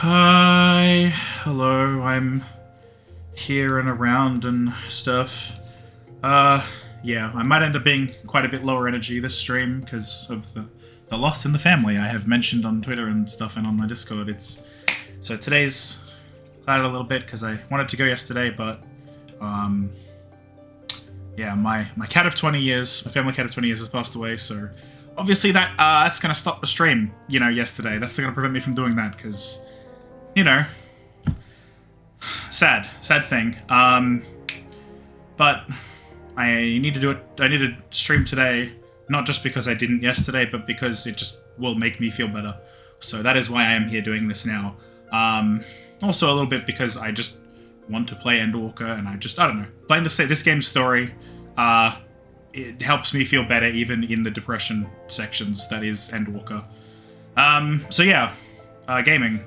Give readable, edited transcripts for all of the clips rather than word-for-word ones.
Hi, hello, I'm here and around and stuff. Yeah, I might end up being quite a bit lower energy this stream because of the loss in the family I have mentioned on Twitter and stuff and on my Discord. So today's clouded a little bit because I wanted to go yesterday, but yeah, my cat of 20 years, my family cat of 20 years has passed away, so obviously that's gonna stop the stream, yesterday. That's gonna prevent me from doing that because, sad thing. But I need to do it. I need to stream today, not just because I didn't yesterday, but because it just will make me feel better. So that is why I am here doing this now. Also a little bit because I just want to play Endwalker, and I don't know, playing this game's story. It helps me feel better even in the depression sections that is Endwalker. So yeah, gaming.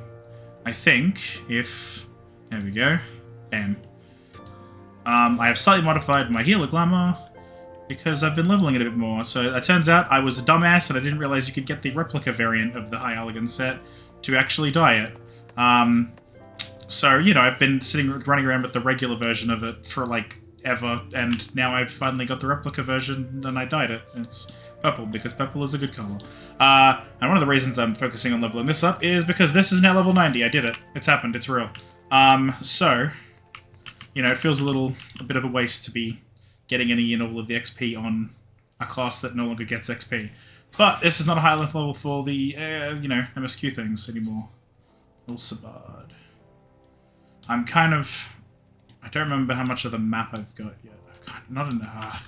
I think if there we go, bam. I have slightly modified my healer glamour because I've been leveling it a bit more. So it turns out I was a dumbass and I didn't realize you could get the replica variant of the High Elegance set to actually dye it. So, I've been running around with the regular version of it for, ever, and now I've finally got the replica version, and I dyed it. It's purple, because purple is a good color. And one of the reasons I'm focusing on leveling this up is because this is now level 90. I did it. It's happened. It's real. So, it feels a bit of a waste to be getting any and all of the XP on a class that no longer gets XP. But this is not a high level for the, MSQ things anymore. Ulsabard. I'm kind of... I don't remember how much of the map I've got yet. I've got not enough.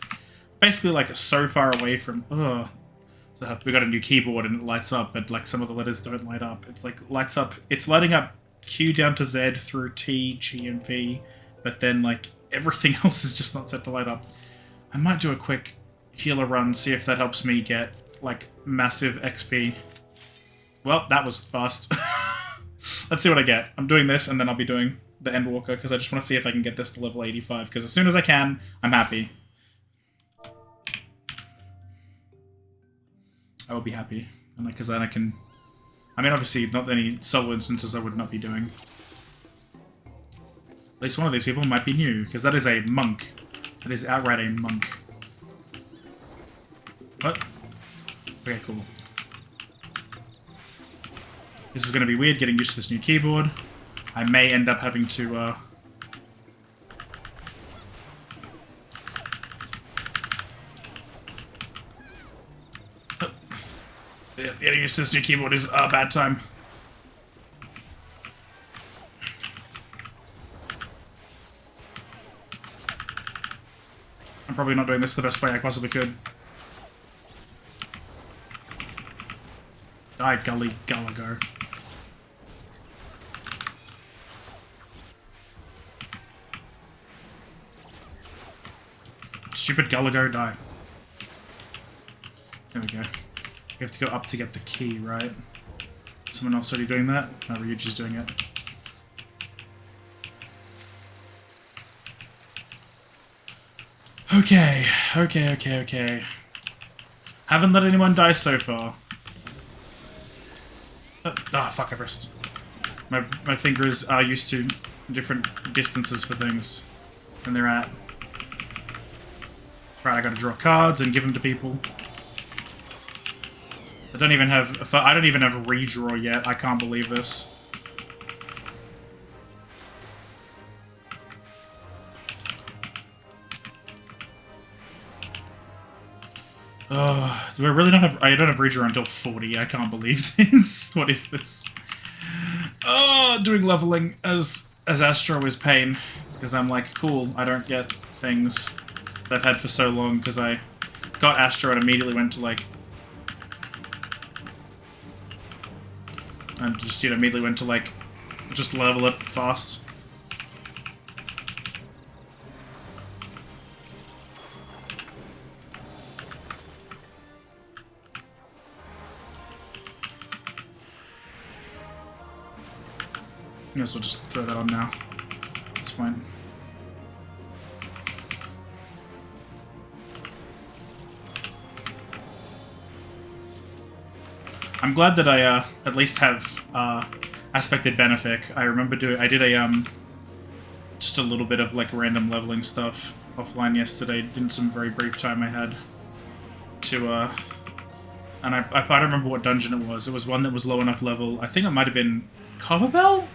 Basically, so far away from... we got a new keyboard and it lights up, but some of the letters don't light up. It's lights up. It's lighting up Q down to Z through T, G, and V, but then everything else is just not set to light up. I might do a quick healer run, see if that helps me get massive XP. Well, that was fast. Let's see what I get. I'm doing this, and then I'll be doing the Endwalker, because I just want to see if I can get this to level 85, because as soon as I can, I'm happy. I will be happy. And because then I can... I mean, obviously, not any solo instances I would not be doing. At least one of these people might be new, because that is a monk. That is outright a monk. What? Okay, cool. This is going to be weird, getting used to this new keyboard. I may end up having to, getting used to this new keyboard is a bad time. I'm probably not doing this the best way I possibly could. Die, Gully Gulligo. Stupid Gulligo, die. There we go. You have to go up to get the key, right? Someone else already doing that? No, Ryuji's doing it. Okay. Haven't let anyone die so far. Fuck, I pressed. My fingers are used to different distances for things than they're at. Right, I gotta draw cards and give them to people. I don't even have a redraw yet. I can't believe this. Do I really not have... I don't have redraw until 40. I can't believe this. What is this? Doing leveling as Astro is pain. Because I'm cool, I don't get things that I've had for so long, because I got Astro and immediately went to, and just, immediately went to, just level it fast. I guess we'll just throw that on now, at this point. I'm glad that I at least have aspected benefic. I remember I did a just a little bit of like random leveling stuff offline yesterday in some very brief time I had to and I don't remember what dungeon it was. It was one that was low enough level. I think it might have been Copperbell?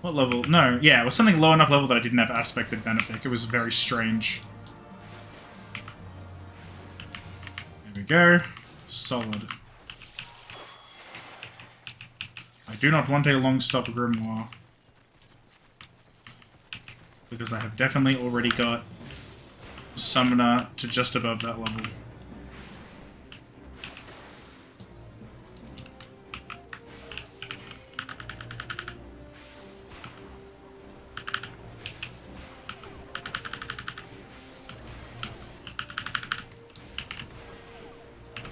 What level? No, yeah, it was something low enough level that I didn't have aspected benefic. It was very strange. There we go. Solid. I do not want a long stop grimoire. Because I have definitely already got Summoner to just above that level.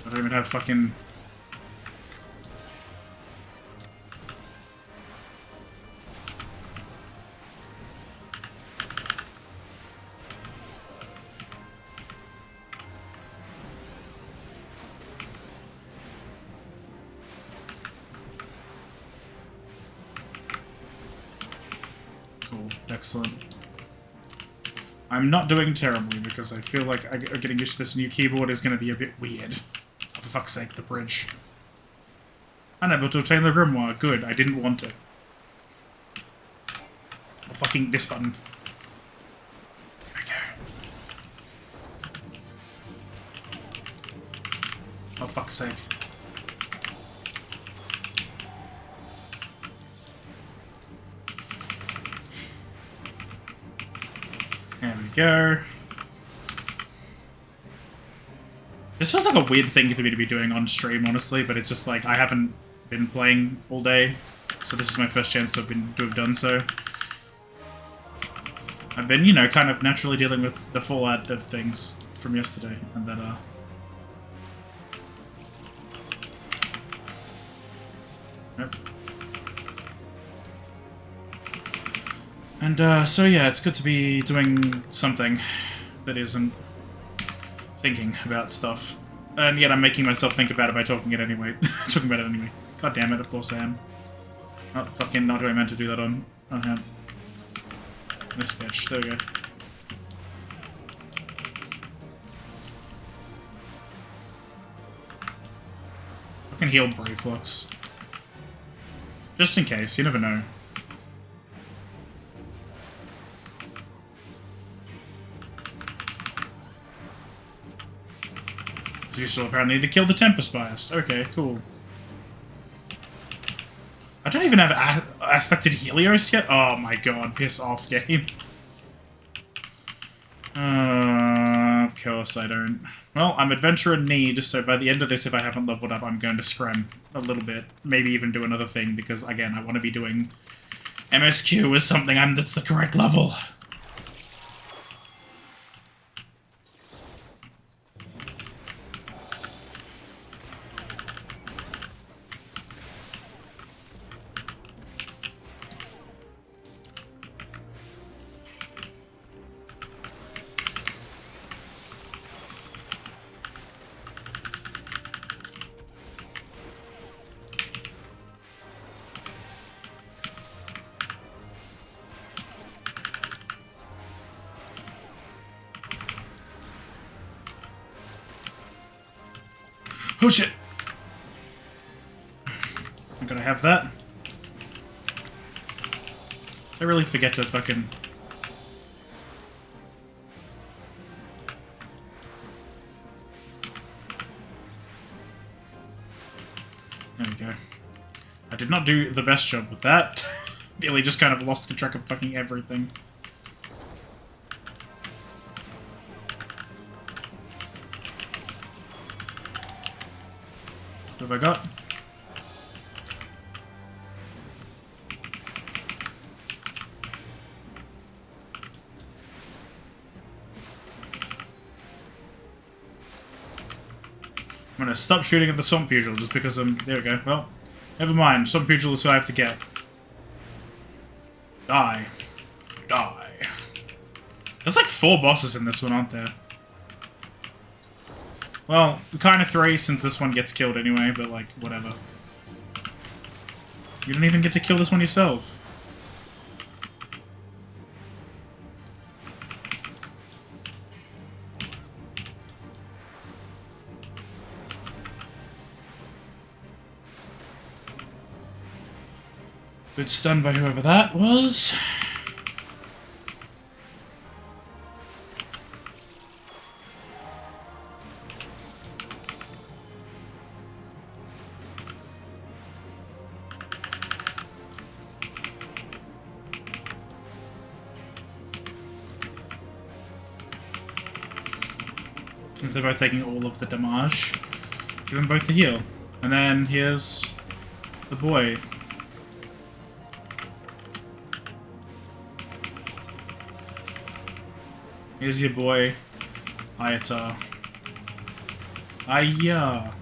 I don't even have fucking... Cool. Excellent. I'm not doing terribly because I feel like getting used to this new keyboard is going to be a bit weird. For fuck's sake, the bridge. Unable to obtain the grimoire. Good, I didn't want it. Oh, fucking this button. There we go. Oh, fuck's sake. There we go. This feels like a weird thing for me to be doing on stream, honestly, but it's just like I haven't been playing all day, so this is my first chance to have done so. I've been, you know, kind of naturally dealing with the fallout of things from yesterday, and that Yep. And so yeah, it's good to be doing something that isn't thinking about stuff. And yet I'm making myself think about it by talking it anyway. Talking about it anyway. God damn it, of course I am. Oh, fucking not who I meant to do that on. Oh, yeah. This bitch. There we go. I can heal Brave Flux. Just in case, you never know. You still apparently need to kill the Tempest Bias. Okay, cool. I don't even have aspected Helios yet? Oh my god, piss off, game. Of course I don't. Well, I'm Adventurer Need, so by the end of this, if I haven't leveled up, I'm going to scram a little bit. Maybe even do another thing, because, again, I want to be doing MSQ as something that's the correct level. Oh shit! I'm gonna have that. I really forget to fucking... There we go. I did not do the best job with that. Nearly just kind of lost track of fucking everything. What have I got? I'm gonna stop shooting at the Swamp Pugil just because I'm... There we go. Well, never mind. Swamp Pugil is who I have to get. Die. Die. There's like 4 bosses in this one, aren't there? Well, kind of 3 since this one gets killed anyway, but like, whatever. You don't even get to kill this one yourself. Good stun by whoever that was. They're both taking all of the damage. Give them both the heal. And then here's the boy. Here's your boy, Ayata. Aya.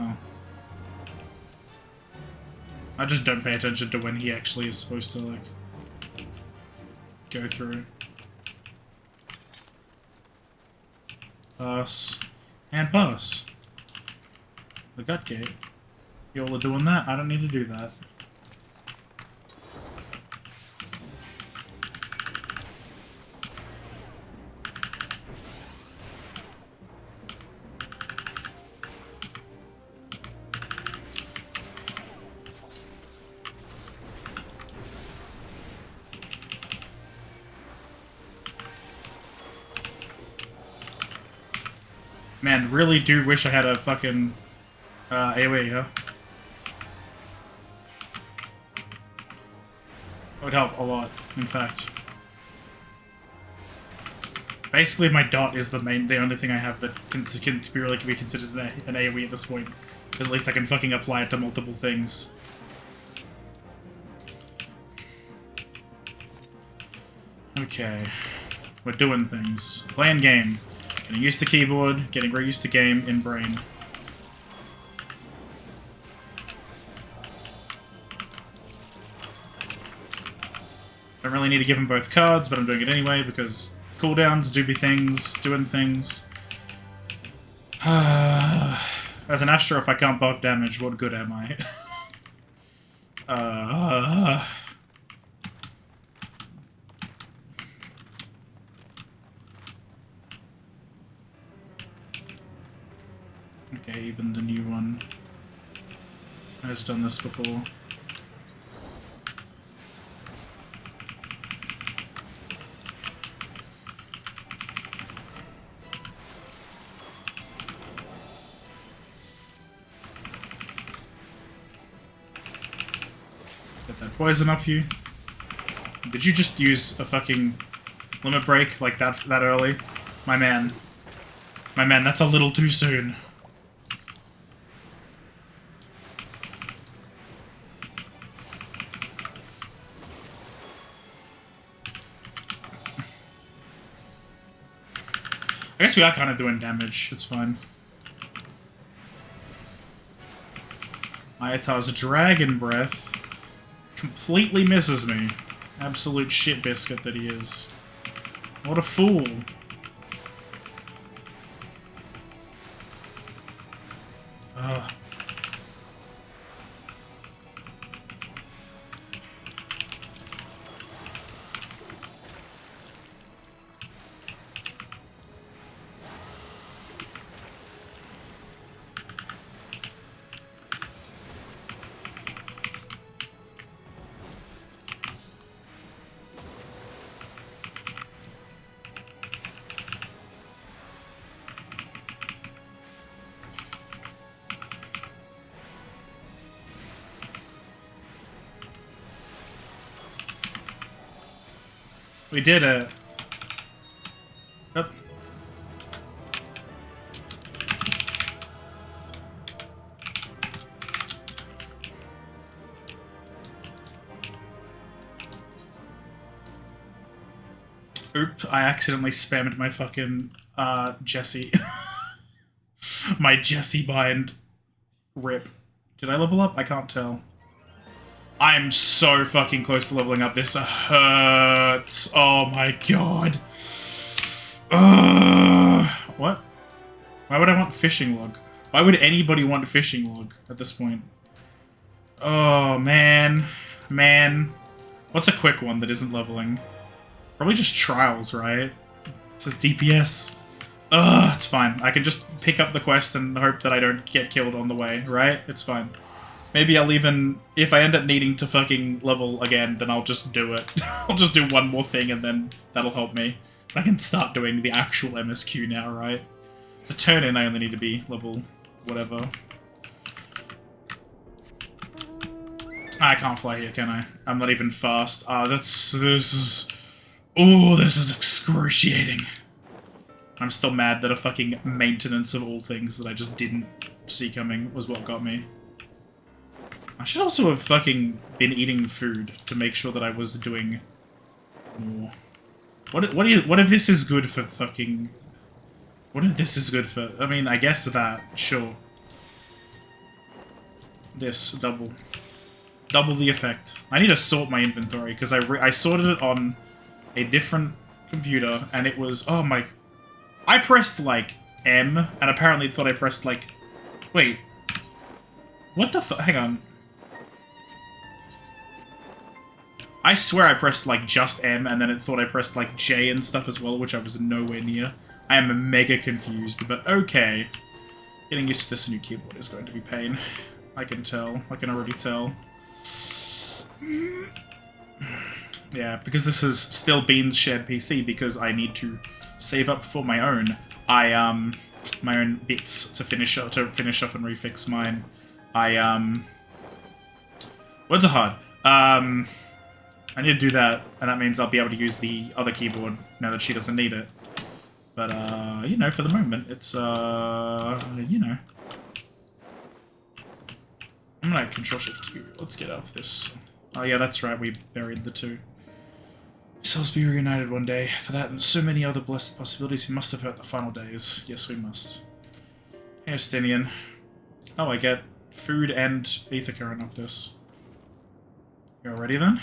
Oh. I just don't pay attention to when he actually is supposed to, like, go through. Pass. And pass. The gut gate. You all are doing that? I don't need to do that. Man, really do wish I had a fucking AoE, huh? That would help a lot, in fact. Basically, my dot is the only thing I have that can be considered an AoE at this point. Because at least I can fucking apply it to multiple things. Okay. We're doing things. Playing game. Getting used to keyboard, getting very used to game in brain. Don't really need to give them both cards, but I'm doing it anyway because cooldowns, do be things, doing things. As an Astro, if I can't buff damage, what good am I? Okay, even the new one has done this before. Get that poison off you. Did you just use a fucking limit break like that early? My man. My man, that's a little too soon. I guess we are kind of doing damage. It's fine. Ayata's Dragon Breath completely misses me. Absolute shit biscuit that he is. What a fool. Ugh. We did it. Yep. Oop, I accidentally spammed my fucking, Jesse. My Jesse bind. Rip. Did I level up? I can't tell. I'm so fucking close to leveling up. This hurts. Oh my god. What? Why would I want fishing log? Why would anybody want fishing log at this point? Oh, man. Man. What's a quick one that isn't leveling? Probably just trials, right? It says DPS. Ugh, it's fine. I can just pick up the quest and hope that I don't get killed on the way, right? It's fine. Maybe I'll even... If I end up needing to fucking level again, then I'll just do it. I'll just do one more thing and then that'll help me. I can start doing the actual MSQ now, right? The turn-in, I only need to be level whatever. I can't fly here, can I? I'm not even fast. This is... Oh, this is excruciating. I'm still mad that a fucking maintenance of all things that I just didn't see coming was what got me. I should also have fucking been eating food to make sure that I was doing more. What if this is good for fucking... What if this is good for... I mean, I guess that, sure. This, double. Double the effect. I need to sort my inventory, because I sorted it on a different computer, and it was... Oh my... I pressed, like, M, and apparently it thought I pressed, like... Wait. What the fuck? Hang on. I swear I pressed, like, just M, and then it thought I pressed, like, J and stuff as well, which I was nowhere near. I am mega confused, but okay. Getting used to this new keyboard is going to be pain. I can tell. I can already tell. Yeah, because this is still Bean's shared PC, because I need to save up for my own. My own bits to finish off and refix mine. Words are hard. I need to do that, and that means I'll be able to use the other keyboard now that she doesn't need it. But, you know, for the moment, it's, you know. I'm gonna Control-Shift-Q. Let's get off this. Oh, yeah, that's right, we buried the two. Souls be reunited one day. For that and so many other blessed possibilities, we must avert the final days. Yes, we must. Hey, Estinian. Oh, I get food and ether current off this. You all ready, then?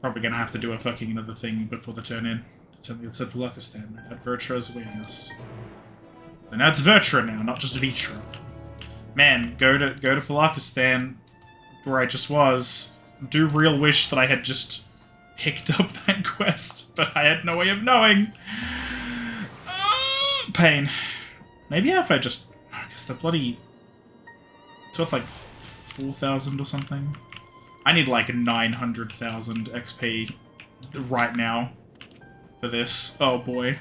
Probably gonna have to do a fucking another thing before the turn-in. It's at Palakistan. Advertra is awaiting us. So now it's Vertra now, not just Vitra. Man, go to Palakistan, where I just was. Do real wish that I had just picked up that quest, but I had no way of knowing. Pain. Maybe if I just... I guess the bloody... It's worth like 4,000 or something. I need like 900,000 XP right now for this. Oh boy.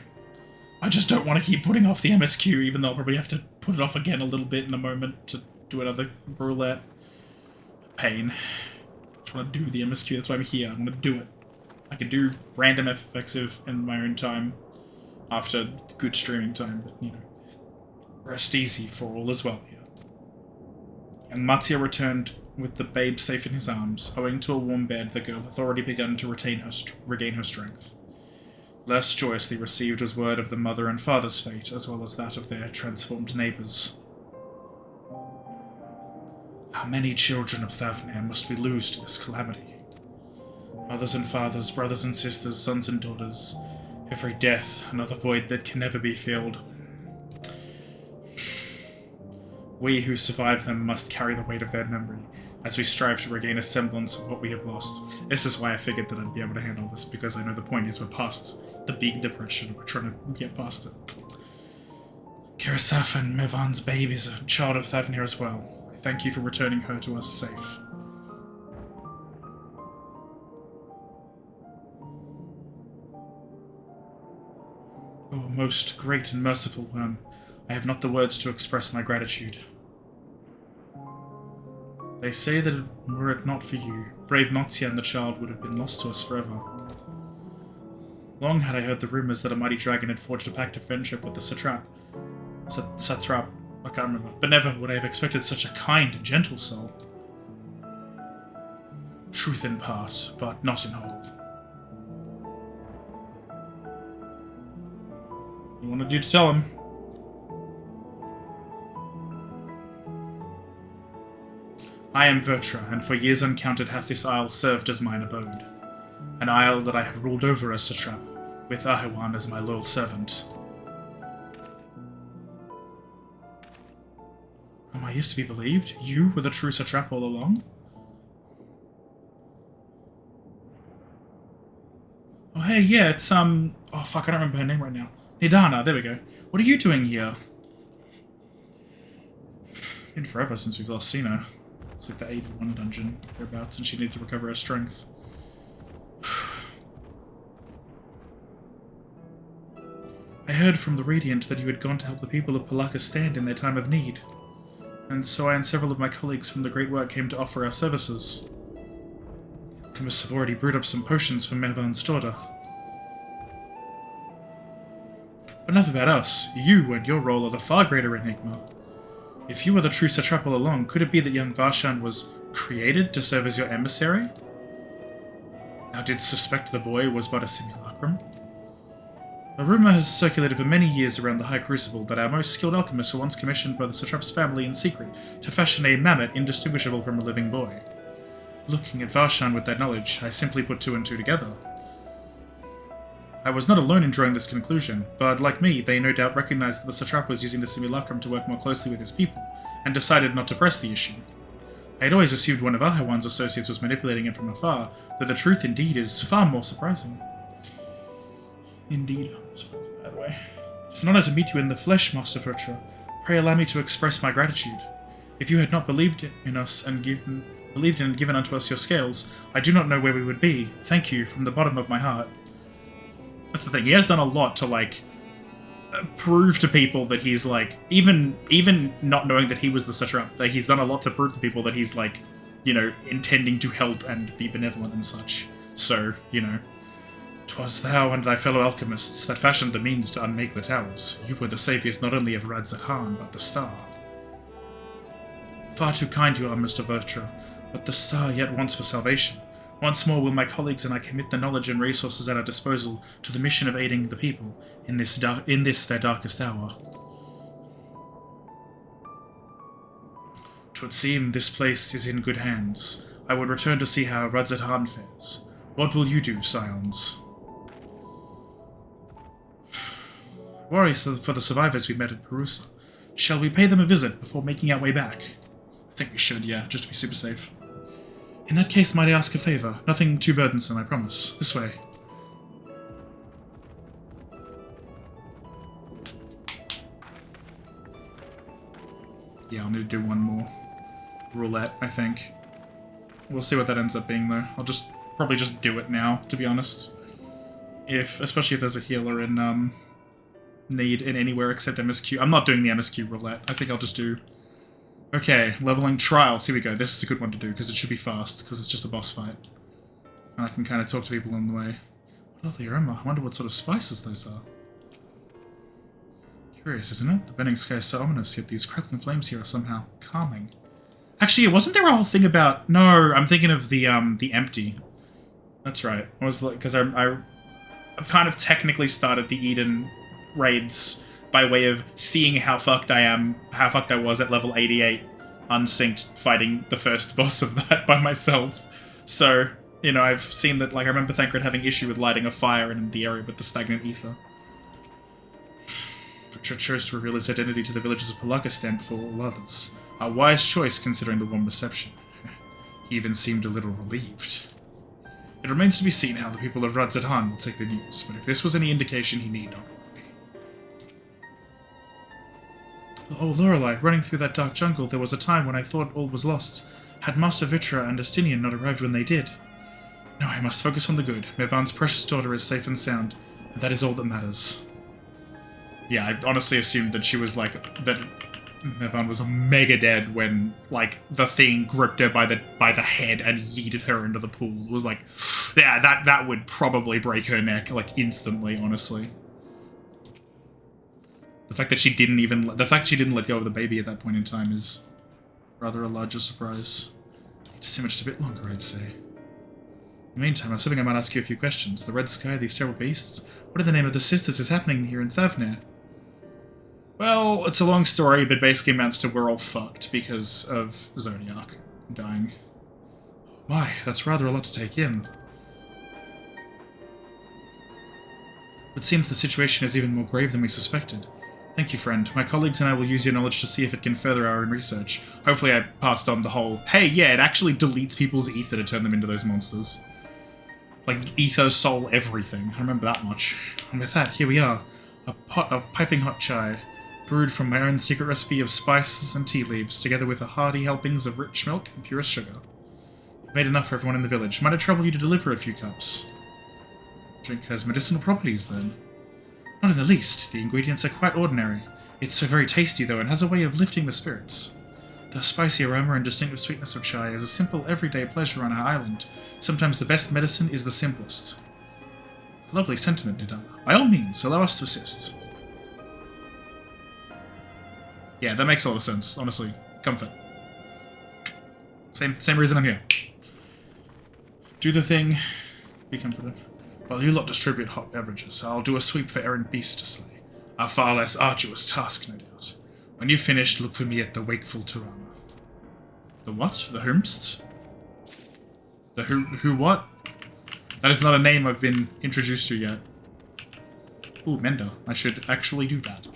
I just don't want to keep putting off the MSQ, even though I'll probably have to put it off again a little bit in a moment to do another roulette. Pain. I just want to do the MSQ, that's why I'm here. I'm going to do it. I can do random FFXiv in my own time after good streaming time, but, you know, rest easy for all as well here. Young Matsuya returned with the babe safe in his arms. Owing to a warm bed, the girl hath already begun to regain her strength. Less joyously received was word of the mother and father's fate, as well as that of their transformed neighbours. How many children of Thavnir must we lose to this calamity? Mothers and fathers, brothers and sisters, sons and daughters. Every death, another void that can never be filled. We who survive them must carry the weight of their memory, as we strive to regain a semblance of what we have lost. This is why I figured that I'd be able to handle this, because I know the point is we're past the big depression, we're trying to get past it. Kirasaf and Mevan's babe is a child of Thavnir as well. I thank you for returning her to us safe. Oh, most great and merciful Worm, I have not the words to express my gratitude. They say that were it not for you, brave Matsuya and the child would have been lost to us forever. Long had I heard the rumors that a mighty dragon had forged a pact of friendship with the satrap, I can't remember, but never would I have expected such a kind and gentle soul. Truth in part, but not in whole. He wanted you to tell him. I am Vertra, and for years uncounted hath this isle served as mine abode. An isle that I have ruled over as satrap, with Ahiwan as my loyal servant. Am I used to be believed? You were the true satrap all along? Oh, hey, yeah, it's, oh, fuck, I don't remember her name right now. Nidana, there we go. What are you doing here? Been forever since we've last seen her. It's like the 81 dungeon, thereabouts, and she needed to recover her strength. I heard from the Radiant that you had gone to help the people of Palaka stand in their time of need. And so I and several of my colleagues from the Great Work came to offer our services. The alchemists have already brewed up some potions for Mervan's daughter. But enough about us. You and your role are the far greater enigma. If you were the true satrap all along, could it be that young Varshan was created to serve as your emissary? Thou didst suspect the boy was but a simulacrum? A rumour has circulated for many years around the High Crucible that our most skilled alchemists were once commissioned by the satrap's family in secret to fashion a mammoth indistinguishable from a living boy. Looking at Varshan with that knowledge, I simply put two and two together. I was not alone in drawing this conclusion, but like me, they no doubt recognized that the satrap was using the simulacrum to work more closely with his people, and decided not to press the issue. I had always assumed one of Ahawan's associates was manipulating it from afar, though the truth indeed is far more surprising. Indeed, far more surprising, by the way. It is an honor to meet you in the flesh, Master Vertra. Pray allow me to express my gratitude. If you had not believed in us and given unto us your scales, I do not know where we would be. Thank you from the bottom of my heart. That's the thing, he has done a lot to, like, prove to people that he's, like, even not knowing that he was the satrap, like, he's done a lot to prove to people that he's, like, you know, intending to help and be benevolent and such. So, you know, 'twas thou and thy fellow alchemists that fashioned the means to unmake the towers. You were the saviors not only of Radzathan, but the star. Far too kind you are, Mr. Vertra, but the star yet wants for salvation. Once more will my colleagues and I commit the knowledge and resources at our disposal to the mission of aiding the people in this their darkest hour. 'Twould seem this place is in good hands. I would return to see how Radzathan fares. What will you do, Scions? Worry for the survivors we met at Perusa. Shall we pay them a visit before making our way back? I think we should, yeah, just to be super safe. In that case, might I ask a favour? Nothing too burdensome, I promise. This way. Yeah, I'll need to do one more roulette, I think. We'll see what that ends up being, though. I'll probably just do it now, to be honest. Especially if there's a healer in, need in anywhere except MSQ. I'm not doing the MSQ roulette. I think I'll just do... Okay, leveling trials. Here we go. This is a good one to do, because it should be fast, because it's just a boss fight. And I can kind of talk to people on the way. Lovely aroma. I wonder what sort of spices those are. Curious, isn't it? The burning sky is so ominous, yet these crackling flames here are somehow calming. Actually, wasn't there a whole thing about... No, I'm thinking of the empty. That's right. I was like... Because I've kind of technically started the Eden raids by way of seeing how fucked I was at level 88, unsynced, fighting the first boss of that by myself. So, you know, I've seen that, like, I remember Thancred having issue with lighting a fire in the area with the stagnant ether. Vertra chose to reveal his identity to the villagers of Palakistan before all others. A wise choice considering the warm reception. He even seemed a little relieved. It remains to be seen how the people of Radzathan will take the news, but if this was any indication, he need not worry. Oh, Lorelei, running through that dark jungle, there was a time when I thought all was lost. Had Master Vitra and Astinian not arrived when they did? No, I must focus on the good. Mervan's precious daughter is safe and sound, and that is all that matters. Yeah, I honestly assumed that she was, like, that Mervan was mega dead when, like, the thing gripped her by the head and yeeted her into the pool. It was like, yeah, that would probably break her neck, like, instantly, honestly. The fact that she didn't let go of the baby at that point in time is rather a larger surprise. Need to simmer just a bit longer, I'd say. In the meantime, I was hoping I might ask you a few questions. The red sky, these terrible beasts. What in the name of the sisters is happening here in Thavnir? Well, it's a long story, but basically amounts to we're all fucked because of Zodiac dying. My, that's rather a lot to take in. It seems the situation is even more grave than we suspected. Thank you, friend. My colleagues and I will use your knowledge to see if it can further our own research. Hopefully I passed on the whole, hey, yeah, it actually deletes people's ether to turn them into those monsters. Like, ether, soul, everything. I remember that much. And with that, here we are. A pot of piping hot chai, brewed from my own secret recipe of spices and tea leaves, together with a hearty helpings of rich milk and purest sugar. I've made enough for everyone in the village. Might it trouble you to deliver a few cups? Drink has medicinal properties, then. Not in the least. The ingredients are quite ordinary. It's so very tasty, though, and has a way of lifting the spirits. The spicy aroma and distinctive sweetness of chai is a simple, everyday pleasure on our island. Sometimes the best medicine is the simplest. Lovely sentiment, Nidana. By all means, allow us to assist. Yeah, that makes a lot of sense, honestly. Comfort. Same reason I'm here. Do the thing. Be comforted. While you lot distribute hot beverages, I'll do a sweep for errant beasts to slay. A far less arduous task, no doubt. When you've finished, look for me at the Wakeful Tirana. The what? The Whomst? The who what? That is not a name I've been introduced to yet. Ooh, mender. I should actually do that.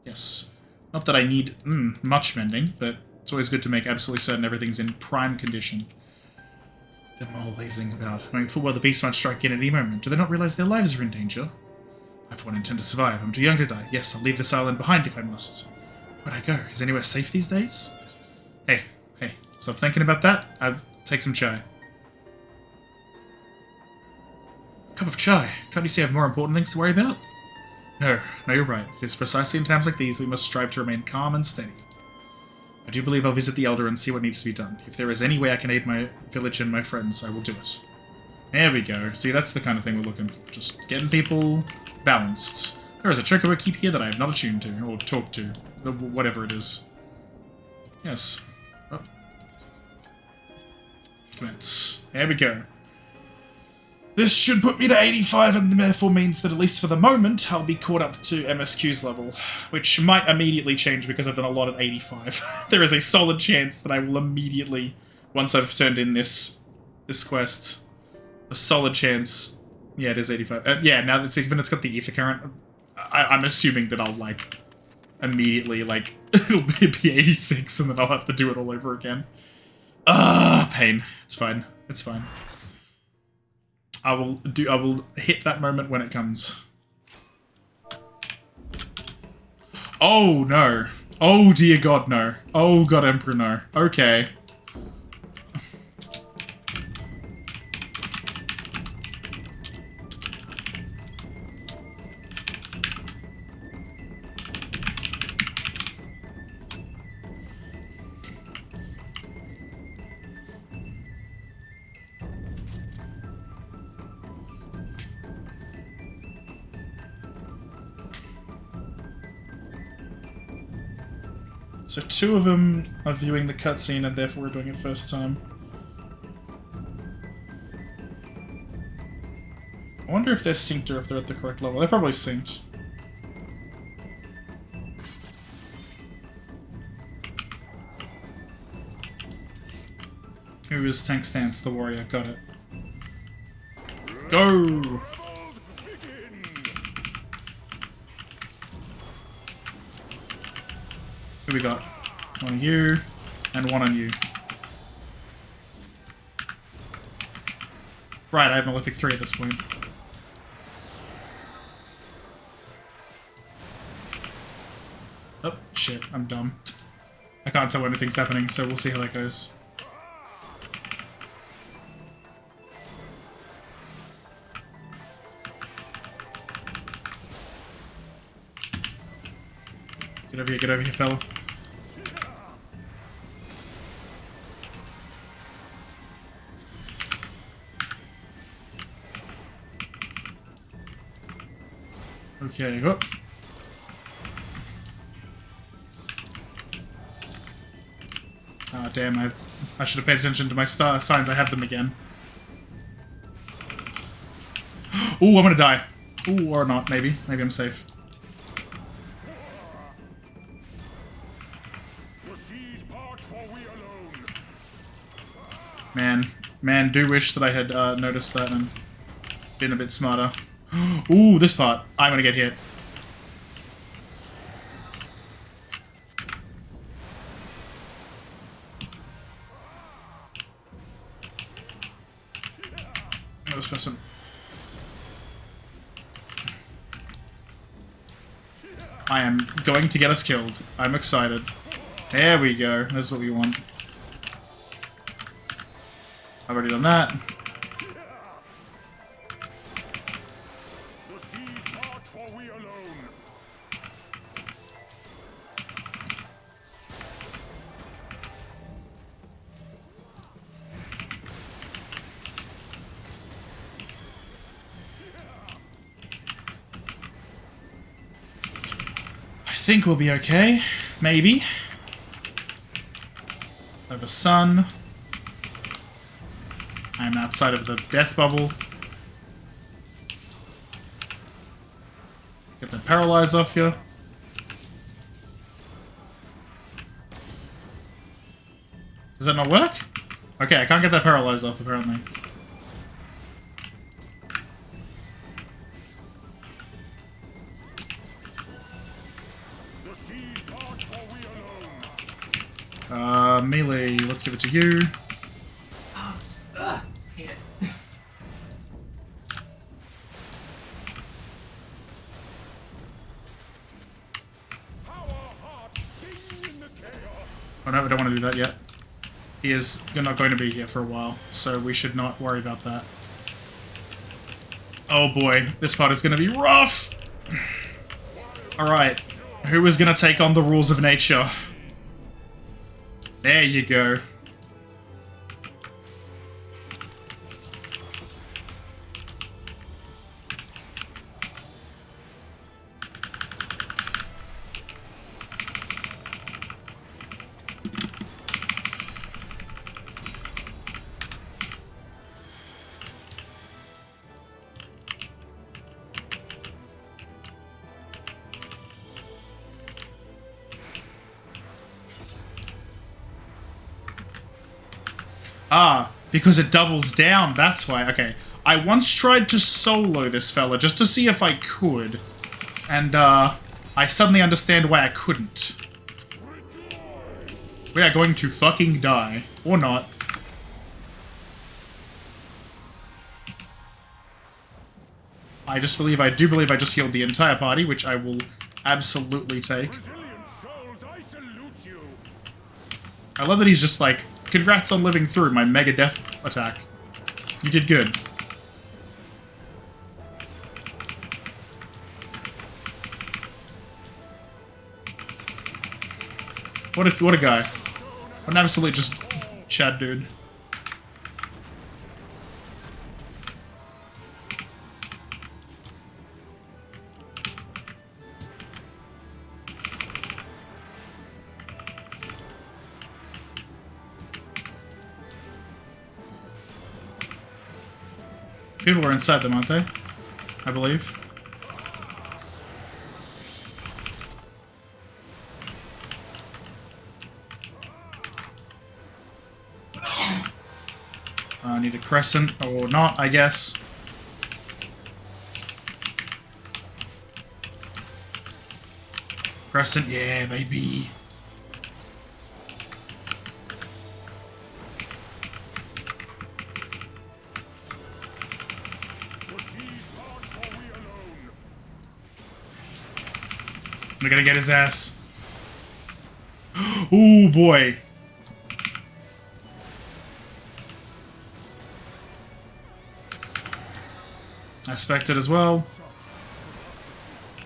Yes. Not that I need much mending, but it's always good to make absolutely certain everything's in prime condition. Them all lazing about, knowing full well the beast might strike in at any moment. Do they not realize their lives are in danger? I for one intend to survive. I'm too young to die. Yes, I'll leave this island behind if I must. Where'd I go? Is anywhere safe these days? Hey, stop thinking about that. I'll take some chai. Cup of chai. Can't you see I have more important things to worry about? No, you're right. It is precisely in times like these we must strive to remain calm and steady. I do believe I'll visit the Elder and see what needs to be done. If there is any way I can aid my village and my friends, I will do it. There we go. See, that's the kind of thing we're looking for. Just getting people balanced. There is a chocobo keep here that I have not attuned to, or talked to. Whatever it is. Yes. Oh. Commence. There we go. This should put me to 85, and therefore means that at least for the moment, I'll be caught up to MSQ's level, which might immediately change because I've done a lot at 85. There is a solid chance that I will immediately, once I've turned in this quest, a solid chance. Yeah, it is 85. Yeah, now that it's got the ether current, I'm assuming that I'll, like, immediately, like, it'll be 86, and then I'll have to do it all over again. Pain. It's fine. It's fine. I will hit that moment when it comes. Oh no. Oh dear God, no. Oh God, Emperor, no. Okay. So 2 of them are viewing the cutscene and therefore we're doing it first time. I wonder if they're synced or if they're at the correct level. They're probably synced. Who is Tank Stance, the warrior? Got it. Go! Who we got? One on you, and one on you. Right, I have Malefic 3 at this point. Oh, shit, I'm dumb. I can't tell when anything's happening, so we'll see how that goes. Get over here, fella. Okay, go. Ah, damn, I should have paid attention to my star signs. I have them again. Ooh, I'm gonna die. Ooh, or not, maybe. Maybe I'm safe. Man, do wish that I had noticed that and been a bit smarter. Ooh, this part. I'm gonna get hit. this person. I am going to get us killed. I'm excited. There we go. That's what we want. I've already done that. I think we'll be okay. Maybe. I have a sun. I'm outside of the death bubble. Get the paralyze off you. Does that not work? Okay, I can't get that paralyze off apparently. Melee, let's give it to you. Oh no, I don't want to do that yet. He is not going to be here for a while, so we should not worry about that. Oh boy, this part is going to be rough! Alright, who is going to take on the rules of nature? There you go. Ah, because it doubles down, that's why. Okay. I once tried to solo this fella just to see if I could. And, I suddenly understand why I couldn't. We are going to fucking die. Or not. I do believe I just healed the entire party, which I will absolutely take. I love that he's just like, congrats on living through my mega death attack. You did good. What a guy. What an absolute just Chad dude. People are inside them, aren't they? I believe. I need a crescent, or not, I guess. Crescent, yeah, baby. We're gonna get his ass. Ooh, boy. I expected as well.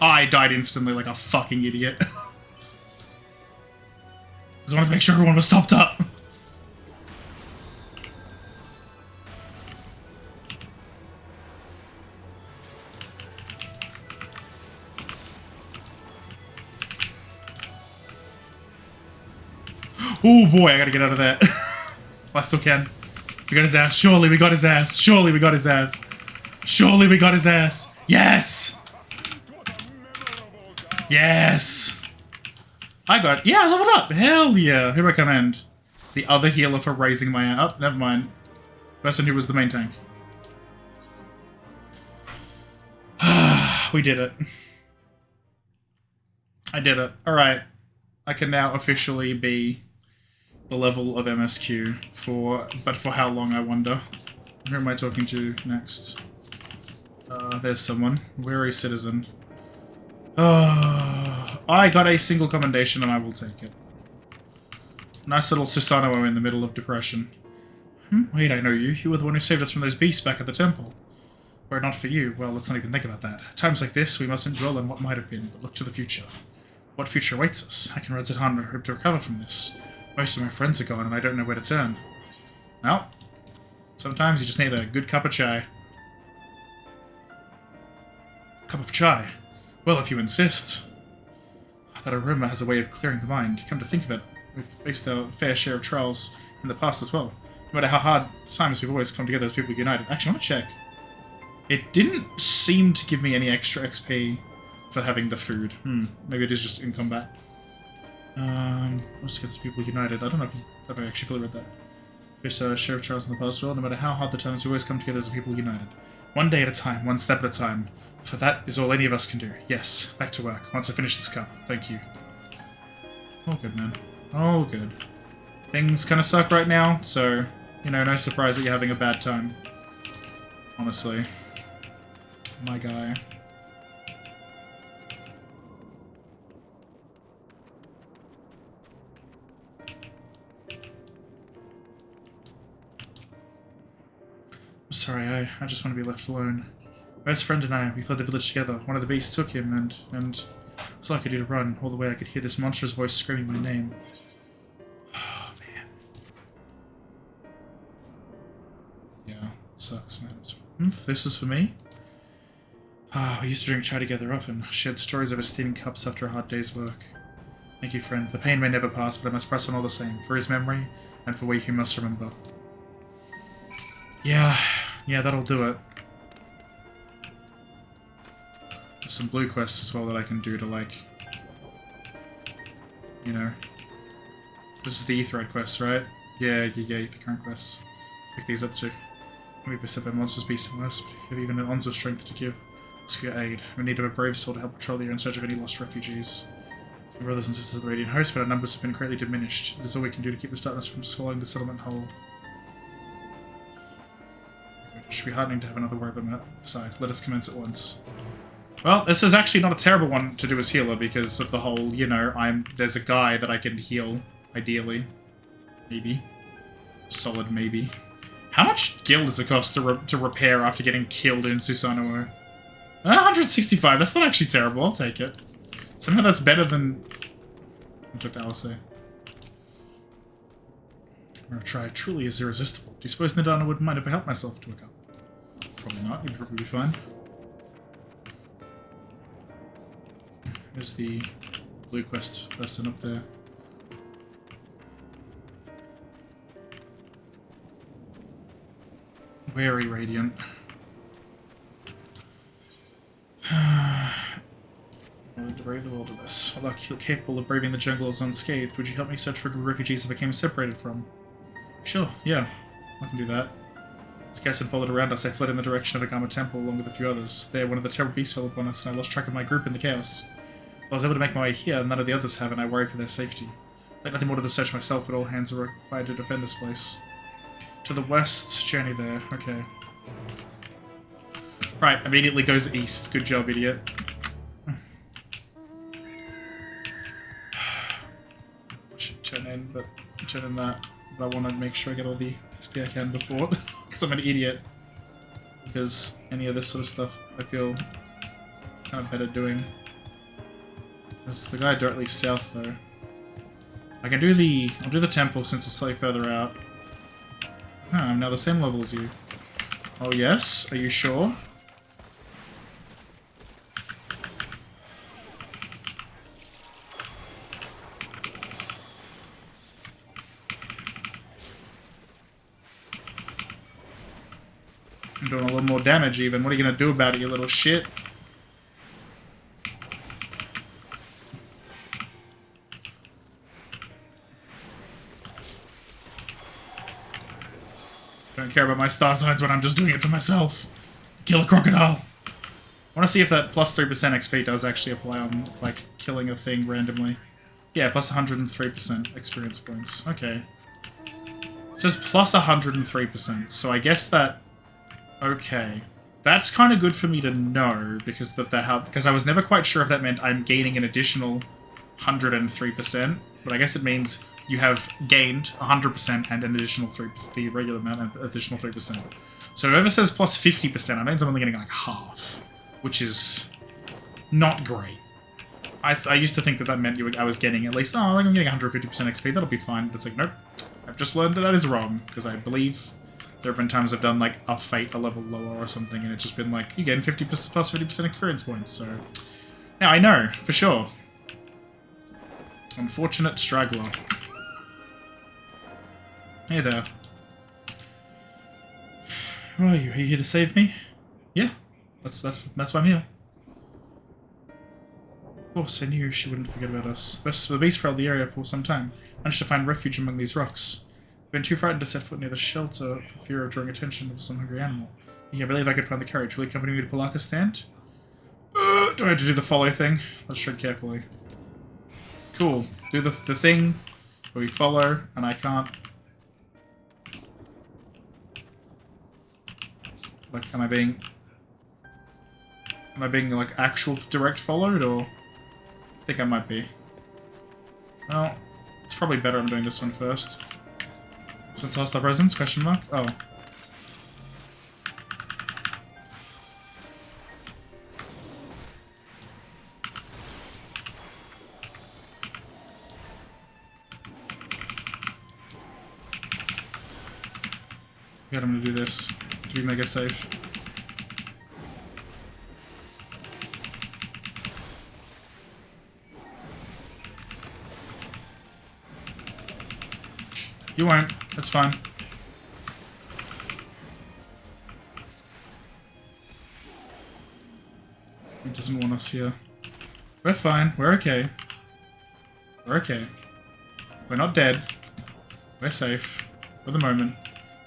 I died instantly like a fucking idiot. Just wanted to make sure everyone was topped up. Oh boy, I gotta get out of that. I still can. We got his ass. Surely we got his ass. Surely we got his ass. Surely we got his ass. Yes! Yes! Yeah, I leveled up. Hell yeah. Who do I command? The other healer for raising my... Oh, never mind. Person who was the main tank. We did it. I did it. Alright. I can now officially be the level of MSQ but for how long, I wonder. Who am I talking to next? There's someone. Weary citizen. I got a single commendation and I will take it. Nice little Susanoo in the middle of depression. Wait, I know you. You were the one who saved us from those beasts back at the temple. Were it not for you, well, let's not even think about that. At times like this, we mustn't dwell on what might have been, but look to the future. What future awaits us? I can run Zidhan and hope to recover from this. Most of my friends are gone and I don't know where to turn. Well, sometimes you just need a good cup of chai. Cup of chai? Well, if you insist. That aroma has a way of clearing the mind. Come to think of it, we've faced our fair share of trials in the past as well. No matter how hard times, we've always come together as people united. Actually, I want to check. It didn't seem to give me any extra XP for having the food. Maybe it is just in combat. Let's get these people united. I don't know if I actually fully read that. Faced our share of trials in the past as well. No matter how hard the times, we always come together as a people united. One day at a time, one step at a time. For that is all any of us can do. Yes, back to work. Once I finish this cup. Thank you. All good, man. All good. Things kind of suck right now, so, you know, no surprise that you're having a bad time. Honestly. My guy. I'm sorry, I just want to be left alone. My best friend and I, we fled the village together. One of the beasts took him, and it was all I could do to run. All the way I could hear this monstrous voice screaming my name. Oh, man. Yeah, it sucks, man. This is for me? We used to drink chai together often, shared stories over steaming cups after a hard day's work. Thank you, friend. The pain may never pass, but I must press on all the same, for his memory, and for we who must remember. Yeah, that'll do it. There's some blue quests as well that I can do to, like, you know. This is the Aetheryte quest, right? Yeah, Aethercurrent quests. Pick these up too. Can be beset by monsters, beasts, and worse, but if you have even an ounce of strength to give, ask for your aid. I'm in need of a brave soul to help patrol the area in search of any lost refugees. My brothers and sisters of the Radiant Host, but our numbers have been greatly diminished. It is all we can do to keep this darkness from swallowing the settlement whole. It should be heartening to have another warrior by my side. Let us commence at once. Well, this is actually not a terrible one to do as healer because of the whole, you know, there's a guy that I can heal, ideally. Maybe. Solid maybe. How much gil does it cost to repair after getting killed in Susanoo? 165, that's not actually terrible, I'll take it. Somehow that's better than... Object Alice. Our try truly is irresistible. Do you suppose Nadana wouldn't mind if I helped myself to a cup? Probably not, you'd probably be fine. There's the blue quest person up there. Very radiant. Willing to brave the wilderness. Although capable of braving the jungles unscathed, would you help me search for refugees I became separated from? Sure, yeah. I can do that. As chaos unfolded around us, I fled in the direction of Agama Temple along with a few others. There, one of the terrible beasts fell upon us, and I lost track of my group in the chaos. I was able to make my way here, and none of the others have, and I worry for their safety. I'd like nothing more to the search myself, but all hands are required to defend this place. To the west, journey there. Okay. Right, immediately goes east. Good job, idiot. I should turn in that. But I want to make sure I get all the XP I can before, because I'm an idiot. Because any of this sort of stuff, I feel kind of better doing. There's the guy directly south, though. I'll do the temple since it's slightly further out. I'm now the same level as you. Oh yes? Are you sure? I'm doing a little more damage even. What are you gonna do about it, you little shit? Don't care about my star signs when I'm just doing it for myself. Kill a crocodile. I want to see if that plus 3% XP does actually apply on, like, killing a thing randomly. Yeah, plus 103% experience points. Okay. It says plus 103%, so I guess that Okay. That's kind of good for me to know, because because I was never quite sure if that meant I'm gaining an additional 103%, but I guess it means you have gained 100% and an additional 3%, the regular amount, and additional 3%. So whoever says plus 50%, that means I'm only getting like half, which is not great. I used to think that meant I was getting at least, oh, like I'm getting 150% XP, that'll be fine. But it's like, nope. I've just learned that is wrong, because I believe there have been times I've done like a fate a level lower or something, and it's just been like, you gain 50% plus 50% experience points, so... Now I know, for sure. Unfortunate straggler. Hey there. Who are you? Are you here to save me? Yeah. That's why I'm here. Of course, I knew she wouldn't forget about us. The beast prowled the area for some time. Managed to find refuge among these rocks. I've been too frightened to set foot near the shelter for fear of drawing attention of some hungry animal. I can't believe I could find the courage. Will you accompany me to Palaka's stand? Do I have to do the follow thing? Let's tread carefully. Cool. Do the thing where we follow, and I can't... Like, am I being like actual direct followed, or... I think I might be. Well, it's probably better I'm doing this one first. Since hostile presence? Question mark? Oh. God, I'm gonna do this to be mega safe. You won't. That's fine. He doesn't want us here. We're fine. We're okay. We're okay. We're not dead. We're safe. For the moment.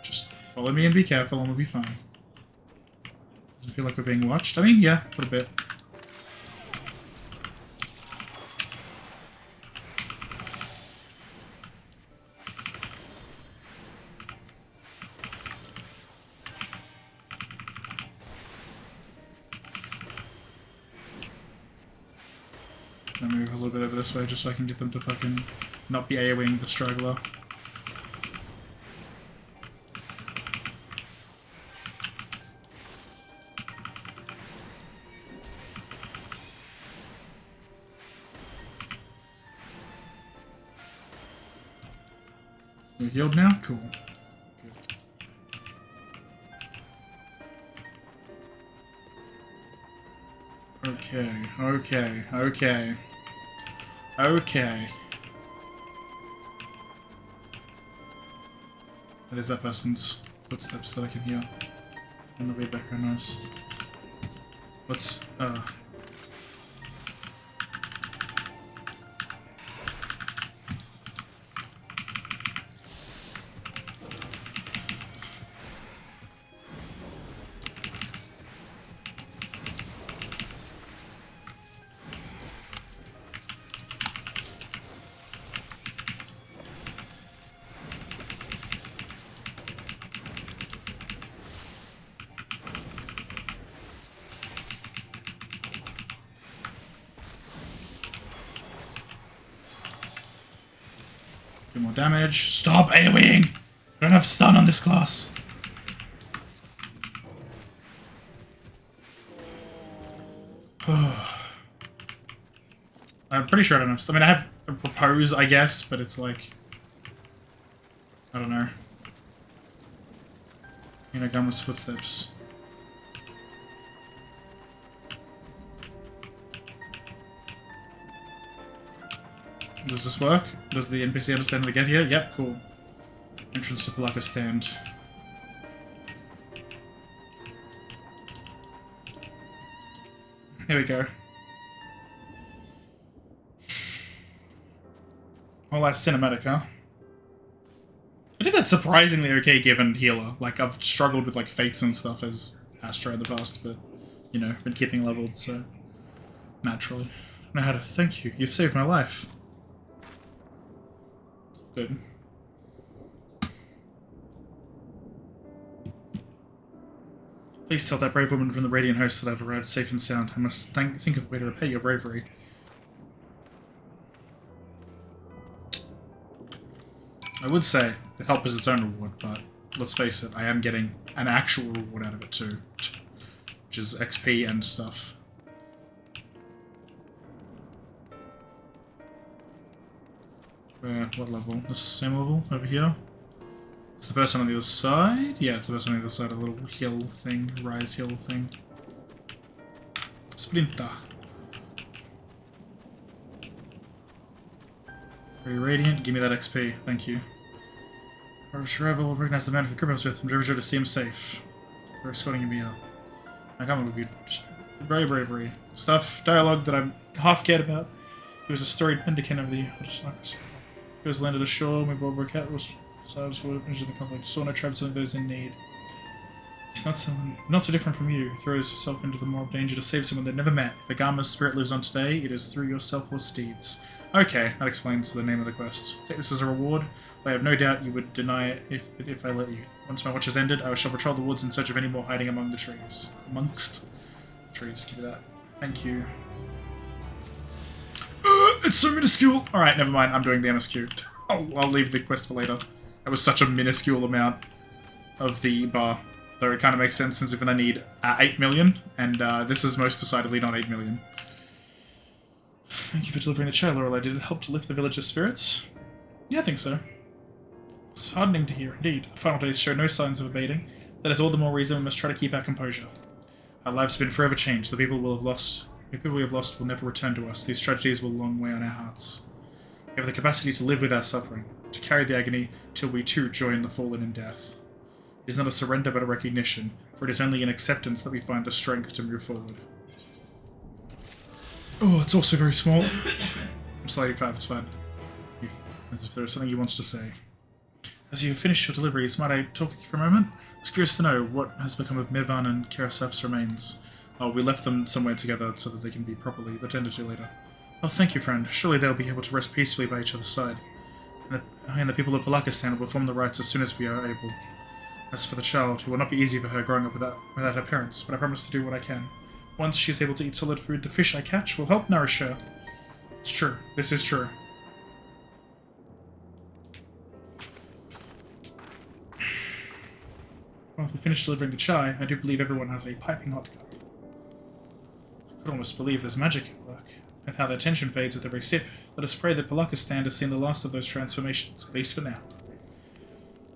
Just follow me and be careful and we'll be fine. Doesn't feel like we're being watched. I mean, yeah, a little bit. I'm gonna move a little bit over this way just so I can get them to fucking not be AoEing the straggler. You're healed now? Cool. Good. Okay. That is that person's footsteps that I can hear in the way background noise. What's, do more damage. Stop AoEing! I don't have stun on this class. I'm pretty sure I don't have stun. I mean, I have a propose, I guess, but it's like... I don't know. You know, Gamma's footsteps. Does this work? Does the NPC understand how to get here? Yep, cool. Entrance to Palaka's stand. Here we go. Well, that's cinematic, huh? I did that surprisingly okay given healer. Like, I've struggled with, like, fates and stuff as Astra in the past, but, you know, been keeping leveled, so... Naturally. I don't know how to thank you. You've saved my life. Good. Please tell that brave woman from the Radiant Host that I've arrived safe and sound. I must think of a way to repay your bravery. I would say that help is its own reward, but let's face it, I am getting an actual reward out of it too. Which is XP and stuff. What level? The same level over here? It's the person on the other side? Yeah, it's the person on the other side of the little hill thing, rise hill thing. Splinter. Very radiant, give me that XP, thank you. Our survival will recognize the man from the group I was with. I'm very sure to see him safe. For escorting me out. My comment would be just very bravery. Stuff, dialogue that I'm half cared about. He was a storied mendicant of the aristocracy. He was landed ashore, my board cat was slaves who injured the conflict, saw no tribes only those in need. He's not so different from you, who throws yourself into the more of danger to save someone they've never met. If Agama's spirit lives on today, it is through your selfless deeds. Okay, that explains the name of the quest. Take this as a reward, but I have no doubt you would deny it if I let you. Once my watch has ended, I shall patrol the woods in search of any more hiding among the trees. Amongst trees, give me that. Thank you. It's so minuscule! Alright, never mind, I'm doing the MSQ. I'll leave the quest for later. That was such a minuscule amount of the bar. Though it kind of makes sense since we're going to need 8 million, and this is most decidedly not 8 million. Thank you for delivering the child, Lorelei. Did it help to lift the village's spirits? Yeah, I think so. It's heartening to hear, indeed. The final days show no signs of abating. That is all the more reason we must try to keep our composure. Our lives have been forever changed. The people we have lost will never return to us. These tragedies will long weigh on our hearts. We have the capacity to live with our suffering, to carry the agony till we too join the fallen in death. It is not a surrender but a recognition, for it is only in acceptance that we find the strength to move forward. Oh, it's also very small. I'm sliding 5, it's fine. If there is something he wants to say. As you have finished your deliveries, might I talk with you for a moment? I was curious to know what has become of Mivan and Karasef's remains. Oh, we left them somewhere together so that they can be properly attended to later. Oh, thank you, friend. Surely they'll be able to rest peacefully by each other's side. And the people of Palakistan will perform the rites as soon as we are able. As for the child, it will not be easy for her growing up without her parents, but I promise to do what I can. Once she is able to eat solid food, the fish I catch will help nourish her. It's true. This is true. Well, we finished delivering the chai. I do believe everyone has a piping hot cup. I could almost believe there's magic at work. With how their tension fades with every sip, let us pray that Palakistan has seen the last of those transformations, at least for now.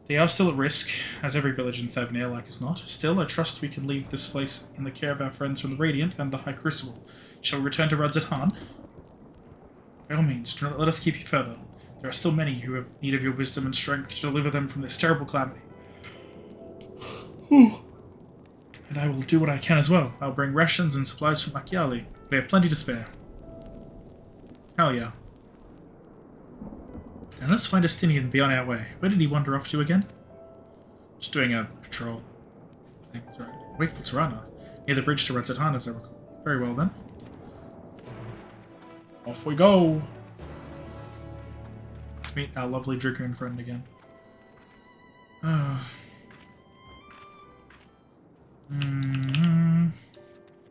They are still at risk, as every village in Thavnir like is not. Still, I trust we can leave this place in the care of our friends from the Radiant and the High Crucible. Shall we return to Radzatan? By all means, do not let us keep you further. There are still many who have need of your wisdom and strength to deliver them from this terrible calamity. And I will do what I can as well. I'll bring rations and supplies from Machiali. We have plenty to spare. Hell yeah. Now let's find Estinian and be on our way. Where did he wander off to again? Just doing a patrol. I think that's right. Wakeful Tirana. Near the bridge to Radzatan, as I recall. Very well then. Off we go! Let's meet our lovely Dragoon friend again.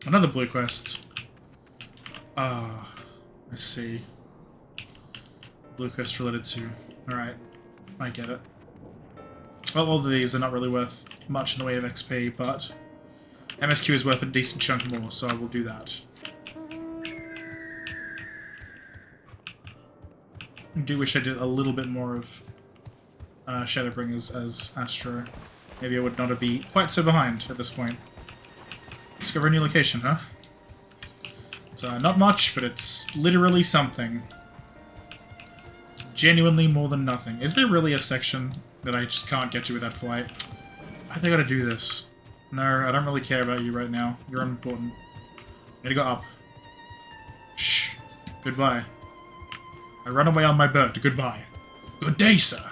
Another blue quest. I see. Blue quest related to... Alright, I get it. Well, all of these are not really worth much in the way of XP, but MSQ is worth a decent chunk more, so I will do that. I do wish I did a little bit more of Shadowbringers as Astro. Maybe I would not be quite so behind at this point. Discover a new location, huh? So, not much, but it's literally something. It's genuinely more than nothing. Is there really a section that I just can't get to with that flight? I think I gotta do this. No, I don't really care about you right now. You're unimportant. I gotta go up. Shh. Goodbye. I run away on my bird. Goodbye. Good day, sir.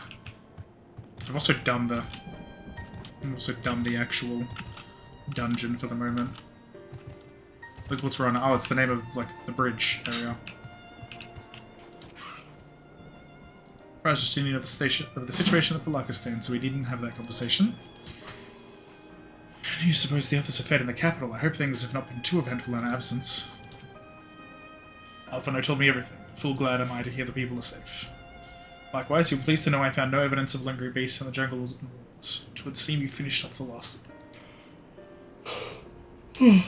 I've also done the... actual dungeon for the moment. Look what's wrong. Oh, it's the name of, like, the bridge area. Surprised just of the situation of Palakistan, so we didn't have that conversation. You suppose the others are fed in the capital. I hope things have not been too eventful in our absence. Alphano told me everything. Full glad am I to hear the people are safe. Likewise, you're pleased to know I found no evidence of lingering beasts in the jungles and woods. It would seem you finished off the last of them.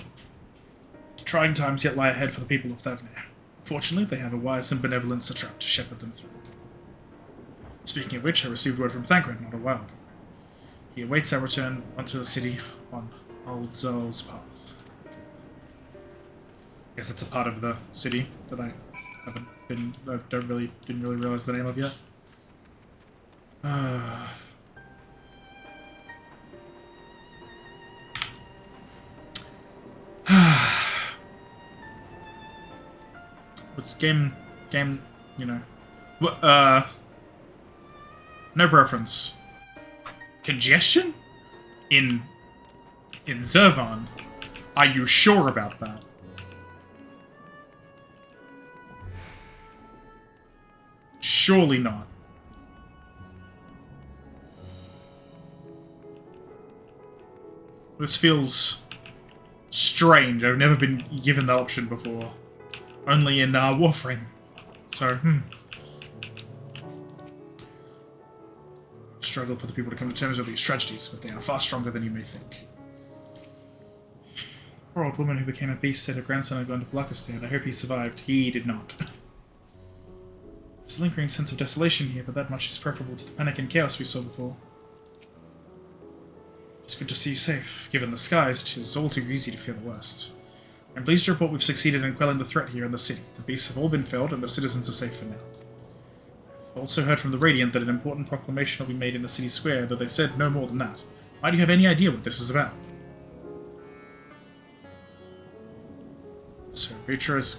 Trying times yet lie ahead for the people of Thavnir. Fortunately, they have a wise and benevolent satrap to shepherd them through. Speaking of which, I received word from Thancred not a while ago. He awaits our return onto the city on Old Zol's path. I guess that's a part of the city that I didn't really realize the name of yet. What's game, you know. No preference. Congestion? In Zervan? Are you sure about that? Surely not. This feels strange. I've never been given the option before. Only in Warframe. So, Struggle for the people to come to terms with these tragedies, but they are far stronger than you may think. Poor old woman who became a beast said her grandson had gone to Blakistan. I hope he survived. He did not. There's a lingering sense of desolation here, but that much is preferable to the panic and chaos we saw before. It's good to see you safe. Given the skies, it is all too easy to fear the worst. I'm pleased to report we've succeeded in quelling the threat here in the city. The beasts have all been felled, and the citizens are safe for now. I've also heard from the Radiant that an important proclamation will be made in the city square, though they said no more than that. Why do you have any idea what this is about? So, Vitra is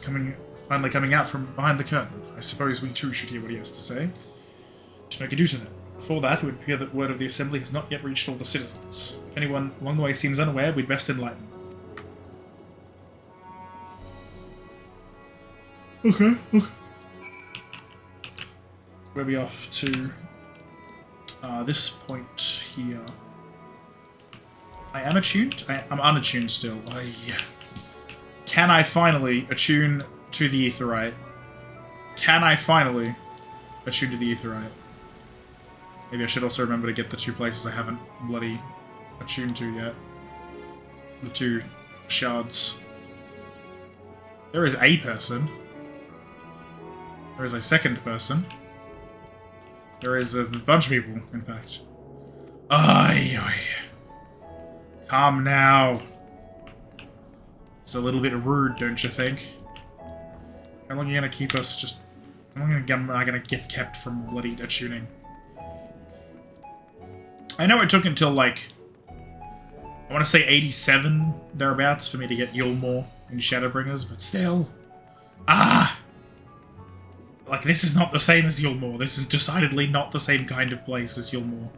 finally coming out from behind the curtain. I suppose we too should hear what he has to say. To make ado to them. Before that, it would appear that word of the assembly has not yet reached all the citizens. If anyone along the way seems unaware, we'd best enlighten. Okay. We'll be off to this point here. I am attuned? I'm unattuned still. Can I finally attune to the Aetheryte? Can I finally attune to the Aetheryte? Maybe I should also remember to get the two places I haven't bloody attuned to yet. The two shards. There is a person. There is a second person. There is a bunch of people, in fact. Calm now. It's a little bit rude, don't you think? How long are you gonna keep us just... How long am I gonna get kept from bloody attuning? I know it took until, like... I want to say 87, thereabouts, for me to get Yulmore in Shadowbringers, but still... Like, this is not the same as Yulmore. This is decidedly not the same kind of place as Yulmore.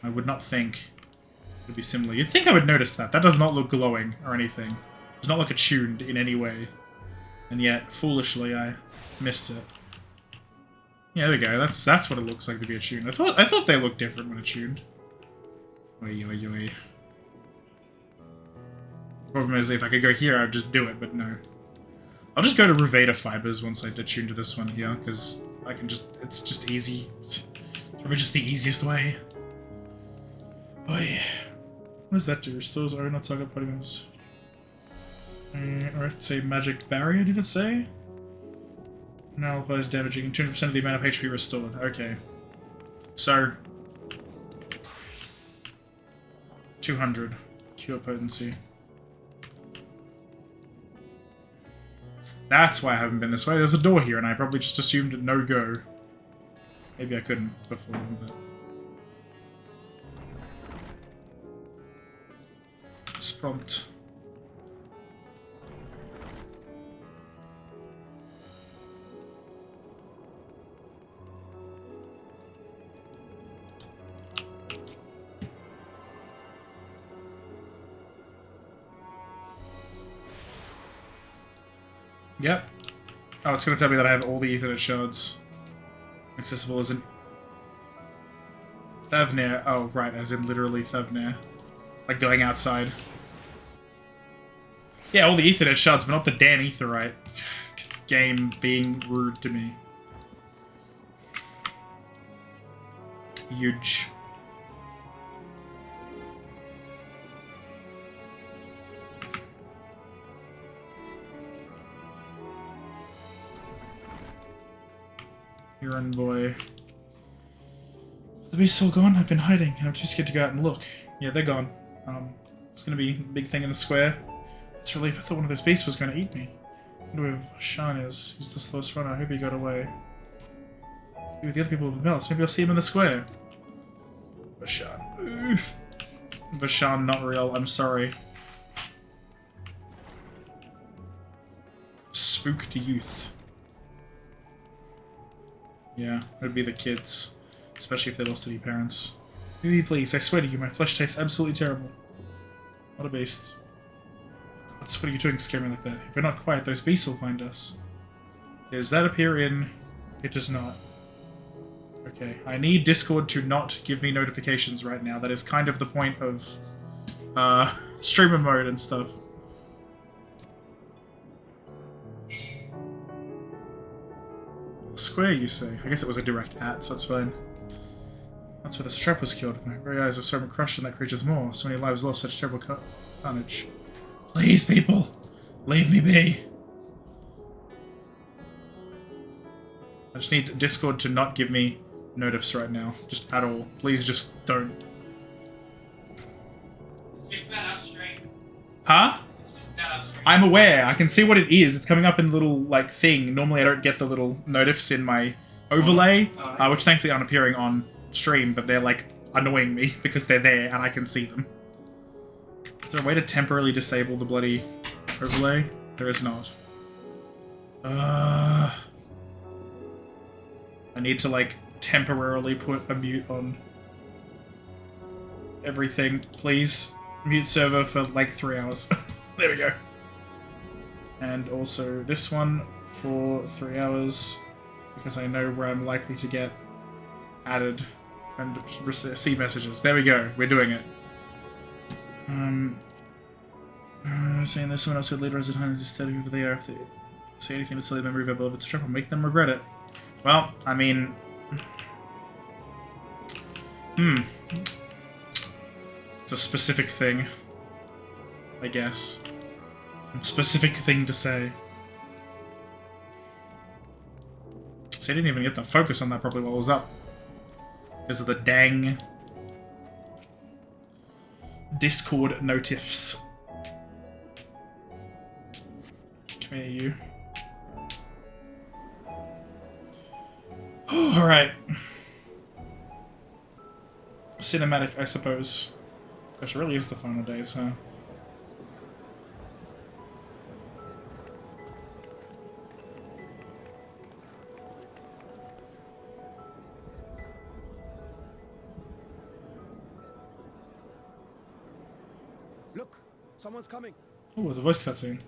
I would not think it would be similar. You'd think I would notice that. That does not look glowing or anything. It does not look attuned in any way. And yet, foolishly, I missed it. Yeah, there we go. That's what it looks like to be attuned. I thought they looked different when attuned. Oi. Problem is, if I could go here, I'd just do it, but no. I'll just go to Ruveda Fibers once I attune to this one here, because I can just... It's just easy. It's probably just the easiest way. Boy. What does that do? Restores own or target polygons. Alright, say magic barrier, did it say? Nullifies damaging 200% of the amount of HP restored. Okay. So... 200. Cure potency. That's why I haven't been this way. There's a door here, and I probably just assumed no-go. Maybe I couldn't before, but... Just prompt. Yep. Oh, it's going to tell me that I have all the Ethernet shards. Accessible as in... Thavnir. Oh, right, as in literally Thavnir. Like going outside. Yeah, all the Ethernet shards, but not the damn Etherite. Game being rude to me. Huge. Urine boy. The beast's all gone? I've been hiding. I'm too scared to go out and look. Yeah, they're gone. It's gonna be a big thing in the square. It's a relief. I thought one of those beasts was gonna eat me. I wonder where Sean is. He's the slowest runner. I hope he got away. With the other people with the bells. Maybe I'll see him in the square. Vashan. Oof. Vashan, not real. I'm sorry. Spooked youth. Yeah, it would be the kids. Especially if they lost any parents. Maybe please, I swear to you, my flesh tastes absolutely terrible. What a beast. What are you doing scaring me like that? If we're not quiet, those beasts will find us. Does that appear in... It does not. Okay, I need Discord to not give me notifications right now. That is kind of the point of streamer mode and stuff. Square, you say? I guess it was a direct at, so it's fine. That's where the trap was killed. My very eyes are so crushed in that creature's maw. So many lives lost, such terrible carnage. Please, people! Leave me be! I just need Discord to not give me notifs right now. Just at all. Please just don't. It's just that upstream. Huh? It's just that upstream. I'm aware. I can see what it is. It's coming up in a little, like, thing. Normally I don't get the little notifs in my overlay, which thankfully aren't appearing on stream, but they're, like, annoying me because they're there and I can see them. Is there a way to temporarily disable the bloody overlay? There is not. I need to, like, temporarily put a mute on everything. Please. Mute server for, like, 3 hours. There we go. And also this one for 3 hours, because I know where I'm likely to get added and see messages. There we go. We're doing it. Saying there's someone else who would later as at home instead of whoever they are. If they say anything to silly memory of a beloved trip, will make them regret it. Well, I mean... It's a specific thing. I guess. Specific thing to say. See, I didn't even get the focus on that properly while I was up. Because of the dang... Discord notifs. Come here, you. Alright. Cinematic, I suppose. Gosh, it really is the final days, huh? Look, someone's coming. Oh, the voice cutscene.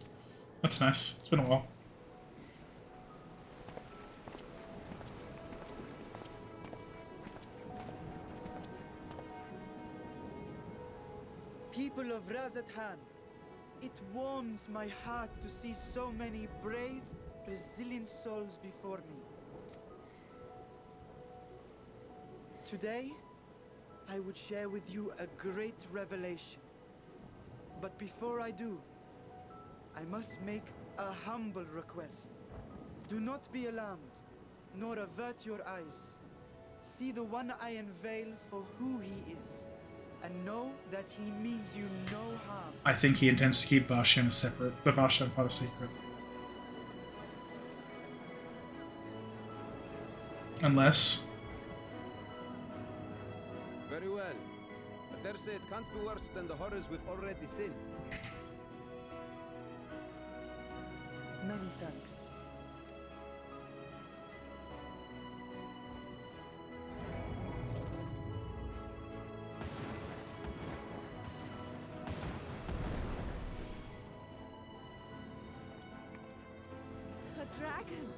That's nice. It's been a while. People of Razathan, it warms my heart to see so many brave, resilient souls before me. Today, I would share with you a great revelation. But before I do, I must make a humble request. Do not be alarmed, nor avert your eyes. See the one I unveil for who he is, and know that he means you no harm. I think he intends to keep Varshan a separate, the Varshan part a secret. Unless... Very well. I dare say it can't be worse than the horrors we've already seen. Many thanks. A dragon.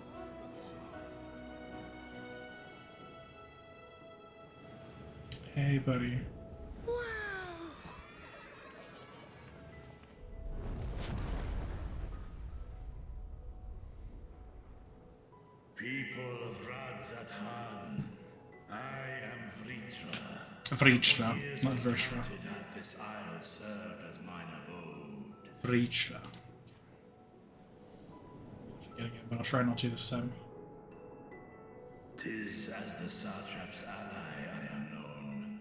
Hey, buddy. Wow. Vrichla, not Vrishla. This isle served as mine abode. Vrichla. Forget again, but I'll try not to this time. 'Tis as the satrap's ally I am known.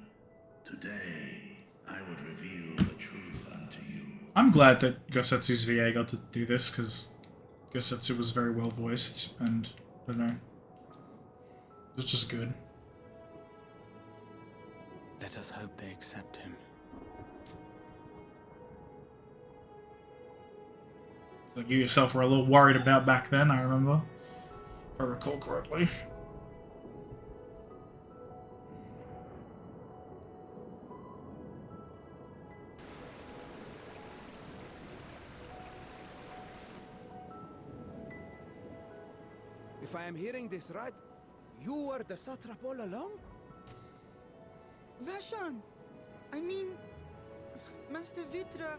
Today, I would reveal the truth unto you. I'm glad that Gosetsu's VA got to do this, because Gosetsu was very well voiced, and, I don't know, it was just good. Let us hope they accept him. So you yourself were a little worried about back then, I remember, if I recall correctly. If I am hearing this right, you were the satrap all along? Vashan! I mean, Master Vitra,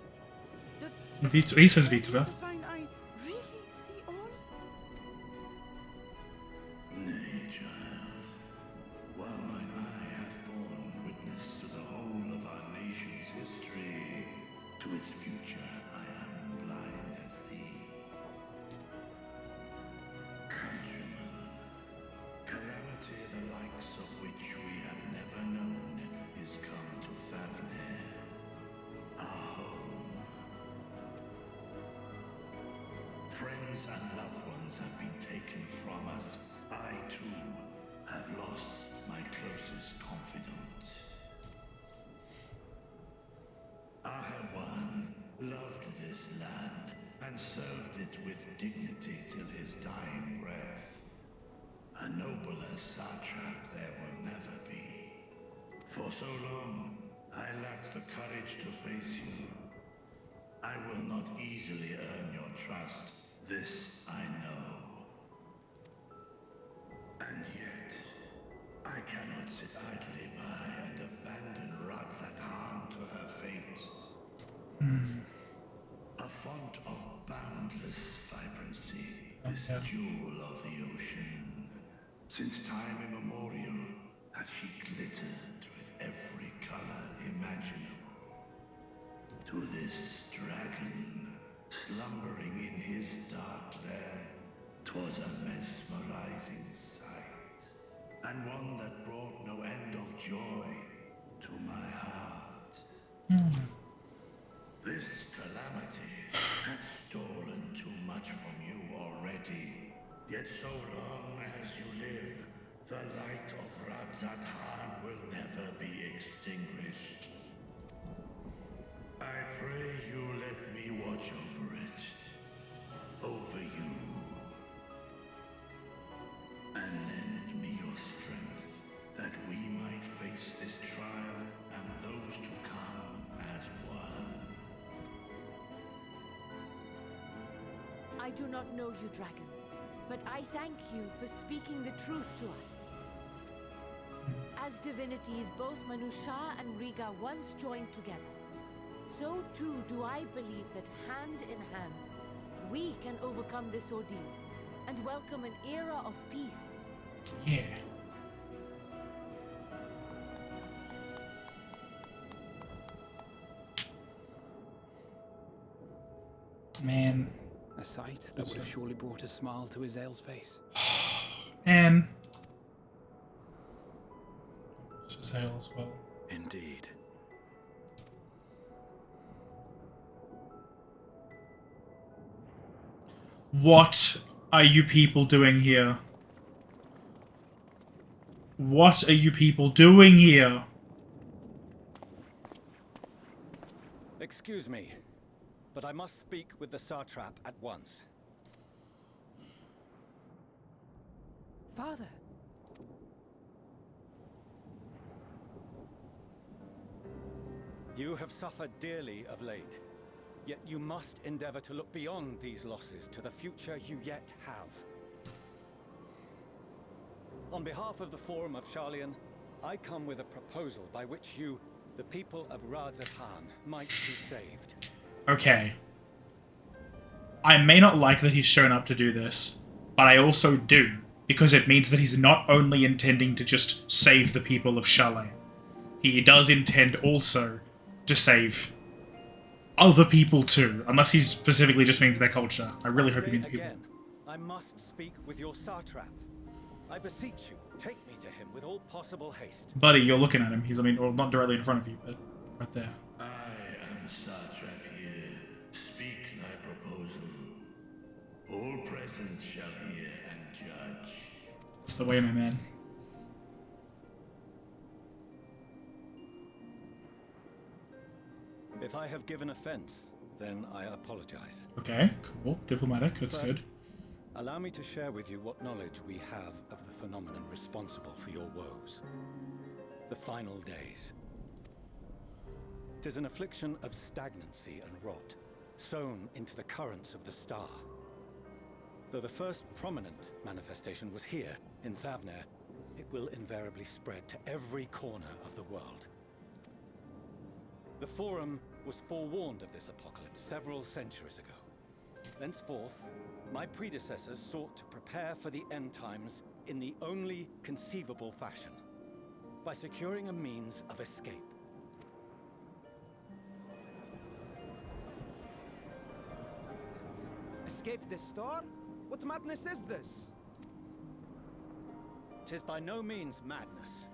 He says Vitra. divine eye really see all? Nay, child. While mine eye hath borne witness to the whole of our nation's history, to its future I am blind as thee. Countrymen, calamity the likes of which we have never known is come to Thavne, our home. Friends and loved ones have been taken from us. I, too, have lost my closest confidant. Ahawan loved this land and served it with dignity till his dying breath. A nobler satrap there will never be. For so long, I lacked the courage to face you. I will not easily earn your trust, this I know. And yet, I cannot sit idly by and abandon Ratzathan to her fate. A font of boundless vibrancy, this jewel of the ocean. Since time immemorial, hath she glittered with every color imaginable. To this dragon, slumbering in his dark lair, 'twas a mesmerizing sight, and one that brought no end of joy to my heart. This calamity hath stolen too much from you already, yet so long as you live, the light of Ratzathan will never be extinguished. I pray you let me watch over it, over you, and lend me your strength, that we might face this trial and those to come as one. I do not know you, dragon, but I thank you for speaking the truth to us. As divinities, both Manusha and Riga once joined together, so too do I believe that hand in hand, we can overcome this ordeal and welcome an era of peace. Yeah. Man. A sight that would have surely brought a smile to Azael's face. And Azael as well. Indeed. What are you people doing here? What are you people doing here? Excuse me, but I must speak with the satrap at once. Father, You have suffered dearly of late, yet you must endeavor to look beyond these losses to the future you yet have. On behalf of the Forum of Sharlayan, I come with a proposal by which you, the people of Ratzathan, might be saved. Okay. I may not like that he's shown up to do this, but I also do, because it means that he's not only intending to just save the people of Sharlayan. he does intend also to save other people too, unless he specifically just means their culture. I really hope he means people. Again, I must speak with your satrap. I beseech you, take me to him with all possible haste. Buddy, you're looking at him. He's, I mean, well, not directly in front of you, but right there. I am satrap here. Speak thy proposal. All present shall hear and judge. It's the way, my man. If I have given offense, then I apologize. Okay, cool. Diplomatic, that's First, good. allow me to share with you what knowledge we have of the phenomenon responsible for your woes. The final days. 'Tis an affliction of stagnancy and rot, sown into the currents of the star. Though the first prominent manifestation was here, in Thavner, it will invariably spread to every corner of the world. The Forum was forewarned of this apocalypse several centuries ago. Thenceforth, my predecessors sought to prepare for the end times in the only conceivable fashion, by securing a means of escape. Escape the star? What madness is this? 'Tis by no means madness.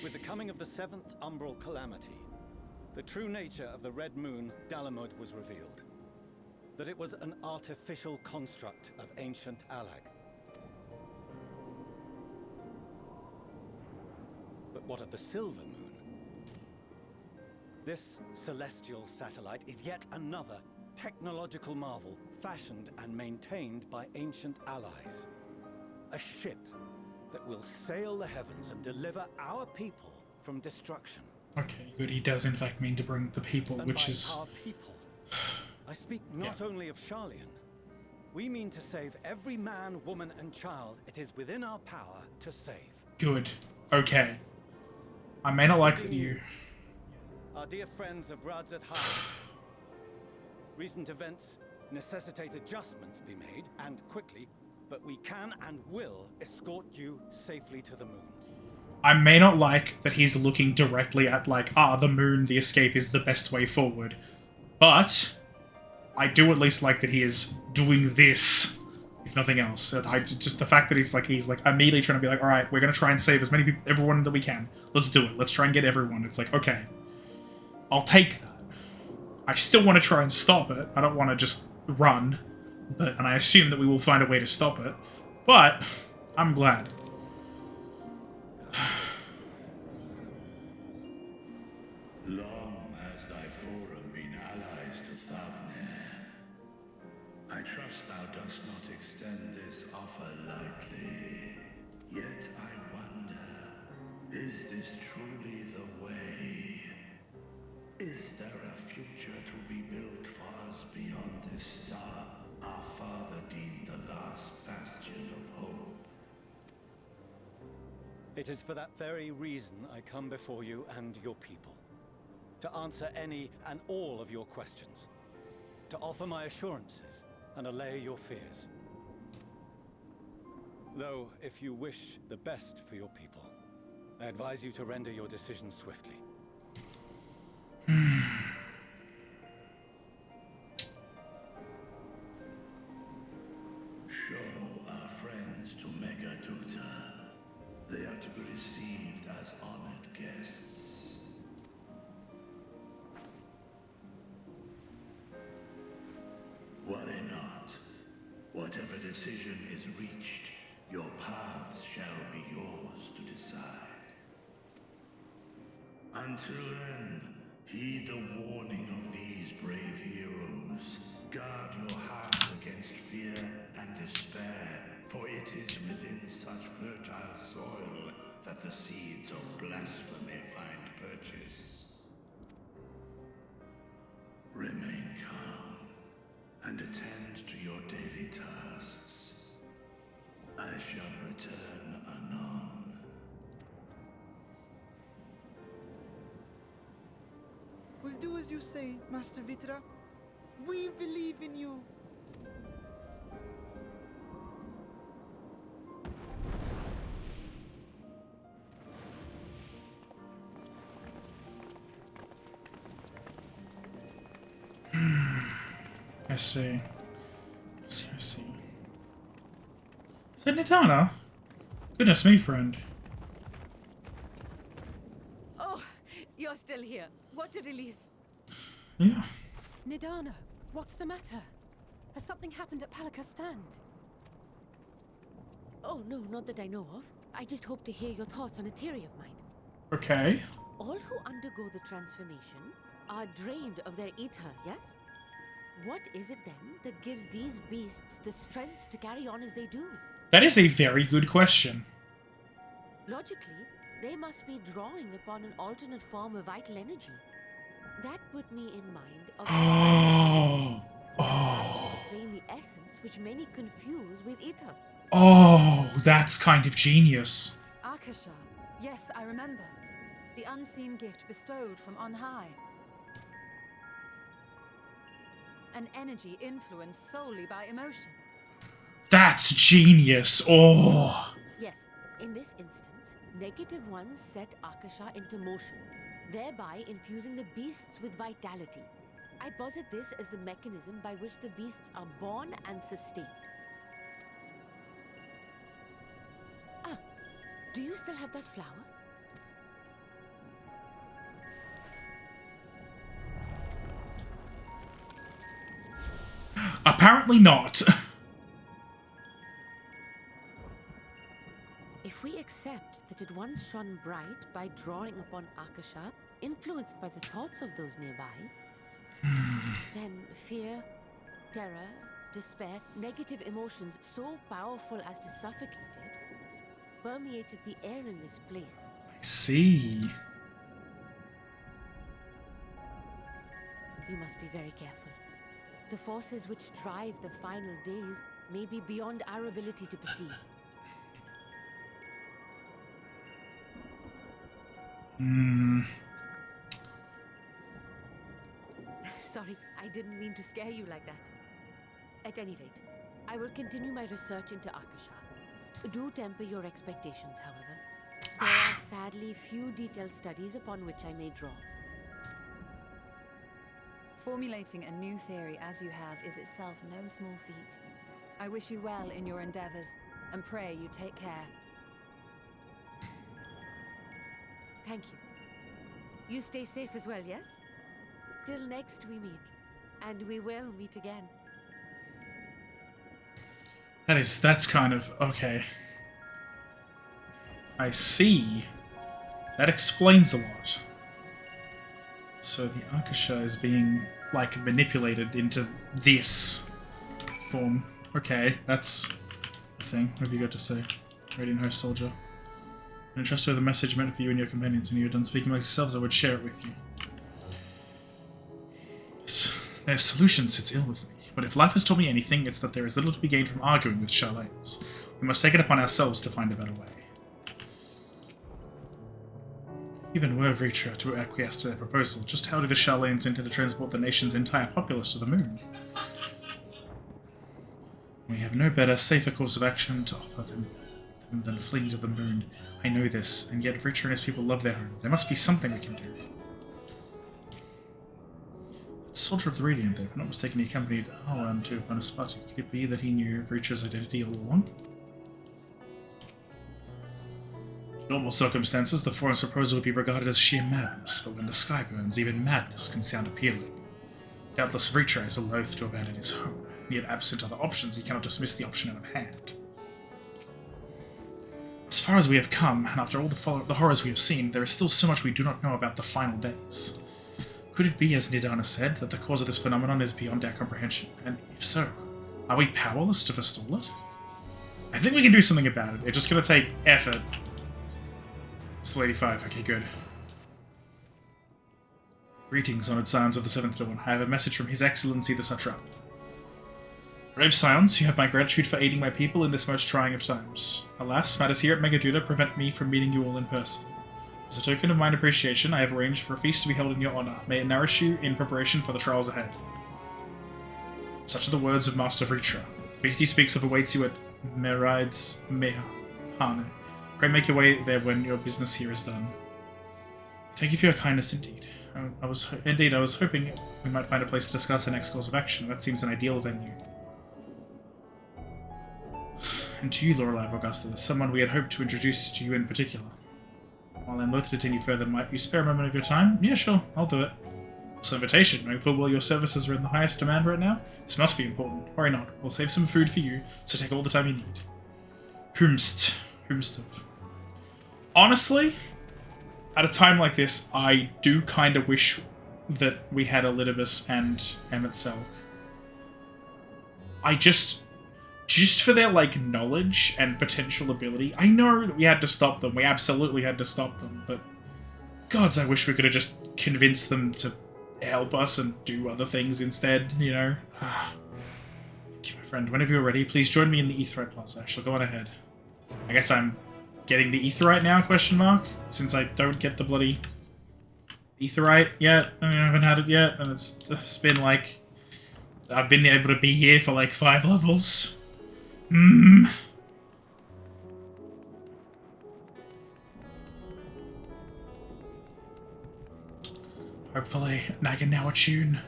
With the coming of the 7th umbral calamity, the true nature of the Red Moon, Dalamud, was revealed. That it was an artificial construct of ancient Alag. But what of the Silver Moon? This celestial satellite is yet another technological marvel fashioned and maintained by ancient allies. A ship that will sail the heavens and deliver our people from destruction. Okay, good. He does in fact mean to bring the people, And which by is... our people, I speak not only of Charlian. We mean to save every man, woman, and child it is within our power to save. Good. Okay. I may not like that you... Our dear friends of Radzat Han. Recent events necessitate adjustments be made, and quickly, but we can and will escort you safely to the moon. I may not like that he's looking directly at, like, the moon, the escape is the best way forward. But I do at least like that he is doing this, if nothing else. I just the fact that he's like immediately trying to be like, all right, we're gonna try and save as many people, everyone that we can. Let's do it. Let's try and get everyone. It's like, okay, I'll take that. I still want to try and stop it. I don't want to just run, and I assume that we will find a way to stop it. But I'm glad. Long has thy forum been allies to Thavner. I trust thou dost not extend this offer lightly. Yet I wonder, is this truly the way? Is there a future to be built for us beyond this star our father deemed the last bastion of hope? It is for that very reason I come before you and your people. To answer any and all of your questions. To offer my assurances and allay your fears. Though, if you wish the best for your people, I advise you to render your decision swiftly. Show our friends to Megaduta. They are to be received as honored guests. Worry not. Whatever decision is reached, your paths shall be yours to decide. Until then, heed the warning of these brave heroes. Guard your hearts against fear and despair, for it is within such fertile soil that the seeds of blasphemy find purchase. Remain calm and attend to your daily tasks. I shall return anon. We'll do as you say, Master Vitra. We believe in you. I see. I see. Is that Nidana? Goodness me, friend. Oh, you're still here. What a relief. Yeah. Nidana, what's the matter? Has something happened at Palika Stand? Oh, no, not that I know of. I just hope to hear your thoughts on a theory of mine. Okay. All who undergo the transformation are drained of their ether, yes? What is it then that gives these beasts the strength to carry on as they do? That is a very good question. Logically, they must be drawing upon an alternate form of vital energy. That put me in mind of to explain the essence which many confuse with ether. Oh, that's kind of genius. Akasha. Yes, I remember. The unseen gift bestowed from on high. An energy influenced solely by emotion. That's genius. Oh. Yes, in this instance, negative ones set Akasha into motion, thereby infusing the beasts with vitality. I posit this as the mechanism by which the beasts are born and sustained. Ah, do you still have that flower? Apparently not. If we accept that it once shone bright by drawing upon Akasha, influenced by the thoughts of those nearby, then fear, terror, despair, negative emotions so powerful as to suffocate it, permeated the air in this place. I see. You must be very careful. The forces which drive the final days may be beyond our ability to perceive. Sorry, I didn't mean to scare you like that. At any rate, I will continue my research into Akasha. Do temper your expectations, however. There are sadly few detailed studies upon which I may draw. Formulating a new theory as you have is itself no small feat. I wish you well in your endeavors, and pray you take care. Thank you. You stay safe as well, yes? Till next we meet. And we will meet again. That's kind of okay. I see. That explains a lot. So the Akasha is being, like, manipulated into this form. Okay, that's a thing. What have you got to say? Radiant Host Soldier. I entrust you with a message meant for you and your companions. When you're done speaking amongst yourselves, I would share it with you. Their solution sits ill with me, but if life has taught me anything, it's that there is little to be gained from arguing with Charlatans. We must take it upon ourselves to find a better way. Even were Vritra to acquiesce to their proposal, just how do the Charlatans intend to transport the nation's entire populace to the moon? We have no better, safer course of action to offer them than fleeing to the moon. I know this, and yet Vritra and his people love their home. There must be something we can do. Soldier of the Radiant, though, if I'm not mistaken, he accompanied Awan to Vanaspati. Could it be that he knew Vritra's identity all along? In normal circumstances, the foreign's proposal would be regarded as sheer madness, but when the sky burns, even madness can sound appealing. Doubtless Vritra is loath to abandon his home, and yet absent other options, he cannot dismiss the option out of hand. As far as we have come, and after all the horrors we have seen, there is still so much we do not know about the final days. Could it be, as Nidana said, that the cause of this phenomenon is beyond our comprehension? And if so, are we powerless to forestall it? I think we can do something about it. It's just going to take effort. Still 85. Okay, good. Greetings, honoured scions of the Seventh Dawn. I have a message from His Excellency the Satrap. Brave scions, you have my gratitude for aiding my people in this most trying of times. Alas, matters here at Megaduda prevent me from meeting you all in person. As a token of mine appreciation, I have arranged for a feast to be held in your honour. May it nourish you in preparation for the trials ahead. Such are the words of Master Vritra. The feast he speaks of awaits you at Merides Mehane. Pray make your way there when your business here is done. Thank you for your kindness indeed. I was hoping we might find a place to discuss our next course of action. That seems an ideal venue. And to you, Lorelei of Augusta, there's someone we had hoped to introduce to you in particular. While I'm loath to continue further, might you spare a moment of your time? Yeah, sure, I'll do it. Also, invitation, knowing full well your services are in the highest demand right now? This must be important. Worry not, we'll save some food for you, so take all the time you need. Whomstov. Honestly, at a time like this, I do kind of wish that we had Elidibus and Emet-Selch. I just for their, like, knowledge and potential ability. I know that we had to stop them. We absolutely had to stop them, but gods, I wish we could have just convinced them to help us and do other things instead, you know? Okay, my friend, whenever you're ready, please join me in the Aetheryte Plaza. I shall go on ahead. I guess I'm getting the Aetheryte now, question mark? Since I don't get the bloody Aetheryte yet. I mean, I haven't had it yet, and it's been like... I've been able to be here for like 5 levels. Hopefully, I can now attune.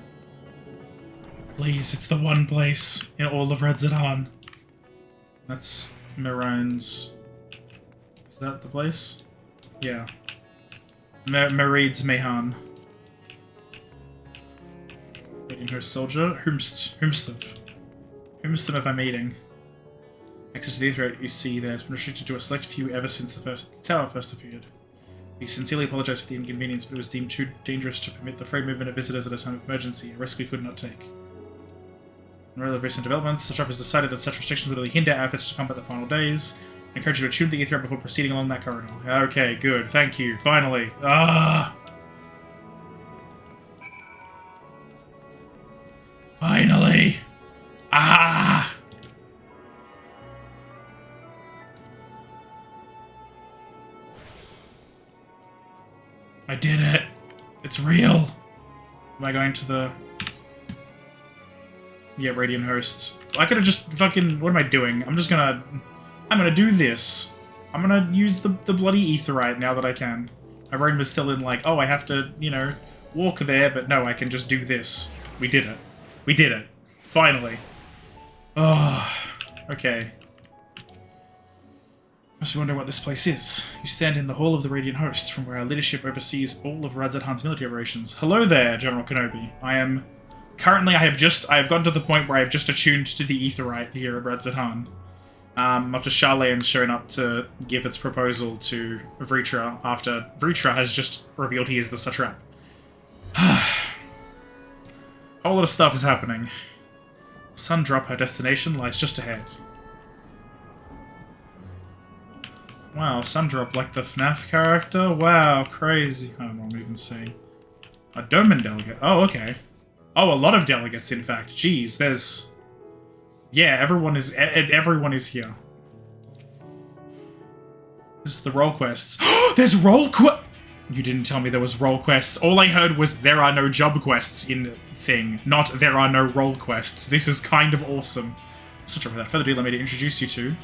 Please, it's the one place in all of Redzedan. That's Miran's... Is that the place? Yeah. Marid's Mehan. Waiting her soldier. Whomstov if I'm eating. Access to the Aetheryte you see there has been restricted to a select few ever since the tower first appeared. We sincerely apologize for the inconvenience, but it was deemed too dangerous to permit the free movement of visitors at a time of emergency, a risk we could not take. In light of recent developments, the Trap has decided that such restrictions would only hinder our efforts to combat the final days. I encourage you to attune the Aetheryte before proceeding along that corridor. Okay, good. Thank you. Finally. Finally. I did it. It's real. Am I going to the... Yeah, Radiant Hosts. I could have just fucking... What am I doing? I'm gonna do this. I'm gonna use the bloody Aetheryte now that I can. My brain was still in like, oh, I have to, you know, walk there, but no, I can just do this. We did it. We did it. Finally. Oh, okay. Must be wondering what this place is. You stand in the Hall of the Radiant Host, from where our leadership oversees all of Radz-at-Han's military operations. Hello there, General Kenobi. Currently, I have gotten to the point where I have just attuned to the Aetheryte here at Radz-at-Han. After Charlane's shown up to give its proposal to Vritra, after Vritra has just revealed he is the Satrap. A whole lot of stuff is happening. Sundrop, her destination, lies just ahead. Wow, Sundrop, like the FNAF character? Wow, crazy. I don't know what I'm even saying. A Doman delegate. Oh, okay. Oh, a lot of delegates, in fact. Jeez, there's... Yeah, everyone is here. This is the role quests. There's role quest... You didn't tell me there was role quests. All I heard was there are no job quests in thing, not there are no role quests. This is kind of awesome. So without further ado, let me to introduce you to...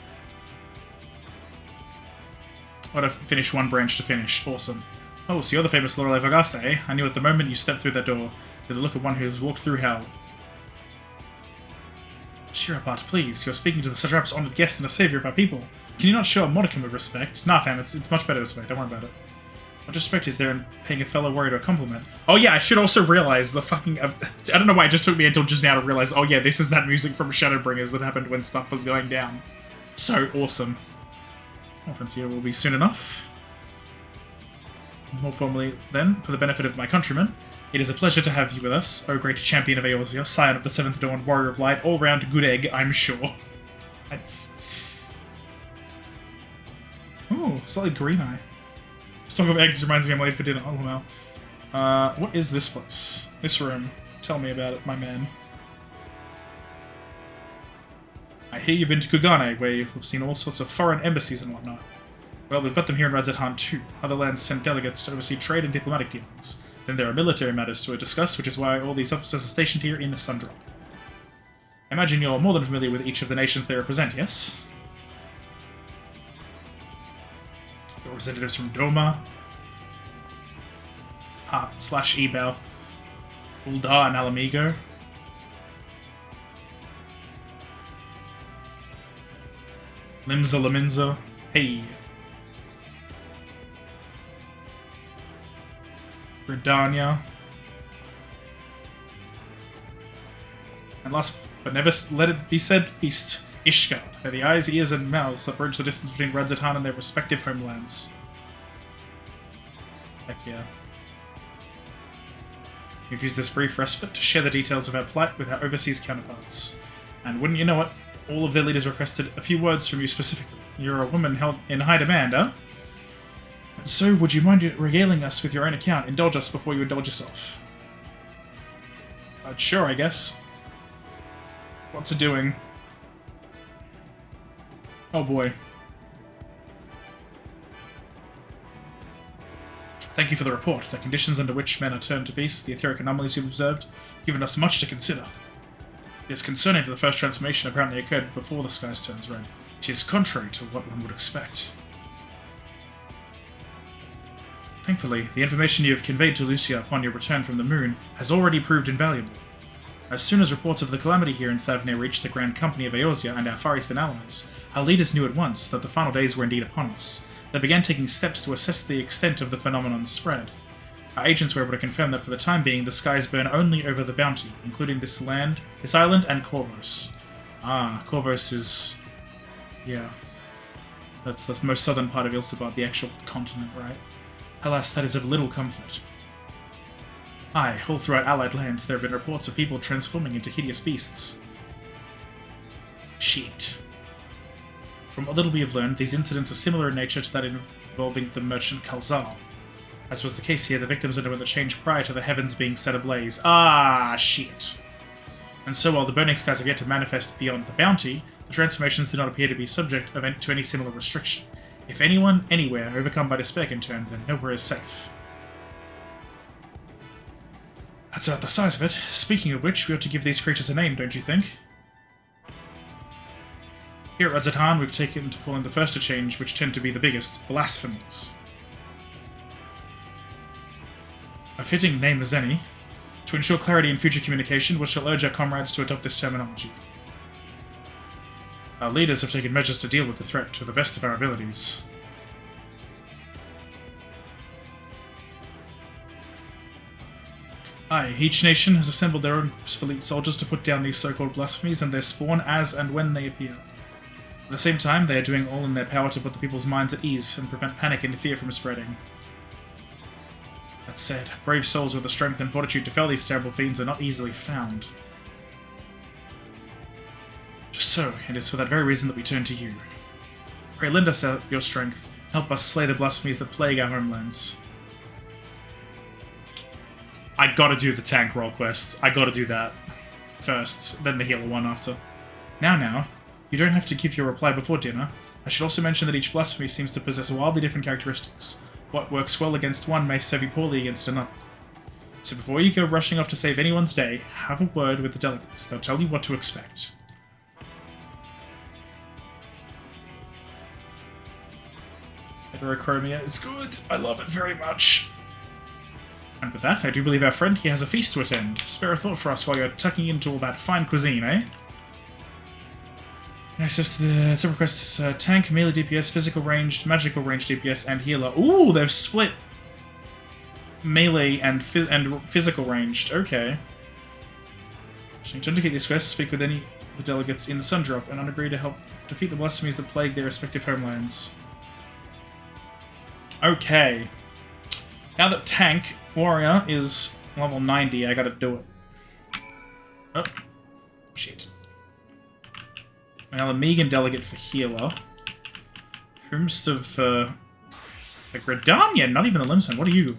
What a finish one branch to finish. Awesome. Oh, so you're the famous Lorelei of Augusta, eh? I knew at the moment you stepped through that door, with the look of one who has walked through hell. Cheer up, Art, please. You're speaking to the Satrap's honored guest and a savior of our people. Can you not show a modicum of respect? Nah, fam, it's much better this way. Don't worry about it. What respect is there in paying a fellow warrior a compliment? Oh yeah, I should also realize the fucking... I don't know why it just took me until just now to realize, oh yeah, this is that music from Shadowbringers that happened when stuff was going down. So awesome. Conference here will be soon enough. More formally, then, for the benefit of my countrymen, it is a pleasure to have you with us, O great champion of Eorzea, scion of the Seventh Dawn, warrior of light, all-round good egg, I'm sure. Nice. Ooh, slightly green eye. This talk of eggs reminds me I'm late for dinner. Oh, wow. What is this place? This room. Tell me about it, my man. I hear you've been to Kugane, where you've seen all sorts of foreign embassies and whatnot. Well, we've got them here in Radz-at-Han too. Other lands send delegates to oversee trade and diplomatic dealings. Then there are military matters to discuss, which is why all these officers are stationed here in Sundrop. I imagine you're more than familiar with each of the nations they represent, yes? Representatives from Doma, slash Ebao. Uldar and Alamigo. Limza Laminza. Hey. Gridania. And last but never let it be said least, Ishgard. They're the eyes, ears, and mouths that bridge the distance between Radzatan and their respective homelands. Heck yeah. We've used this brief respite to share the details of our plight with our overseas counterparts. And wouldn't you know it, all of their leaders requested a few words from you specifically. You're a woman held in high demand, huh? And so, would you mind regaling us with your own account? Indulge us before you indulge yourself. Sure, I guess. What's it doing? Oh boy. Thank you for the report. The conditions under which men are turned to beasts, the etheric anomalies you've observed, have given us much to consider. It is concerning that the first transformation apparently occurred before the skies turns red. It is contrary to what one would expect. Thankfully, the information you have conveyed to Lucia upon your return from the moon has already proved invaluable. As soon as reports of the calamity here in Thavnir reached the Grand Company of Eorzea and our Far Eastern allies, our leaders knew at once that the final days were indeed upon us. They began taking steps to assess the extent of the phenomenon's spread. Our agents were able to confirm that for the time being, the skies burn only over the Bounty, including this island, and Corvos. Ah, Corvos is... yeah. That's the most southern part of Ilsabad, the actual continent, right? Alas, that is of little comfort. Aye, all throughout Allied lands, there have been reports of people transforming into hideous beasts. Shit. From what little we have learned, these incidents are similar in nature to that involving the merchant Kalzal. As was the case here, the victims underwent the change prior to the heavens being set ablaze. Ah, shit. And so while the burning skies have yet to manifest beyond the Bounty, the transformations do not appear to be subject to any similar restriction. If anyone, anywhere, overcome by despair can turn, then nowhere is safe. That's about the size of it. Speaking of which, we ought to give these creatures a name, don't you think? Here at Radzatan, we've taken to calling the first to change, which tend to be the biggest, blasphemies. A fitting name as any. To ensure clarity in future communication, we shall urge our comrades to adopt this terminology. Our leaders have taken measures to deal with the threat to the best of our abilities. Aye, each nation has assembled their own groups of elite soldiers to put down these so-called blasphemies and their spawn as and when they appear. At the same time, they are doing all in their power to put the people's minds at ease and prevent panic and fear from spreading. That said, brave souls with the strength and fortitude to fell these terrible fiends are not easily found. Just so, it is for that very reason that we turn to you. Pray lend us your strength, help us slay the blasphemies that plague our homelands. I gotta do the tank roll quest. I gotta do that first, then the healer one after. Now, you don't have to give your reply before dinner. I should also mention that each blasphemy seems to possess wildly different characteristics. What works well against one may serve you poorly against another. So before you go rushing off to save anyone's day, have a word with the delegates. They'll tell you what to expect. Heterochromia is good. I love it very much. And with that, I do believe our friend here has a feast to attend. Spare a thought for us while you're tucking into all that fine cuisine, eh? Access to the several requests, tank, melee DPS, physical ranged, magical ranged DPS, and healer. Ooh, they've split melee and physical ranged. Okay. So to indicate these quests, speak with any of the delegates in Sundrop and agree to help defeat the blasphemies that plague their respective homelands. Okay. Now that tank warrior is level 90, I gotta do it. Oh. Shit. Well, a Megan delegate for healer. Whomst of, the Gridania, not even the Limson. What are you?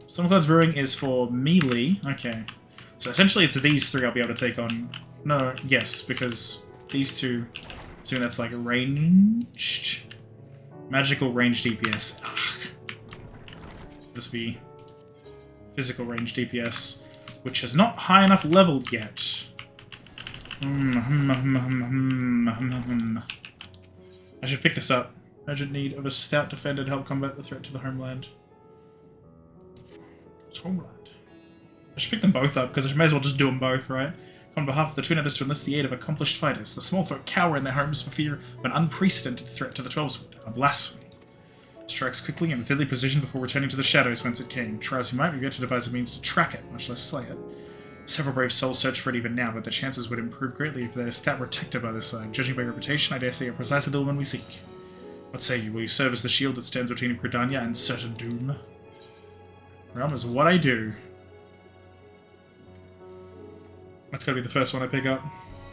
Stormcloud's Brewing is for melee. Okay. So essentially it's these three I'll be able to take on. No, yes, because these two, assuming that's like ranged. Magical ranged DPS. Ugh. This will be physical range DPS, which is not high enough leveled yet. I should pick this up. Urgent need of a stout defender to help combat the threat to the homeland. It's homeland. I should pick them both up, because I may as well just do them both, right? On behalf of the Twin Elders to enlist the aid of accomplished fighters, the small folk cower in their homes for fear of an unprecedented threat to the Twelveswood, a blasphemy. Strikes quickly and with deadly precision before returning to the shadows whence it came. Try as you might, we get to devise a means to track it, much less slay it. Several brave souls search for it even now, but the chances would improve greatly if their stat were detected by this side. Judging by your reputation, I dare say you're precisely the woman we seek. What say you? Will you serve as the shield that stands between Gridania and certain doom? Realm is what I do. That's gotta be the first one I pick up.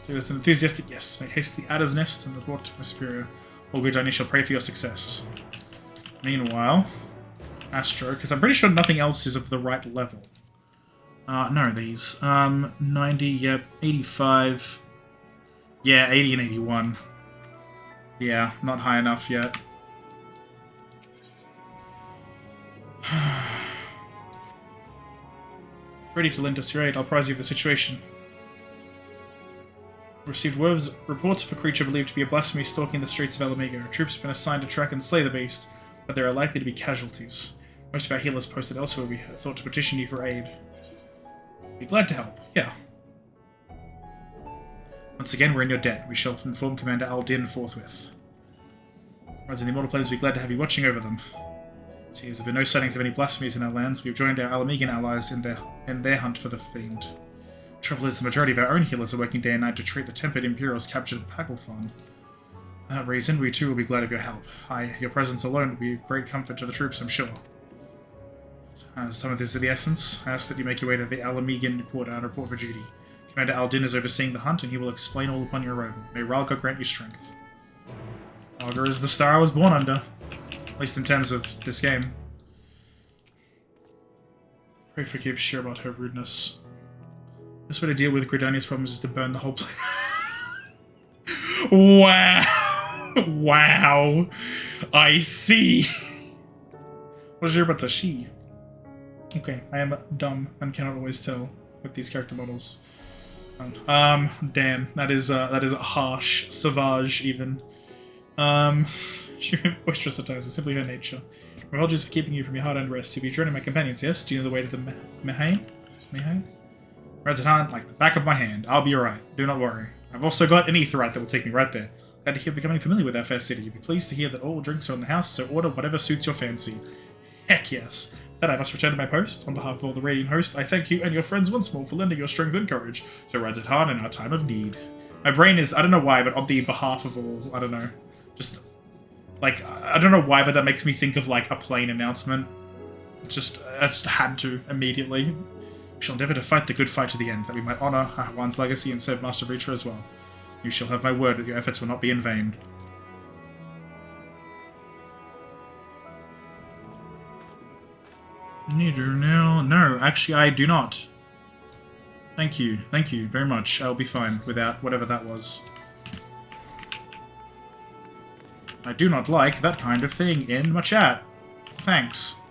Dude, it's an enthusiastic yes. Make haste to the Adder's Nest and report to my superior. All Gridania shall pray for your success. Meanwhile, Astro, because I'm pretty sure nothing else is of the right level. No, these. 90, yep, 85. Yeah, 80 and 81. Yeah, not high enough yet. Ready to lend us your aid, I'll apprise you of the situation. Received reports of a creature believed to be a blasphemy stalking the streets of Alamega. Troops have been assigned to track and slay the beast, but there are likely to be casualties. Most of our healers posted elsewhere we thought to petition you for aid. Be glad to help, yeah. Once again, we're in your debt. We shall inform Commander Aldin forthwith. Comrades in the Immortal Flames, we're glad to have you watching over them. See, there have been no sightings of any blasphemies in our lands. We've joined our Alamegan allies in their hunt for the fiend. Trouble is, the majority of our own healers are working day and night to treat the tempered Imperials captured at Packlethon. For that reason, we too will be glad of your help. Your presence alone will be of great comfort to the troops, I'm sure. As time of this is the essence, I ask that you make your way to the Alamegan quarter and report for duty. Commander Aldin is overseeing the hunt, and he will explain all upon your arrival. May Ralga grant you strength. Ralga is the star I was born under. At least in terms of this game. Pray forgive Shir about her rudeness. This way to deal with Gridania's problems is to burn the whole place. Wow! Wow! I see! What is your about to she? Okay, I am dumb and cannot always tell with these character models. Damn, that is harsh, savage even. She ostracizes simply her nature. Apologies for keeping you from your hard-earned rest. You'll be joining my companions, yes? Do you know the way to the Mehane? Mehane? Red's at hand, like the back of my hand. I'll be alright. Do not worry. I've also got an aetherite that will take me right there. Glad to hear becoming familiar with our fair city. You'll be pleased to hear that all drinks are in the house, so order whatever suits your fancy. Heck yes. Then I must return to my post. On behalf of all the Radiant host, I thank you and your friends once more for lending your strength and courage to Radzatan in our time of need. My brain is, I don't know why, but on the behalf of all, I don't know. Just, like, I don't know why, but that makes me think of, like, a plane announcement. I just had to, immediately. We shall endeavour to fight the good fight to the end, that we might honour Ahwan's legacy and serve Master Reacher as well. You shall have my word that your efforts will not be in vain. Neither now. No, actually I do not. Thank you very much. I'll be fine without whatever that was. I do not like that kind of thing in my chat. Thanks.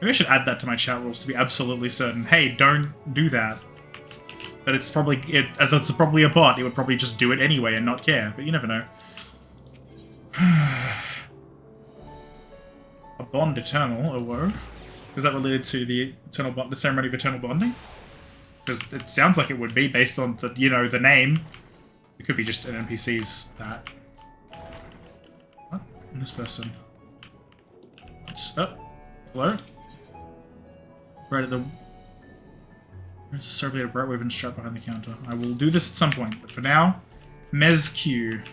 Maybe I should add that to my chat rules to be absolutely certain. Hey, don't do that. But it's probably, as it's probably a bot, it would probably just do it anyway and not care, but you never know. A bond eternal, oh whoa. Is that related to the the ceremony of eternal bonding? Because it sounds like it would be based on the, you know, the name. It could be just an NPC's that. What? This person. What's up? Hello? Right at the... There's a circulated bright wave and strap behind the counter. I will do this at some point, but for now, MSQ.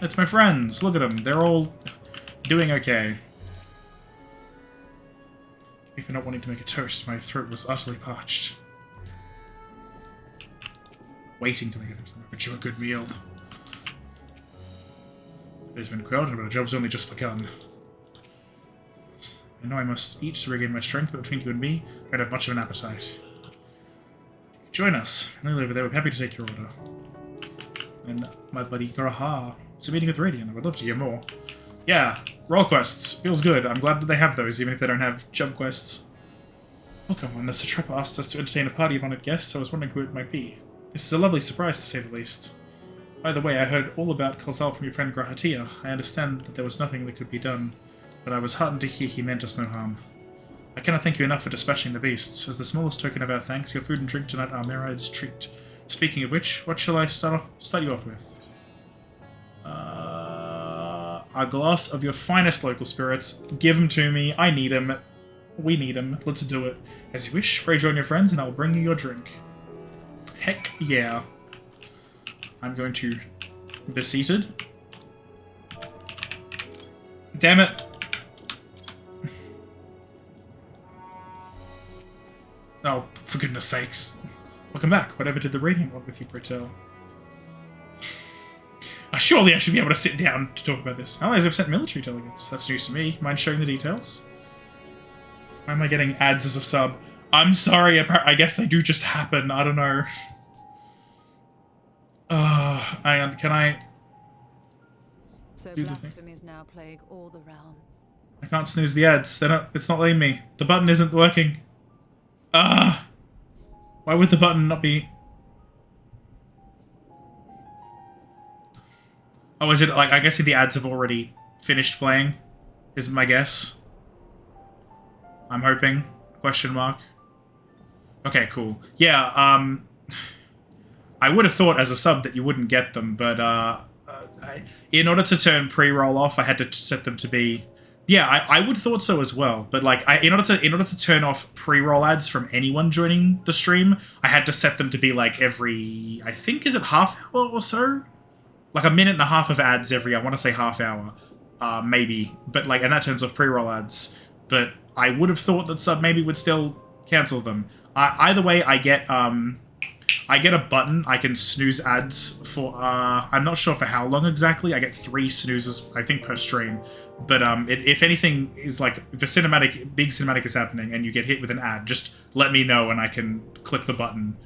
It's my friends. Look at them. They're all doing okay. For not wanting to make a toast, my throat was utterly parched. Waiting to make a toast, but you a good meal. It has been crowded, but our job's only just begun. I know I must eat to regain my strength, but between you and me, I don't have much of an appetite. Join us. Nearly over there, we're happy to take your order. And my buddy Garaha. It's a meeting with Radiant. I would love to hear more. Yeah, roll quests. Feels good. I'm glad that they have those, even if they don't have jump quests. Welcome. When the Satrapa asked us to entertain a party of honoured guests, I was wondering who it might be. This is a lovely surprise, to say the least. By the way, I heard all about Kalsal from your friend Grahatia. I understand that there was nothing that could be done, but I was heartened to hear he meant us no harm. I cannot thank you enough for dispatching the beasts. As the smallest token of our thanks, your food and drink tonight are Miraid's treat. Speaking of which, what shall I start you off with? A glass of your finest local spirits. Give them to me. I need them. We need them. Let's do it. As you wish, pray join your friends and I will bring you your drink. Heck yeah. I'm going to be seated. Damn it. Oh, for goodness sakes. Welcome back. Whatever did the Radiant want with you, pray tell? Surely I should be able to sit down to talk about this. Allies have sent military delegates. That's news to me. Mind sharing the details? Why am I getting ads as a sub? I'm sorry, I guess they do just happen. I don't know. Hang on, can I... So do the thing? blasphemies now plague all the realm. I can't snooze the ads. It's not letting me. The button isn't working. Why would the button not be... Oh, is it like, I guess the ads have already finished playing, is my guess. I'm hoping, question mark. Okay, cool. Yeah, I would have thought as a sub that you wouldn't get them, but in order to turn pre-roll off, I had to set them to be... Yeah, I would have thought so as well, but like, in order to turn off pre-roll ads from anyone joining the stream, I had to set them to be like every, I think, is it half hour or so? Like a minute and a half of ads every, I want to say half hour, maybe. But like, and that turns off pre-roll ads. But I would have thought that sub maybe would still cancel them. Either way, I get a button. I can snooze ads for, I'm not sure for how long exactly. I get 3 snoozes, I think, per stream. But if anything is like, if a big cinematic is happening and you get hit with an ad, just let me know and I can click the button.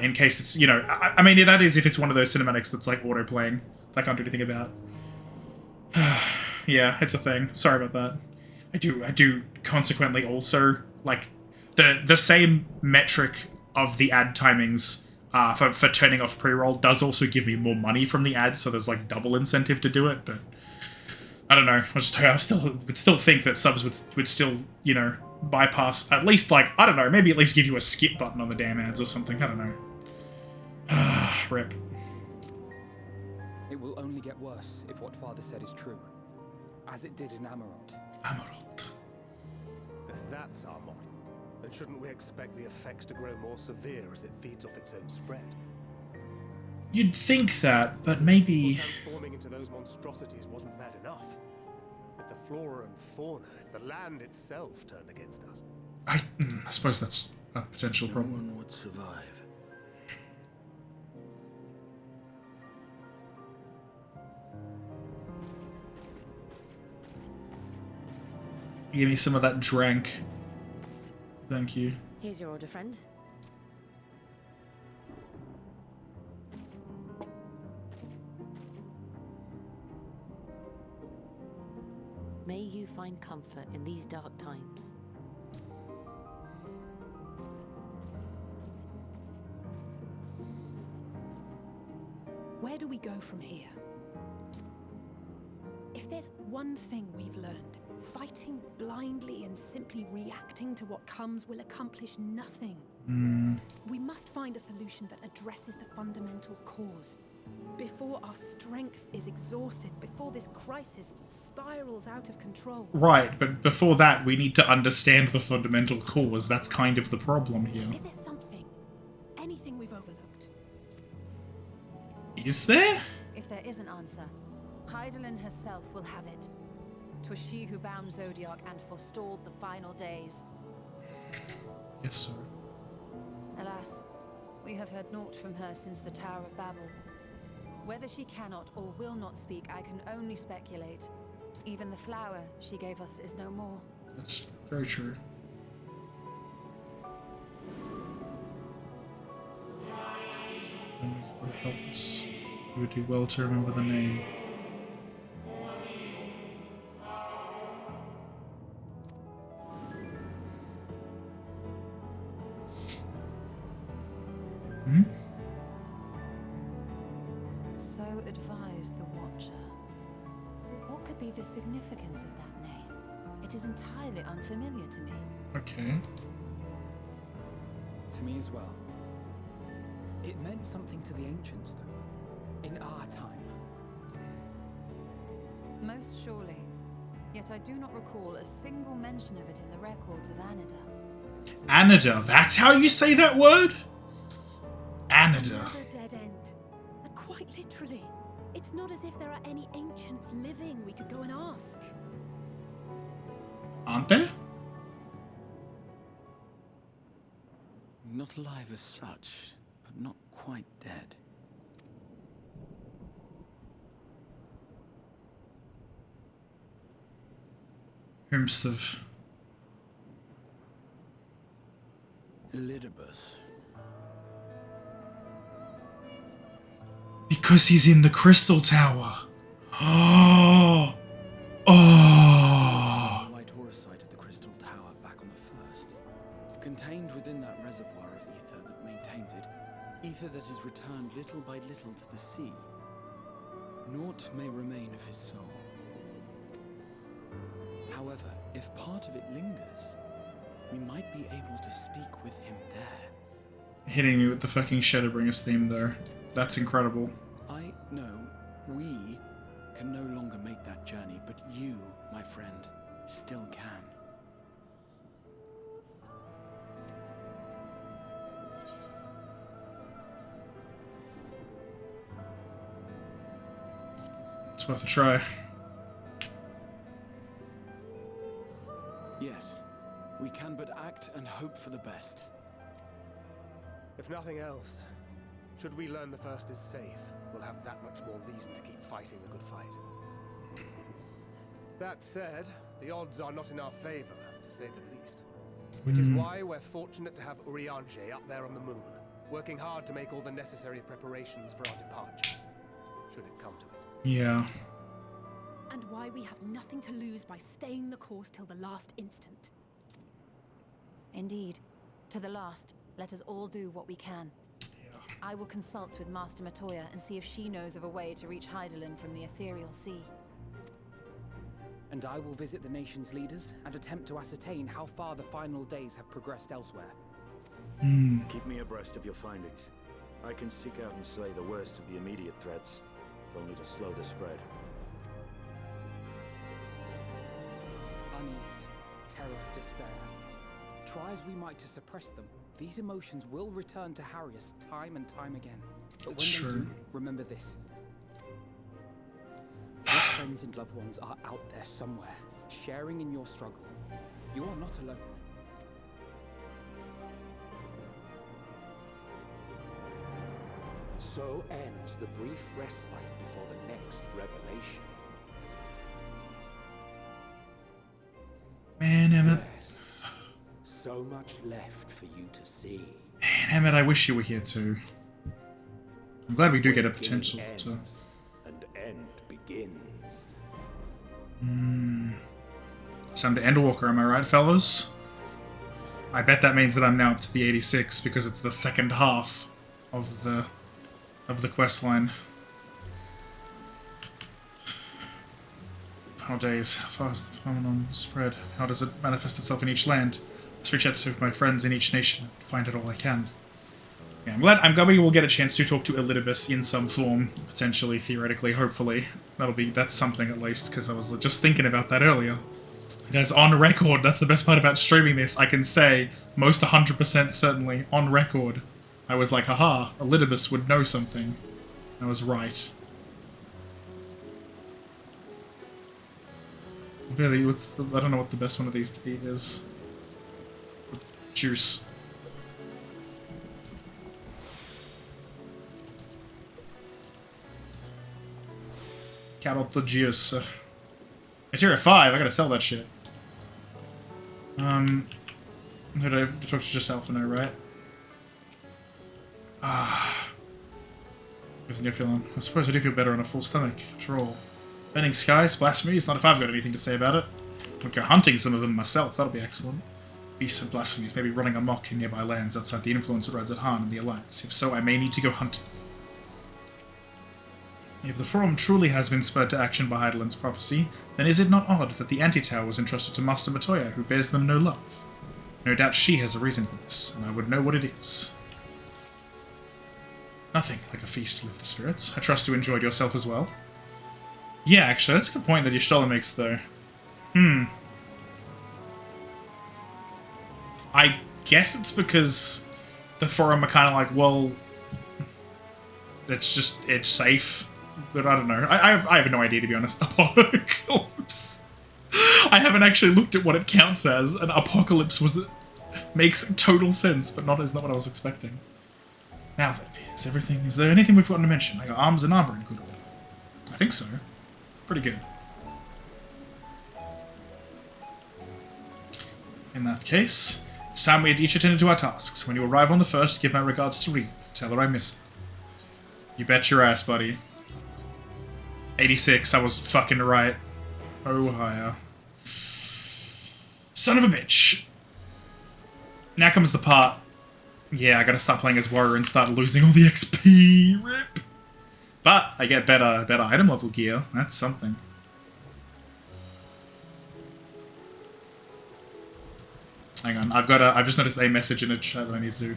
In case it's, you know, I mean, that is if it's one of those cinematics that's like auto-playing. I can't do anything about. Yeah, it's a thing. Sorry about that. I do consequently also, like, the same metric of the ad timings for turning off pre-roll does also give me more money from the ads, so there's like double incentive to do it, but I don't know. I would still think that subs would still, you know, bypass, at least, like, I don't know, maybe at least give you a skip button on the damn ads or something, I don't know. Rip. It will only get worse if what Father said is true, as it did in Amarant. Amarant. If that's our model, then shouldn't we expect the effects to grow more severe as it feeds off its own spread? You'd think that, but maybe... Transforming into those monstrosities wasn't bad enough. If the flora and fauna, if the land itself turned against us. I suppose that's a potential problem. No one would survive. Give me some of that drank. Thank you. Here's your order, friend. May you find comfort in these dark times. Where do we go from here? If there's one thing we've learned, fighting blindly and simply reacting to what comes will accomplish nothing. We must find a solution that addresses the fundamental cause. Before our strength is exhausted, before this crisis spirals out of control. Right, but before that, we need to understand the fundamental cause. That's kind of the problem here. Is there something, anything we've overlooked? Is there? If there is an answer, Hydaelyn herself will have it. 'Twas she who bound Zodiac and forestalled the final days. Yes, sir. Alas, we have heard naught from her since the Tower of Babel. Whether she cannot or will not speak, I can only speculate. Even the flower she gave us is no more. That's very true. Help us. You would do well to remember the name. So advised the Watcher. What could be the significance of that name? It is entirely unfamiliar to me. Okay. To me as well. It meant something to the ancients, though. In our time. Most surely. Yet I do not recall a single mention of it in the records of Anida. Anida, that's how you say that word? Anida. Another dead end. And quite literally. It's not as if there are any ancients living we could go and ask. Aren't there? Not alive as such, but not quite dead. Himself. Elidibus. Because he's in the Crystal Tower. Oh. Oh. White Horusite at the Crystal Tower back on the first. Contained within that reservoir of ether that maintains it. Ether that is returned little by little to the sea. Naught may remain of his soul. However, if part of it lingers, we might be able to speak with him there. Hitting me with the fucking Shadowbringers theme there. That's incredible. I know we can no longer make that journey, but you, my friend, still can. It's worth a try. Yes, we can but act and hope for the best. If nothing else, should we learn the first is safe, we'll have that much more reason to keep fighting the good fight. That said, the odds are not in our favor, to say the least. Which is why we're fortunate to have Urianger up there on the moon, working hard to make all the necessary preparations for our departure, should it come to it. Yeah. And why we have nothing to lose by staying the course till the last instant. Indeed. To the last, let us all do what we can. I will consult with Master Matoya and see if she knows of a way to reach Hydaelyn from the ethereal sea. And I will visit the nation's leaders and attempt to ascertain how far the final days have progressed elsewhere. Keep me abreast of your findings. I can seek out and slay the worst of the immediate threats, if only to slow the spread. Unease, terror, despair. Try as we might to suppress them, these emotions will return to harry us time and time again. But when they do, remember this. Your friends and loved ones are out there somewhere, sharing in your struggle. You are not alone. So ends the brief respite before the next revelation. Man, Emmett. Yes. So much left for you to see. Man, Emmett, I wish you were here too. I'm glad we do get a potential to... And end begins. So I'm to Endwalker, am I right, fellas? I bet that means that I'm now up to the 86 because it's the second half of the quest line. Final days. How far has the phenomenon spread? How does it manifest itself in each land? Let's reach out to my friends in each nation and find out all I can. Yeah, I'm glad we will get a chance to talk to Elidibus in some form, potentially, theoretically, hopefully. That's something at least, because I was just thinking about that earlier. As on record, that's the best part about streaming this. I can say, most 100% certainly, on record, I was like, haha, Elidibus would know something. I was right. Really, I don't know what the best one of these to eat is. Juice. Carrot the juice. Materia 5, I gotta sell that shit. Who did I talk to just Alpha now, right? Isn't you feeling? I suppose I do feel better on a full stomach, after all. Burning skies, blasphemies, not if I've got anything to say about it. I'll go hunting some of them myself, that'll be excellent. Beasts and blasphemies may be running amok in nearby lands outside the influence that rides at Han and the Alliance. If so, I may need to go hunting. If the Forum truly has been spurred to action by Heidelin's prophecy, then is it not odd that the anti-tower was entrusted to Master Matoya, who bears them no love? No doubt she has a reason for this, and I would know what it is. Nothing like a feast to lift the spirits. I trust you enjoyed yourself as well. Yeah, actually, that's a good point that Y'shtola makes, though. I guess it's because the Forum are kind of like, well, it's safe. But I don't know. I have no idea, to be honest. Apocalypse. I haven't actually looked at what it counts as. An apocalypse makes total sense, but is not what I was expecting. Now then, is there anything we've forgotten to mention? I got arms and armor in good order. I think so. Pretty good. In that case, it's time we had each attended to our tasks. When you arrive on the first, give my regards to Reed. Tell her I miss her. You bet your ass, buddy. 86, I was fucking right. Ohio. Son of a bitch. Now comes the part. Yeah, I gotta start playing as Warrior and start losing all the XP. Rip. But I get better item level gear. That's something. Hang on, I've just noticed a message in a chat that I need to do.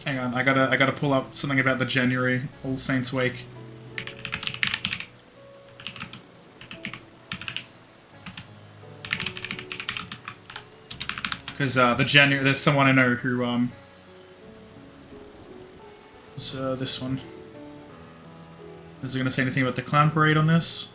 Hang on, I gotta pull up something about the January All Saints Week. Because there's someone I know who this one. Is it gonna say anything about the clown parade on this?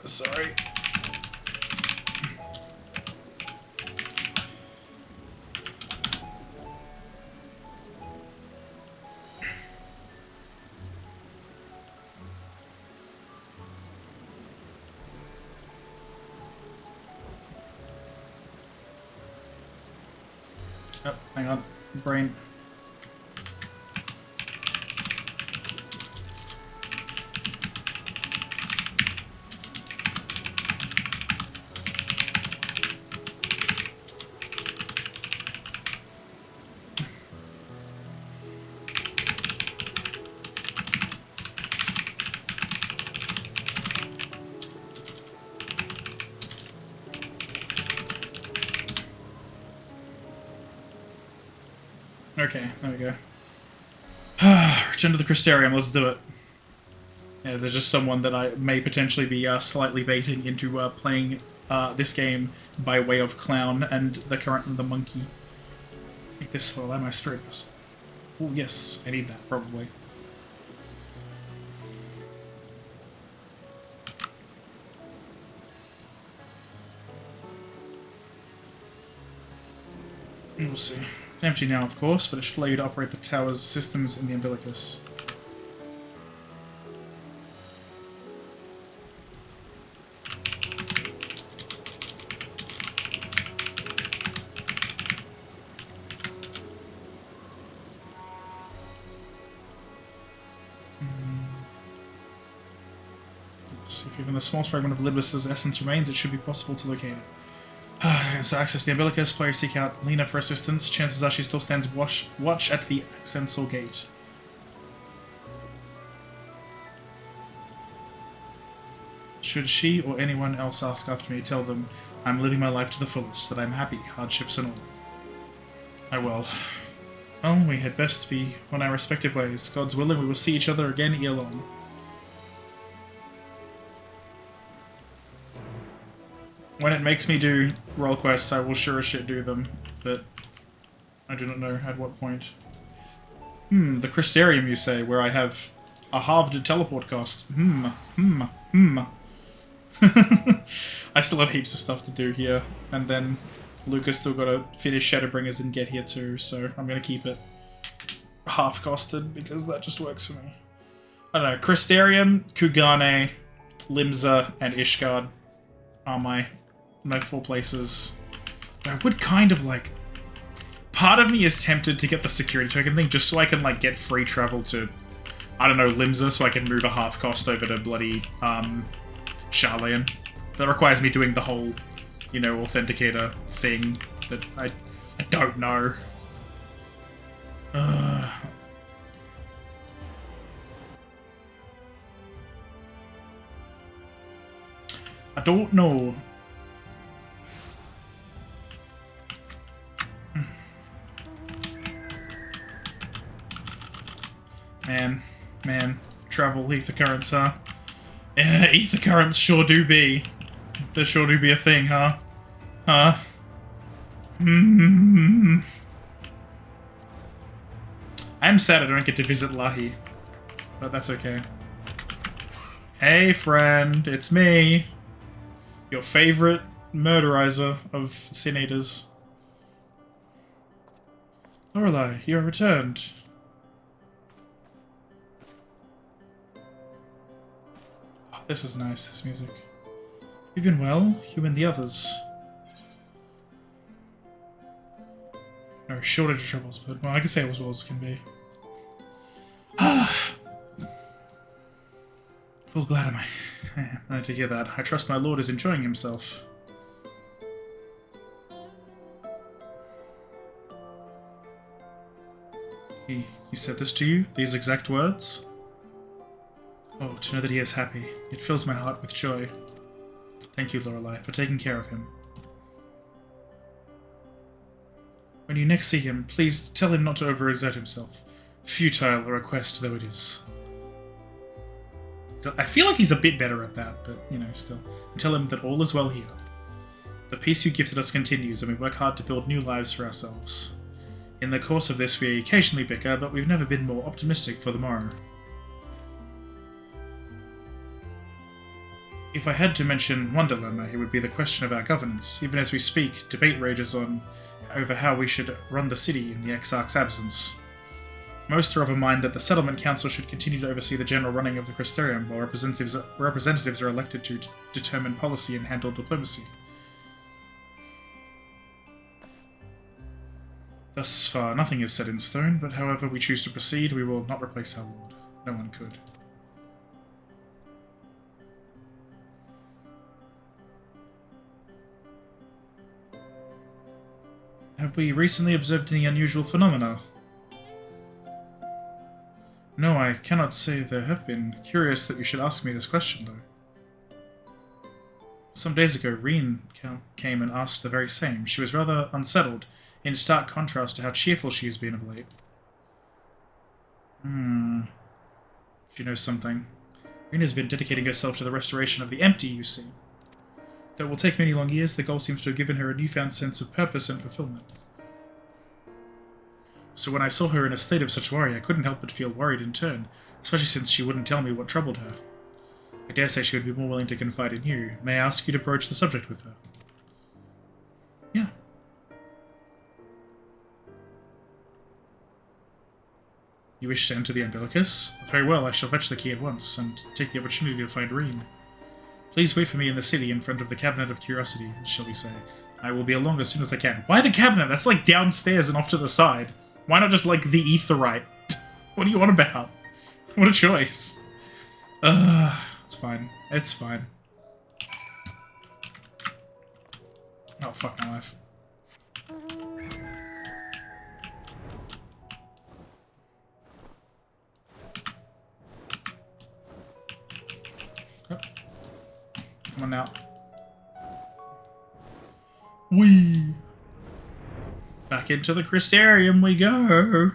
Sorry. Oh, hang on. Brain. Okay, there we go. Return to the Crystarium, let's do it. Yeah, there's just someone that I may potentially be slightly baiting into playing this game by way of Clown and the Monkey. Make this will allow my spirit vessel. Oh yes, I need that, probably. We'll see. Empty now, of course, but it should allow you to operate the tower's systems in the umbilicus. So if even the smallest fragment of Libus's essence remains, it should be possible to locate it. So access the umbilicus, players seek out Lena for assistance. Chances are she still stands watch at the Accensor Gate. Should she or anyone else ask after me, tell them I'm living my life to the fullest, that I'm happy, hardships and all. I will. Well, we had best be on our respective ways. God's willing, we will see each other again ere long. When it makes me do role quests, I will sure as shit do them, but I do not know at what point. The Crystarium, you say, where I have a halved teleport cost. I still have heaps of stuff to do here, and then Luca's still got to finish Shadowbringers and get here too, so I'm going to keep it half-costed, because that just works for me. I don't know, Crystarium, Kugane, Limsa, and Ishgard are my 4 places. I would kind of like... Part of me is tempted to get the security token thing, just so I can like get free travel to, I don't know, Limsa, so I can move a half cost over to bloody Sharlayan. That requires me doing the whole, you know, authenticator thing that I don't know. I don't know. Man, travel ether currents, huh? Yeah, ether currents sure do be. There sure do be a thing, huh? Huh? I'm sad I don't get to visit Lahi, but that's okay. Hey friend, it's me. Your favorite murderizer of Sin Eaters. Lorelei, you are returned. This is nice, this music. You've been well? You and the others? No shortage of troubles, but well, I can say it was well as it can be. Full glad am I am to hear that. I trust my lord is enjoying himself. He said this to you? These exact words? Oh, to know that he is happy. It fills my heart with joy. Thank you, Lorelei, for taking care of him. When you next see him, please tell him not to overexert himself. Futile a request though it is. I feel like he's a bit better at that, but, you know, still. And tell him that all is well here. The peace you gifted us continues, and we work hard to build new lives for ourselves. In the course of this, we occasionally bicker, but we've never been more optimistic for the morrow. If I had to mention one dilemma, it would be the question of our governance. Even as we speak, debate rages on over how we should run the city in the Exarch's absence. Most are of a mind that the Settlement Council should continue to oversee the general running of the Crystarium, while representatives are elected to determine policy and handle diplomacy. Thus far, nothing is set in stone, but however we choose to proceed, we will not replace our lord. No one could. Have we recently observed any unusual phenomena? No, I cannot say there have been. Curious that you should ask me this question, though. Some days ago, Reen came and asked the very same. She was rather unsettled, in stark contrast to how cheerful she has been of late. She knows something. Reen has been dedicating herself to the restoration of the empty, you see. Though it will take many long years, the goal seems to have given her a newfound sense of purpose and fulfillment. So when I saw her in a state of such worry, I couldn't help but feel worried in turn, especially since she wouldn't tell me what troubled her. I dare say she would be more willing to confide in you. May I ask you to broach the subject with her? Yeah. You wish to enter the umbilicus? Very well, I shall fetch the key at once, and take the opportunity to find Reen. Please wait for me in the city in front of the Cabinet of Curiosity, shall we say. I will be along as soon as I can. Why the cabinet? That's like downstairs and off to the side. Why not just like the Aetheryte? What do you want about? What a choice. It's It's fine. It's fine. Oh, fuck my life. Yep. Come on now. Whee! Back into the Crystarium we go!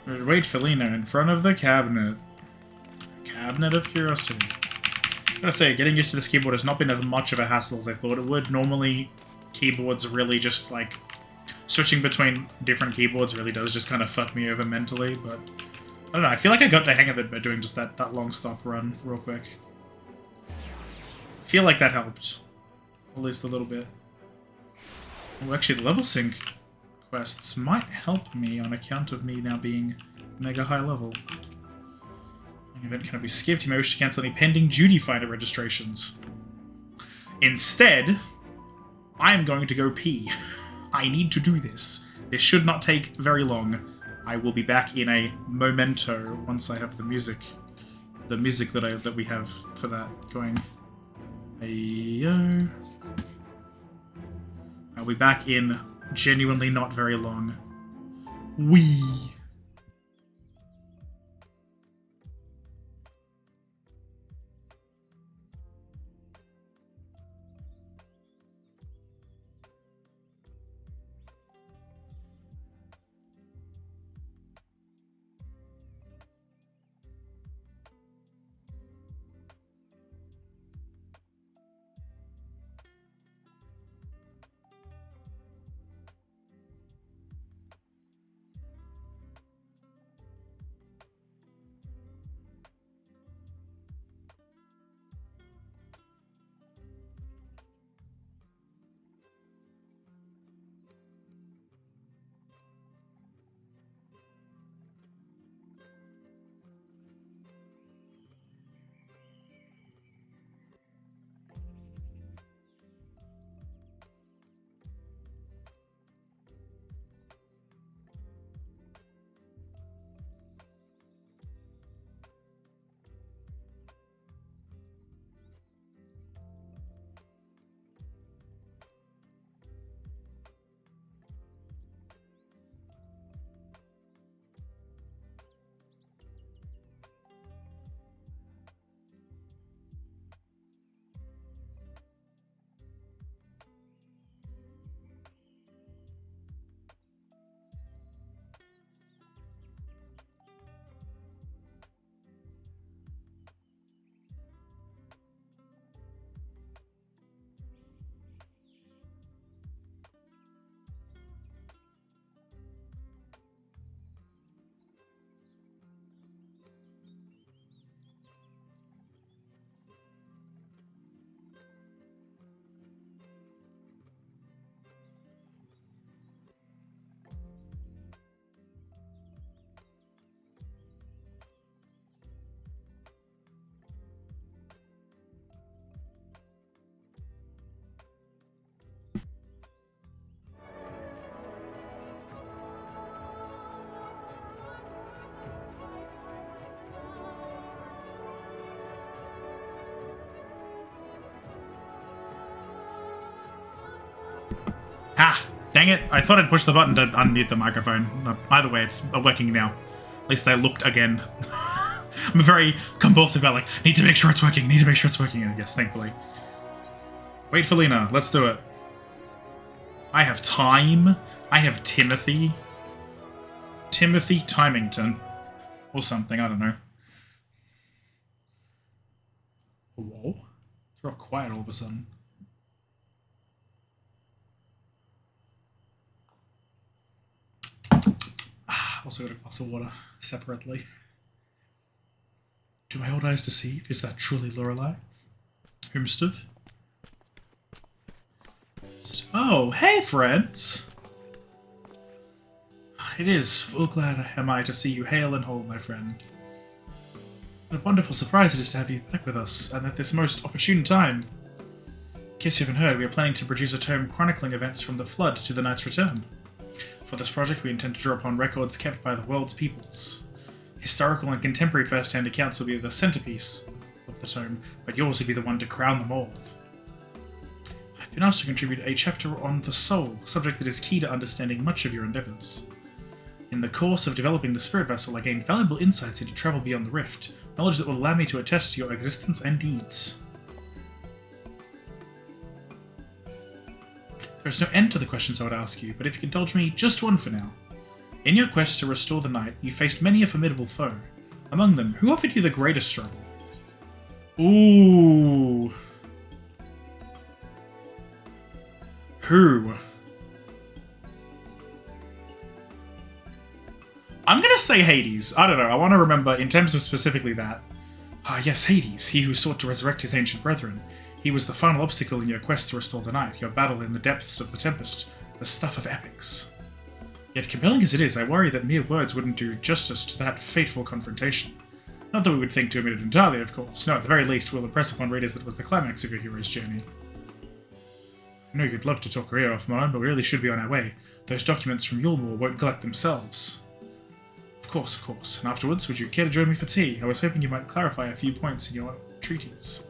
Wait, Felina, in front of the cabinet. Cabinet of Curiosity. I gotta say, getting used to this keyboard has not been as much of a hassle as I thought it would. Normally, keyboards really just, like, switching between different keyboards really does just kind of fuck me over mentally, but I don't know, I feel like I got the hang of it by doing just that long stop run real quick. I feel like that helped. At least a little bit. Oh, actually, the level sync quests might help me on account of me now being mega high level. An event cannot be skipped. You may wish to cancel any pending duty finder registrations. Instead, I am going to go pee. I need to do this. This should not take very long. I will be back in a momento once I have the music that we have for that going. Ayo. I'll be back in genuinely not very long. Wee. Ah! Dang it! I thought I'd push the button to unmute the microphone. Either way, it's working now. At least I looked again. I'm very compulsive about, like, need to make sure it's working, need to make sure it's working. And yes, thankfully. Wait, Felina, let's do it. I have time. I have Timothy. Timothy Timington. Or something, I don't know. Whoa. It's real quiet all of a sudden. Also got a glass of water separately. Do my old eyes deceive? Is that truly Lorelei? Whomstuff? Oh, hey friends! It is full glad am I to see you hale and whole, my friend. What a wonderful surprise it is to have you back with us, and at this most opportune time. In case you haven't heard, we are planning to produce a tome chronicling events from the Flood to the Knight's Return. For this project, we intend to draw upon records kept by the world's peoples. Historical and contemporary first-hand accounts will be the centerpiece of the tome, but yours will be the one to crown them all. I've been asked to contribute a chapter on the soul, a subject that is key to understanding much of your endeavours. In the course of developing the spirit vessel, I gained valuable insights into travel beyond the rift, knowledge that will allow me to attest to your existence and deeds. There is no end to the questions I would ask you, but if you can indulge me, just one for now. In your quest to restore the night, you faced many a formidable foe. Among them, who offered you the greatest struggle? Ooh. Who? I'm gonna say Hades. I don't know, I want to remember in terms of specifically that. Ah yes, Hades, he who sought to resurrect his ancient brethren. He was the final obstacle in your quest to restore the night, your battle in the depths of the Tempest, the stuff of epics. Yet compelling as it is, I worry that mere words wouldn't do justice to that fateful confrontation. Not that we would think to omit it entirely, of course. No, at the very least, we'll impress upon readers that it was the climax of your hero's journey. I know you'd love to talk your ear off, Moran, but we really should be on our way. Those documents from Yulmore won't collect themselves. Of course. And afterwards, would you care to join me for tea? I was hoping you might clarify a few points in your treaties.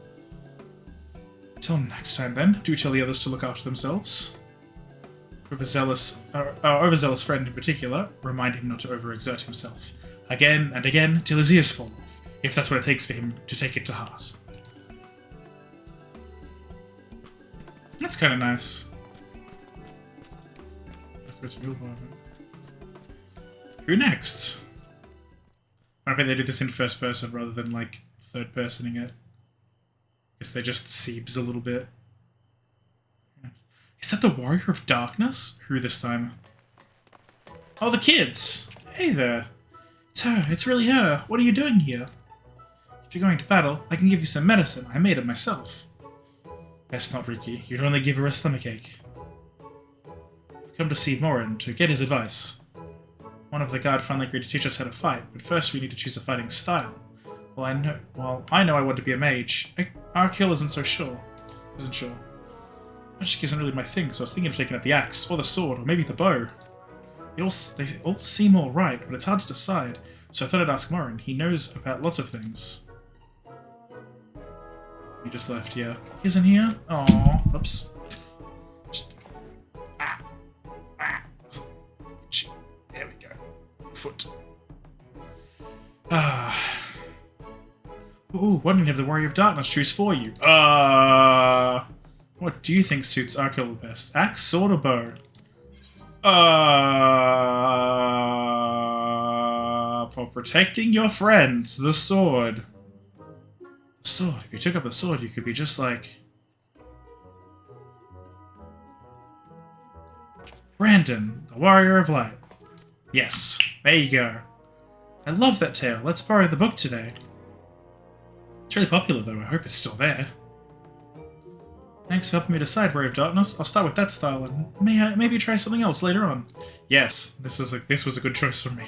Till next time, then. Do tell the others to look after themselves. Our overzealous friend in particular, remind him not to overexert himself. Again and again, till his ears fall off, if that's what it takes for him to take it to heart. That's kind of nice. Who next? I think they do this in first person rather than, like, third personing it. Guess they just seebs a little bit. Is that the Warrior of Darkness? Who this time? Oh, the kids! Hey there. It's her. It's really her. What are you doing here? If you're going to battle, I can give you some medicine. I made it myself. Best not, Riki. You'd only give her a stomachache. I've come to see Morin to get his advice. One of the guard finally agreed to teach us how to fight, but first we need to choose a fighting style. Well, I know I want to be a mage. Arkhill isn't sure. Magic isn't really my thing, so I was thinking of taking up the axe, or the sword, or maybe the bow. They all seem alright, but it's hard to decide, so I thought I'd ask Morin. He knows about lots of things. He just left, yeah. He isn't here? Aww. Oops. There we go. Foot. Ooh, why didn't you have the Warrior of Darkness choose for you? What do you think suits Arkhill best? Axe, sword, or bow? For protecting your friends, the sword. The sword. If you took up the sword, you could be just like Brandon, the Warrior of Light. Yes, there you go. I love that tale. Let's borrow the book today. It's really popular, though. I hope it's still there. Thanks for helping me decide, Warrior of Darkness. I'll start with that style and maybe try something else later on. Yes, this was a good choice for me.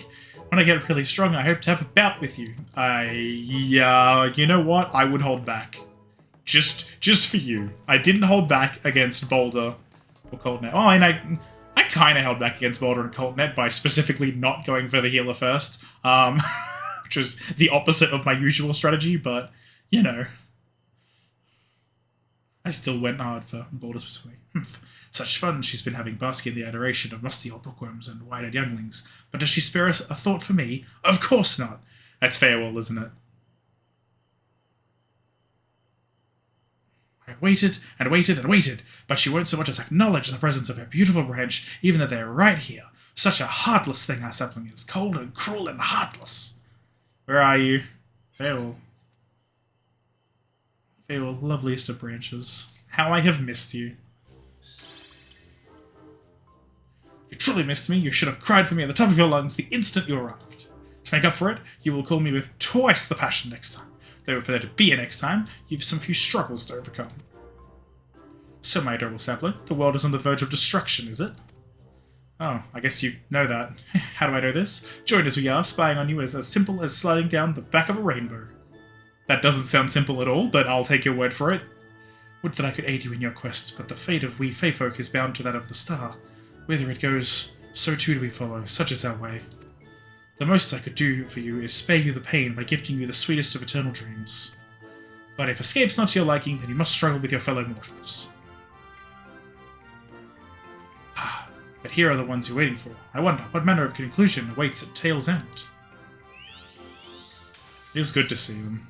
When I get really strong, I hope to have a bout with you. You know what? I would hold back. Just for you. I didn't hold back against Boulder or Coldnet. Oh, and I kind of held back against Boulder and Coldnet by specifically not going for the healer first, which was the opposite of my usual strategy, but, you know. I still went hard for Boulder specifically. Such fun she's been having basking in the adoration of musty old bookworms and wide-eyed younglings. But does she spare us a thought for me? Of course not! That's farewell, isn't it? I waited and waited and waited, but she won't so much as acknowledge the presence of her beautiful branch, even though they're right here. Such a heartless thing our sapling is, cold and cruel and heartless. Where are you? Farewell. Farewell, loveliest of branches. How I have missed you. If you truly missed me, you should have cried for me at the top of your lungs the instant you arrived. To make up for it, you will call me with twice the passion next time. Though for there to be a next time, you've some few struggles to overcome. So, my adorable sapling, the world is on the verge of destruction, is it? Oh, I guess you know that. How do I know this? Joined as we are, spying on you is as simple as sliding down the back of a rainbow. That doesn't sound simple at all, but I'll take your word for it. Would that I could aid you in your quest, but the fate of we Fey folk is bound to that of the star. Whither it goes, So too do we follow, such is our way. The most I could do for you is spare you the pain by gifting you the sweetest of eternal dreams. But if escape's not to your liking, then you must struggle with your fellow mortals. But here are the ones you're waiting for. I wonder, what manner of conclusion awaits at Tale's End? It is good to see them.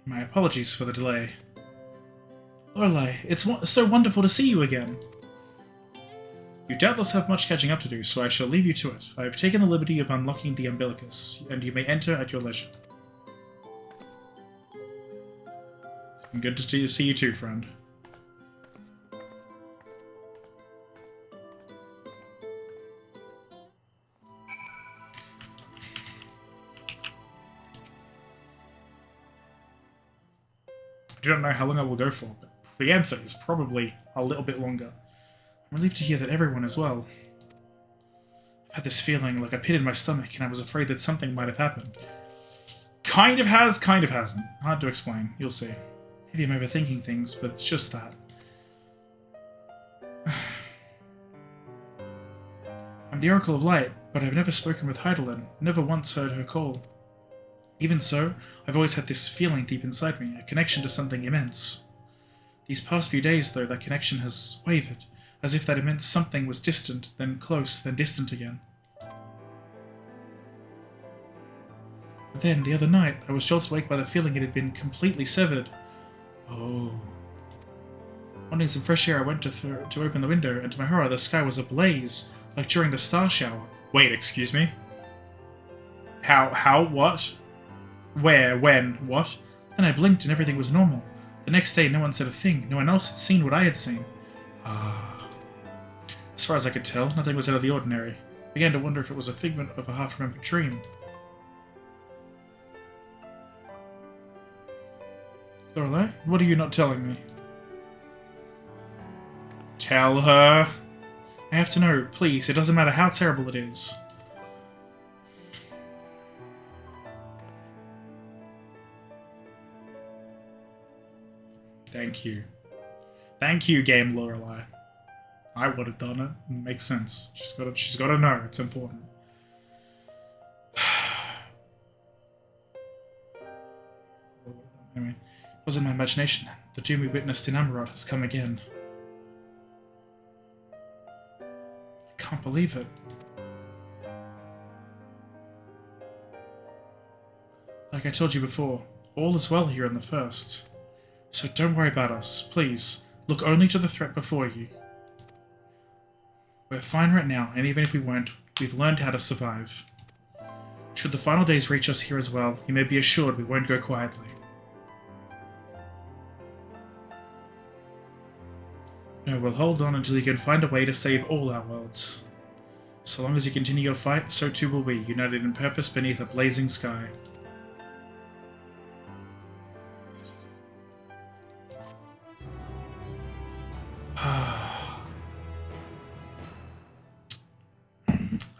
My apologies for the delay. Lorelei, it's so wonderful to see you again. You doubtless have much catching up to do, so I shall leave you to it. I have taken the liberty of unlocking the umbilicus, and you may enter at your leisure. Good to see you too, friend. I don't know how long I will go for, but the answer is probably a little bit longer. I'm relieved to hear that everyone is well. I've had this feeling like a pit in my stomach, and I was afraid that something might have happened. Kind of has, kind of hasn't. Hard to explain. You'll see. Maybe I'm overthinking things, but it's just that. I'm the Oracle of Light, but I've never spoken with Heidelin, never once heard her call. Even so, I've always had this feeling deep inside me, a connection to something immense. These past few days, though, that connection has wavered, as if that immense something was distant, then close, then distant again. But then, the other night, I was jolted awake by the feeling it had been completely severed. Oh. Wanting some fresh air, I went to open the window, and to my horror, the sky was ablaze, like during the star shower. Wait, excuse me? How, what? Where, when, what? Then I blinked and everything was normal. The next day, no one said a thing. No one else had seen what I had seen. As far as I could tell, nothing was out of the ordinary. I began to wonder if it was a figment of a half-remembered dream. Lorelei, what are you not telling me? Tell her. I have to know, please. It doesn't matter how terrible it is. Thank you. Thank you, game Lorelei. I would have done it. It makes sense. She's got to know. It's important. Anyway, it wasn't my imagination then. The doom we witnessed in Amarot has come again. I can't believe it. Like I told you before, all is well here in the First. So don't worry about us, please. Look only to the threat before you. We're fine right now, and even if we weren't, we've learned how to survive. Should the final days reach us here as well, you may be assured we won't go quietly. No, we'll hold on until you can find a way to save all our worlds. So long as you continue your fight, so too will we, united in purpose beneath a blazing sky.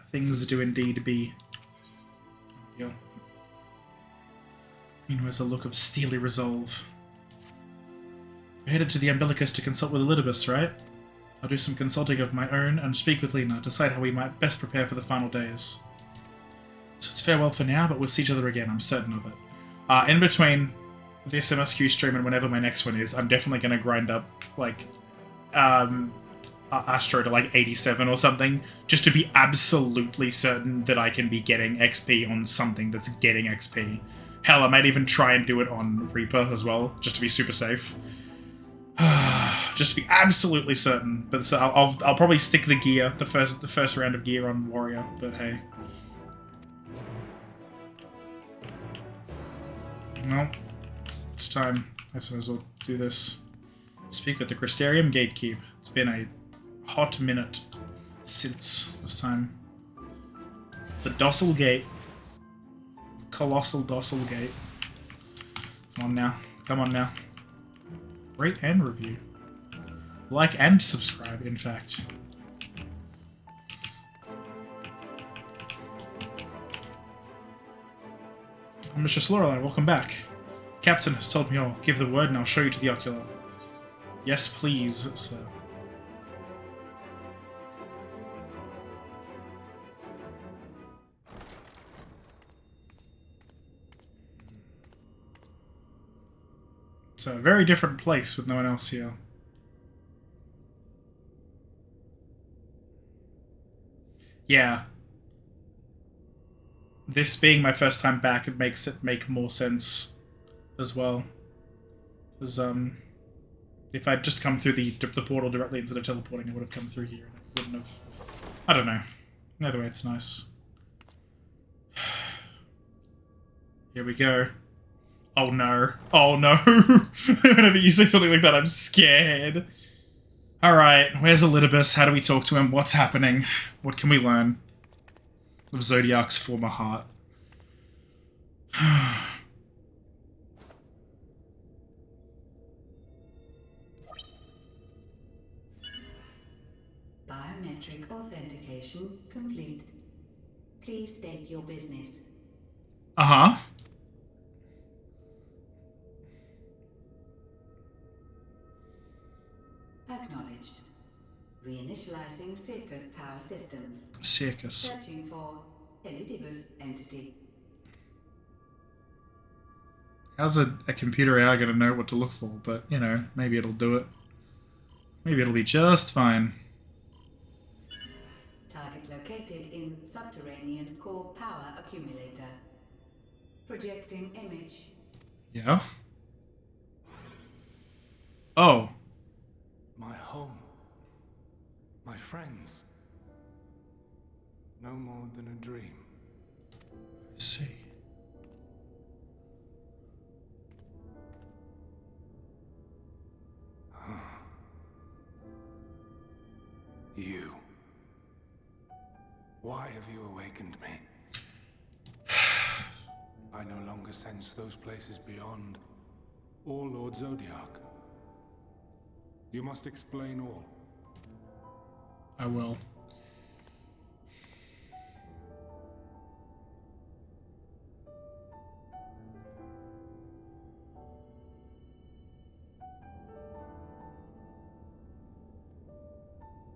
Things do indeed be. Yeah. Where's a look of steely resolve. You're headed to the umbilicus to consult with Elidibus, right? I'll do some consulting of my own and speak with Lena, decide how we might best prepare for the final days. So it's farewell for now, but we'll see each other again, I'm certain of it. In between this MSQ stream and whenever my next one is, I'm definitely going to grind up, like, Astro to like 87 or something, just to be absolutely certain that I can be getting XP on something that's getting XP. Hell, I might even try and do it on Reaper as well, just to be super safe. Just to be absolutely certain. But so I'll probably stick the gear, the first round of gear on Warrior, but hey. Well, it's time. I suppose we'll do this. Speak with the Crystarium Gatekeep. It's been a hot minute since this time. The Docile Gate. Colossal Docile Gate. Come on now. Come on now. Rate and review. Like and subscribe, in fact. Mistress Lorelei, welcome back. Captain has told me all. Give the word and I'll show you to the ocular. Yes, please, sir. It's a very different place with no one else here. Yeah. This being my first time back, it makes it make more sense as well. Because, if I'd just come through the portal directly instead of teleporting, I would have come through here and it wouldn't have... I don't know. Either way, it's nice. Here we go. Oh no. Oh no. Whenever you say something like that, I'm scared. Alright, where's Elidibus? How do we talk to him? What's happening? What can we learn of Zodiac's former heart? Biometric authentication complete. Please state your business. Uh-huh. Acknowledged. Reinitializing Circus Tower systems. Circus. Searching for Elidibus entity. How's a computer AI gonna know what to look for? But, you know, maybe it'll do it. Maybe it'll be just fine. Target located in subterranean core power accumulator. Projecting image. Yeah? Oh. My home. My friends. No more than a dream. I see. You. Why have you awakened me? I no longer sense those places beyond, or Lord Zodiac. You must explain all. I will.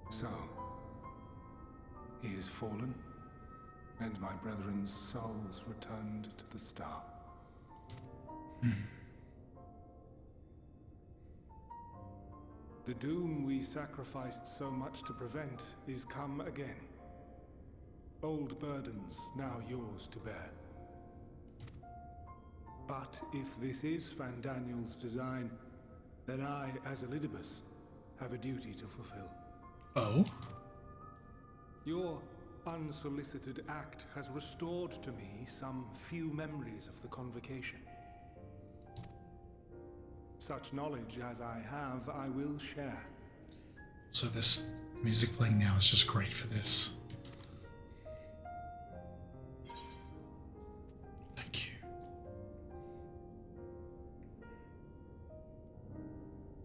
So, he is fallen, and my brethren's souls returned to the star. The doom we sacrificed so much to prevent is come again. Old burdens now yours to bear. But if this is Fandaniel's design, then I, as Elidibus, have a duty to fulfill. Oh? Your unsolicited act has restored to me some few memories of the convocation. Such knowledge as I have, I will share. So this music playing now is just great for this. Thank you.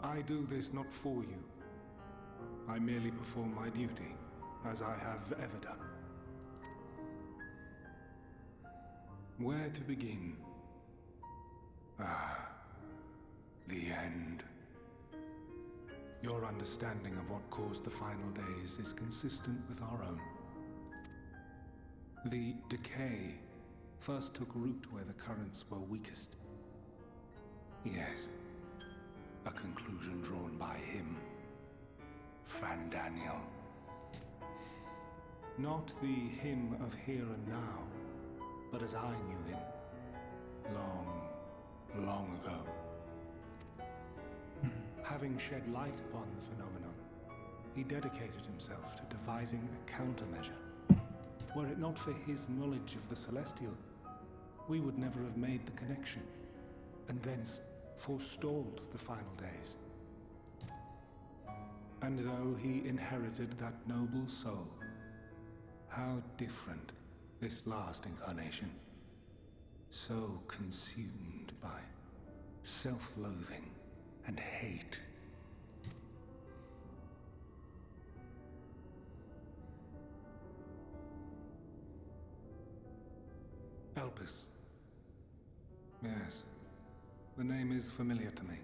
I do this not for you. I merely perform my duty, as I have ever done. Where to begin? The end. Your understanding of what caused the final days is consistent with our own. The decay first took root where the currents were weakest. Yes, a conclusion drawn by him. Fandaniel. Not the him of here and now, but as I knew him. Long, long ago. Having shed light upon the phenomenon, he dedicated himself to devising a countermeasure. Were it not for his knowledge of the Celestial, we would never have made the connection, and thence forestalled the final days. And though he inherited that noble soul, how different this last incarnation. So consumed by self-loathing and hate. Elpis, Yes. The name is familiar to me.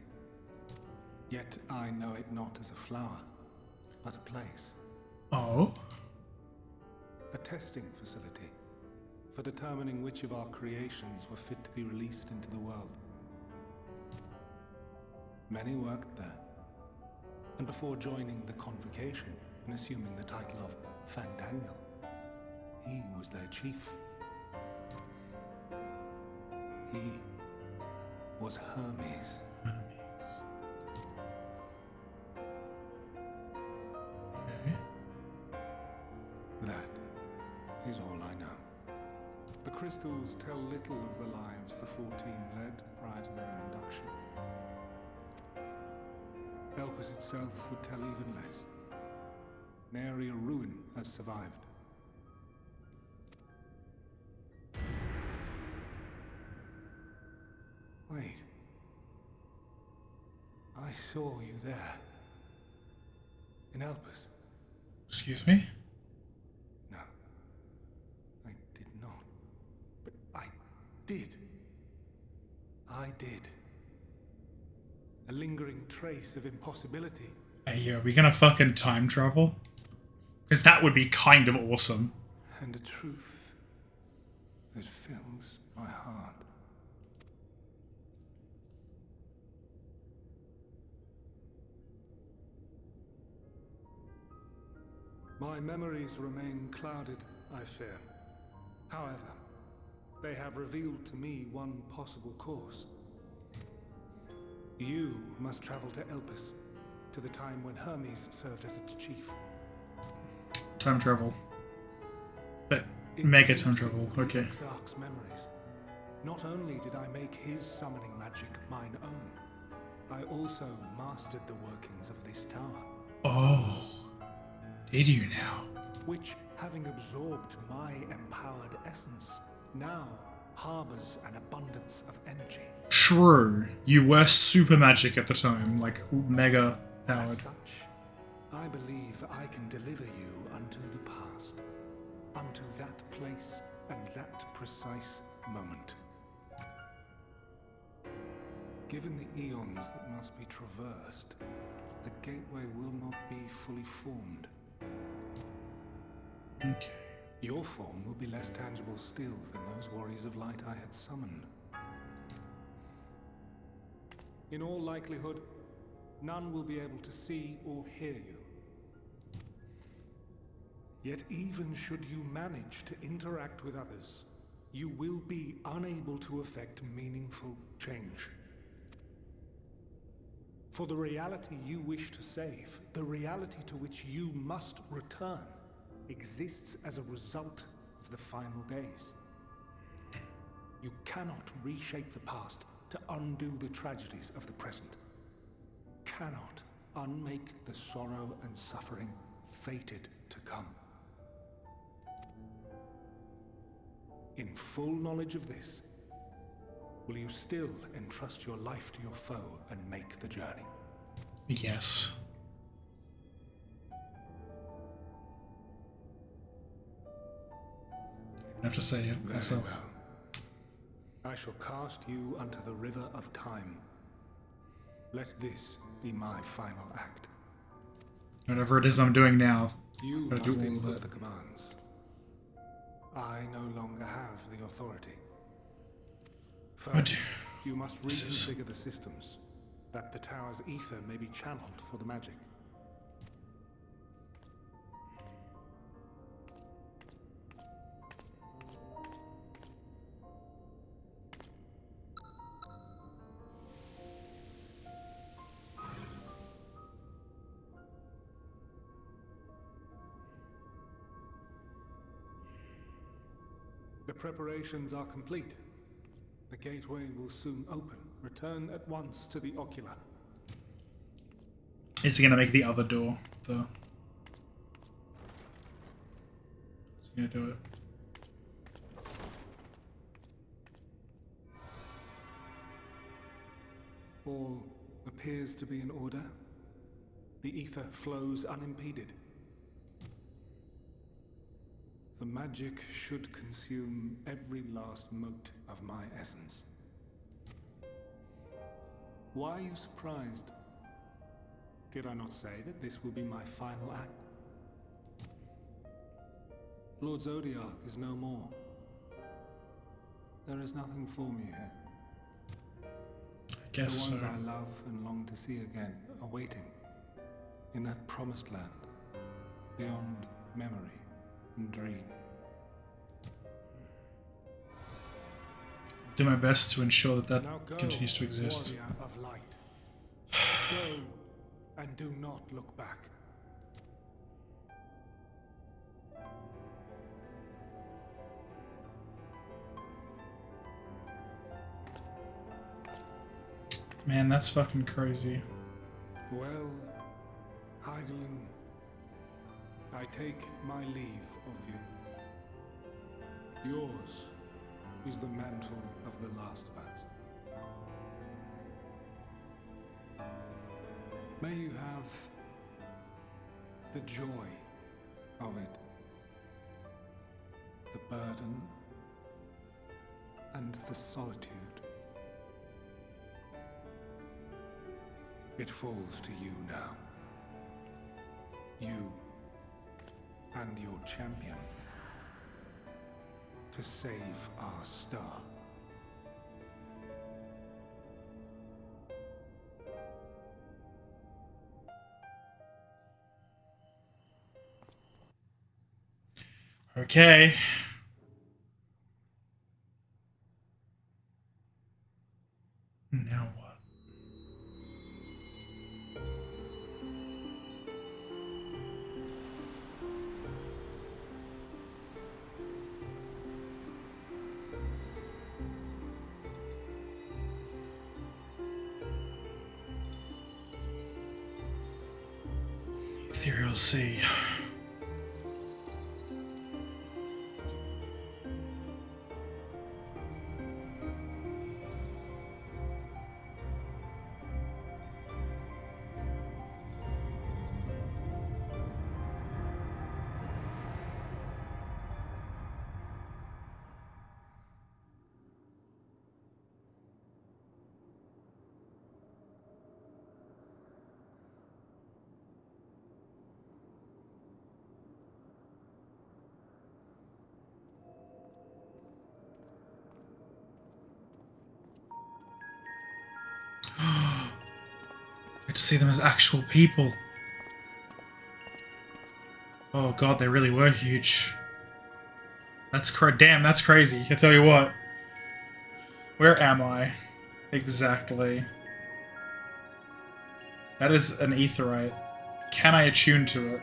Yet I know it not as a flower, but a place. Oh? A testing facility for determining which of our creations were fit to be released into the world. Many worked there, and before joining the convocation and assuming the title of Fandaniel, he was their chief. He was Hermes. Okay. That is all I know. The crystals tell little of the lives the 14 led prior to their induction. Elpis itself would tell even less. Nary a ruin has survived. Wait. I saw you there. In Elpis. Excuse me? No. I did not. But I did. I did. A lingering trace of impossibility. Hey, are we gonna fucking time travel? Because that would be kind of awesome. And a truth that fills my heart. My memories remain clouded, I fear. However, they have revealed to me one possible course. You must travel to Elpis, to the time when Hermes served as its chief. Time travel. But mega time travel, okay. Exarch's memories. Not only did I make his summoning magic mine own, I also mastered the workings of this tower. Oh. Did you now? Which, having absorbed my empowered essence, now harbors an abundance of energy. True. You were super magic at the time, like mega powered. As such, I believe I can deliver you unto the past, unto that place and that precise moment. Given the eons that must be traversed, the gateway will not be fully formed. Okay. Your form will be less tangible still than those warriors of light I had summoned. In all likelihood, none will be able to see or hear you. Yet even should you manage to interact with others, you will be unable to effect meaningful change. For the reality you wish to save, the reality to which you must return, exists as a result of the final days. You cannot reshape the past to undo the tragedies of the present. Cannot unmake the sorrow and suffering fated to come. In full knowledge of this, will you still entrust your life to your foe and make the journey? Yes. I have to say it myself. Very well. I shall cast you unto the river of time. Let this be my final act. Whatever it is I'm doing now, You gotta must do all of input it. the commands. I no longer have the authority. First, you must reconfigure the systems, that the tower's ether may be channeled for the magic. The preparations are complete. The gateway will soon open. Return at once to the ocular. Is he gonna make the other door, though? Is he gonna do it? All appears to be in order. The ether flows unimpeded. The magic should consume every last mote of my essence. Why are you surprised? Did I not say that this will be my final act? Lord Zodiac is no more. There is nothing for me here. I guess the ones so. I love and long to see again are waiting in that promised land, beyond memory and dream. Do my best to ensure that Now go, continues to exist. warrior of light. Go and do not look back. Man, that's fucking crazy. Well, Heidelin, I take my leave of you. Yours is the mantle of the last of us. May you have the joy of it, the burden, and the solitude. It falls to you now. You and your champion to save our star. Okay. Now what? Ethereal Sea. Get to see them as actual people. Oh god, they really were huge. Damn, that's crazy. I tell you what. Where am I? Exactly. That is an aetherite. Can I attune to it?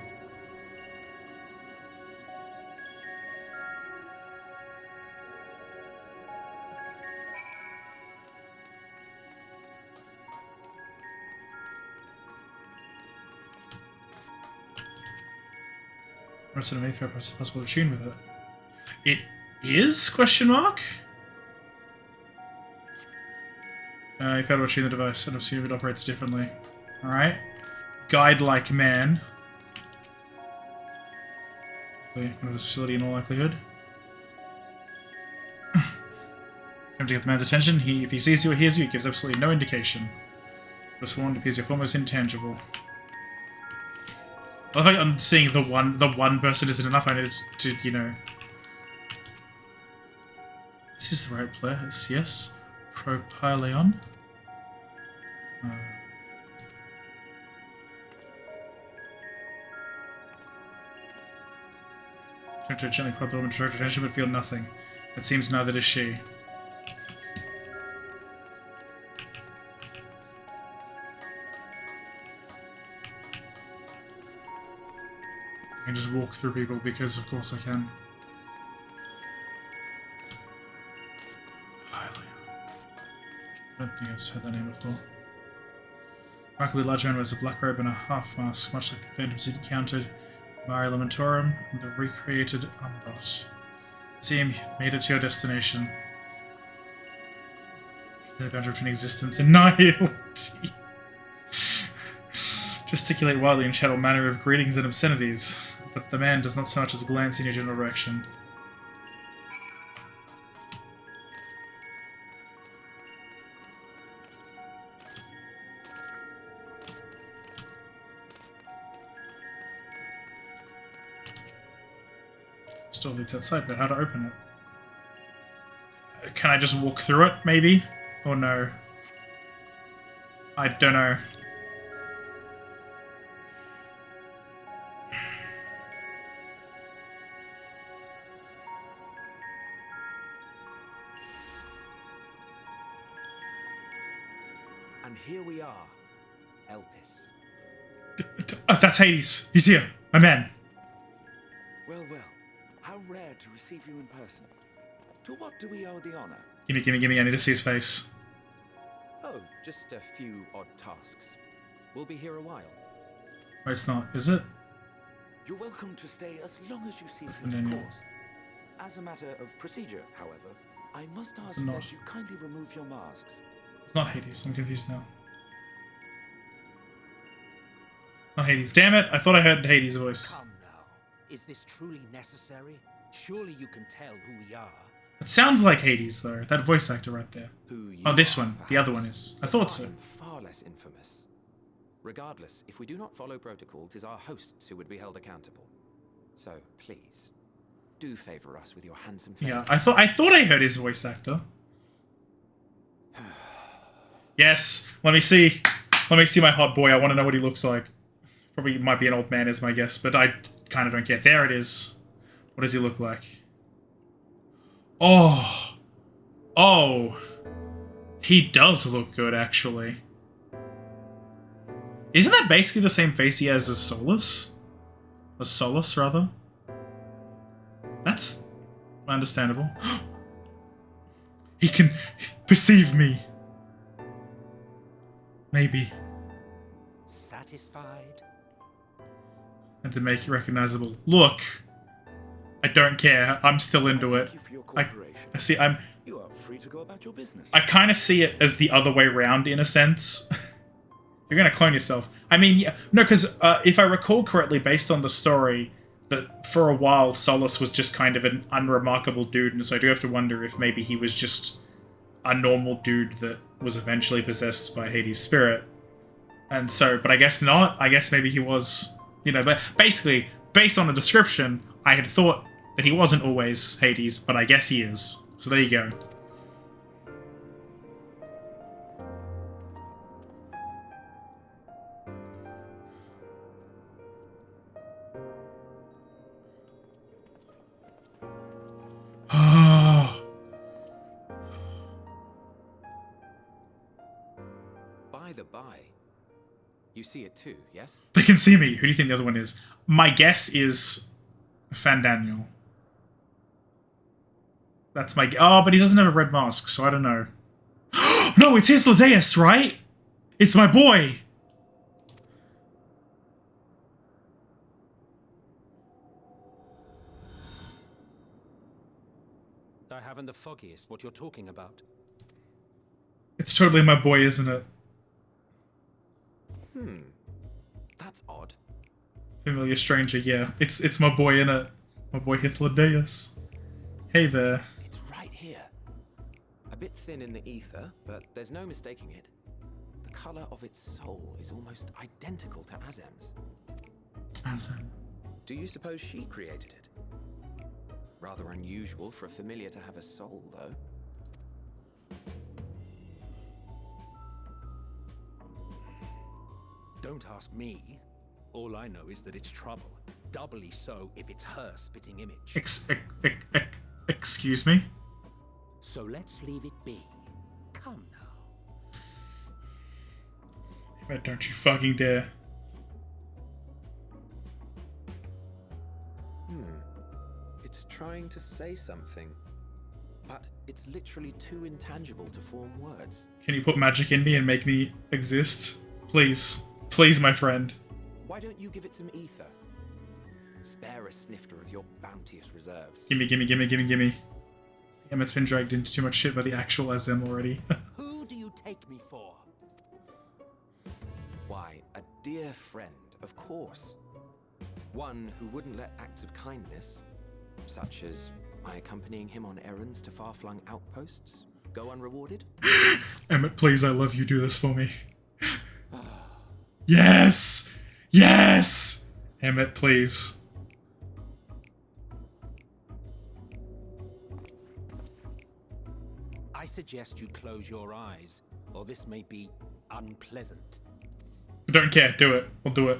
Rest of an aetherite is possible to tune with it. It is? Question mark? You failed to tune the device and assume it operates differently. Alright. Guide-like man. Into this facility in all likelihood. Come to get the man's attention. If he sees you or hears you, he gives absolutely no indication. Was warned appears your form is intangible. I think I'm seeing the one person isn't enough. I need to, you know. This is the right place, yes. Propyleon. Try to gently prod the woman to direct attention, but feel nothing. It seems neither does she. I can just walk through people because, of course, I can. I don't think I've heard that name before. Remarkably large man wears a black robe and a half mask, much like the phantoms he encountered in Mare Lamentorum and the recreated Umbrot. See him, made it to your destination. The boundary between existence and nihility. Gesticulate wildly and shout all manner of greetings and obscenities, but the man does not so much as glance in your general direction. Still leads outside, but how to open it? Can I just walk through it, maybe? Or no? I don't know. And here we are, Elpis. That's Hades. He's here. My man. Well, well. How rare to receive you in person. To what do we owe the honor? Gimme, gimme, gimme. I need to see his face. Oh, just a few odd tasks. We'll be here a while. Oh, it's not, is it? You're welcome to stay as long as you see fit, And then of you- course. As a matter of procedure, however, I must ask not. that you kindly remove your masks. It's not Hades. I'm confused now. Not Hades. Damn it! I thought I heard Hades' voice. Come now. Is this truly necessary? Surely you can tell who we are. It sounds like Hades, though. That voice actor right there. Who you Oh, this are, one. perhaps, The other one is. I thought so. but far less infamous. Regardless, if we do not follow protocol, 'tis our hosts who would be held accountable. So, please, do favor us with your handsome face. Yeah, I thought I heard his voice actor. Yes, let me see. Let me see my hot boy. I want to know what he looks like. Probably might be an old man is my guess, but I kind of don't care. There it is. What does he look like? Oh. Oh. He does look good, actually. Isn't that basically the same face he has as Solus? As Solus, rather? That's understandable. He can perceive me. Maybe. Satisfied? And to make it recognizable. Look! I don't care. I'm still into it. Thank you for your I cooperation. see, You are free to go about your business. I kind of see it as the other way around, in a sense. You're gonna clone yourself. I mean, yeah, no, because if I recall correctly, based on the story, that for a while Solus was just kind of an unremarkable dude, and so I do have to wonder if maybe he was just a normal dude that was eventually possessed by Hades' spirit. And so, but I guess not. I guess maybe he was, you know, but basically, based on the description, I had thought that he wasn't always Hades, but I guess he is. So there you go. By the by, you see it too, yes? They can see me. Who do you think the other one is? My guess is Fandaniel. That's my... Oh, but he doesn't have a red mask, so I don't know. No, it's Hythlodaeus, right? It's my boy! I haven't the foggiest what you're talking about. It's totally my boy, isn't it? That's odd. Familiar stranger, yeah. It's my boy, innit? My boy Hythlodaeus. Hey there. It's right here. A bit thin in the ether, but there's no mistaking it. The color of its soul is almost identical to Azem's. Azem. Do you suppose she created it? Rather unusual for a familiar to have a soul, though. Don't ask me. All I know is that it's trouble. Doubly so if it's her spitting image. Excuse me? So let's leave it be. Come now. But don't you fucking dare. It's trying to say something, but it's literally too intangible to form words. Can you put magic in me and make me exist? Please. Please, my friend. Why don't you give it some ether? Spare a snifter of your bounteous reserves. Gimme, gimme, gimme, gimme, gimme. Emmett's been dragged into too much shit by the actual Azem already. Who do you take me for? Why, a dear friend, of course. One who wouldn't let acts of kindness, such as my accompanying him on errands to far-flung outposts, go unrewarded? Emmett, please, I love you. Do this for me. Yes! Yes! Emmett, please. I suggest you close your eyes, or this may be unpleasant. Don't care. Do it. We'll do it.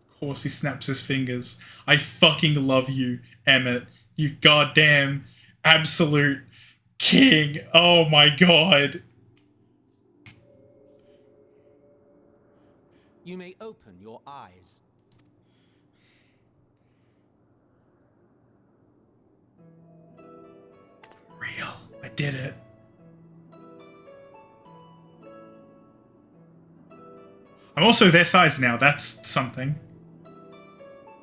Of course he snaps his fingers. I fucking love you, Emmett. You goddamn absolute king. Oh my god. You may open your eyes. Real. I did it. I'm also their size now. That's something.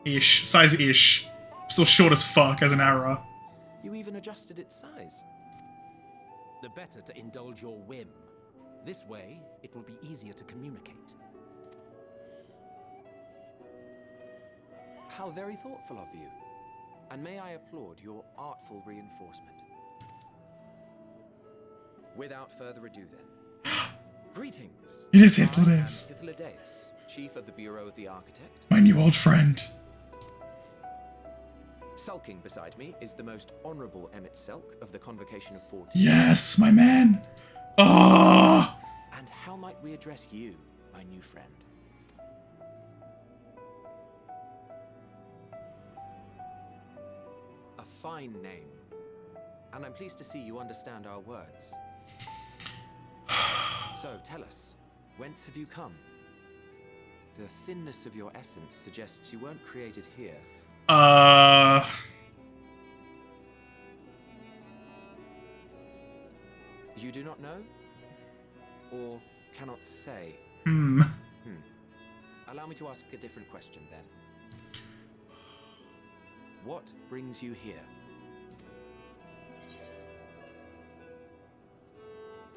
Ish. Size-ish. Still short as fuck as an arrow. You even adjusted its size. The better to indulge your whim. This way, it will be easier to communicate. How very thoughtful of you. And may I applaud your artful reinforcement. Without further ado then. Greetings. It is I am Ithlidaeus. Ithlidaeus, Chief of the Bureau of the Architect. My new old friend. Sulking beside me is the most honorable Emmett Selk of the Convocation of 40. Yes, my man. Ah. And how might we address you, my new friend? A fine name. And I'm pleased to see you understand our words. So, tell us, whence have you come? The thinness of your essence suggests you weren't created here. You do not know? Or cannot say? Allow me to ask a different question then. What brings you here?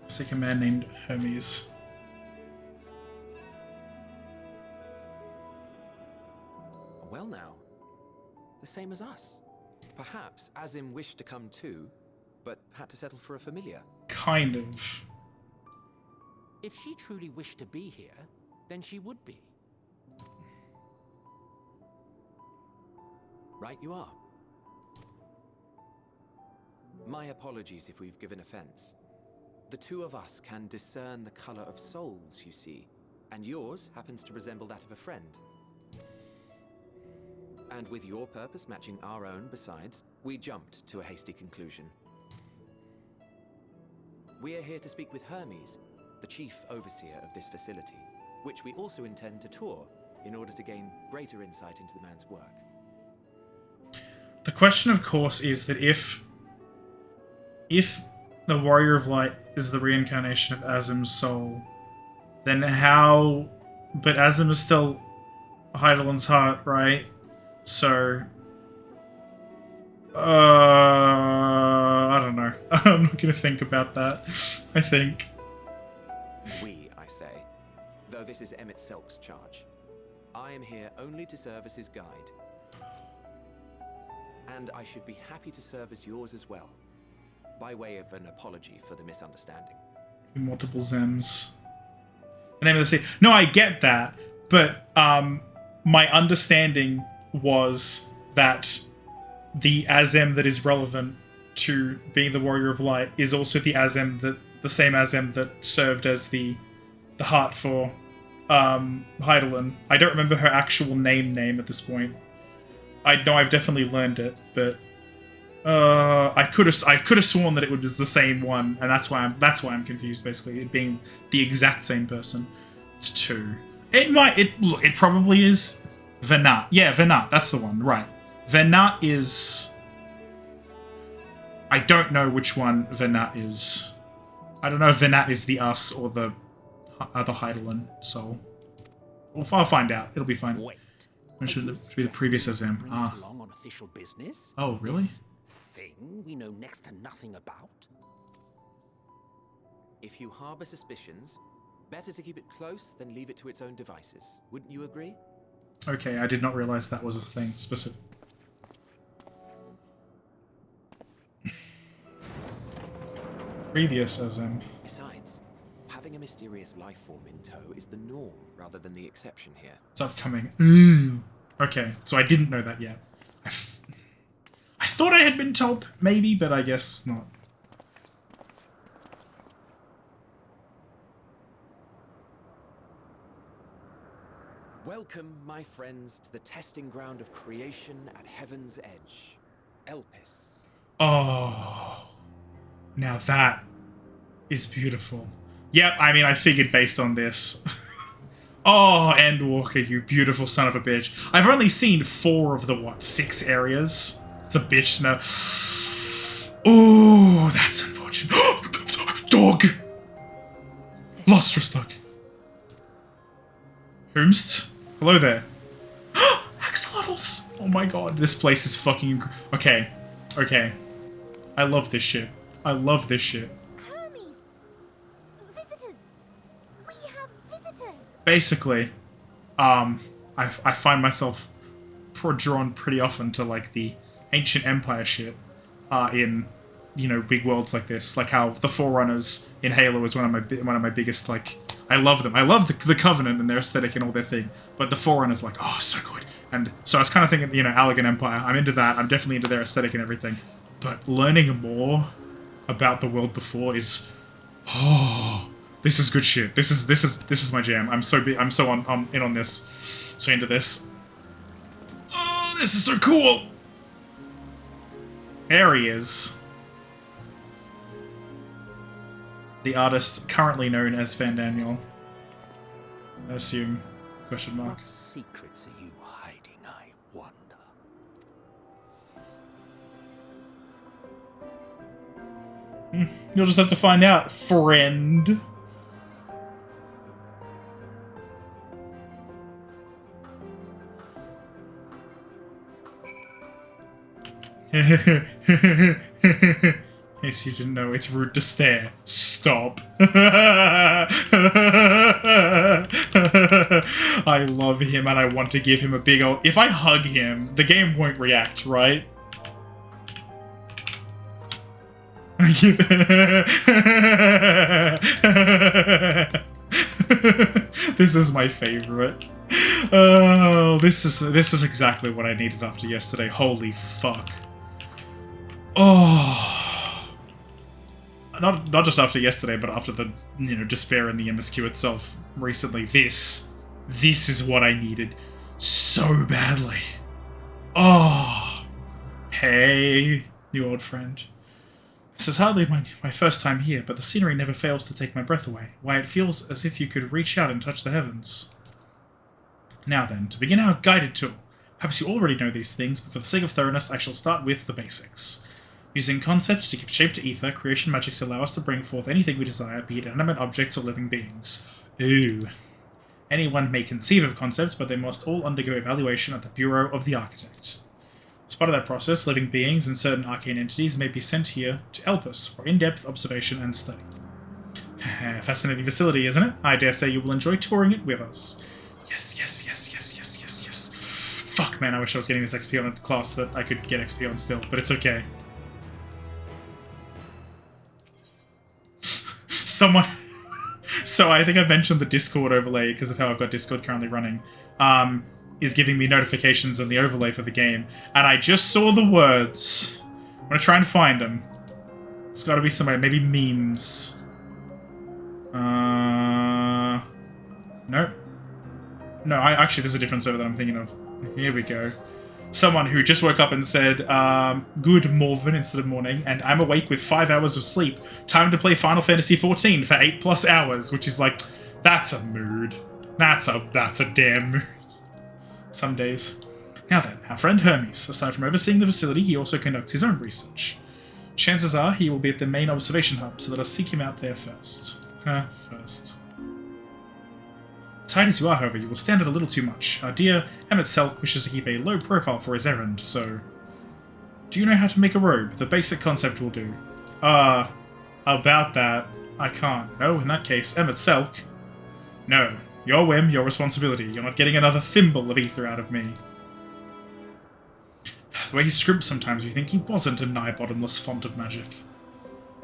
Seek a man named Hermes. Well now, the same as us. Perhaps Azim wished to come too, but had to settle for a familiar. Kind of. If she truly wished to be here, then she would be. Right you are. My apologies if we've given offense. The two of us can discern the color of souls, you see, and yours happens to resemble that of a friend. And with your purpose matching our own besides, we jumped to a hasty conclusion. We are here to speak with Hermes, the chief overseer of this facility, which we also intend to tour in order to gain greater insight into the man's work. The question, of course, is that if the Warrior of Light is the reincarnation of Azim's soul, then how... But Azim is still Heidelberg's heart, right? So... I don't know. I'm not going to think about that, I think. We, I say, though this is Emmett Selk's charge. I am here only to serve as his guide. And I should be happy to serve as yours as well, by way of an apology for the misunderstanding. Multiple Zems. The name of the sea. No, I get that, but my understanding was that the Azem that is relevant to being the Warrior of Light is also the Azem that the same Azem that served as the heart for Heidelin. I don't remember her actual name at this point. I know I've definitely learned it, but I could have sworn that it was the same one, and that's why I'm confused. Basically, it being the exact same person. It's two. It probably is Venat. Yeah, Venat. That's the one. Right. Venat is. I don't know which one Venat is. I don't know if Venat is the us or the other Heidelin soul. I'll find out. It'll be fine. Wait. It should be the previous Azem. Ah. Along on official business? Oh, really? This thing we know next to nothing about? If you harbor suspicions, better to keep it close than leave it to its own devices. Wouldn't you agree? Okay, I did not realize that was a thing specific. Previous Azem. Besides, having a mysterious life form in tow is the norm rather than the exception here. It's upcoming. Ooh. Okay, so I didn't know that yet. thought I had been told that, maybe, but I guess not. Welcome, my friends, to the testing ground of creation at Heaven's Edge. Elpis. Oh. Now that is beautiful. Yep, I mean, I figured based on this. Oh, Endwalker, you beautiful son of a bitch. I've only seen 4 of the, what, 6 areas? It's a bitch now. Oh, that's unfortunate. Dog! Lustrous dog. Whomst? Hello there. Axolotls! Oh my god, this place is fucking... Okay. Okay. I love this shit. I love this shit. Hermes! Visitors! We have visitors! Basically, I find myself drawn pretty often to, like, the ancient empire shit in, you know, big worlds like this. Like how the Forerunners in Halo is one of my biggest, like... I love them. I love the Covenant and their aesthetic and all their thing. But the Forerunners, like, oh, so good. And so I was kind of thinking, you know, Allegan Empire. I'm into that. I'm definitely into their aesthetic and everything. But learning more about the world before is, oh, this is good shit. This is my jam. I'm so in on this. So into this. Oh, this is so cool. There he is. The artist currently known as Van Daniel. I assume. Question mark. What secrets are you hiding, I wonder? You'll just have to find out, friend. In case you didn't know, it's rude to stare. Stop. I love him and I want to give him a big old... If I hug him, the game won't react, right? This is my favorite. Oh, this is exactly what I needed after yesterday. Holy fuck. Oh. Not just after yesterday, but after the, you know, despair in the MSQ itself recently. This is what I needed so badly. Oh. Hey, new old friend. This is hardly my first time here, but the scenery never fails to take my breath away. Why, it feels as if you could reach out and touch the heavens. Now then, to begin our guided tour. Perhaps you already know these things, but for the sake of thoroughness, I shall start with the basics. Using concepts to give shape to ether, creation magics allow us to bring forth anything we desire, be it animate objects or living beings. Ooh. Anyone may conceive of concepts, but they must all undergo evaluation at the Bureau of the Architect. As part of that process, living beings and certain arcane entities may be sent here to Elpis for in-depth observation and study. Fascinating facility, isn't it? I dare say you will enjoy touring it with us. Yes, yes, yes, yes, yes, yes, yes. Fuck, man, I wish I was getting this XP on a class that I could get XP on still, but it's okay. Someone... So I think I've mentioned the Discord overlay because of how I've got Discord currently running. Is giving me notifications on the overlay for the game. And I just saw the words. I'm going to try and find them. It's got to be somewhere. Maybe memes. Nope. No, actually there's a different server that I'm thinking of. Here we go. Someone who just woke up and said, good morven instead of morning, and I'm awake with 5 hours of sleep. Time to play Final Fantasy XIV for 8+ hours, which is like, that's a mood. That's a damn mood. Some days. Now then, our friend Hermes. Aside from overseeing the facility, he also conducts his own research. Chances are he will be at the main observation hub, so let us seek him out there first. First. Tight as you are, however, you will stand out a little too much. Our dear Emmett Selk wishes to keep a low profile for his errand, so... Do you know how to make a robe? The basic concept will do. About that, I can't. No, in that case, Emmett Selk. No. Your whim, your responsibility. You're not getting another thimble of ether out of me. The way he scrimps sometimes, you think he wasn't a nigh-bottomless font of magic.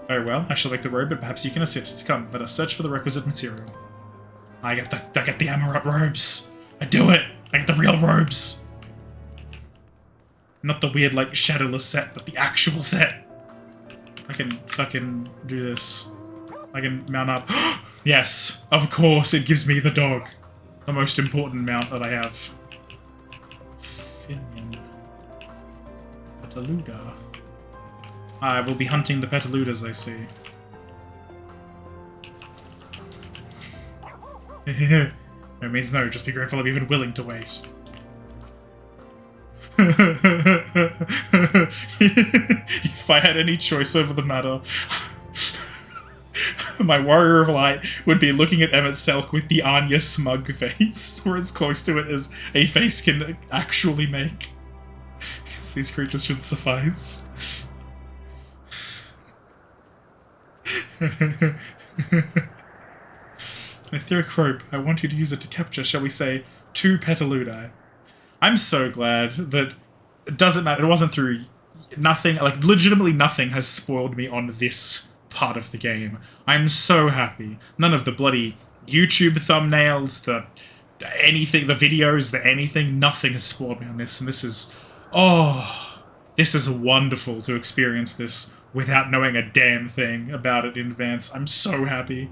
Very well, I shall make the robe, but perhaps you can assist. Come, let us search for the requisite material. I get the Amarat robes. I do it. I get the real robes. Not the weird, like, shadowless set, but the actual set. I can fucking do this. I can mount up. Yes, of course, it gives me the dog. The most important mount that I have. Finian. Petaluda. I will be hunting the Petaludas, I see. No means no, just be grateful I'm even willing to wait. If I had any choice over the matter, my warrior of light would be looking at Emmett Selk with the Anya smug face, or as close to it as a face can actually make. Because these creatures should suffice. Etheric rope, I want you to use it to capture, shall we say, 2 Petaludi. I'm so glad that it doesn't matter, it wasn't through nothing, like legitimately nothing has spoiled me on this part of the game. I'm so happy. None of the bloody YouTube thumbnails, the anything, the videos, the anything, nothing has spoiled me on this, and this is, oh, this is wonderful to experience this without knowing a damn thing about it in advance. I'm so happy.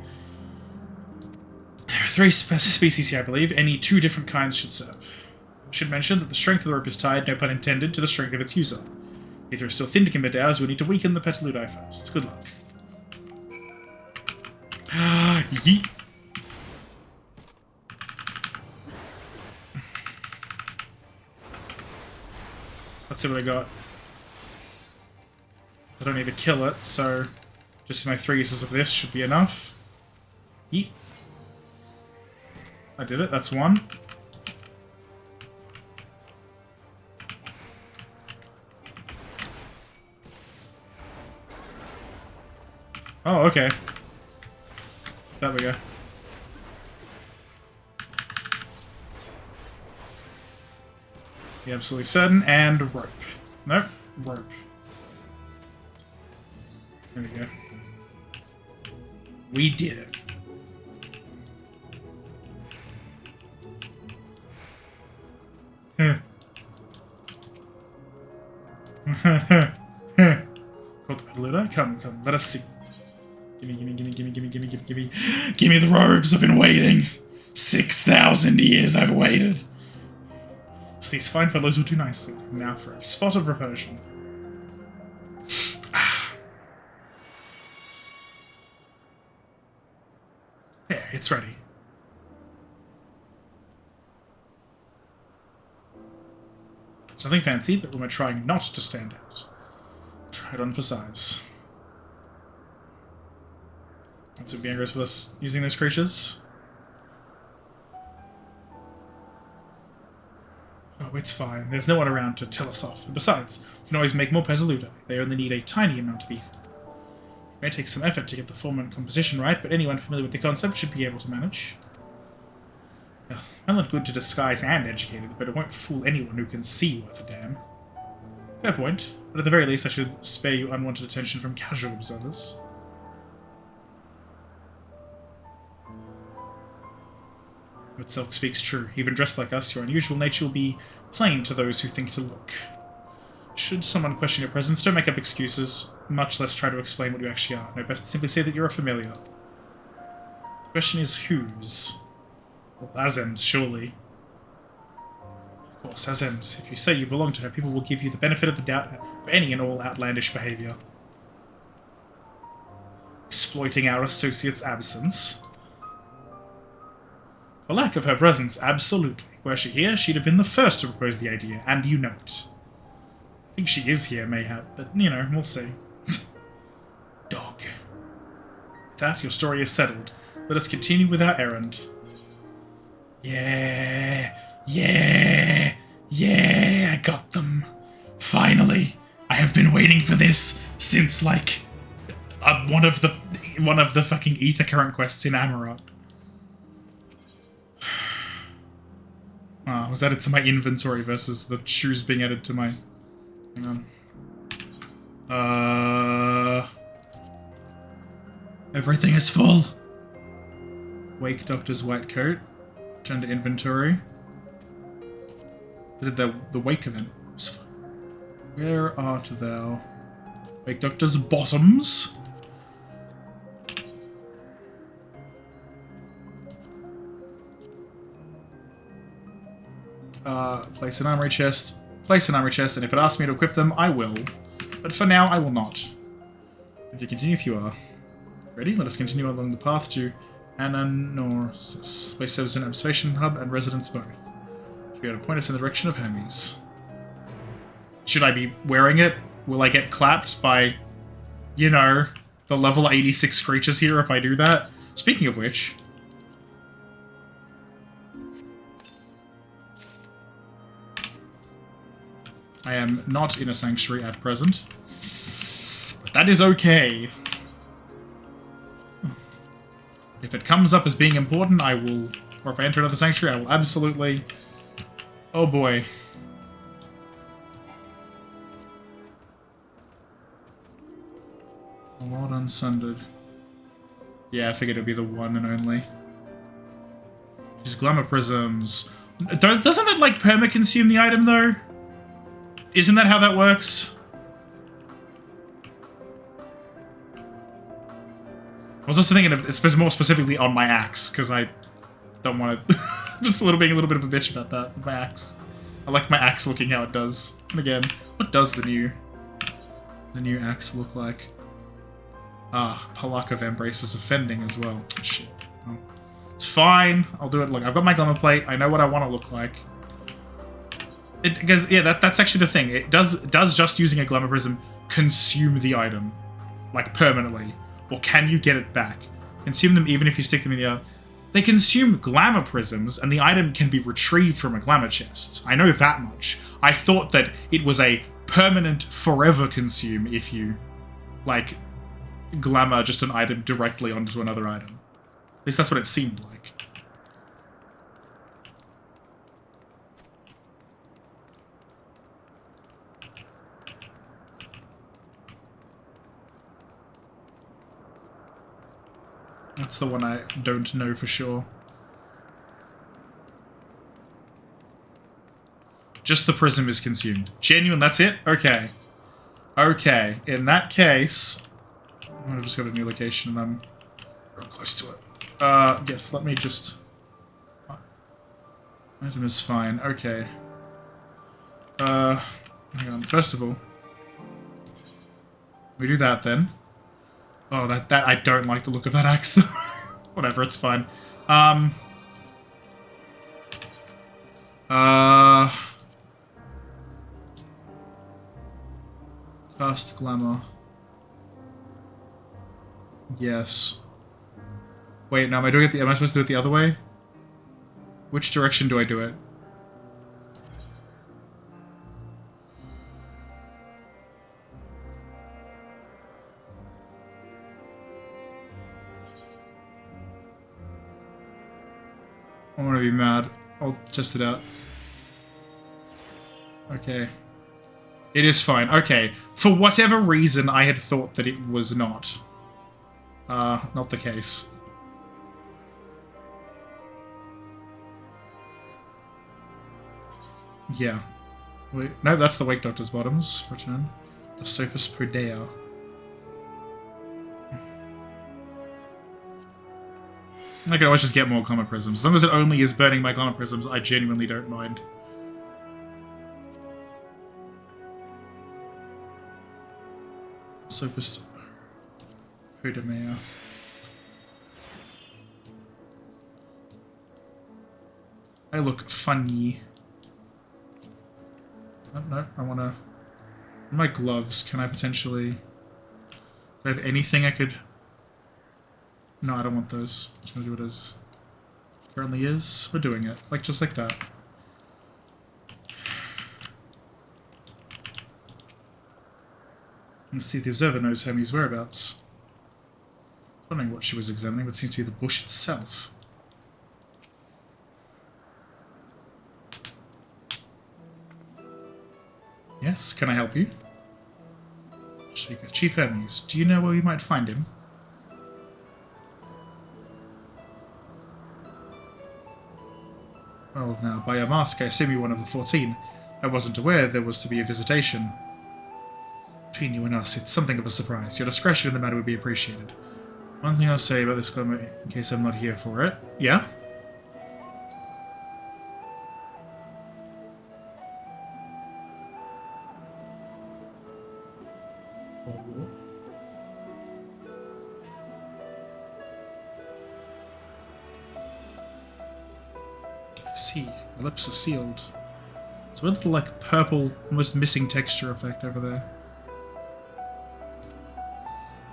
There are 3 species here, I believe. Any 2 different kinds should serve. I should mention that the strength of the rope is tied, no pun intended, to the strength of its user. If you're still thin to commit hours, we'll need to weaken the Petaludi first. Good luck. Yeet. Let's see what I got. I don't need to kill it, so just my 3 uses of this should be enough. Yeet. I did it, that's 1. Oh, okay. There we go. Be absolutely certain, and rope. Nope, rope. There we go. We did it. Caught the Petaludi. Come, let us see. Gimme the robes, I've been waiting. 6,000 years I've waited. So these fine fellows will do nicely. Now for a spot of reversion. There, it's ready. It's nothing fancy, but when we're trying not to stand out, try it on for size. Want some gangers with us using those creatures? Oh, it's fine. There's no one around to tell us off. And besides, we can always make more Petaludi. They only need a tiny amount of ether. It may take some effort to get the form and composition right, but anyone familiar with the concept should be able to manage. Well and good to disguise and educated, but it won't fool anyone who can see worth a damn. Fair point, but at the very least I should spare you unwanted attention from casual observers. But Selk speaks true. Even dressed like us, your unusual nature will be plain to those who think to look. Should someone question your presence, don't make up excuses, much less try to explain what you actually are. No, best simply say that you're a familiar. The question is whose? Well, Azem's, surely. Of course, Azem's. If you say you belong to her, people will give you the benefit of the doubt for any and all outlandish behavior. Exploiting our associate's absence. For lack of her presence, absolutely. Were she here, she'd have been the first to propose the idea, and you know it. I think she is here, mayhap, but, you know, we'll see. Dog. With that, your story is settled. Let us continue with our errand. Yeah, I got them. Finally. I have been waiting for this since, like, one of the fucking ether current quests in Amarat. Was added to my inventory versus the shoes being added to my... Hang on. Everything is full. Wake Doctor's white coat. Turn to inventory. I did the Wake event. It was fun. Where art thou? Wake Doctor's bottoms. Place an armory chest. Place an armory chest, and if it asks me to equip them, I will. But for now, I will not. If you continue, if you are. Ready? Let us continue along the path to Ananorsis. Place serves an observation hub and residence both. Should be able to point us in the direction of Hermes. Should I be wearing it? Will I get clapped by, you know, the level 86 creatures here if I do that? Speaking of which... I am not in a sanctuary at present. But that is okay. If it comes up as being important, I will... Or if I enter another sanctuary, I will absolutely... Oh boy. A lot unsundered. Yeah, I figured it'd be the one and only. Just glamour prisms. Doesn't that, like, perma-consume the item, though? Isn't that how that works? I was also thinking of it's more specifically on my axe, because I don't want to... just being a little bit of a bitch about that with my axe. I like my axe looking how it does. And again, what does the new axe look like? Ah, Palaka embraces offending as well. Shit. Well, it's fine. I'll do it. Look, I've got my glamour plate. I know what I want to look like. Because yeah, that's actually the thing. It does just using a glamour prism consume the item, like permanently, or can you get it back? Consume them even if you stick them in the. They consume glamour prisms, and the item can be retrieved from a glamour chest. I know that much. I thought that it was a permanent, forever consume if you, like, glamour just an item directly onto another item. At least that's what it seemed like. That's the one I don't know for sure. Just the prism is consumed. Genuine, that's it? Okay. Okay, in that case... I've just got a new location and I'm real close to it. Yes, let me just... Item is fine, okay. Hang on, first of all... We do that then. Oh, that I don't like the look of that axe, though. Whatever, it's fine. Cast glamour. Yes. Wait, no, am I supposed to do it the other way? Which direction do I do it? I'm gonna be mad. I'll test it out. Okay. It is fine. Okay. For whatever reason, I had thought that it was not. Not the case. Yeah. Wait, no, that's the Wake Doctor's bottoms. Return. The Sophus Podea. I can always just get more glamour prisms. As long as it only is burning my glamour prisms, I genuinely don't mind. Sophist Podemea. I look funny. Oh, no, I wanna... My gloves, can I potentially... Do I have anything I could... No, I don't want those. I'm just gonna do it as it currently is. We're doing it. Like, just like that. Let's see if the observer knows Hermes' whereabouts. Wondering what she was examining, but it seems to be the bush itself. Yes, can I help you? Speak with Chief Hermes. Do you know where we might find him? Well, now, by your mask, I assume you're one of the 14. I wasn't aware there was to be a visitation. Between you and us, it's something of a surprise. Your discretion in the matter would be appreciated. One thing I'll say about this club, in case I'm not here for it. Yeah? See, my lips are sealed. It's a little like purple, almost missing texture effect over there.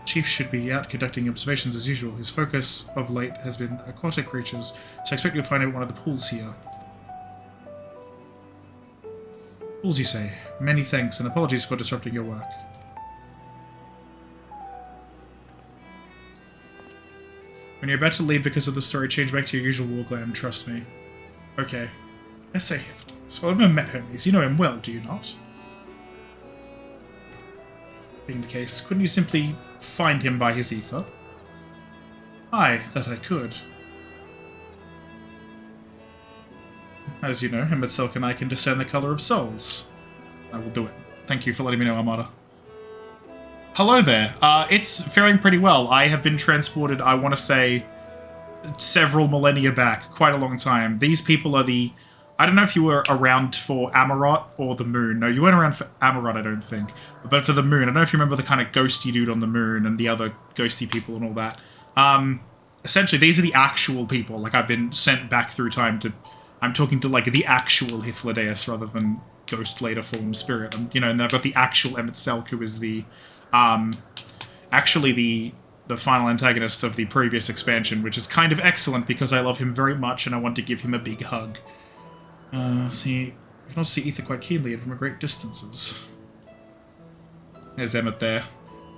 Chief should be out conducting observations as usual. His focus of late has been aquatic creatures, so I expect you'll find him at one of the pools here. Pools, you say? Many thanks, and apologies for disrupting your work. When you're about to leave because of the story, change back to your usual war glam, trust me. Okay. I say Hifties. Well, I've never met Hermes. You know him well, do you not? Being the case, couldn't you simply find him by his ether? Aye, that I could. As you know, Endwalker and I can discern the colour of souls. I will do it. Thank you for letting me know, Armada. Hello there. It's faring pretty well. I have been transported, I want to say, several millennia back. Quite a long time. These people are the... I don't know if you were around for Amarot or the Moon. No, you weren't around for Amarot, I don't think. But for the Moon, I don't know if you remember the kind of ghosty dude on the Moon and the other ghosty people and all that. Essentially, these are the actual people. Like, I've been sent back through time to... I'm talking to, like, the actual Hythlodaeus rather than Ghost later form Spirit. And, you know, and I've got the actual Emet-Selch, who is the... actually the final antagonist of the previous expansion, which is kind of excellent because I love him very much and I want to give him a big hug. See, you can also see Ether quite keenly and from a great distances. There's Emmet there.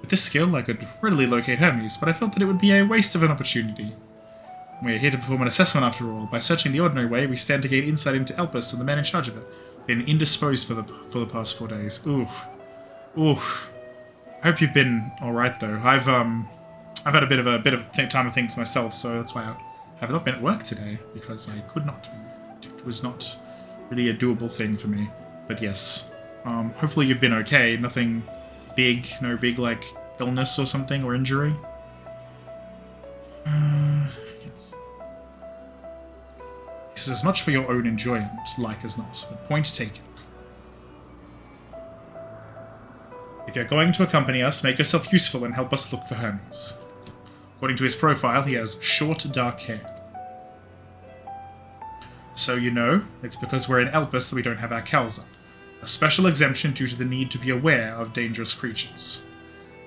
With this skill, I could readily locate Hermes, but I felt that it would be a waste of an opportunity. We're here to perform an assessment after all. By searching the ordinary way, we stand to gain insight into Elpis and the man in charge of it. Been indisposed for the past 4 days. Oof. Oof. I hope you've been alright though. I've had a bit of time to think myself, so that's why I have not been at work today, because I could not be. It was not really a doable thing for me. But yes. Hopefully you've been okay. Nothing big, no big like illness or something or injury. Yes. This is as much for your own enjoyment, like as not, but point taken. If you're going to accompany us, make yourself useful and help us look for Hermes. According to his profile, he has short, dark hair. So you know, it's because we're in Elpis that we don't have our cows up. A special exemption due to the need to be aware of dangerous creatures.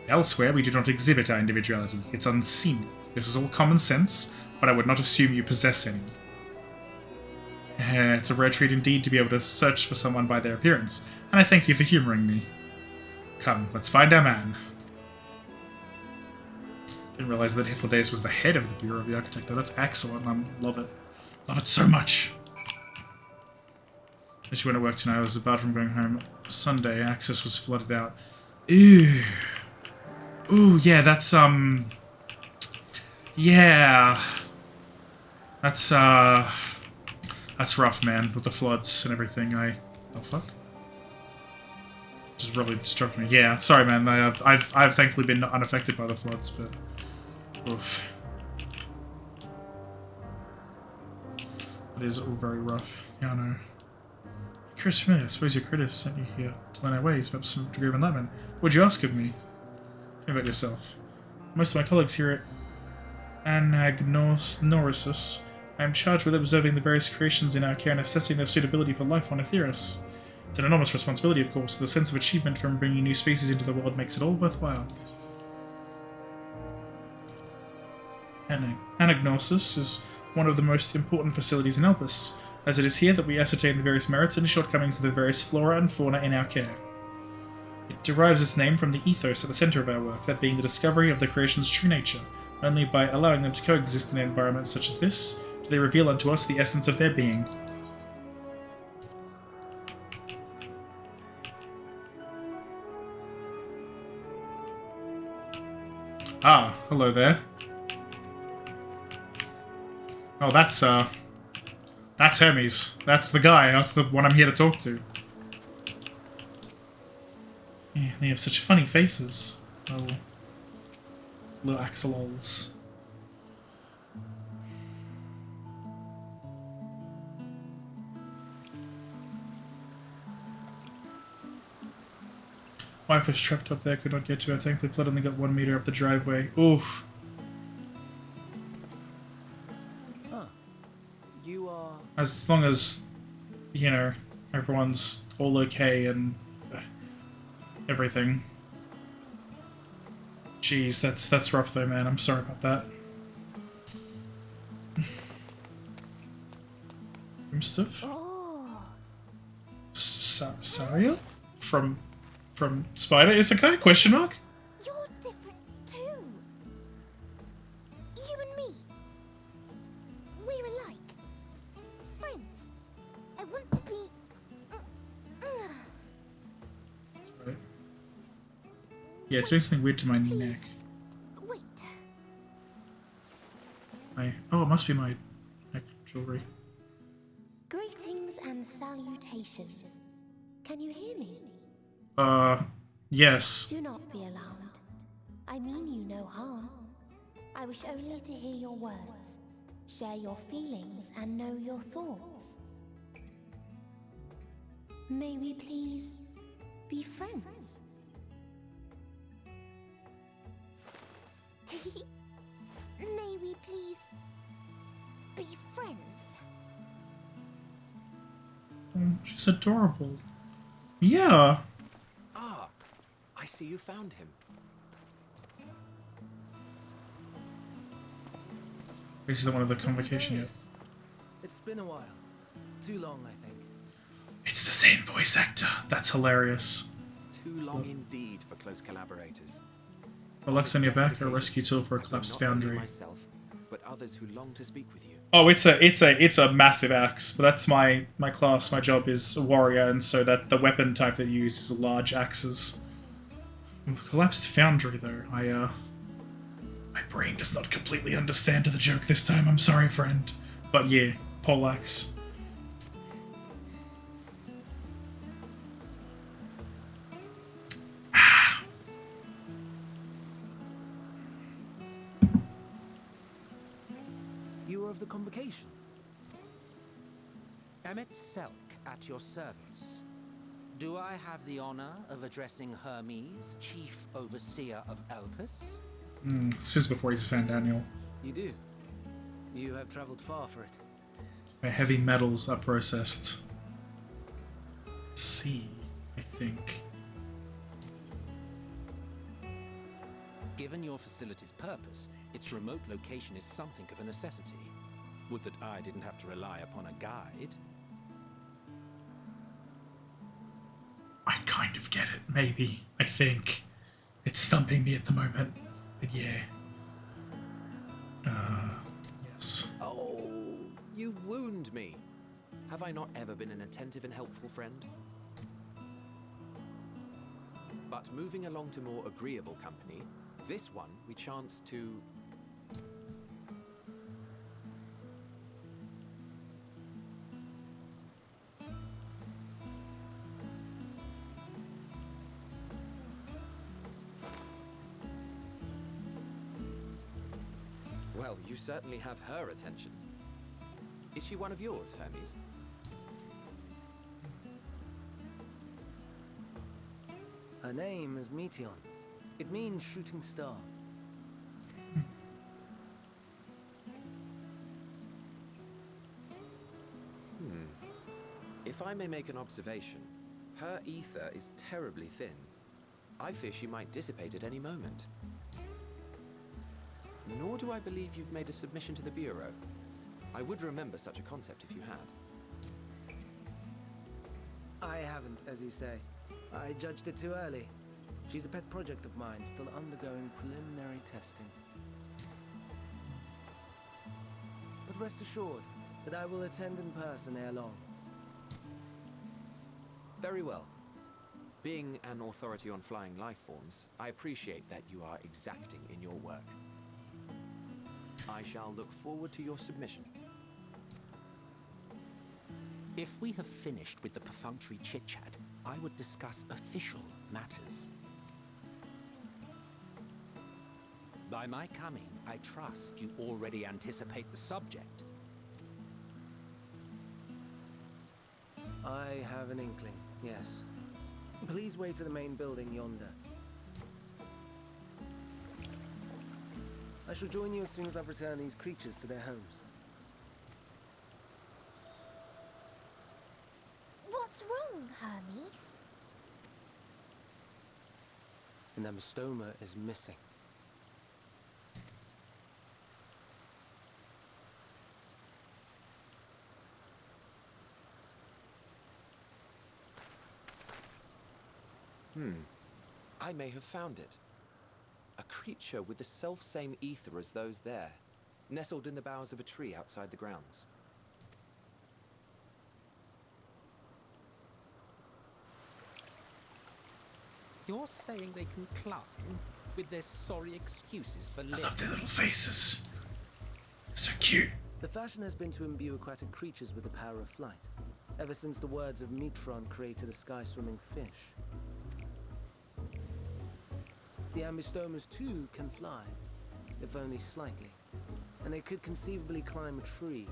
Elsewhere, we do not exhibit our individuality. It's unseemly. This is all common sense, but I would not assume you possess any. It's a rare treat indeed to be able to search for someone by their appearance, and I thank you for humouring me. Come, let's find our man. Didn't realize that Hythlodaeus was the head of the Bureau of the Architect, though. That's excellent. I love it. Love it so much. I just went to work tonight. I was about from going home. Sunday, access was flooded out. Ew. Ooh, yeah, that's, yeah. That's rough, man, with the floods and everything. Oh, fuck. Just really distracted me. Yeah, sorry, man. I've thankfully been unaffected by the floods, but oof, it is all very rough. Yeah, I know. Curious familiar. I suppose your critters sent you here to learn our ways, perhaps some degree of enlightenment. What'd you ask of me? Tell me about yourself. Most of my colleagues here at Anagnorisus, I am charged with observing the various creations in our care and assessing their suitability for life on Aetheris. It's an enormous responsibility, of course. The sense of achievement from bringing new species into the world makes it all worthwhile. Anagnosis is one of the most important facilities in Elpis, as it is here that we ascertain the various merits and shortcomings of the various flora and fauna in our care. It derives its name from the ethos at the center of our work, that being the discovery of the creation's true nature. Only by allowing them to coexist in environments such as this, do they reveal unto us the essence of their being. Ah, hello there. Oh, that's Hermes. That's the guy. That's the one I'm here to talk to. Yeah, they have such funny faces. Little axolols. Wife was trapped up there, could not get to her. Thankfully, flood only got 1 meter up the driveway. Oof. Huh. You are... As long as, you know, everyone's all okay and everything. Jeez, that's rough though, man. I'm sorry about that. Stuff? Sariel? From Spider Isekai? Question mark? You're different too. You and me. We're alike. Friends. I want to be... Right. Yeah, doing something weird to my neck. Wait. Oh, it must be my neck jewelry. Greetings and salutations. Can you hear me? Yes. Do not be alarmed. I mean you no harm. I wish only to hear your words, share your feelings, and know your thoughts. May we please be friends? May we please be friends? She's adorable. Yeah. Ah, I see you found him. This isn't one of the convocation yet. It's been a while. Too long, I think. It's the same voice actor. That's hilarious. Too long indeed for close collaborators. A Lux on your back, a rescue tool for a collapsed foundry. Myself, but others who long to speak with you. Oh, it's a massive axe, but that's my class. My job is a warrior, and so that the weapon type that you use is large axes. Collapsed foundry, though. My brain does not completely understand the joke this time. I'm sorry, friend, but yeah, poleaxe. You were of the convocation. Emmet Selk at your service. Do I have the honor of addressing Hermes, Chief Overseer of Elpis? This is before he's Van Daniel. You do. You have traveled far for it. Where heavy metals are processed. C, I think. Given your facility's purpose, its remote location is something of a necessity. Would that I didn't have to rely upon a guide. I kind of get it, maybe. I think. It's stumping me at the moment. But yeah. Yes. Oh, you wound me. Have I not ever been an attentive and helpful friend? But moving along to more agreeable company, this one we chance to... Well, you certainly have her attention. Is she one of yours, Hermes? Her name is Meteon. It means shooting star. If I may make an observation, her ether is terribly thin. I fear she might dissipate at any moment. Nor do I believe you've made a submission to the Bureau. I would remember such a concept if you had. I haven't, as you say. I judged it too early. She's a pet project of mine, still undergoing preliminary testing. But rest assured that I will attend in person ere long. Very well. Being an authority on flying life forms, I appreciate that you are exacting in your work. I shall look forward to your submission. If we have finished with the perfunctory chit-chat, I would discuss official matters. By my coming, I trust you already anticipate the subject. I have an inkling, yes. Please wait to the main building yonder. I shall join you as soon as I've returned these creatures to their homes. What's wrong, Hermes? An amistoma is missing. I may have found it. A creature with the self-same ether as those there, nestled in the boughs of a tree outside the grounds. You're saying they can climb with their sorry excuses for living? I love their little faces. So cute. The fashion has been to imbue aquatic creatures with the power of flight, ever since the words of Metron created a sky-swimming fish. The Amistomas too can fly, if only slightly, and they could conceivably climb a tree.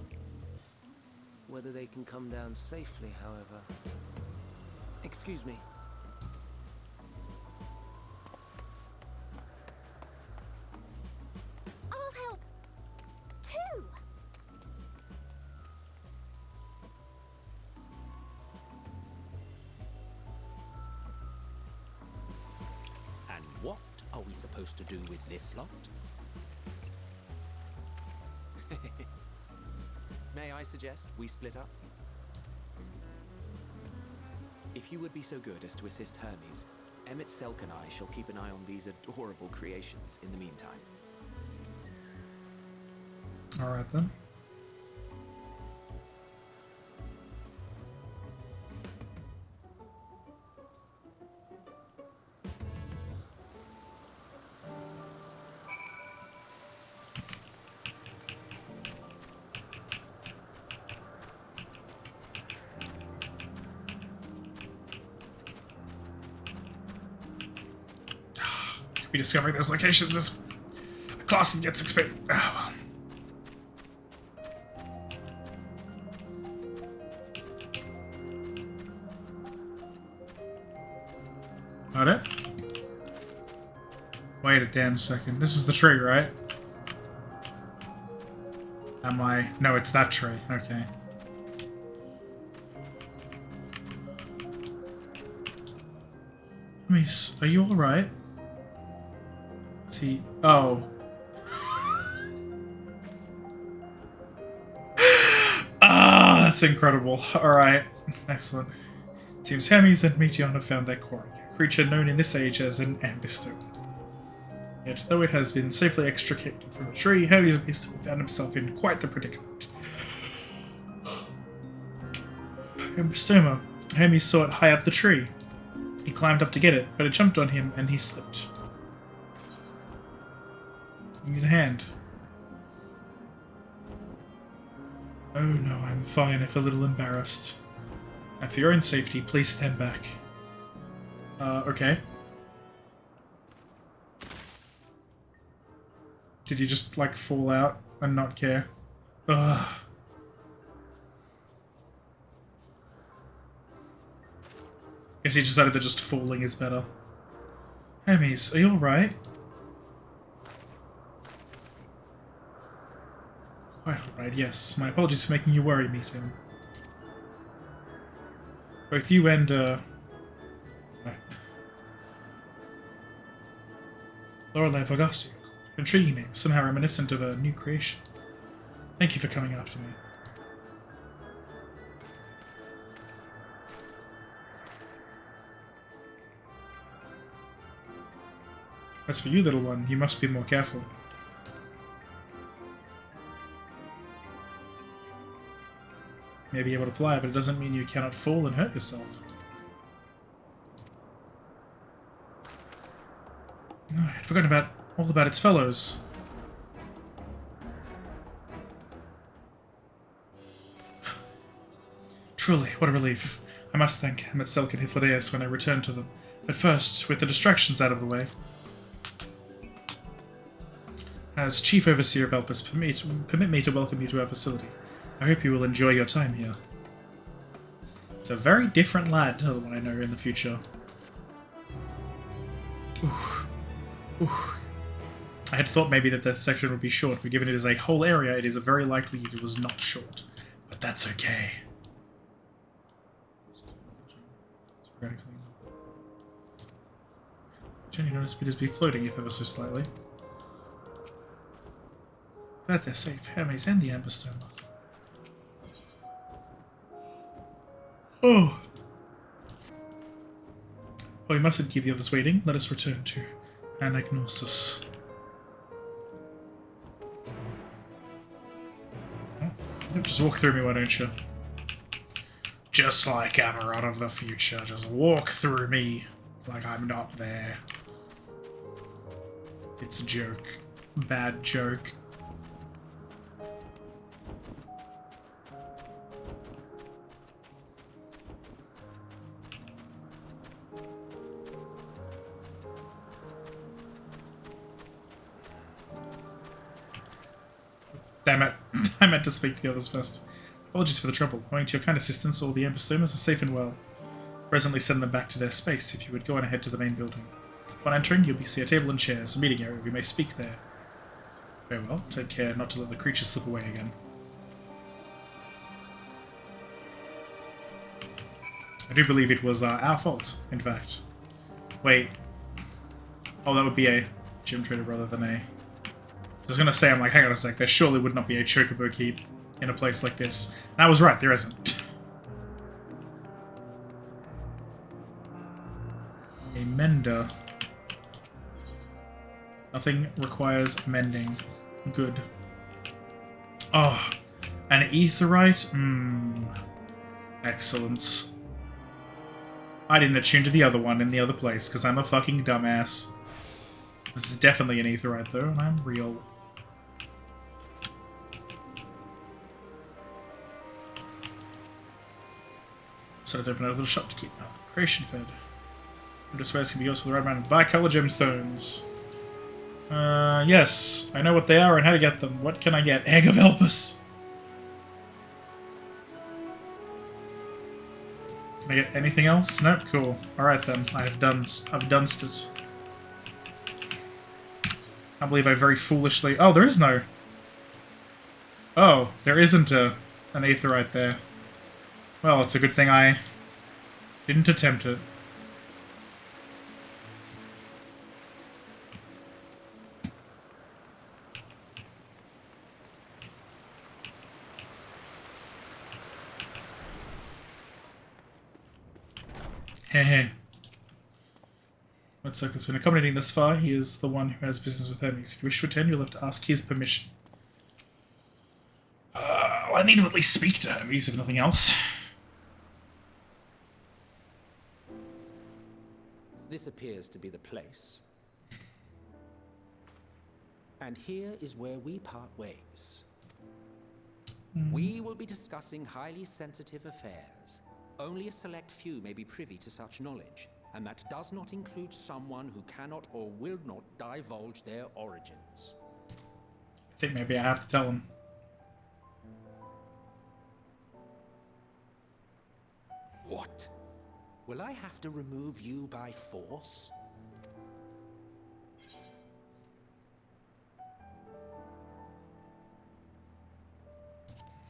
Whether they can come down safely, however... Excuse me. I'll help too. And what are we supposed to do with this lot? May I suggest we split up? If you would be so good as to assist Hermes, Emmett Selk and I shall keep an eye on these adorable creations in the meantime. Alright then. Be discovering those locations as a class that gets expanded. Oh, well. Got it? Wait a damn second. This is the tree, right? Am I? No, it's that tree. Okay. Miss, are you alright? See, oh. Ah, that's incredible. Alright, excellent. It seems Hermes and Meteon have found their quarry, a creature known in this age as an ambistome. Yet, though it has been safely extricated from a tree, Hermes appears to have found himself in quite the predicament. Ambistoma. Hermes saw it high up the tree. He climbed up to get it, but it jumped on him and he slipped. You need a hand. Oh no, I'm fine if a little embarrassed. And for your own safety, please stand back. Okay. Did you just, like, fall out and not care? Ugh. Guess he decided that just falling is better. Hermes, are you alright? Quite alright, yes. My apologies for making you worry, Meeting. Both you and, Lorelei Vogasti. Intriguing name, somehow reminiscent of a new creation. Thank you for coming after me. As for you, little one, you must be more careful. You may be able to fly, but it doesn't mean you cannot fall and hurt yourself. No, I had forgotten all about its fellows. Truly, what a relief. I must thank Metzelk and Hythlodaeus when I return to them. But first, with the distractions out of the way. As Chief Overseer of Elpis, permit me to welcome you to our facility. I hope you will enjoy your time here. It's a very different lad to the one I know in the future. Ooh. I had thought maybe that section would be short, but given it is a whole area, it is very likely it was not short. But that's okay. Jenny noticed Peters be floating, if ever so slightly. Glad they're safe, Hermes and the Ambastoma. Oh! Well, we mustn't keep the others waiting. Let us return to Anagnosis. Just walk through me, why don't you? Just like Amarat of the future, just walk through me like I'm not there. It's a joke. Bad joke. Damn it. I meant to speak to the others first. Apologies for the trouble. Owing to your kind assistance, all the Ambastomas are safe and well. Presently send them back to their space, if you would go on ahead to the main building. Upon entering, you'll see a table and chairs, a meeting area. We may speak there. Very well. Take care not to let the creatures slip away again. I do believe it was our fault, in fact. Wait. Oh, that would be a gym trader rather than a... I was going to say, I'm like, hang on a sec, there surely would not be a Chocobo keep in a place like this. And I was right, there isn't. A mender. Nothing requires mending. Good. Oh, an aetherite? Excellence. I didn't attune to the other one in the other place, because I'm a fucking dumbass. This is definitely an aetherite, though, and I'm real. So let's open a little shop to keep my creation fed. Window spares can be used for the right amount of bicolor gemstones. Yes. I know what they are and how to get them. What can I get? Egg of Elpis! Can I get anything else? Nope, cool. Alright then. I've dunced it. I believe I very foolishly... Oh, there is no... Oh, there isn't an aetherite there. Well, it's a good thing I didn't attempt it. Heh. Metzelk has been accommodating thus far. He is the one who has business with Hermes. If you wish to attend, you'll have to ask his permission. I need to at least speak to Hermes, if nothing else. This appears to be the place. And here is where we part ways. We will be discussing highly sensitive affairs. Only a select few may be privy to such knowledge, and that does not include someone who cannot or will not divulge their origins. I think maybe I have to tell him. What? Will I have to remove you by force?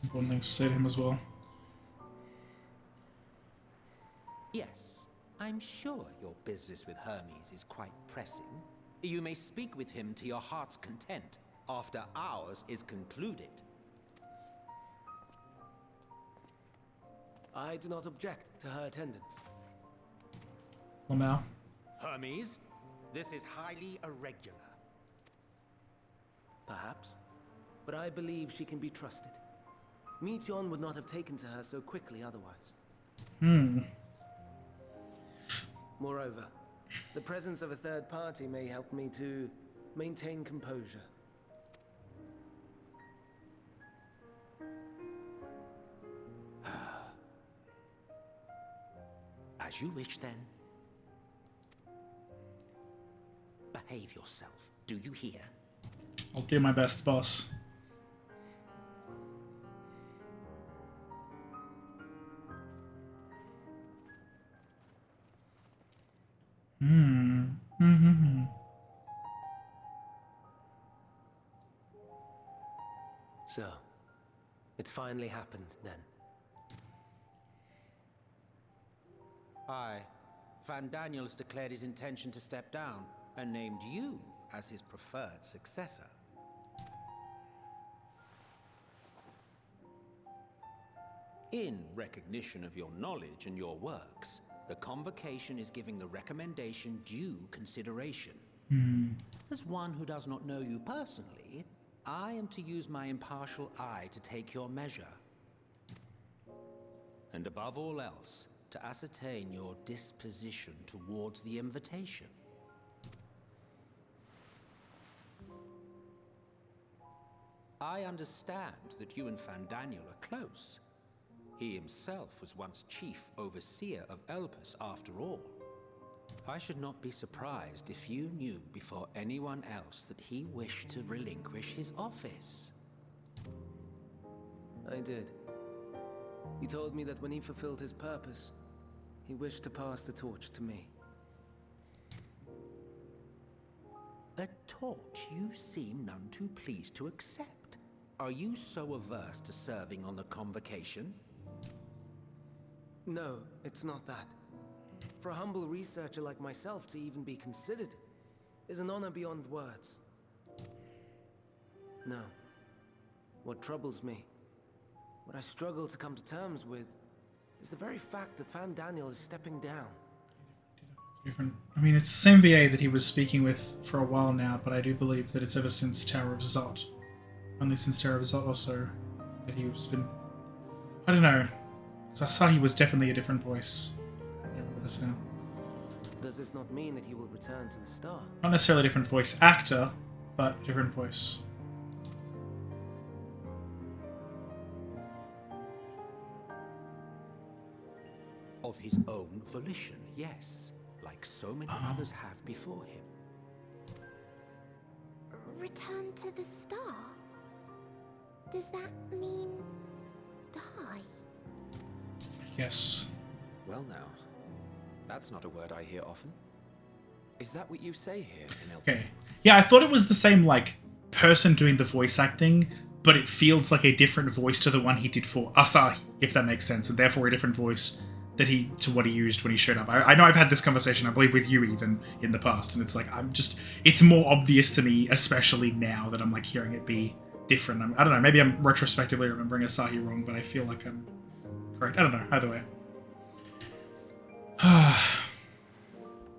Important things to say to him as well. Yes, I'm sure your business with Hermes is quite pressing. You may speak with him to your heart's content after ours is concluded. I do not object to her attendance. Well, now. Hermes, this is highly irregular. Perhaps, but I believe she can be trusted. Meteion would not have taken to her so quickly otherwise. Moreover, the presence of a third party may help me to maintain composure. As you wish, then. Behave yourself. Do you hear? I'll do my best, boss. So, it's finally happened then. Aye. Van Daniels declared his intention to step down and named you as his preferred successor. In recognition of your knowledge and your works, the Convocation is giving the recommendation due consideration. As one who does not know you personally, I am to use my impartial eye to take your measure. And above all else, to ascertain your disposition towards the invitation. I understand that you and Fandaniel are close. He himself was once chief overseer of Elpis after all. I should not be surprised if you knew before anyone else that he wished to relinquish his office. I did. He told me that when he fulfilled his purpose, he wished to pass the torch to me. A torch you seem none too pleased to accept. Are you so averse to serving on the Convocation? No, it's not that. For a humble researcher like myself to even be considered is an honor beyond words. No. What troubles me, what I struggle to come to terms with, is the very fact that Fandaniel is stepping down. Different. I mean, it's the same VA that he was speaking with for a while now, but I do believe that it's ever since Tower of Zot. Only since Tower of Zot also that he's been... I don't know. Asahi was definitely a different voice. I remember this now. Does this not mean that he will return to the star? Not necessarily a different voice actor, but a different voice. Of his own volition, yes. Like so many others have before him. Return to the star? Does that mean die? Yes. Well now, that's not a word I hear often. Is that what you say here in Elpis? Okay. Yeah, I thought it was the same, like, person doing the voice acting, but it feels like a different voice to the one he did for Asahi, if that makes sense, and therefore a different voice that to what he used when he showed up. I know I've had this conversation, I believe, with you even in the past, and it's like, it's more obvious to me, especially now that I'm, like, hearing it be different. I don't know, maybe I'm retrospectively remembering Asahi wrong, but I feel like I'm correct. I don't know, either way.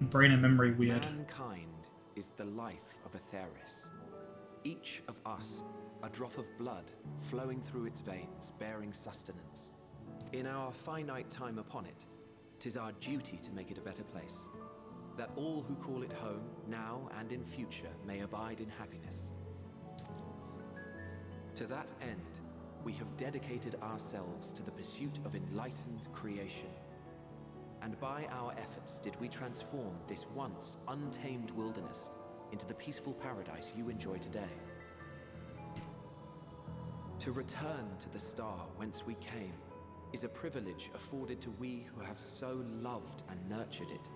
Brain and memory weird. Mankind is the life of Atheris. Each of us, a drop of blood flowing through its veins, bearing sustenance. In our finite time upon it, 'tis our duty to make it a better place, that all who call it home, now and in future, may abide in happiness. To that end, we have dedicated ourselves to the pursuit of enlightened creation. And by our efforts did we transform this once untamed wilderness into the peaceful paradise you enjoy today. To return to the star whence we came is a privilege afforded to we who have so loved and nurtured it.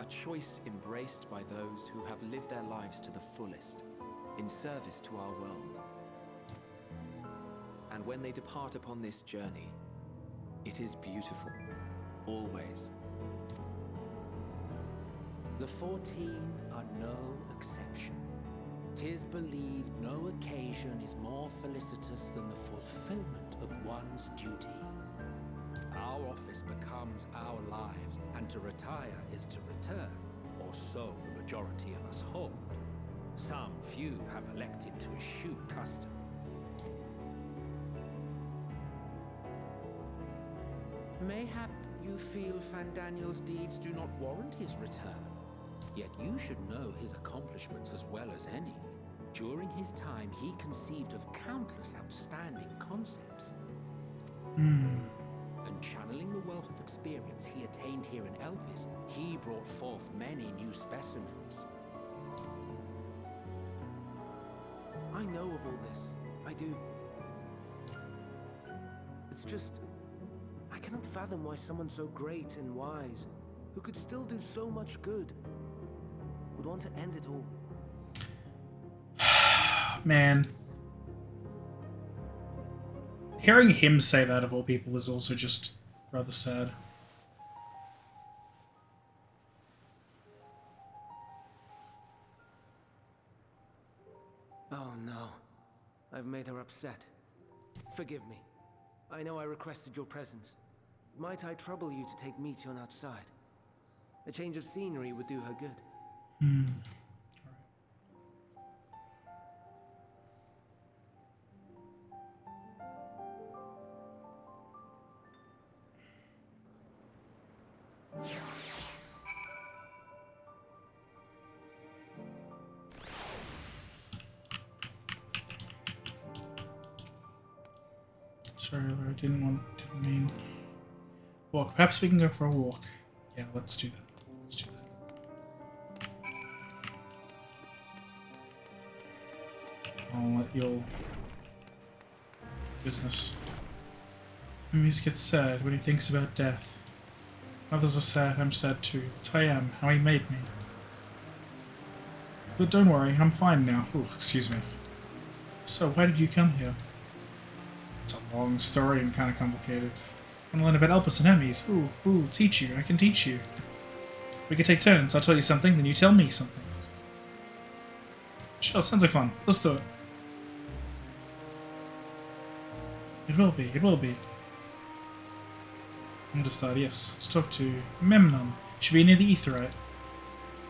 A choice embraced by those who have lived their lives to the fullest, in service to our world. And when they depart upon this journey, it is beautiful, always. The 14 are no exception. 'Tis believed no occasion is more felicitous than the fulfillment of one's duty. Our office becomes our lives, and to retire is to return, or so the majority of us hold. Some few have elected to eschew custom. Mayhap you feel Fandaniel's deeds do not warrant his return. Yet you should know his accomplishments as well as any. During his time, he conceived of countless outstanding concepts. and channeling the wealth of experience he attained here in Elpis, he brought forth many new specimens. I know of all this. I do. It's just... I cannot fathom why someone so great and wise, who could still do so much good, would want to end it all. Man. Hearing him say that of all people is also just rather sad. Oh no. I've made her upset. Forgive me. I know I requested your presence. Might I trouble you to take Meteion outside? A change of scenery would do her good. Sorry, I didn't mean... Walk. Perhaps we can go for a walk. Yeah, let's do that. Let's do that. I'll let your business. Hermes gets sad when he thinks about death. Others are sad, I'm sad too. It's I am, how he made me. But don't worry, I'm fine now. Ooh, excuse me. So, why did you come here? It's a long story and kind of complicated. I want to learn about Elpis and Hermes. Ooh, teach you. I can teach you. We could take turns. I'll tell you something, then you tell me something. Sure, sounds like fun. Let's do it. It will be, it will be. Understood, yes. Let's talk to Memnon. Should be near the Aetheryte.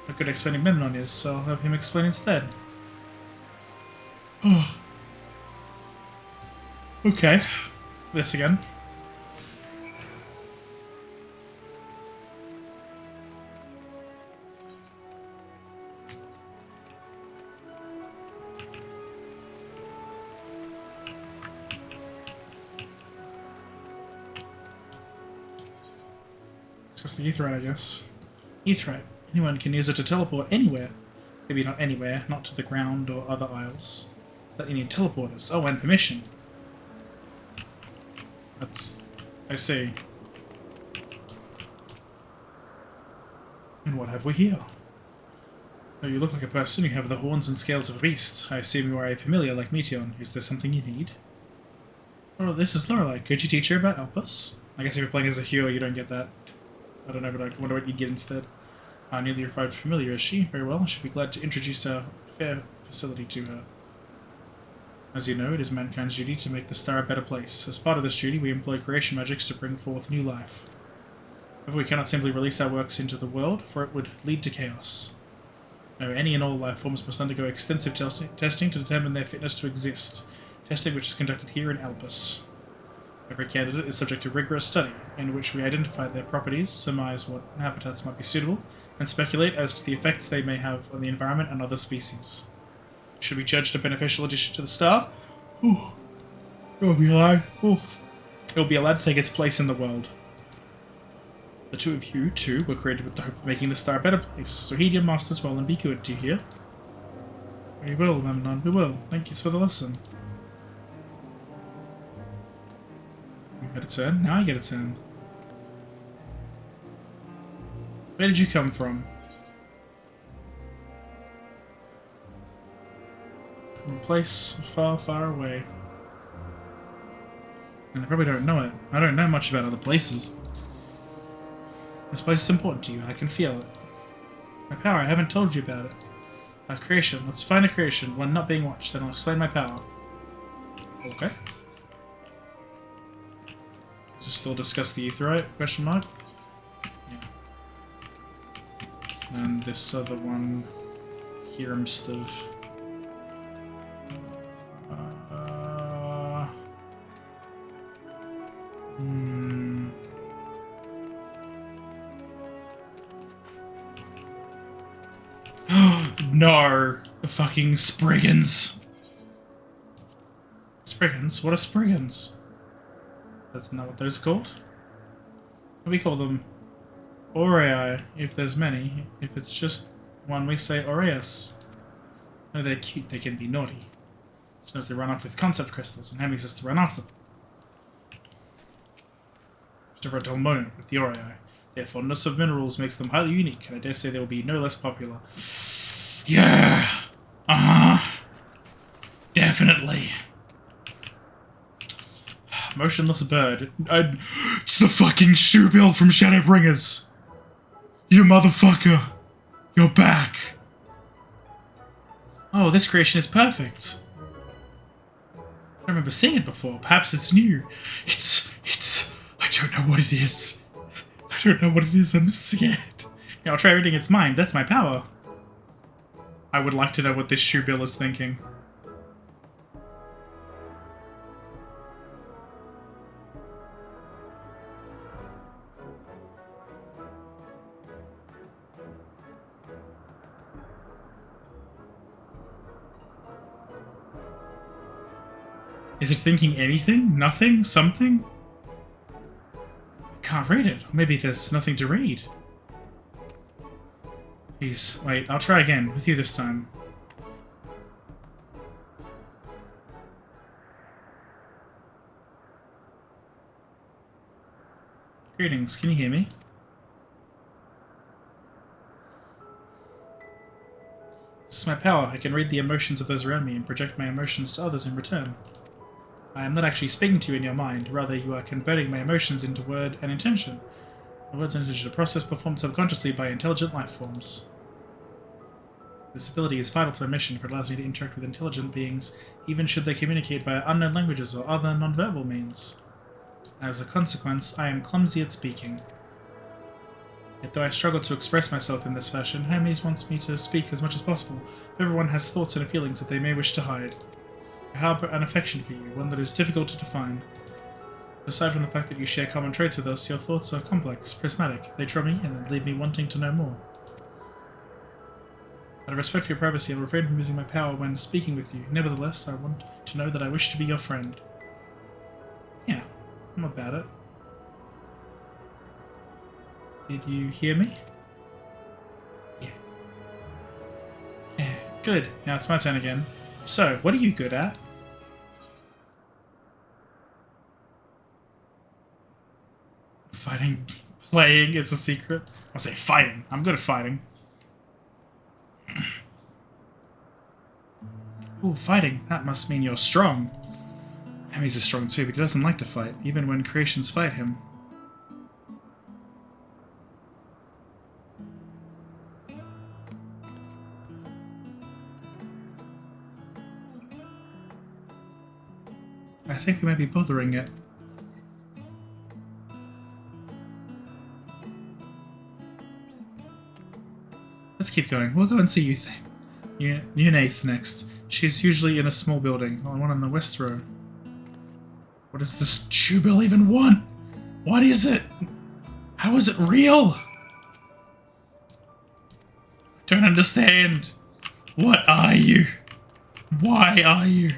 How good explaining Memnon is, so I'll have him explain instead. Okay. This again. It's just the Aetheryte, I guess. Aetheryte. Anyone can use it to teleport anywhere. Maybe not anywhere, not to the ground or other isles. But you need teleporters. Oh, and permission. That's... I see. And what have we here? Oh, you look like a person. You have the horns and scales of a beast. I assume you are a familiar like Meteion. Is there something you need? Oh, this is Lorelei. Could you teach her about Elpis? I guess if you're playing as a hero, you don't get that. I don't know, but I wonder what you'd get instead. Nearly revived familiar, is she? Very well. I should be glad to introduce our fair facility to her. As you know, it is mankind's duty to make the star a better place. As part of this duty, we employ creation magics to bring forth new life. However, we cannot simply release our works into the world, for it would lead to chaos. No, any and all life forms must undergo extensive testing to determine their fitness to exist, testing which is conducted here in Elpis. Every candidate is subject to rigorous study, in which we identify their properties, surmise what habitats might be suitable, and speculate as to the effects they may have on the environment and other species. Should be judged a beneficial addition to the star, it will be allowed to take its place in the world. The two of you, too, were created with the hope of making the star a better place, so heed your masters well and be good, do you hear? We will, Memnon, we will. Thank you for the lesson. You get a turn? Now I get a turn. Where did you come from? From a place far, far away. And I probably don't know it. I don't know much about other places. This place is important to you. I can feel it. My power, I haven't told you about it. A creation. Let's find a creation. One not being watched. Then I'll explain my power. Okay. Does this still discuss the Aetheryte? Question mark? Yeah. And this other one... Hirmstov. No! The fucking Spriggans! Spriggans? What are Spriggans? That's not what those are called? We call them Aureae, if there's many. If it's just one, we say Aureus. No, they're cute, they can be naughty. Sometimes they run off with concept crystals, and Hermes has to run after them. There's never a dull moment with the Aureae. Their fondness of minerals makes them highly unique, and I dare say they will be no less popular. Yeah! Definitely. Motionless bird. It's the fucking Shoebill from Shadowbringers! You motherfucker! You're back! Oh, this creation is perfect. I don't remember seeing it before. Perhaps it's new. I don't know what it is. I don't know what it is. I'm scared. Yeah, I'll try reading its mind. That's my power. I would like to know what this Shoebill is thinking. Is it thinking anything? Nothing? Something? I can't read it. Or maybe there's nothing to read. Please, wait, I'll try again, with you this time. Greetings, can you hear me? This is my power. I can read the emotions of those around me and project my emotions to others in return. I am not actually speaking to you in your mind, rather you are converting my emotions into word and intention. The words and intention are a process performed subconsciously by intelligent life forms. This ability is vital to my mission, for it allows me to interact with intelligent beings, even should they communicate via unknown languages or other non-verbal means. As a consequence, I am clumsy at speaking. Yet though I struggle to express myself in this fashion, Hermes wants me to speak as much as possible, for everyone has thoughts and feelings that they may wish to hide. I harbour an affection for you, one that is difficult to define. Aside from the fact that you share common traits with us, your thoughts are complex, prismatic. They draw me in and leave me wanting to know more. Out of respect for your privacy, I will refrain from using my power when speaking with you. Nevertheless, I want to know that I wish to be your friend. Yeah, I'm about it. Did you hear me? Yeah. Yeah, good. Now it's my turn again. So, what are you good at? Fighting. Playing, it's a secret. I'll say fighting. I'm good at fighting. Ooh, fighting. That must mean you're strong. Hermes is strong too, but he doesn't like to fight, even when creations fight him. I think we might be bothering it. Let's keep going. We'll go and see Eunaith next. She's usually in a small building, on one on the west row. What does this Shoebill even want? What is it? How is it real? I don't understand. What are you? Why are you?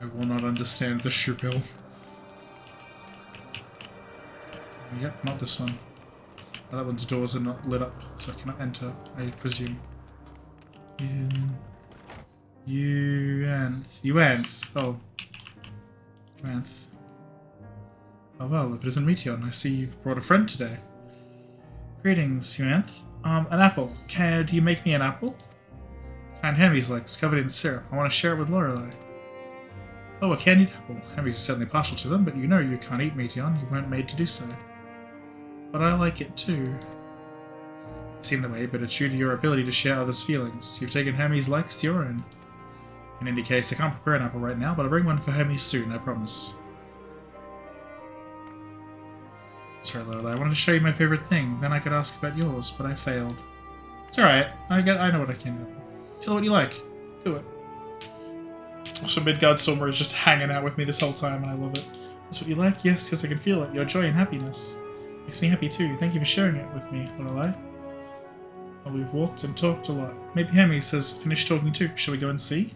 I will not understand the Shoebill. Yep, not this one. Oh, that one's doors are not lit up, so I cannot enter, I presume. Euanth. Oh. Euanth. Oh well, if it isn't Meteon, I see you've brought a friend today. Greetings, Euanth. An apple. Do you make me an apple? Kind Hermes likes, covered in syrup. I want to share it with Lorelei. Oh, a candied apple. Hermes is certainly partial to them, but you know you can't eat Meteon. You weren't made to do so. But I like it too. You seem the way, but it's due to your ability to share others' feelings. You've taken Hermes' likes to your own. In any case, I can't prepare an apple right now, but I'll bring one for Hermes soon, I promise. Sorry, Lola, I wanted to show you my favorite thing, then I could ask about yours, but I failed. It's alright, I know what I can do. Tell me what you like. Do it. Also, Midgard Stormer is just hanging out with me this whole time, and I love it. That's what you like? Yes, I can feel it. Your joy and happiness. Makes me happy too. Thank you for sharing it with me, Lorelei. Well, we've walked and talked a lot. Maybe Hermes has finished talking too. Shall we go and see?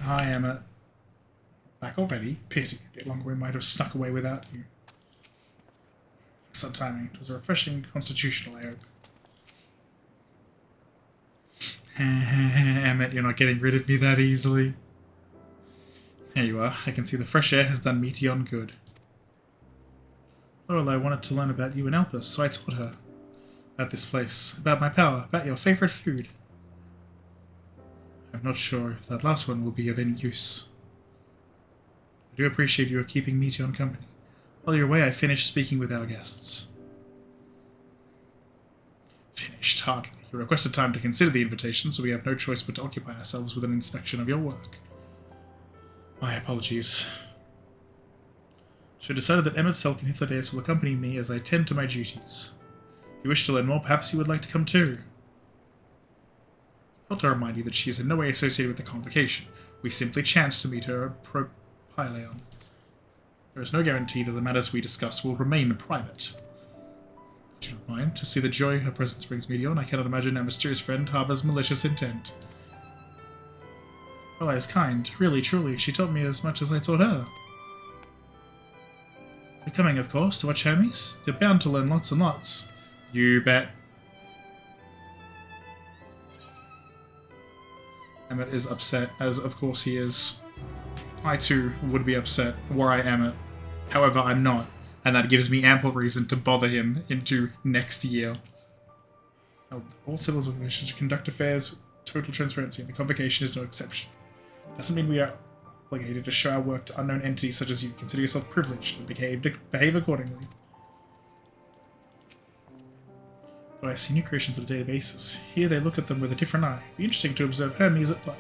Hi, Emma. Back already? Pity. A bit longer we might have snuck away without you. Excellent timing. It was a refreshing constitutional, I hope. Emmett, you're not getting rid of me that easily. There you are. I can see the fresh air has done Meteon good. Lorelei wanted to learn about you and Elpis, so I taught her. About this place, about my power, about your favorite food. I'm not sure if that last one will be of any use. I do appreciate you keeping Meteon company. While you're away, I finished speaking with our guests. Finished, hardly. You requested time to consider the invitation, so we have no choice but to occupy ourselves with an inspection of your work. My apologies. So I decided that Emmett Selk and Hythlodaeus will accompany me as I tend to my duties. If you wish to learn more, perhaps you would like to come too. I want to remind you that she is in no way associated with the convocation. We simply chanced to meet her at Propyleon. There is no guarantee that the matters we discuss will remain private. I do not mind. To see the joy her presence brings me on, I cannot imagine our mysterious friend harbours malicious intent. Well, I is kind. Really, truly, she taught me as much as I taught her. You're coming, of course, to watch Hermes? You're bound to learn lots and lots. You bet. Emmett is upset, as of course he is. I too would be upset were I Emmett. However, I'm not, and that gives me ample reason to bother him into next year. All civil organizations conduct affairs with total transparency, and the convocation is no exception. Doesn't mean we are obligated to show our work to unknown entities such as you. Consider yourself privileged and behave accordingly. Though I see new creations on a daily basis, here they look at them with a different eye. It'd be interesting to observe Hermes at work.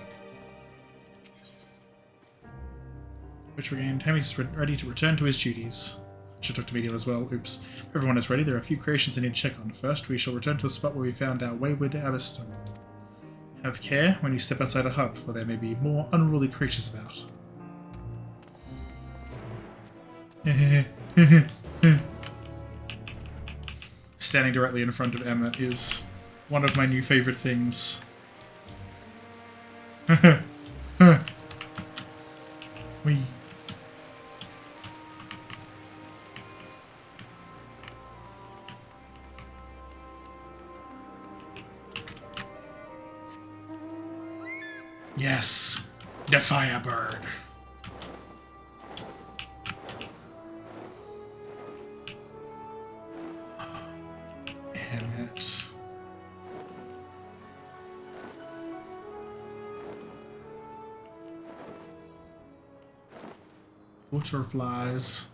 Which regained, Hermes is ready to return to his duties. Should talk to Medial as well. Oops. Everyone is ready. There are a few creations I need to check on. First, we shall return to the spot where we found our wayward Abyssstone. Have care when you step outside a hub, for there may be more unruly creatures about. Standing directly in front of Emmett is one of my new favorite things. Wee. Yes, the Firebird. Emmett. Butterflies.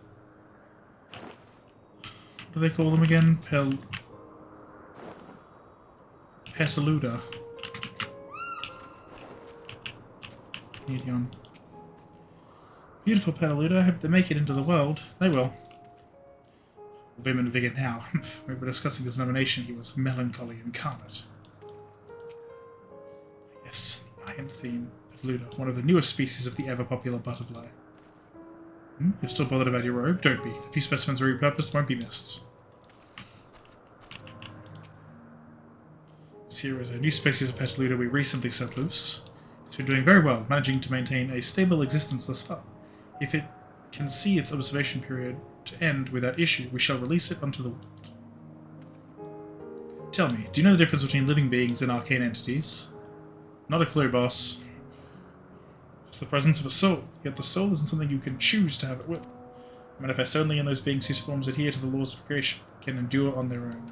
What do they call them again? Petaluda. Medion. Beautiful Petaluda. I hope they make it into the world. They will. Vim and Vigor now. We were discussing his nomination. He was melancholy incarnate. Yes, the Iron Theme Petaluda, one of the newest species of the ever-popular butterfly. You're still bothered about your robe? Don't be. The few specimens repurposed won't be missed. This here is a new species of Petaluda we recently set loose. It's been doing very well, managing to maintain a stable existence thus far. If it can see its observation period to end without issue, we shall release it onto the world. Tell me, do you know the difference between living beings and arcane entities? Not a clue, boss. It's the presence of a soul, yet the soul isn't something you can choose to have at will. It manifests only in those beings whose forms adhere to the laws of creation, can endure on their own.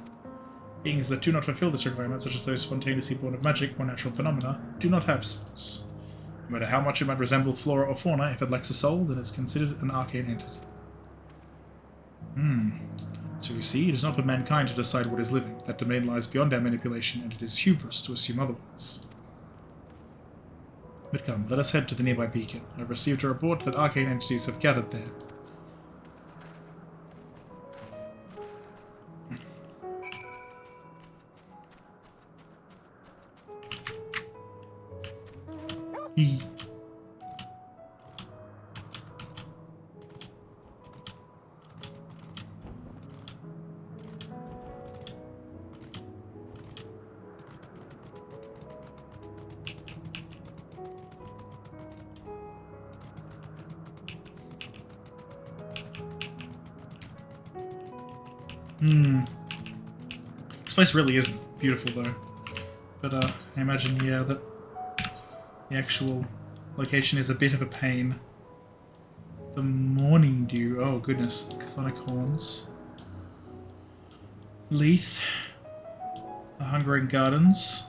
Beings that do not fulfill this requirement, such as those spontaneously born of magic or natural phenomena, do not have souls. No matter how much it might resemble flora or fauna, if it lacks a soul, then it's considered an arcane entity. So you see, it is not for mankind to decide what is living. That domain lies beyond our manipulation, and it is hubris to assume otherwise. But come, let us head to the nearby beacon. I've received a report that arcane entities have gathered there. This place really is beautiful though. But I imagine, yeah, that the actual location is a bit of a pain. The Morning Dew, oh goodness, Chthonic Horns. Leith. The Hungering Gardens.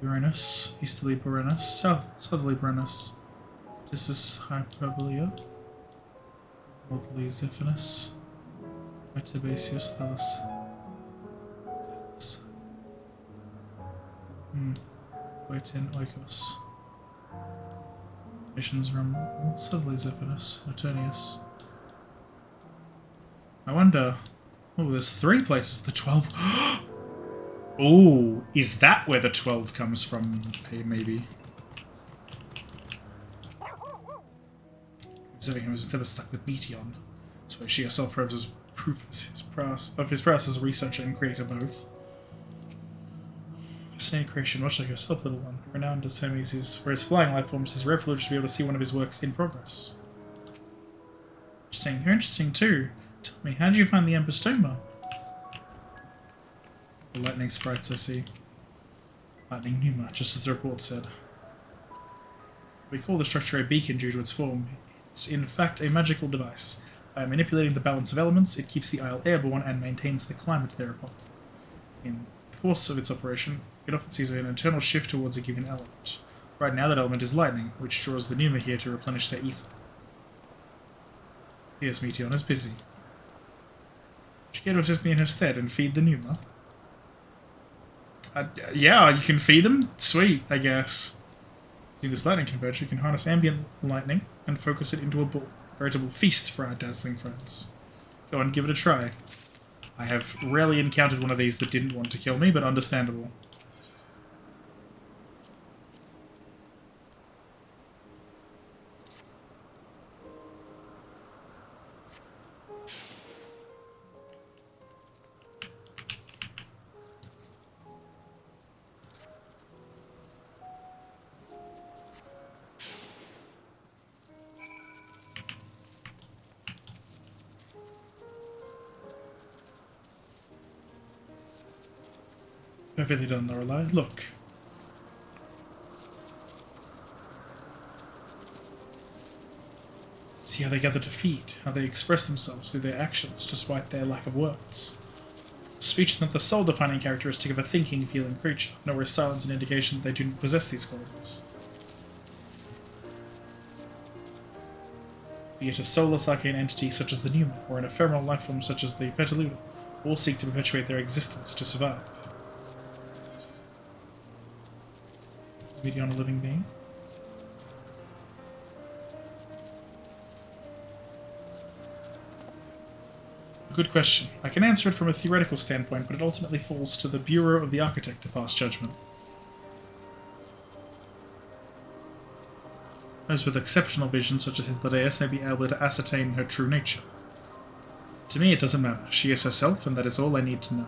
Uranus, Easterly Brennus, Southerly Brennus. This Hyperbolea. Northerly Zephinus. Metabaseus Thallus. Waitin Oikos. Missions from Southerly Zephinus, Eternius. I wonder. Oh, there's 3 places. The 12. Oh, is that where the 12 comes from? Maybe. Observing him was never stuck with Meteon. So she herself proves his prowess as a researcher and creator both. Fascinating creation, much like yourself, little one. Renowned as Hermes is for his flying life forms, his rare privilege to be able to see one of his works in progress. Interesting. You're interesting too. Tell me, how did you find the Embostoma? The lightning sprites, I see. Lightning Pneuma, just as the report said. We call the structure a beacon due to its form. It's in fact a magical device. By manipulating the balance of elements, it keeps the isle airborne and maintains the climate thereupon. In the course of its operation, it often sees an internal shift towards a given element. Right now that element is lightning, which draws the Pneuma here to replenish their ether. Yes, Meteon is busy. Would you care to assist me in her stead and feed the Pneuma? Yeah, you can feed them? Sweet, I guess. Using this lightning converter, you can harness ambient lightning and focus it into a veritable feast for our dazzling friends. Go on, give it a try. I have rarely encountered one of these that didn't want to kill me, but understandable. Perfectly done, Lorelei. Look. See how they gather to feed, how they express themselves through their actions, despite their lack of words. Speech is not the sole defining characteristic of a thinking, feeling creature, nor is silence an indication that they do not possess these qualities. Be it a soulless arcane entity such as the Pneuma, or an ephemeral lifeform such as the Petaluna, all seek to perpetuate their existence to survive. Is Meteon a living being? Good question. I can answer it from a theoretical standpoint, but it ultimately falls to the Bureau of the Architect to pass judgment. Those with exceptional vision, such as Hythlodaeus, may be able to ascertain her true nature. To me, it doesn't matter. She is herself, and that is all I need to know.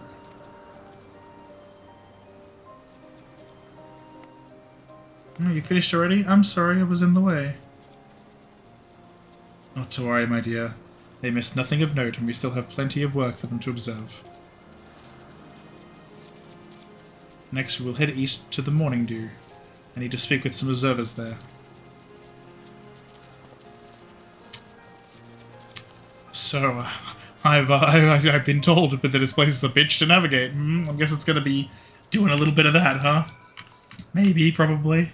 Oh, you finished already? I'm sorry, I was in the way. Not to worry, my dear. They missed nothing of note, and we still have plenty of work for them to observe. Next, we will head east to the Morning Dew. I need to speak with some observers there. So, I've been told that this place is a bitch to navigate. I guess it's gonna be doing a little bit of that, huh? Maybe, probably.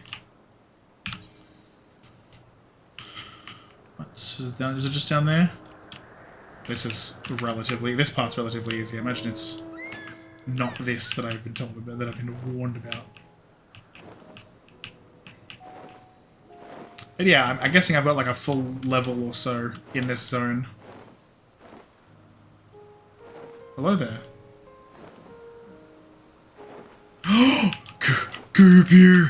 Is it down? Is it just down there? This part's relatively easy. I imagine it's not this that I've been told about, that I've been warned about. But yeah, I'm guessing I've got like a full level or so in this zone. Hello there. Goop you!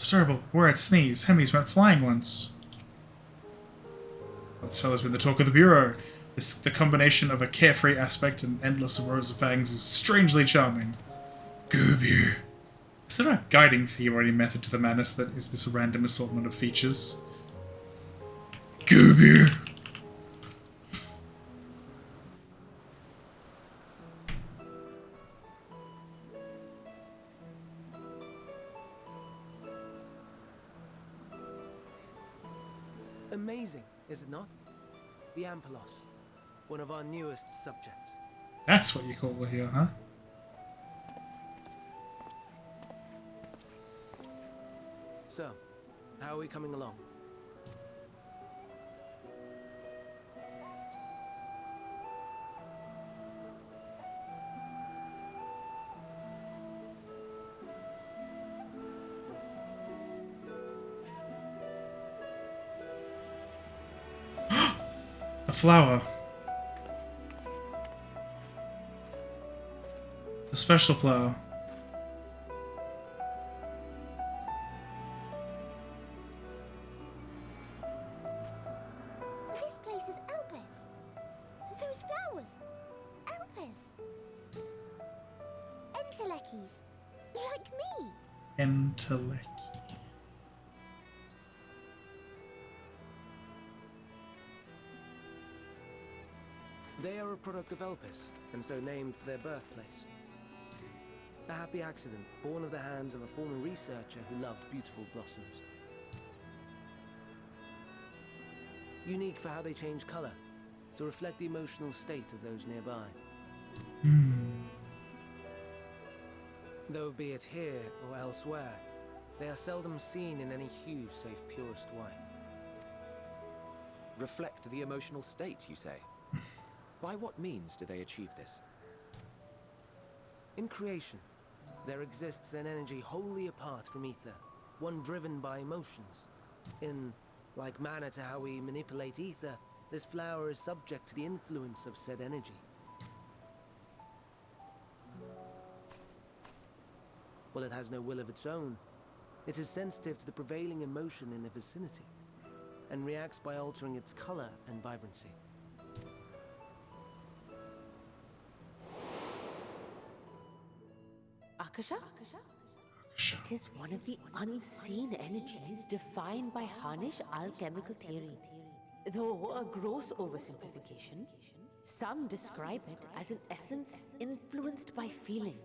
Observable. Where I'd sneeze, Hemis went flying once. This fellow's been the talk of the Bureau. The combination of a carefree aspect and endless rows of fangs is strangely charming. Goobu. Is there a guiding theme or any method to the madness that is this random assortment of features? Goobu. Amazing, is it not? The Ampelos, one of our newest subjects. That's what you call her here, huh? So, how are we coming along? A flower. A special flower. This place is Elpis. Those flowers. Elpis. Entelekis. Like me. Enteleki. They are a product of Elpis, and so named for their birthplace. A happy accident, born of the hands of a former researcher who loved beautiful blossoms. Unique for how they change color, to reflect the emotional state of those nearby. Though be it here or elsewhere, they are seldom seen in any hue save purest white. Reflect the emotional state, you say? By what means do they achieve this? In creation, there exists an energy wholly apart from ether, one driven by emotions. In like manner to how we manipulate ether, this flower is subject to the influence of said energy. While it has no will of its own, it is sensitive to the prevailing emotion in the vicinity, and reacts by altering its color and vibrancy. Akasha? It is one of the unseen energies defined by Harnish alchemical theory. Though a gross oversimplification, some describe it as an essence influenced by feeling.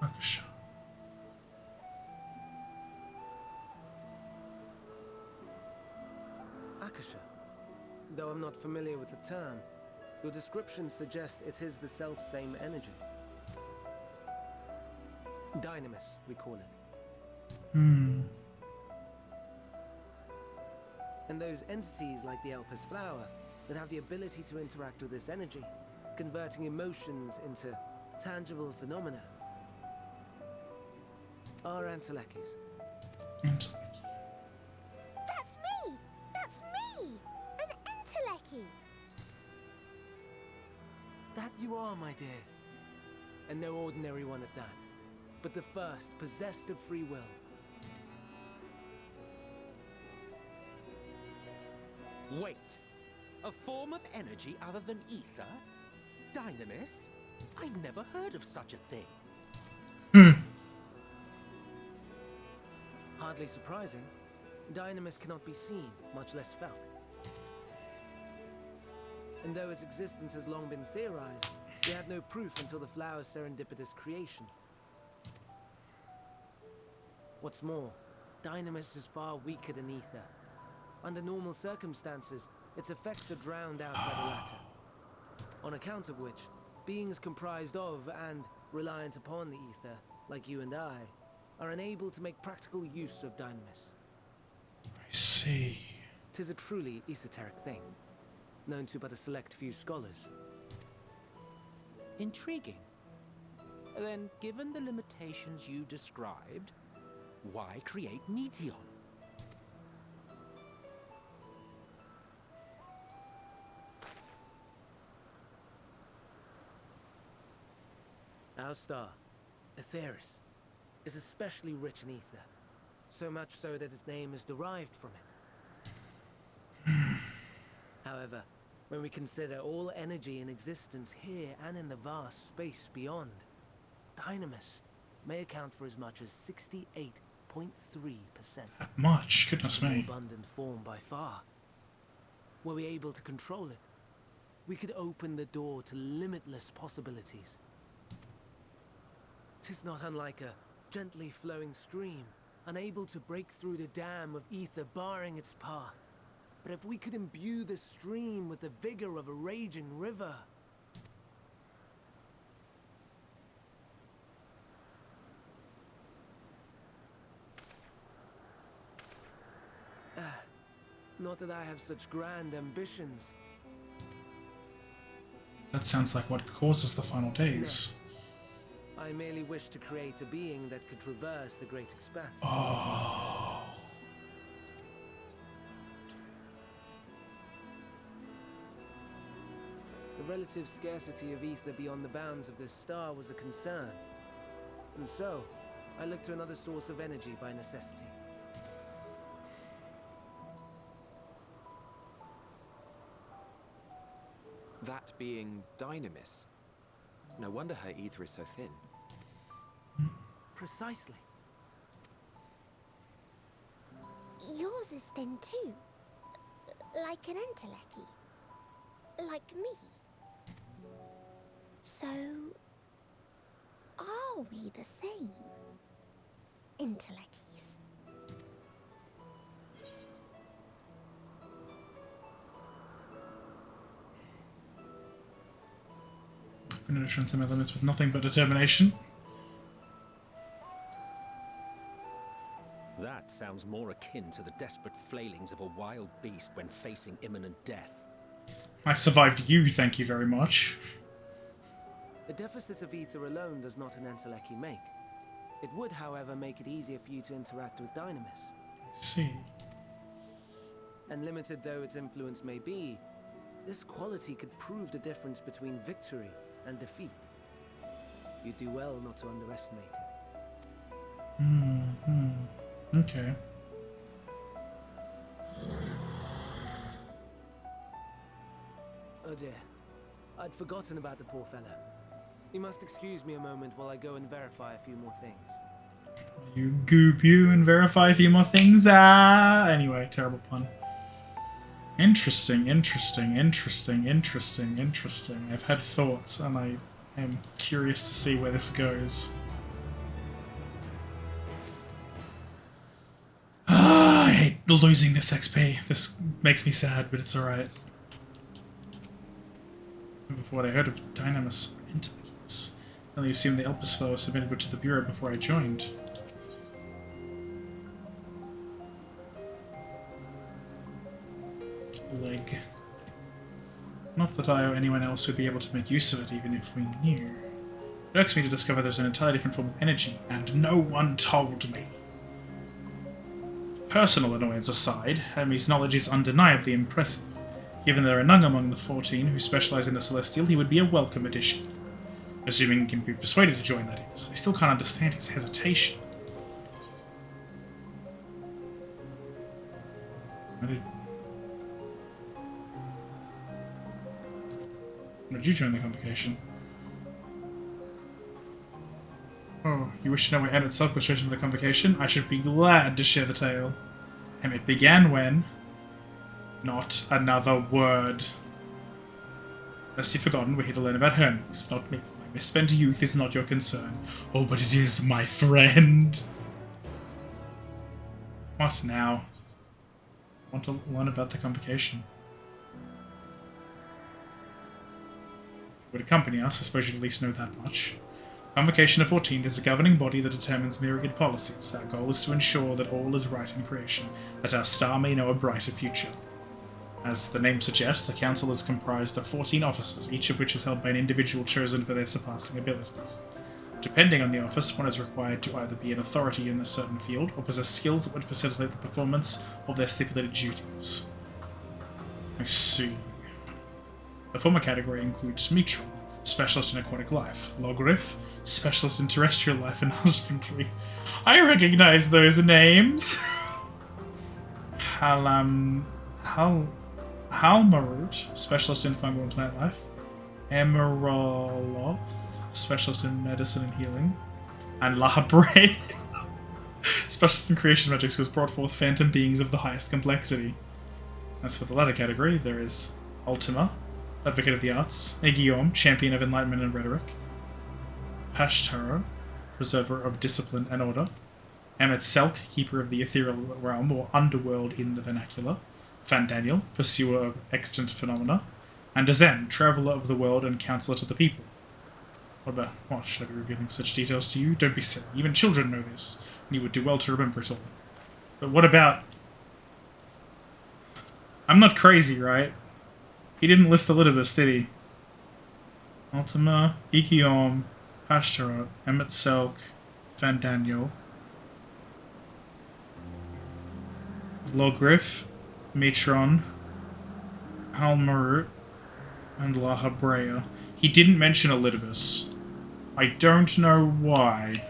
Akasha. Akasha. Though I'm not familiar with the term, your description suggests it is the self-same energy. Dynamis, we call it. And those entities like the Elpis flower that have the ability to interact with this energy, converting emotions into tangible phenomena, are Entelekis. Enteleki. That's me! That's me! An Enteleki! That you are, my dear. And no ordinary one at that, but the first possessed of free will. Wait! A form of energy other than ether? Dynamis? I've never heard of such a thing. Hardly surprising. Dynamis cannot be seen, much less felt. And though its existence has long been theorized, we had no proof until the flower's serendipitous creation. What's more, Dynamis is far weaker than ether. Under normal circumstances, its effects are drowned out by the latter. On account of which, beings comprised of and reliant upon the ether, like you and I, are unable to make practical use of Dynamis. I see. 'Tis a truly esoteric thing, known to but a select few scholars. Intriguing. Then, given the limitations you described, why create Meteon? Our star, Aetheris, is especially rich in ether, so much so that its name is derived from it. However, when we consider all energy in existence here and in the vast space beyond, Dynamis may account for as much as 68.3%. That much? Goodness me. More abundant form by far. Were we able to control it, we could open the door to limitless possibilities. 'Tis not unlike a gently flowing stream, unable to break through the dam of ether barring its path. But if we could imbue the stream with the vigor of a raging river... Not that I have such grand ambitions. That sounds like what causes the final days. No. I merely wish to create a being that could traverse the great expanse. Oh. The relative scarcity of ether beyond the bounds of this star was a concern. And so, I looked to another source of energy by necessity. That being Dynamis. No wonder her ether is so thin. Precisely. Yours is thin too. Like an entelechy. Like me. So... are we the same? Entelecchies. I'm going to transcend my limits with nothing but determination. That sounds more akin to the desperate flailings of a wild beast when facing imminent death. I survived you, thank you very much. A deficit of ether alone does not an entelechy make. It would, however, make it easier for you to interact with Dynamis. I see. And limited though its influence may be, this quality could prove the difference between victory and defeat. You do well not to underestimate it. Okay. Oh dear. I'd forgotten about the poor fellow. You must excuse me a moment while I go and verify a few more things. You goop you and verify a few more things. Anyway, terrible pun. Interesting. I've had thoughts, and I am curious to see where this goes. I hate losing this XP. This makes me sad, but it's alright. Before what I heard of Dynamis entities, I only assumed the Elpis fellow submitted it to the Bureau before I joined. Leg. Not that I or anyone else would be able to make use of it, even if we knew. It irks me to discover there's an entirely different form of energy, and no one told me. Personal annoyance aside, Hermes' knowledge is undeniably impressive. Given there are none among the 14 who specialize in the Celestial, he would be a welcome addition. Assuming he can be persuaded to join, that is. I still can't understand his hesitation. When did you join the convocation? Oh, you wish to know where Emmet itself was chosen for the convocation? I should be glad to share the tale. Emmet began when... Not another word. Unless you've forgotten, we're here to learn about Hermes, not me. My misspent youth is not your concern. Oh, but it is, my friend. What now? I want to learn about the convocation. If you would accompany us, I suppose you'd at least know that much. Convocation of 14 is a governing body that determines myriad policies. Our goal is to ensure that all is right in creation, that our star may know a brighter future. As the name suggests, the Council is comprised of 14 officers, each of which is held by an individual chosen for their surpassing abilities. Depending on the office, one is required to either be an authority in a certain field, or possess skills that would facilitate the performance of their stipulated duties. I see. The former category includes Mitral, specialist in aquatic life. Logriff, specialist in terrestrial life and husbandry. I recognize those names. Halmarut, specialist in fungal and plant life. Emeraloth, specialist in medicine and healing. And Lahabre, specialist in creation magics, who has brought forth phantom beings of the highest complexity. As for the latter category, there is Ultima, advocate of the arts. Aegiom, champion of enlightenment and rhetoric. Pashtara, preserver of discipline and order. Emet-Selk, keeper of the ethereal realm or underworld in the vernacular. Fandaniel, pursuer of extant phenomena. And Azem, traveller of the world and counsellor to the people. What, should I be revealing such details to you? Don't be silly. Even children know this, and you would do well to remember it all. But what about... I'm not crazy, right? He didn't list the Litivus, did he? Ultima, Ikiom, Pashtara, Emet-Selk, Fandaniel, Logriff, Matron, Halmarut, and Lahabrea. He didn't mention Elidibus. I don't know why.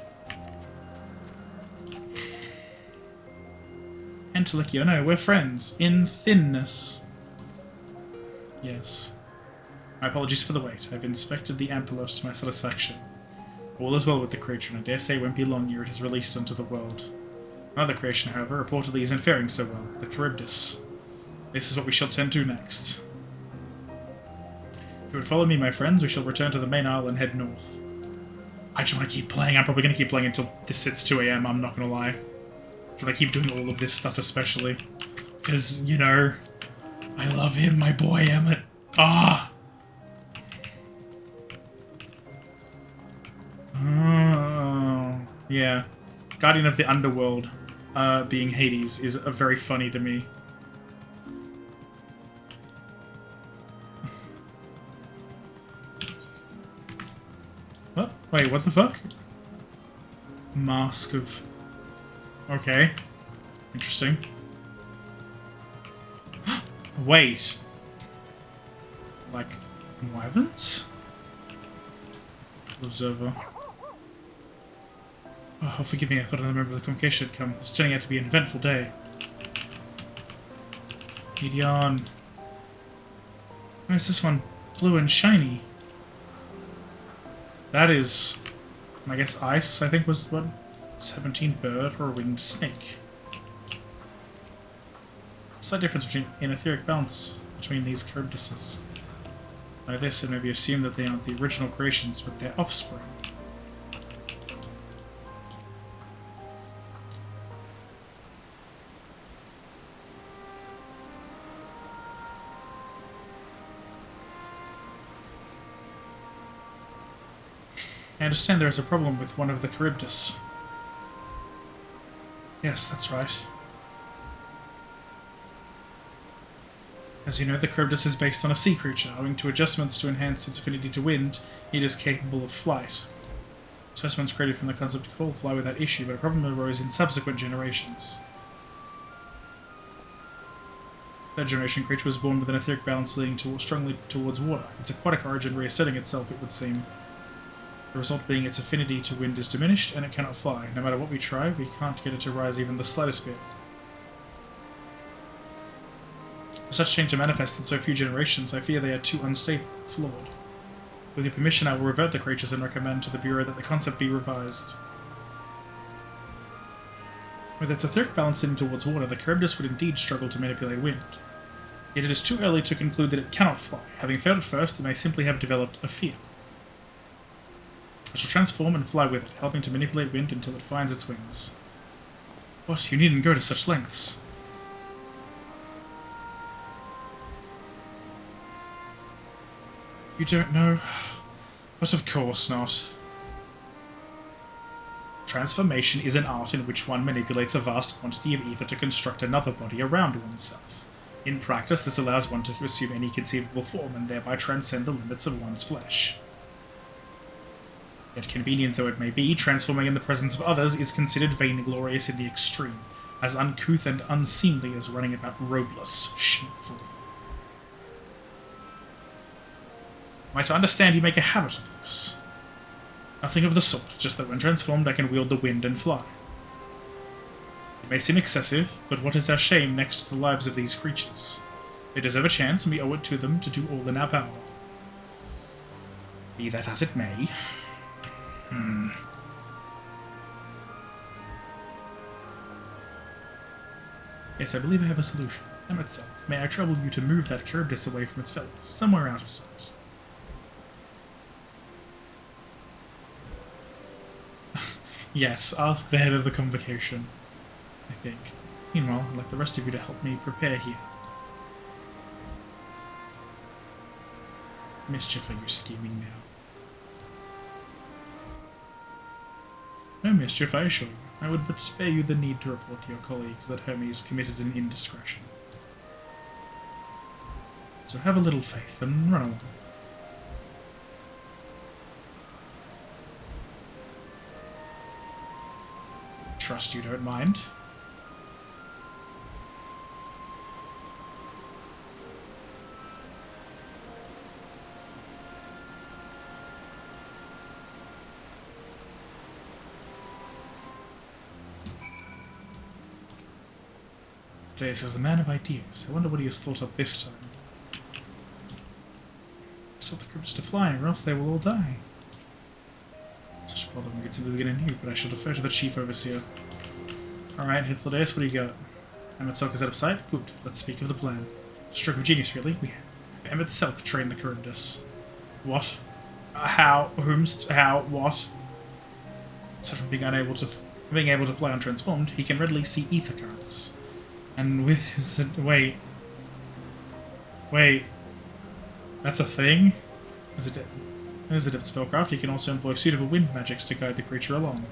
Entelicio, no, we're friends. In thinness. Yes. My apologies for the wait. I've inspected the Ampelos to my satisfaction. All is well with the creature, and I dare say it won't be long ere it is released onto the world. Another creation, however, reportedly isn't faring so well. The Charybdis. This is what we shall tend to next. If you would follow me, my friends, we shall return to the main isle and head north. I just want to keep playing. I'm probably going to keep playing until this hits 2 AM, I'm not going to lie. But I keep doing all of this stuff especially. Because, you know, I love him, my boy Emmett. Ah! Oh, yeah. Guardian of the Underworld, being Hades, is very funny to me. What? Wait, what the fuck? Mask of... Okay. Interesting. Wait. Like, wyverns? Observer. Oh, forgive me, I thought another member of the convocation had come. It's turning out to be an eventful day. Gideon. Why is this one blue and shiny? That is, I guess, ice, I think was what? 17 bird or a winged snake. Slight difference between in etheric balance between these Charybdises. By this, it may be assumed that they aren't the original creations, but their offspring. I understand there is a problem with one of the Charybdis. Yes, that's right. As you know, the Charybdis is based on a sea creature. Owing to adjustments to enhance its affinity to wind, it is capable of flight. Specimens created from the concept could all fly without issue, but a problem arose in subsequent generations. Third generation creature was born with an etheric balance leaning strongly towards water. Its aquatic origin reasserting itself, it would seem. The result being its affinity to wind is diminished, and it cannot fly. No matter what we try, we can't get it to rise even the slightest bit. For such change to manifest in so few generations, I fear they are too unstable, flawed. With your permission, I will revert the creatures and recommend to the Bureau that the concept be revised. With its etheric balance leaning towards water, the Charybdis would indeed struggle to manipulate wind. Yet it is too early to conclude that it cannot fly. Having failed at first, it may simply have developed a fear. It shall transform and fly with it, helping to manipulate wind until it finds its wings. What? You needn't go to such lengths. You don't know? But of course not. Transformation is an art in which one manipulates a vast quantity of ether to construct another body around oneself. In practice, this allows one to assume any conceivable form and thereby transcend the limits of one's flesh. Yet convenient though it may be, transforming in the presence of others is considered vainglorious in the extreme, as uncouth and unseemly as running about robeless, shameful. Am I to understand you make a habit of this? Nothing of the sort, just that when transformed I can wield the wind and fly. It may seem excessive, but what is our shame next to the lives of these creatures? They deserve a chance, and we owe it to them to do all in our power. Be that as it may. Yes, I believe I have a solution. Emmetselk, may I trouble you to move that Charybdis away from its fellows, somewhere out of sight? Yes, ask the head of the convocation, I think. Meanwhile, I'd like the rest of you to help me prepare here. Mischief are you scheming now? No mischief, I assure you. I would but spare you the need to report to your colleagues that Hermes committed an indiscretion. So have a little faith and run along. Trust you don't mind. Dace is a man of ideas. I wonder what he has thought up this time. Stop the crypts to flying, or else they will all die. Such a bother when we get to begin anew, but I shall defer to the Chief Overseer. Alright, Hythlodaeus, what do you got? Emmetselk is out of sight? Good. Let's speak of the plan. Stroke of genius, really. We have Emmetselk train the Charybdis. What? How? How? What? So from being able to fly untransformed, he can readily see ether currents. And with his... Wait. That's a thing? As adept spellcraft, he can also employ suitable wind magics to guide the creature along.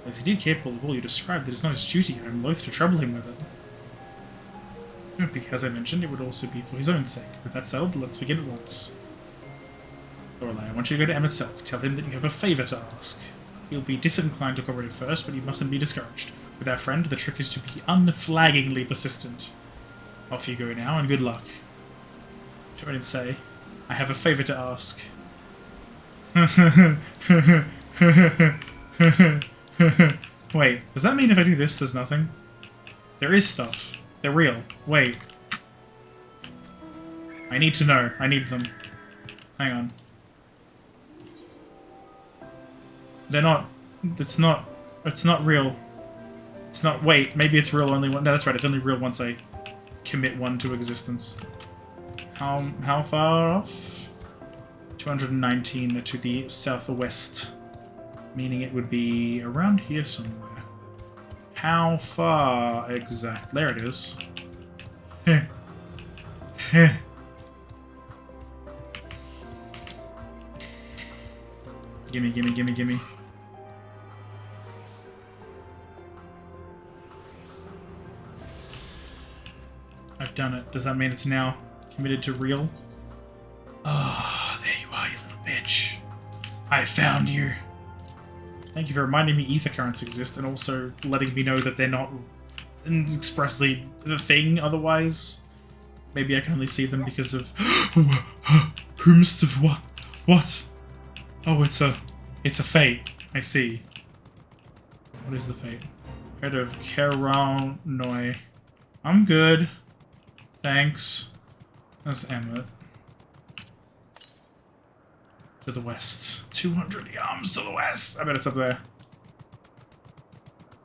Is indeed capable of all you described, it is not his duty. I am loath to trouble him with it. Don't be, as I mentioned, it would also be for his own sake. With that settled, let's begin at once. Lorelei, I want you to go to Emmetselk. Tell him that you have a favour to ask. He'll be disinclined to cooperate at first, but you mustn't be discouraged. With our friend, the trick is to be unflaggingly persistent. Off you go now, and good luck. What did I say? I have a favour to ask. Wait, does that mean if I do this, there's nothing? There is stuff. They're real. Wait. I need to know. I need them. Hang on. They're not... It's not real. It's not... Wait, maybe it's real only... No, that's right. It's only real once I commit one to existence. How far off? 219 to the southwest. Meaning it would be around here somewhere. How far exact? There it is. Heh. Heh. Gimme, gimme, gimme, gimme. I've done it. Does that mean it's now committed to real? Ah, there you are, you little bitch. I found you. Thank you for reminding me ether currents exist and also letting me know that they're not expressly the thing otherwise. Maybe I can only see them because of... Whomst of what? What? Oh, it's a fate. I see. What is the fate? Head of Keranoi. I'm good. Thanks. That's Emmet. To the west. 200 yams to the west! I bet it's up there.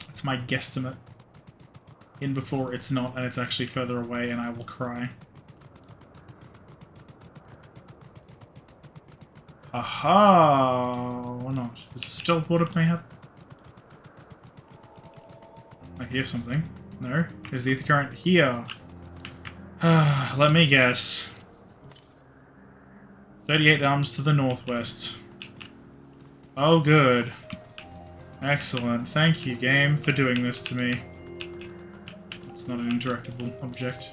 That's my guesstimate. In before it's not, and it's actually further away, and I will cry. Aha! Or not? Is this teleported mayhap? I hear something. No? Is the ether current here? Let me guess. 38 arms to the northwest. Oh, good. Excellent. Thank you, game, for doing this to me. It's not an interactable object.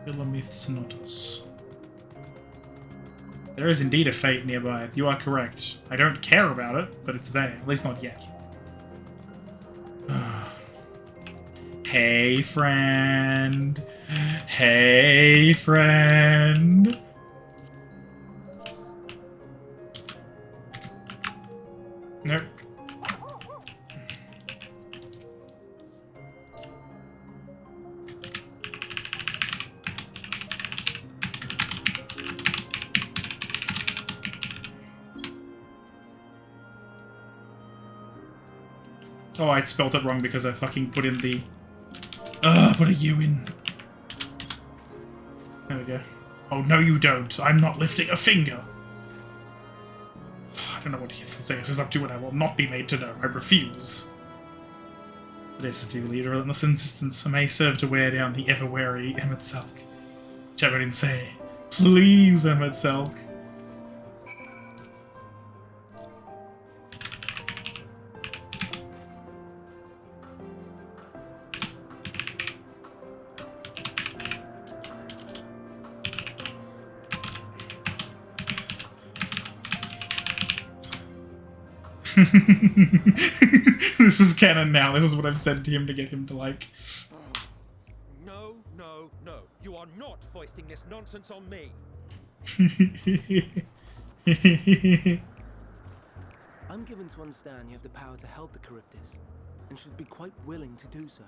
Philomith Sonotus. There is indeed a fate nearby. You are correct. I don't care about it, but it's there. At least not yet. Hey, friend. Hey, friend. Nope. Oh, I spelled it wrong because I fucking put in the... put a U in. There we go. Oh, no you don't. I'm not lifting a finger. I don't know what Theseus is up to, and I will not be made to know. I refuse. This is to lead a relentless insistence may serve to wear down the ever-wary Endwalker. Javelin say, please, Endwalker. This is canon now. This is what I've said to him to get him to like. No, no, no. You are not foisting this nonsense on me. I'm given to understand you have the power to help the Charybdis, and should be quite willing to do so.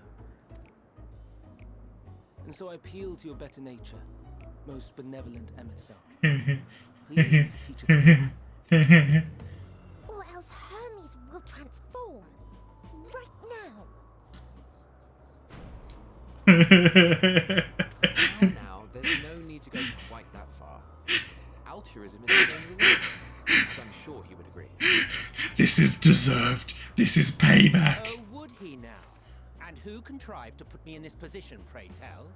And so I appeal to your better nature, most benevolent Endwalker. Please teach it to me. Or else Hermes will transform. Right Now, there's no need to go quite that far. Altruism is the only way, as I'm sure he would agree. This is deserved. This is payback. Oh, would he now? And who contrived to put me in this position, pray tell?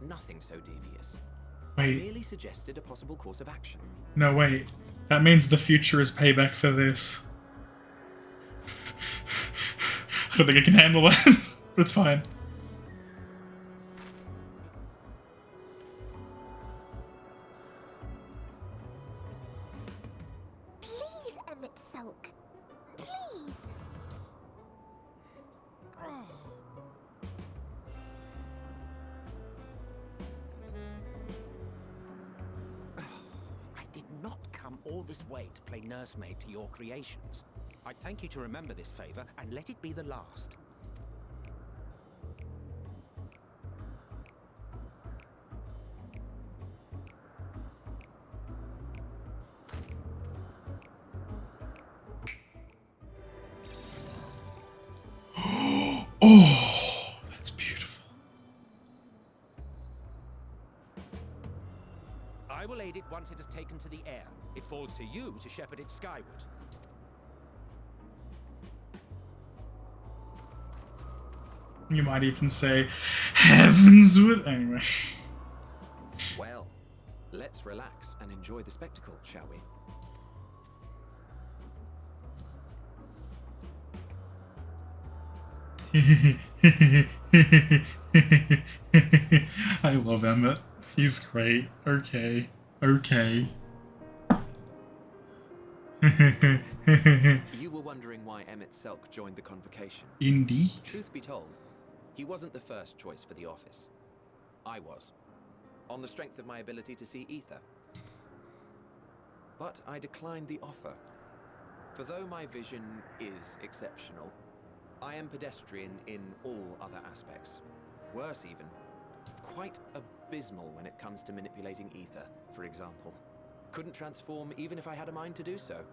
Nothing so devious. Wait. I merely suggested a possible course of action. No, wait. That means the future is payback for this. I don't think I can handle that, but it's fine. Please, Endwalker. Please. I did not come all this way to play nursemaid to your creations. I'd thank you to remember this favor and let it be the last. Oh, that's beautiful. I will aid it once it is taken to the air. It falls to you to shepherd it skyward. You might even say, heavens would... Anyway. Well, let's relax and enjoy the spectacle, shall we? I love Emmett. He's great. Okay. Okay. You were wondering why Endwalker joined the convocation. Indeed. Truth be told, he wasn't the first choice for the office. I was, on the strength of my ability to see ether. But I declined the offer. For though my vision is exceptional, I am pedestrian in all other aspects. Worse even, quite abysmal when it comes to manipulating ether, for example. Couldn't transform even if I had a mind to do so.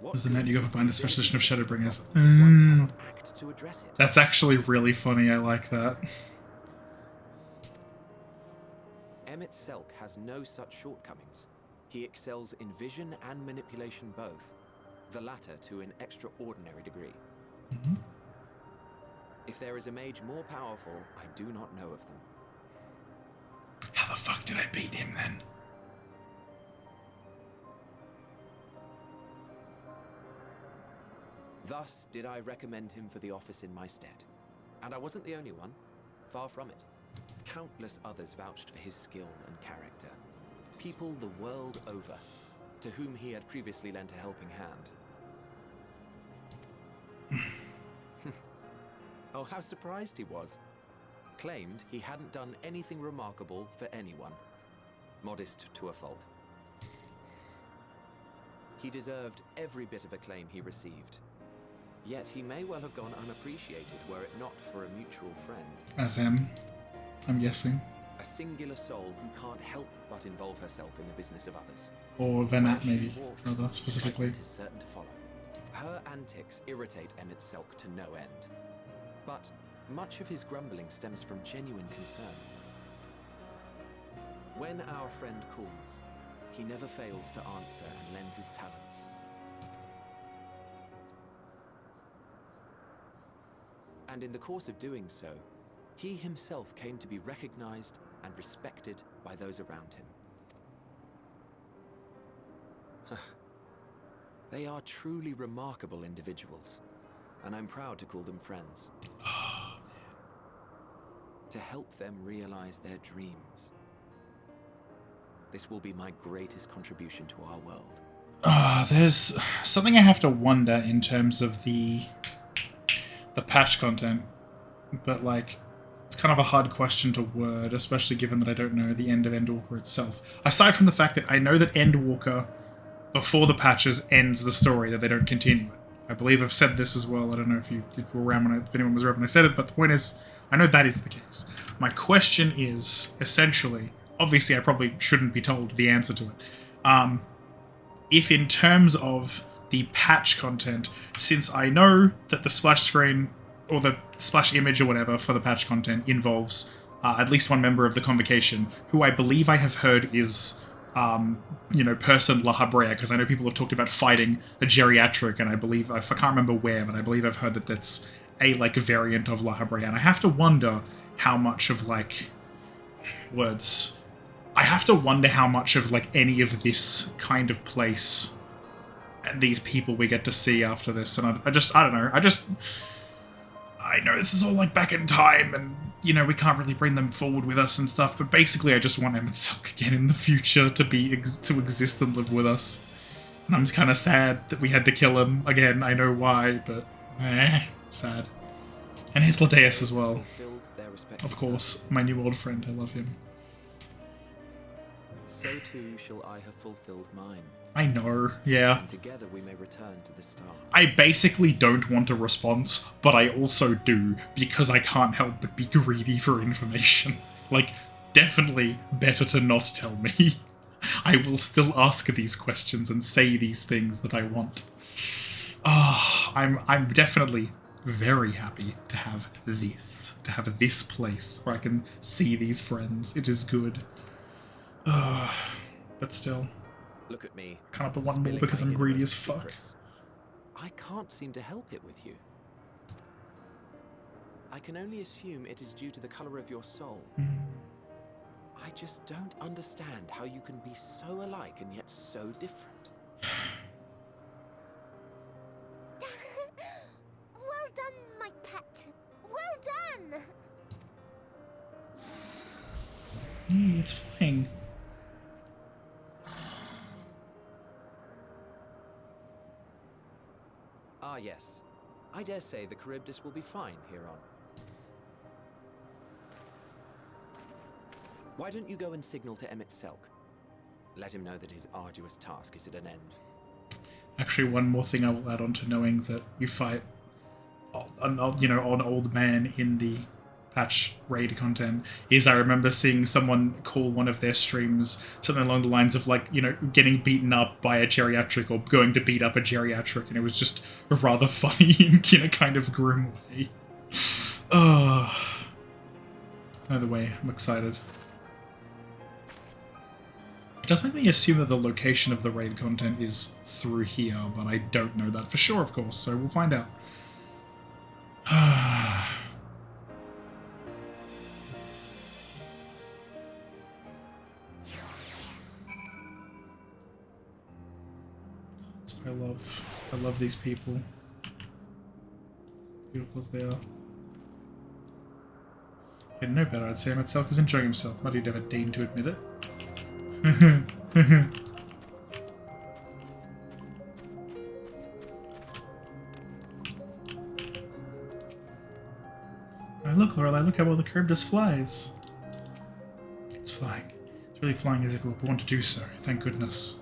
Was the night you go find the special edition of Shadowbringers? Act to address it. That's actually really funny. I like that. Endwalker has no such shortcomings. He excels in vision and manipulation both, the latter to an extraordinary degree. Mm-hmm. If there is a mage more powerful, I do not know of them. How the fuck did I beat him then? Thus did I recommend him for the office in my stead. And I wasn't the only one. Far from it. Countless others vouched for his skill and character. People the world over, to whom he had previously lent a helping hand. Oh, how surprised he was. Claimed he hadn't done anything remarkable for anyone. Modest to a fault. He deserved every bit of acclaim he received. Yet he may well have gone unappreciated were it not for a mutual friend. As I'm guessing. A singular soul who can't help but involve herself in the business of others. Or Venat, maybe, rather, specifically. Is certain to follow. Her antics irritate ENVtselk to no end. But much of his grumbling stems from genuine concern. When our friend calls, he never fails to answer and lend his talents. And in the course of doing so, he himself came to be recognized and respected by those around him. They are truly remarkable individuals, and I'm proud to call them friends. To help them realize their dreams. This will be my greatest contribution to our world. There's something I have to wonder in terms of the patch content, but like, it's kind of a hard question to word, especially given that I don't know the end of Endwalker itself. Aside from the fact that I know that Endwalker, before the patches, ends the story, that they don't continue it. I believe I've said this as well. I don't know if you were around when if anyone was around when I said it, but the point is, I know that is the case. My question is, essentially, obviously I probably shouldn't be told the answer to it. If in terms of the patch content, since I know that the splash screen, or the splash image or whatever for the patch content involves at least one member of the Convocation, who I believe I have heard is, person La Habrea, because I know people have talked about fighting a geriatric, and I believe, I can't remember where, but I believe I've heard that that's a, like, variant of La Habrea, and I have to wonder how much of, like, I have to wonder how much of, like, any of this kind of place and these people we get to see after this, and I don't know, I know this is all, like, back in time, and, you know, we can't really bring them forward with us and stuff, but basically I just want ENVtselk again in the future to exist and live with us. And I'm just kind of sad that we had to kill him. Again, I know why, but sad. And Hitlerdeus as well. Of course, my new old friend, I love him. So too shall I have fulfilled mine. I know, yeah. And together we may return to the star. I basically don't want a response, but I also do, because I can't help but be greedy for information. Like, definitely better to not tell me. I will still ask these questions and say these things that I want. I'm definitely very happy to have this place where I can see these friends. It is good. But still. Look at me. Can't put one more because I'm greedy as fuck. Secrets. I can't seem to help it with you. I can only assume it is due to the color of your soul. I just don't understand how you can be so alike and yet so different. Well done, my pet. Well done. Hey, it's flying. Ah, yes. I dare say the Charybdis will be fine here on. Why don't you go and signal to ENVtselk? Let him know that his arduous task is at an end. Actually, one more thing I will add on to knowing that you fight an old man in the patch raid content is I remember seeing someone call one of their streams something along the lines of, like, you know, getting beaten up by a geriatric or going to beat up a geriatric, and it was just rather funny in a kind of grim way. Either way, I'm excited. It does make me assume that the location of the raid content is through here, but I don't know that for sure, of course, so we'll find out. I love these people. Beautiful as they are. I didn't know better. I'd say ENVtselk is enjoying himself. Not he'd ever deign to admit it. look, Lorelei, look how well the Charybdis flies. It's flying. It's really flying as if it would want to do so. Thank goodness.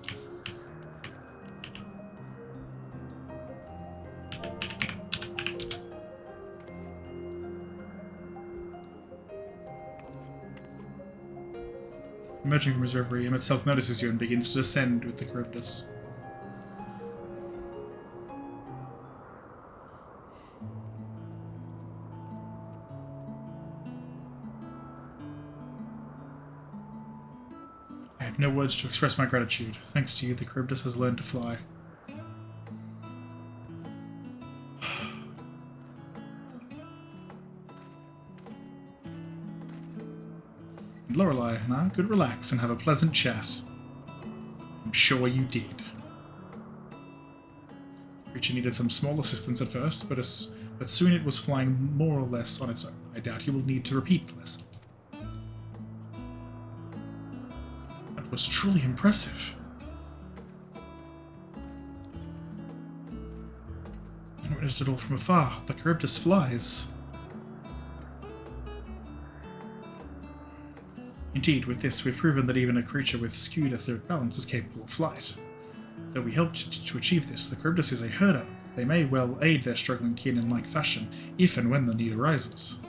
Emerging from his reverie, Emmet notices you and begins to descend with the Charybdis. I have no words to express my gratitude. Thanks to you, the Charybdis has learned to fly. And Lorelei and I could relax and have a pleasant chat. I'm sure you did. The creature needed some small assistance at first, but soon it was flying more or less on its own. I doubt you will need to repeat the lesson. That was truly impressive. I witnessed it all from afar. The Charybdis flies. Indeed, with this, we've proven that even a creature with skewed etheric balance is capable of flight. Though we helped to achieve this, the Charybdis is a herd animal. They may well aid their struggling kin in like fashion, if and when the need arises.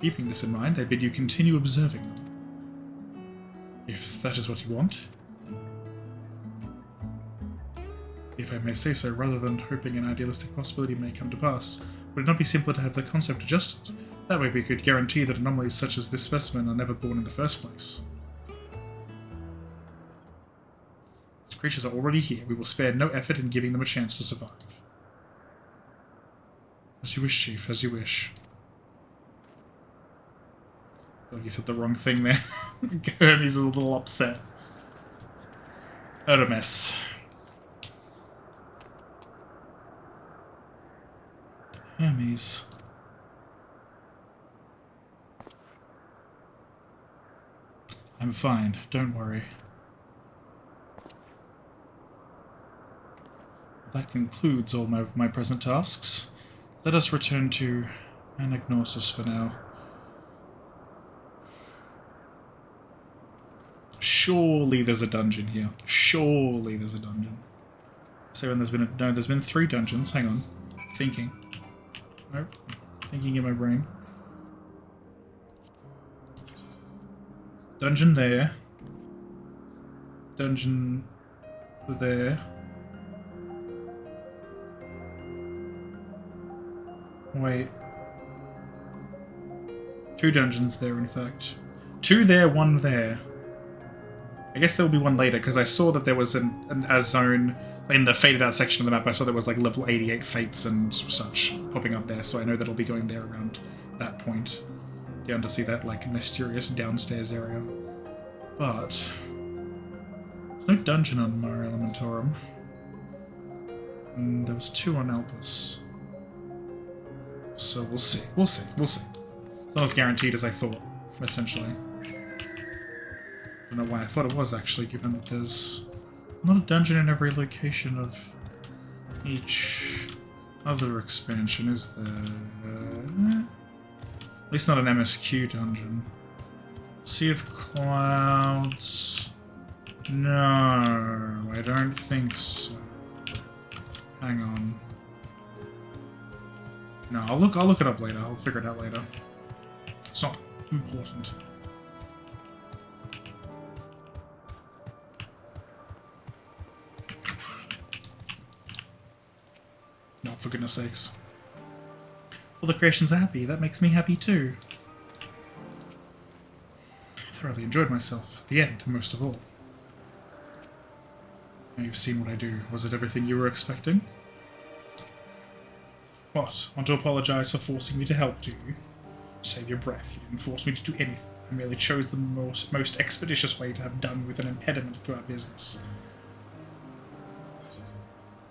Keeping this in mind, I bid you continue observing them. If that is what you want. If I may say so, rather than hoping an idealistic possibility may come to pass, would it not be simpler to have the concept adjusted? That way we could guarantee that anomalies such as this specimen are never born in the first place. These creatures are already here. We will spare no effort in giving them a chance to survive. As you wish, Chief, as you wish. I feel like he said the wrong thing there. Hermes is a little upset. What a mess. Hermes. I'm fine, don't worry. That concludes all of my present tasks. Let us return to Anagnosis for now. Surely there's a dungeon here. Surely there's a dungeon. So when there's been 3 dungeons. Hang on. Thinking. Nope. Thinking in my brain. Dungeon there. Dungeon there. Wait. 2 dungeons there, in fact. 2 there, 1 there. I guess there will be 1 later, because I saw that there was a zone in the faded out section of the map. I saw there was like level 88 fates and such popping up there, so I know that I'll be going there around that point. Down to see that like mysterious downstairs area. But there's no dungeon on Mare Elementorum. And there was 2 on Alpus. So we'll see. We'll see. We'll see. It's not as guaranteed as I thought, essentially. I don't know why I thought it was, actually, given that there's not a dungeon in every location of each other expansion, is there? At least not an MSQ dungeon. Sea of Clouds... No, I don't think so. Hang on. No, I'll look it up later. I'll figure it out later. It's not important. No, for goodness sakes. Well, the creations are happy. That makes me happy too. I thoroughly enjoyed myself. At the end, most of all. Now you've seen what I do. Was it everything you were expecting? What? Want to apologize for forcing me to help, do you? Save your breath. You didn't force me to do anything. I merely chose the most expeditious way to have done with an impediment to our business.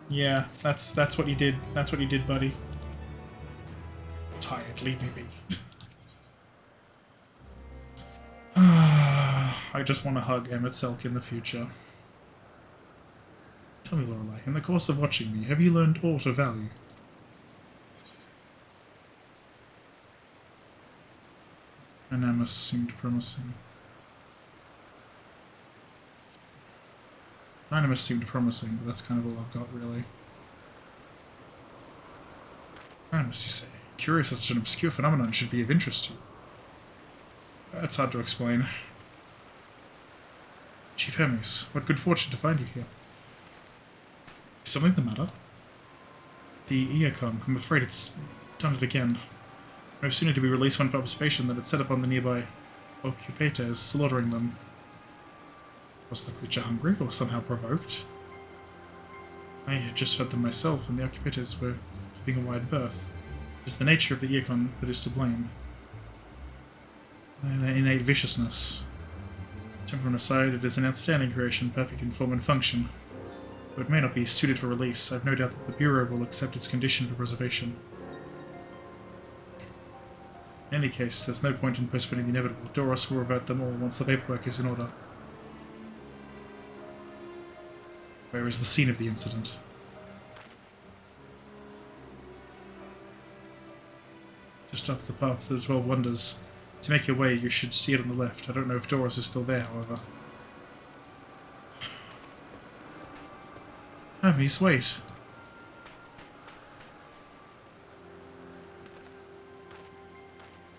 Yeah, that's what you did. That's what you did, buddy. Tired, leave me be. I just want to hug Emmett Selk in the future. Tell me, Lorelei, in the course of watching me, have you learned aught of value? Dynamis seemed promising. Dynamis seemed promising, but that's kind of all I've got, really. Dynamis, you say? Curious that such an obscure phenomenon should be of interest to you. That's hard to explain. Chief Hermes, what good fortune to find you here. Is something the matter? The Eacon, I'm afraid it's done it again. No sooner did we release one for observation than it set upon the nearby occupates, slaughtering them. Was the creature hungry or somehow provoked? I had just fed them myself, and the occupates were keeping a wide berth. It is the nature of the Eacon that is to blame. Their innate viciousness. Temperament aside, it is an outstanding creation, perfect in form and function. Though it may not be suited for release, I've no doubt that the Bureau will accept its condition for preservation. In any case, there's no point in postponing the inevitable. Doros will revert them all once the paperwork is in order. Where is the scene of the incident? Just off the path to the 12 Wonders. To make your way, you should see it on the left. I don't know if Doros is still there, however. Hermes, wait.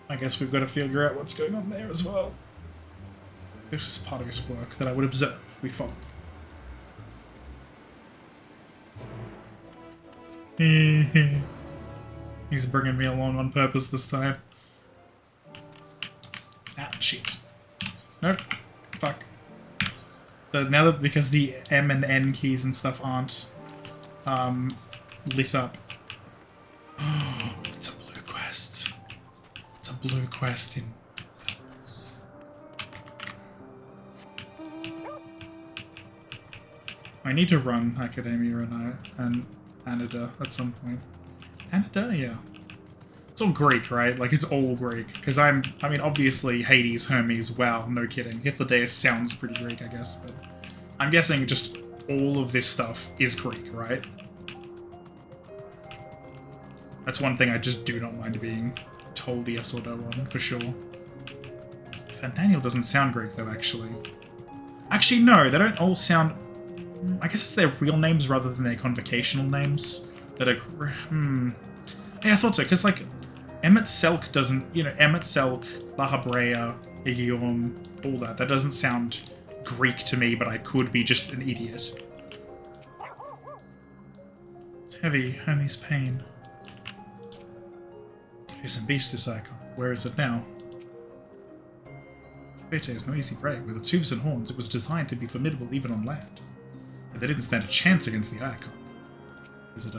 I guess we've got to figure out what's going on there as well. This is part of his work that I would observe. We follow. He's bringing me along on purpose this time. Ah, shit. Nope. Fuck. Now that, because the M and N keys and stuff aren't lit up. It's a blue quest. It's a blue quest in... I need to run Academia and Anida at some point. Anida? Yeah. It's all Greek, right? Like, it's all Greek. Because I mean, obviously, Hades, Hermes, wow, no kidding. Hythlodaeus sounds pretty Greek, I guess, but... I'm guessing just all of this stuff is Greek, right? That's one thing I just do not mind being told yes or no on, for sure. Fantaniel doesn't sound Greek, though, actually. Actually, no, they don't all sound... I guess it's their real names rather than their convocational names that are... Yeah, I thought so, because, like, Emet-Selk doesn't... You know, Emet-Selk, Lahabrea, Aegium, all that. That doesn't sound Greek to me, but I could be just an idiot. It's heavy, Hermes' pain. Here's a beast, this icon. Where is it now? Bete is no easy prey. With its hooves and horns, it was designed to be formidable even on land. But they didn't stand a chance against the icon. Is it,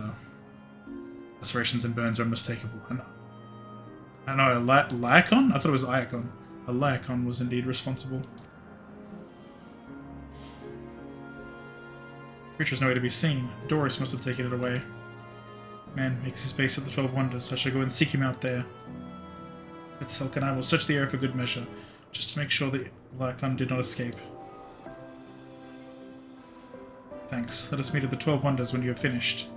lacerations and burns are unmistakable. I know, a Laicon? I thought it was Iacon. A Laicon was indeed responsible. The creature's nowhere to be seen. Doris must have taken it away. Man makes his base at the 12 Wonders. I shall go and seek him out there. Silk and I will search the area for good measure, just to make sure that Laicon did not escape. Thanks. Let us meet at the 12 Wonders when you have finished.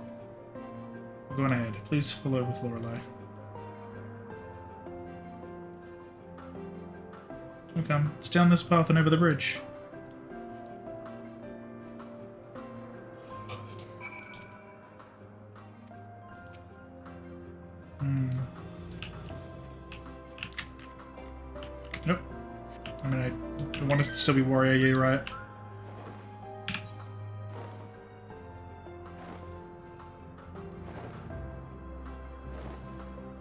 Go on ahead. Please follow with Lorelei. Come. It's down this path and over the bridge. Nope. I mean, I want it to still be Warrior, yeah, right?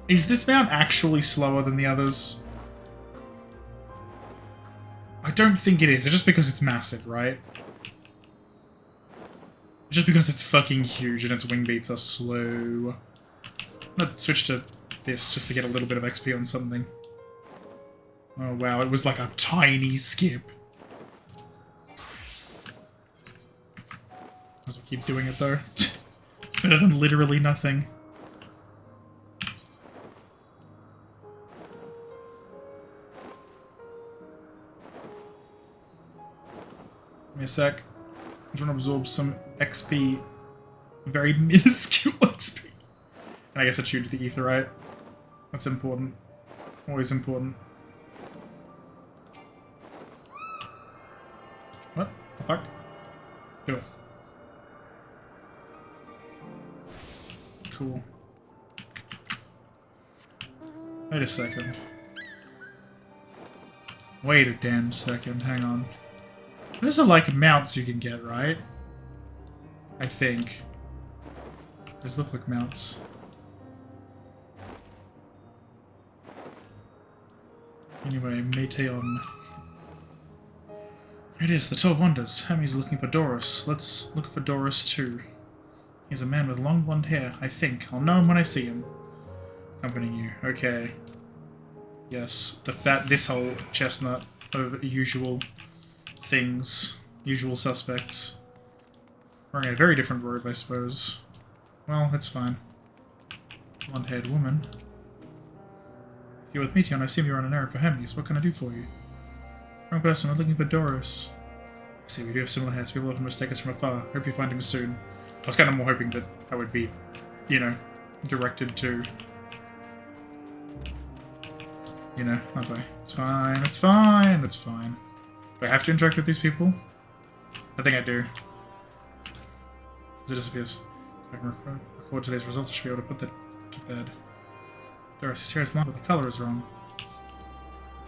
Is this mount actually slower than the others? I don't think it is. It's just because it's massive, right? Just because it's fucking huge and its wing beats are slow. I'm gonna switch to this just to get a little bit of XP on something. Oh wow, it was like a tiny skip. Might as well keep doing it though. It's better than literally nothing. Give me a sec. I'm trying to absorb some XP. Very minuscule XP. And I guess I tuned to the ether, right? That's important. Always important. fuck? Do it. Cool. Wait a second. Wait a damn second, hang on. Those are like mounts you can get, right? I think. Those look like mounts. Anyway, Meteon. Here it is, the 12 Wonders. Hermes looking for Doris. Let's look for Doris too. He's a man with long blonde hair, I think. I'll know him when I see him. Accompanying you. Okay. Yes, this whole chestnut of usual things. Usual suspects. Wearing a very different robe, I suppose. Well, that's fine. Blonde-haired woman. If you're with Meteon, I assume you're on an errand for Hermes. What can I do for you? Wrong person, I'm looking for Doris. I see, we do have similar hairs. People often mistake us from afar. Hope you find him soon. I was kind of more hoping that I would be, you know, directed to... You know, okay. It's fine, it's fine, it's fine. Do I have to interact with these people? I think I do. As it disappears. If I can record today's results, I should be able to put that to bed. Doris, his hair is long, but the color is wrong.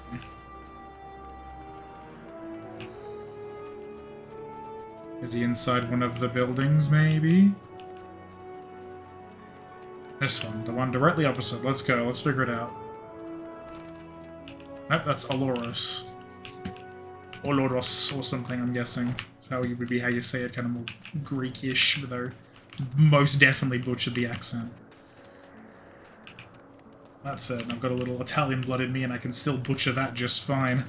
Okay. Is he inside one of the buildings, maybe? This one, the one directly opposite. Let's go, let's figure it out. Nope, that's Oloros. Oloros or something, I'm guessing. That's how would be how you say it, kind of more Greek-ish, though most definitely butchered the accent. That's it, I've got a little Italian blood in me and I can still butcher that just fine.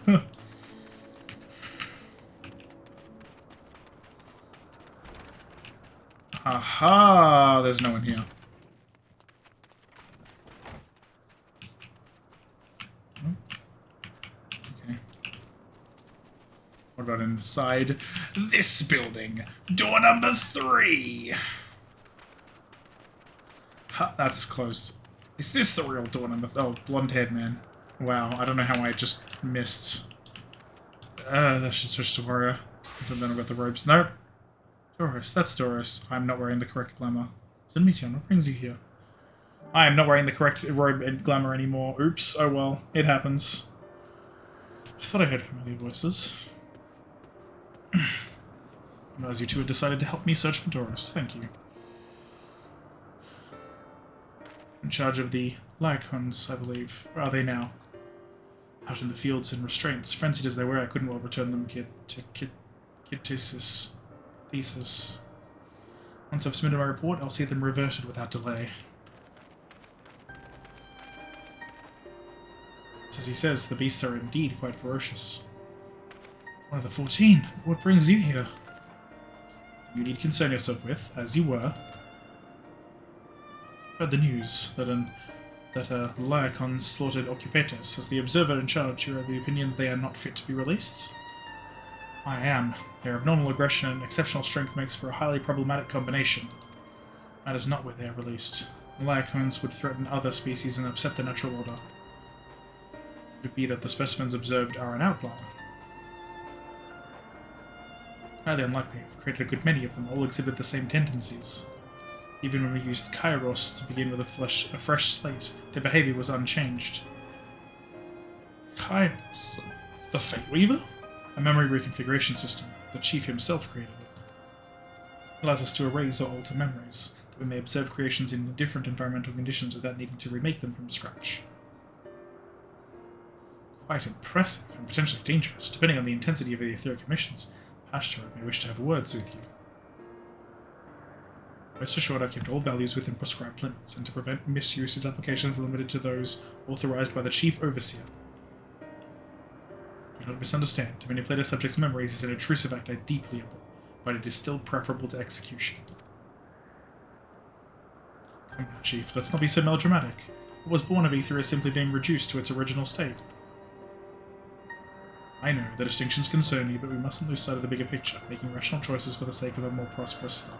Aha! There's no one here. Okay. What about inside this building? Door number 3! Ha, that's closed. Is this the real door number? Oh, blonde-haired man. Wow, I don't know how I just missed. I should switch to warrior. Because I don't know about the robes. Nope. Doris, that's Doris. I'm not wearing the correct glamour. Meteon, what brings you here? I am not wearing the correct robe and glamour anymore. Oops, oh well, it happens. I thought I heard familiar voices. I realize you two have decided to help me search for Doris. Thank you. In charge of the Lycons, I believe. Where are they now? Out in the fields in restraints. Frenzied as they were, I couldn't well return them to Thesis. Once I've submitted my report, I'll see them reverted without delay. As he says, the beasts are indeed quite ferocious. One of the 14. What brings you here? You need concern yourself with, as you were. Heard the news that Lycon slaughtered Occupatus. As the observer in charge, you are of the opinion they are not fit to be released? I am. Their abnormal aggression and exceptional strength makes for a highly problematic combination. That is not where they are released. Lycons would threaten other species and upset the natural order. Could it be that the specimens observed are an outlier? Highly unlikely. We've created a good many of them. All exhibit the same tendencies. Even when we used Kairos to begin with a fresh slate, their behavior was unchanged. Kairos? The Fate Weaver? A memory reconfiguration system. The Chief himself created it. It allows us to erase or alter memories, that we may observe creations in different environmental conditions without needing to remake them from scratch. Quite impressive, and potentially dangerous, depending on the intensity of the etheric emissions. Ashtar may wish to have words with you. Rest assured, I've kept all values within prescribed limits, and to prevent misuse, his applications are limited to those authorized by the Chief Overseer. Do not misunderstand. To manipulate a subject's memories is an intrusive act I deeply abhor, but it is still preferable to execution. Come now, Chief, let's not be so melodramatic. What was born of Ether is simply being reduced to its original state. I know, the distinctions concern you, but we mustn't lose sight of the bigger picture, making rational choices for the sake of a more prosperous star.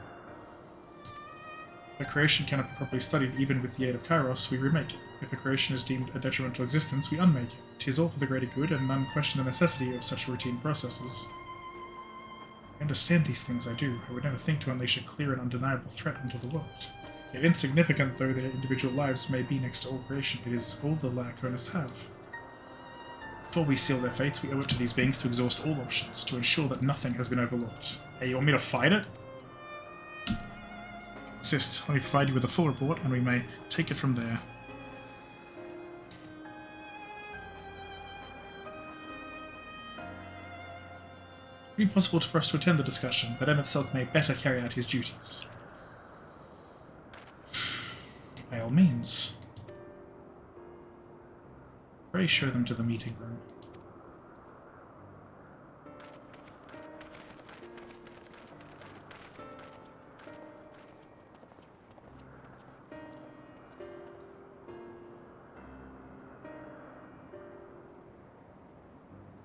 If a creation cannot be properly studied even with the aid of Kairos, we remake it. If a creation is deemed a detrimental existence, we unmake it. 'Tis all for the greater good, and none question the necessity of such routine processes. I understand these things, I do. I would never think to unleash a clear and undeniable threat into the world. Yet insignificant though their individual lives may be next to all creation, it is all the Laconis have. Before we seal their fates, we owe it to these beings to exhaust all options, to ensure that nothing has been overlooked. Hey, you want me to fight it? Insist. Let me provide you with a full report, and we may take it from there. Would it be possible for us to attend the discussion, that Emmet may better carry out his duties? By all means. Pray show them to the meeting room.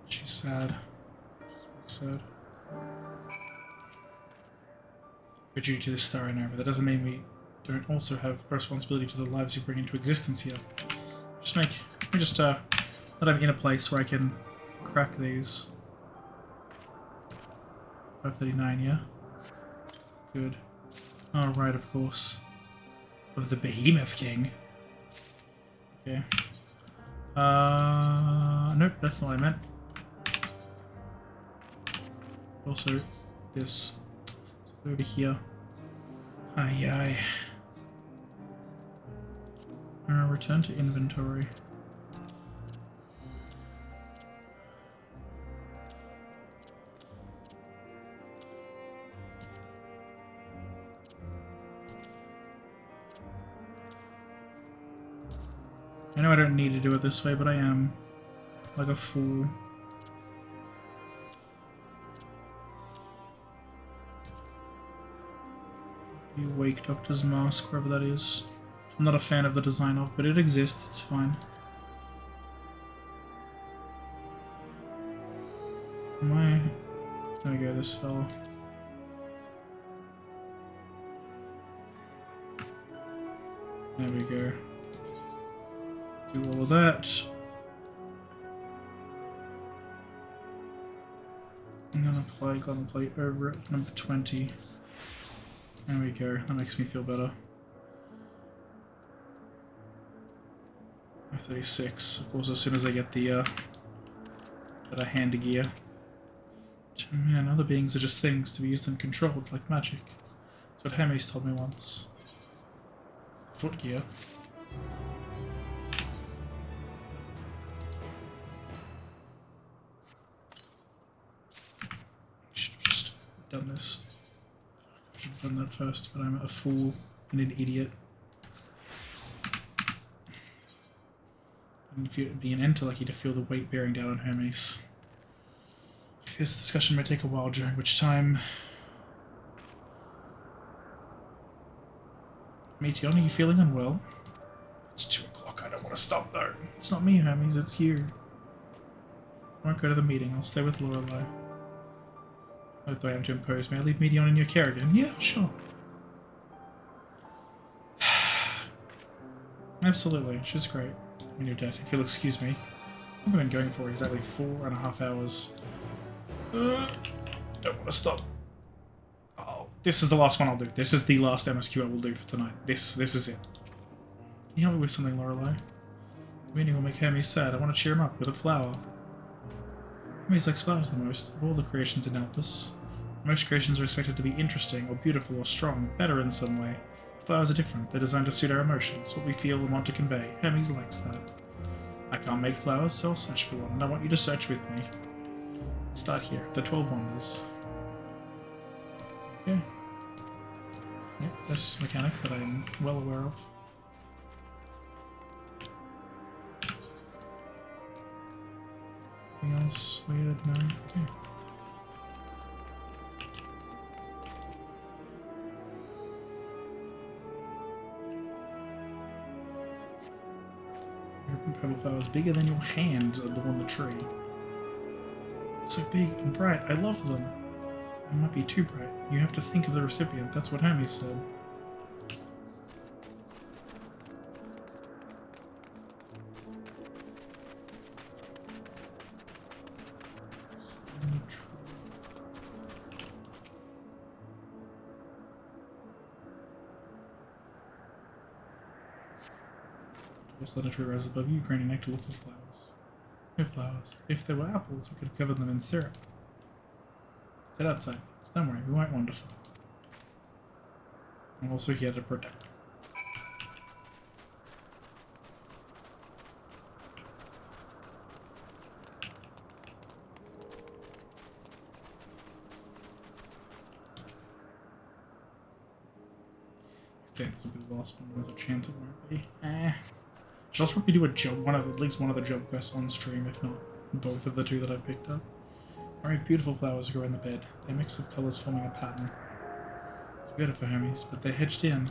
She's sad. She's very sad. We're due to this star and over. That doesn't mean we don't also have a responsibility to the lives we bring into existence here. Let me just let I'm in a place where I can crack these. 539, yeah? Good. Oh, right, of course. Of the Behemoth King. Okay. Nope, that's not what I meant. Also, this. So over here. Aye. Return to inventory. I know I don't need to do it this way, but I am like a fool. The Wake Doctor's Mask, wherever that is. I'm not a fan of the design of, but it exists, it's fine. There we go, this fellow. There we go. Do all of that. And then apply glamour plate over it, number 20. There we go, that makes me feel better. 36, of course, as soon as I get the better hand gear. Man, other beings are just things to be used and controlled, like magic. That's what Hermes told me once. Foot gear. Should have just done this. I should have done that first, but I'm a fool and an idiot. It'd be an end to lucky to feel the weight bearing down on Hermes. This discussion may take a while, during which time... Meteon, are you feeling unwell? It's 2 o'clock, I don't want to stop though. It's not me, Hermes, it's you. I won't go to the meeting, I'll stay with Lorelei. Although I am to impose, may I leave Meteon in your care again? Yeah, sure. Absolutely, she's great. I mean, you're dead, if you'll excuse me. I've been going for exactly 4.5 hours. Don't want to stop. Oh, this is the last one I'll do. This is the last MSQ I will do for tonight. This is it. Can you help me with something, Lorelei? The meeting will make Hermes sad. I want to cheer him up with a flower. Hermes likes flowers the most of all the creations in Alpus. Most creations are expected to be interesting or beautiful or strong, better in some way. Flowers are different. They're designed to suit our emotions, what we feel and want to convey. Hermes likes that. I can't make flowers, so I'll search for one, and I want you to search with me. Let's start here. The 12 Wonders. Okay. Yep, this mechanic that I'm well aware of. Anything else weird? No? Okay. Purple flowers bigger than your hands adorn the tree. So big and bright, I love them. They might be too bright. You have to think of the recipient, that's what Hermes said. Just let a tree rise above you, craning neck to look for flowers. No flowers. If there were apples, we could have covered them in syrup. Sit outside, folks. Don't worry, we won't wander far. I'm also here to protect. Say this will be the last one. There's a chance it won't be. Should also probably do a job, at least one of the job quests on stream, if not both of the two that I've picked up. Very beautiful flowers grow in the bed. They mix of colours forming a pattern. It's beautiful, Hermes, but they're hedged in,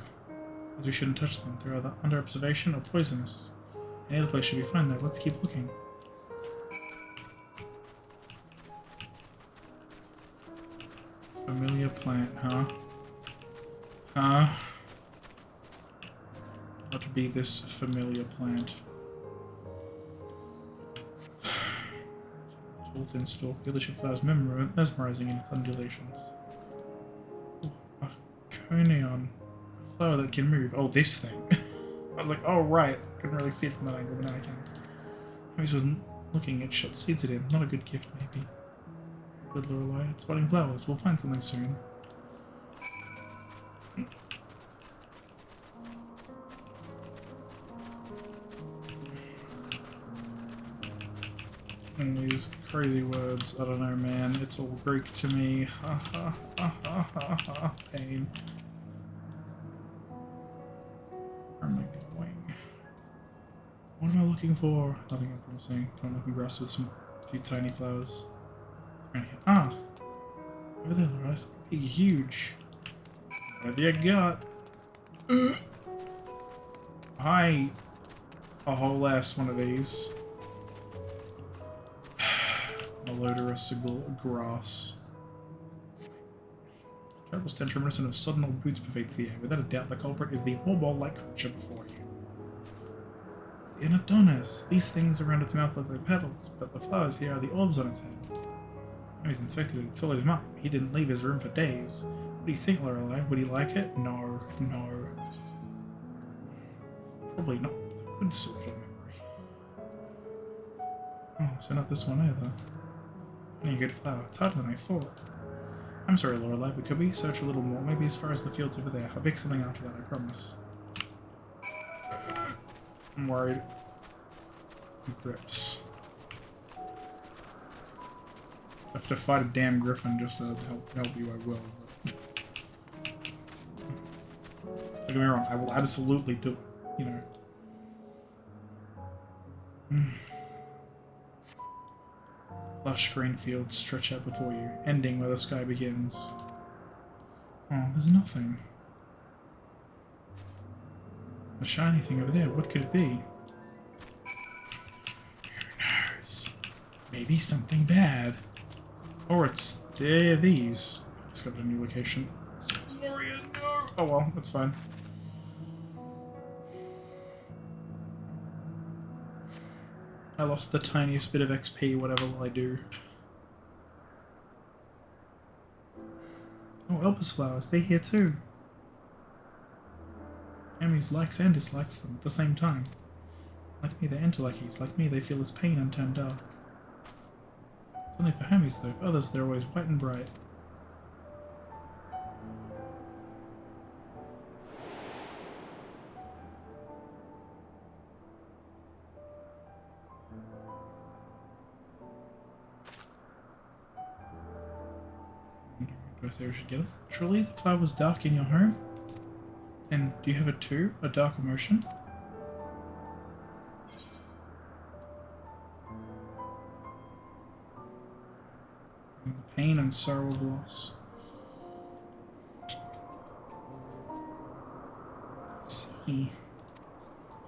as we shouldn't touch them. They're either under observation or poisonous. Any other place should be fine, though. Let's keep looking. Familiar plant, huh? What be this familiar plant? Tall, thin stalk. The other two flowers mesmerizing in its undulations. Ooh, a conion. A flower that can move. Oh, this thing. I was like, oh, right. I couldn't really see it from that angle, but now I can. Hermes wasn't looking at shot seeds at him. Not a good gift, maybe. Good Lorelei. It's budding flowers. We'll find something soon. And these crazy words, I don't know, man. It's all Greek to me. Ha ha ha ha ha ha. Pain. Where am I going? What am I looking for? Nothing I'm promising. I'm looking grass with some few tiny flowers. Right here. Ah! Over there, Laura. Something big, huge. What have you got? Hi. A whole ass one of these. Malodorous grass. Terrible stench reminiscent of sodden old boots pervades the air. Without a doubt, the culprit is the hornball-like creature before you. It's the Anadonis. These things around its mouth look like petals, but the flowers here are the orbs on its head. He's inspected it and solid him up. He didn't leave his room for days. What do you think, Lorelei? Would he like it? No. No. Probably not a good sort of memory. Oh, so not this one either. Funny, a good flower. It's harder than I thought. I'm sorry, Lorelei, but could we search a little more? Maybe as far as the fields over there. I'll pick something after that, I promise. I'm worried. Grips. I have to fight a damn griffin just to help you, I will. But... Don't get me wrong, I will absolutely do it, you know. Lush green fields stretch out before you, ending where the sky begins. Oh, there's nothing. The shiny thing over there, what could it be? Who knows? Maybe something bad. Or it's these. It's got a new location. Gloria, no! Oh well, that's fine. I lost the tiniest bit of XP, whatever will I do. Oh, Elpis flowers, they're here too. Hermes likes and dislikes them at the same time. Like me, they're interlackies. Like me, they feel his pain and turn dark. It's only for Hermes though, for others they're always white and bright. Do I say we should get it? Truly, the flower was dark in your home? And do you have it too? A dark emotion? And the pain and sorrow of loss. See.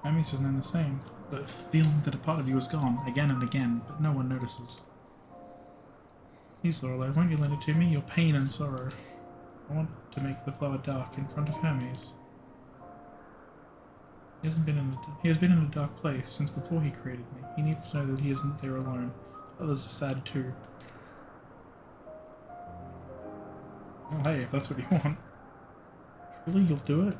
Hermes has known the same. The feeling that a part of you is gone, again and again, but no one notices. Please, Lorelei, won't you lend it to me? Your pain and sorrow. I want to make the flower dark in front of Hermes. He has been in a dark place since before he created me. He needs to know that he isn't there alone. Others are sad too. Well, hey, if that's what you want. Truly, you'll do it?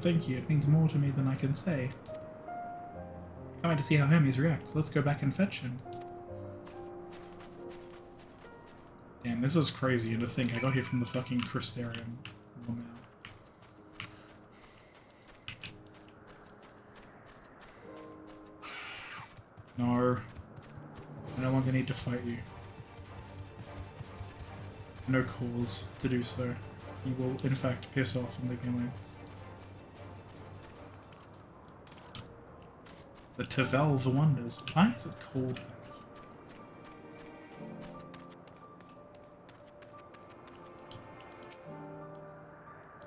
thank you. It means more to me than I can say. Can't wait to see how Hermes reacts. Let's go back and fetch him. Damn, this is crazy. And to think I got here from the fucking Crystarium. Oh, man. No. I no longer need to fight you. No cause to do so. You will, in fact, piss off and leave me alone. The Tavel Wonders. Why is it called that?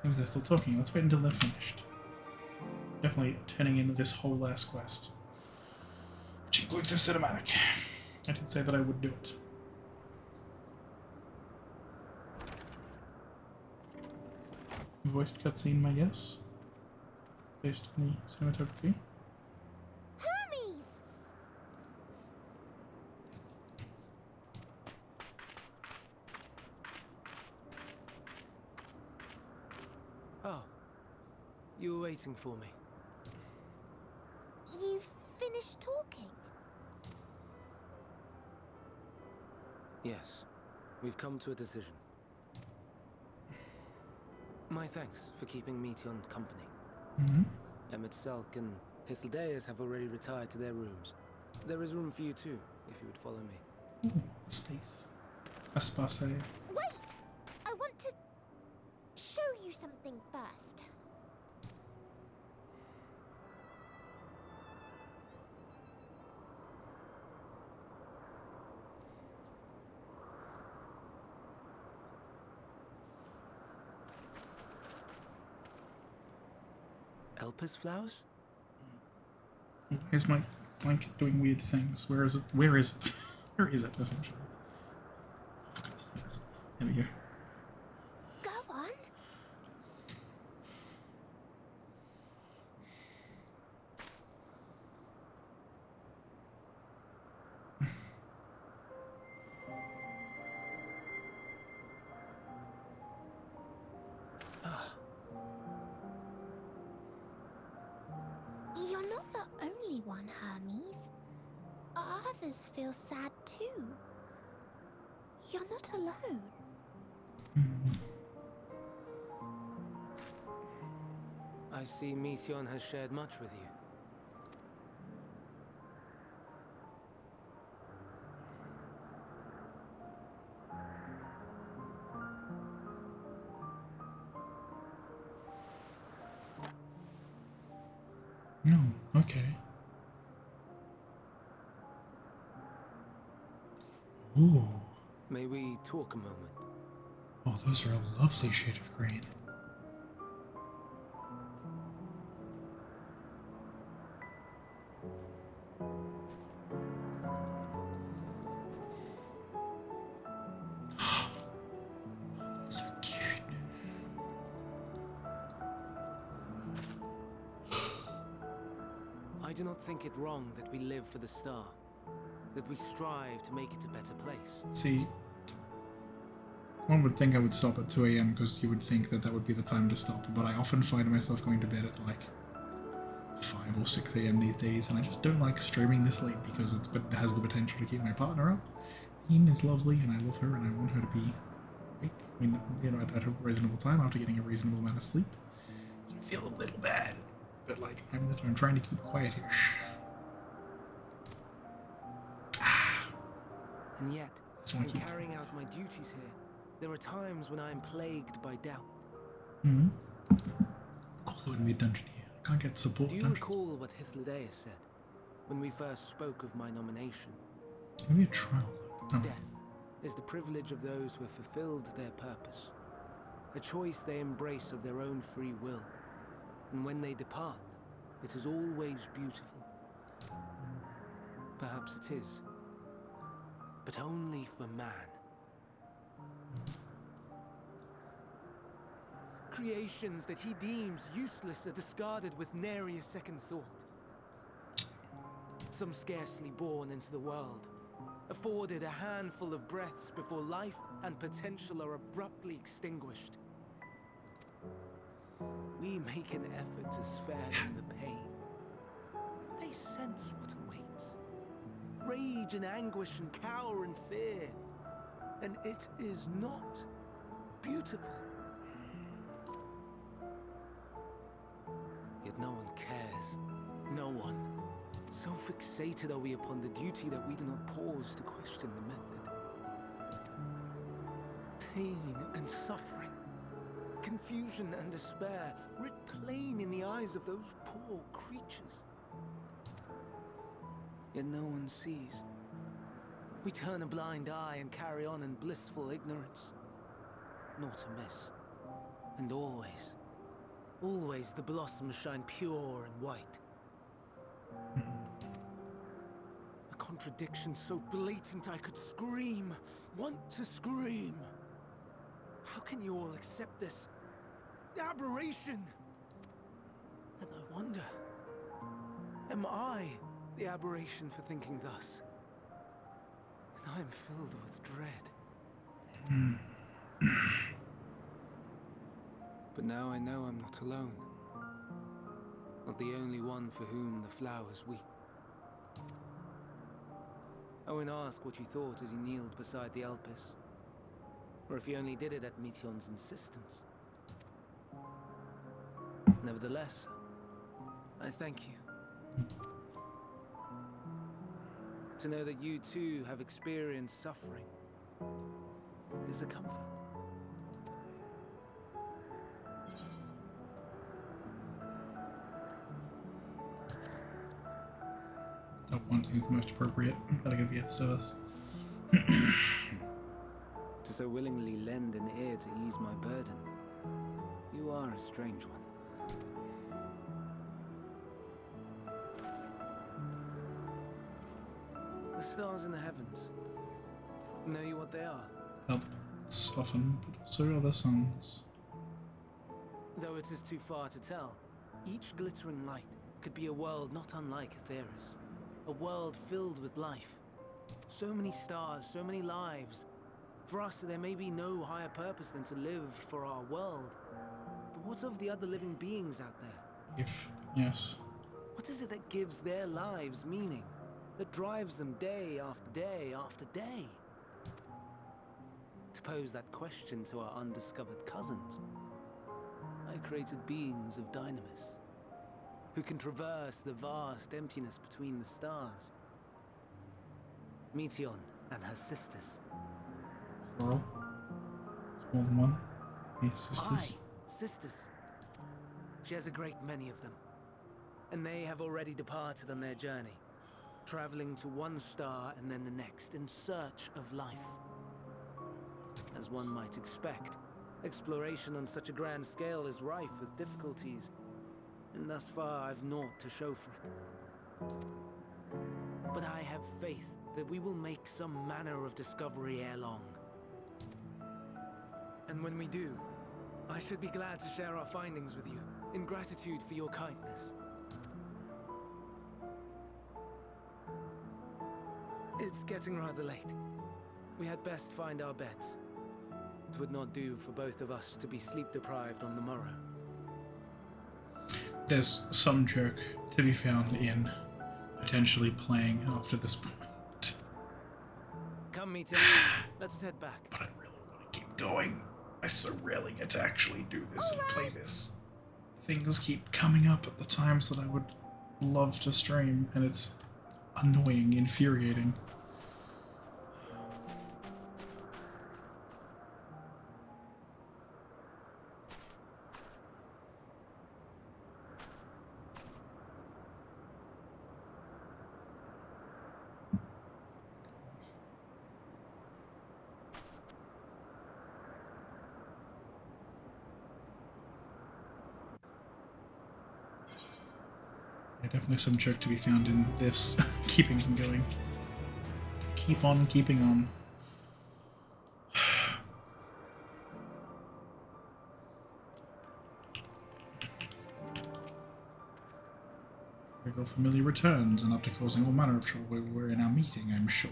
Seems they're still talking. Let's wait until they're finished. Definitely turning into this whole last quest. Which includes the cinematic. I did say that I would do it. Voiced cutscene, my guess. Based on the cinematography. Hermes! Oh, you were waiting for me. You've finished talking? Yes, we've come to a decision. My thanks for keeping Meteon company. Emmett Selk and Hythlodaeus have already retired to their rooms. There is room for you too, if you would follow me. Ooh, space. Espace. Wait! I want to show you something first. Elpis flowers? Here's my blanket doing weird things. Where is it? Where is it? Where is it, essentially? There we go. Go on. You're not the only one, Hermes. Others feel sad too. You're not alone. I see Meteon has shared much with you. No, okay. Ooh. May we talk a moment? Oh, those are a lovely shade of green. So cute. I do not think it wrong that we live for the star, that we strive to make it a better place. See, one would think I would stop at 2 AM because you would think that that would be the time to stop, but I often find myself going to bed at like 5 or 6 AM these days, and I just don't like streaming this late because it has the potential to keep my partner up. Bean is lovely, and I love her, and I want her to be awake. I mean, you know, at a reasonable time after getting a reasonable amount of sleep. So I feel a little bad, but like, that's why I'm trying to keep quiet-ish. And yet, So in carrying out my duties here, there are times when I am plagued by doubt. Of course there wouldn't be a dungeon here. I can't get support. Do you dungeons. recall what Hythlodaeus said when we first spoke of my nomination? Maybe a trial, though. No. Death is the privilege of those who have fulfilled their purpose, a choice they embrace of their own free will. And when they depart, it is always beautiful. Perhaps it is, but only for man. Creations that he deems useless are discarded with nary a second thought. Some scarcely born into the world, afforded a handful of breaths before life and potential are abruptly extinguished. We make an effort to spare them the pain. They sense what awaits. Rage and anguish and cower and fear. And it is not beautiful. Yet no one cares. No one. So fixated are we upon the duty that we do not pause to question the method. Pain and suffering, confusion and despair, writ plain in the eyes of those poor creatures. Yet no one sees. We turn a blind eye and carry on in blissful ignorance. Not amiss. And always, always the blossoms shine pure and white. A contradiction so blatant I could scream, want to scream. How can you all accept this aberration? Then I wonder, am I the aberration for thinking thus? And I am filled with dread. But now I know I'm not alone. Not the only one for whom the flowers weep. I won't ask what you thought as you kneeled beside the Alpes, or if you only did it at Meteon's insistence. Nevertheless, I thank you. To know that you too have experienced suffering is a comfort. Top one seems the most appropriate. That are going to be of service. To so willingly lend an ear to ease my burden, you are a strange one. The stars in the heavens. Know you what they are? Other planets often, but also other suns. Though it is too far to tell, each glittering light could be a world not unlike Aetheris. A world filled with life. So many stars, so many lives. For us, there may be no higher purpose than to live for our world. But what of the other living beings out there? Yes. What is it that gives their lives meaning? That drives them day after day after day? To pose that question to our undiscovered cousins, I created beings of dynamis, who can traverse the vast emptiness between the stars. Meteon and her sisters. Plural. More than one. His sisters. Aye, sisters. She has a great many of them. And they have already departed on their journey, traveling to one star and then the next in search of life. As one might expect, exploration on such a grand scale is rife with difficulties. And thus far, I've naught to show for it. But I have faith that we will make some manner of discovery ere long. And when we do, I should be glad to share our findings with you, in gratitude for your kindness. It's getting rather late. We had best find our beds. It would not do for both of us to be sleep-deprived on the morrow. There's some joke to be found in potentially playing after this point. Come, Meteon. Let's head back. But I really want to keep going. I so rarely get to actually do this and play this. Things keep coming up at the times that I would love to stream, and it's annoying, infuriating. Definitely some joke to be found in this, keeping them going. Keep on keeping on. Your familiar returns, and after causing all manner of trouble while we were in our meeting, I'm sure.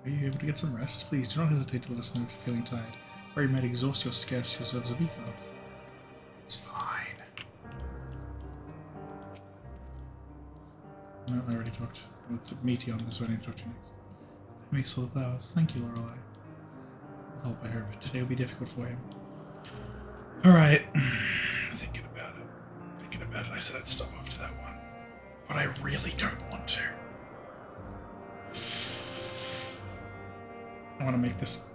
Are you able to get some rest? Please do not hesitate to let us know if you're feeling tired, or you might exhaust your scarce reserves of ether. I already talked with Meteon, that's what I need to talk to you next. Make all the flowers. Thank you, Lorelei. I hope, I hope today will be difficult for him. Alright. Thinking about it. I said I'd stop after that one. But I really don't want to. I want to make this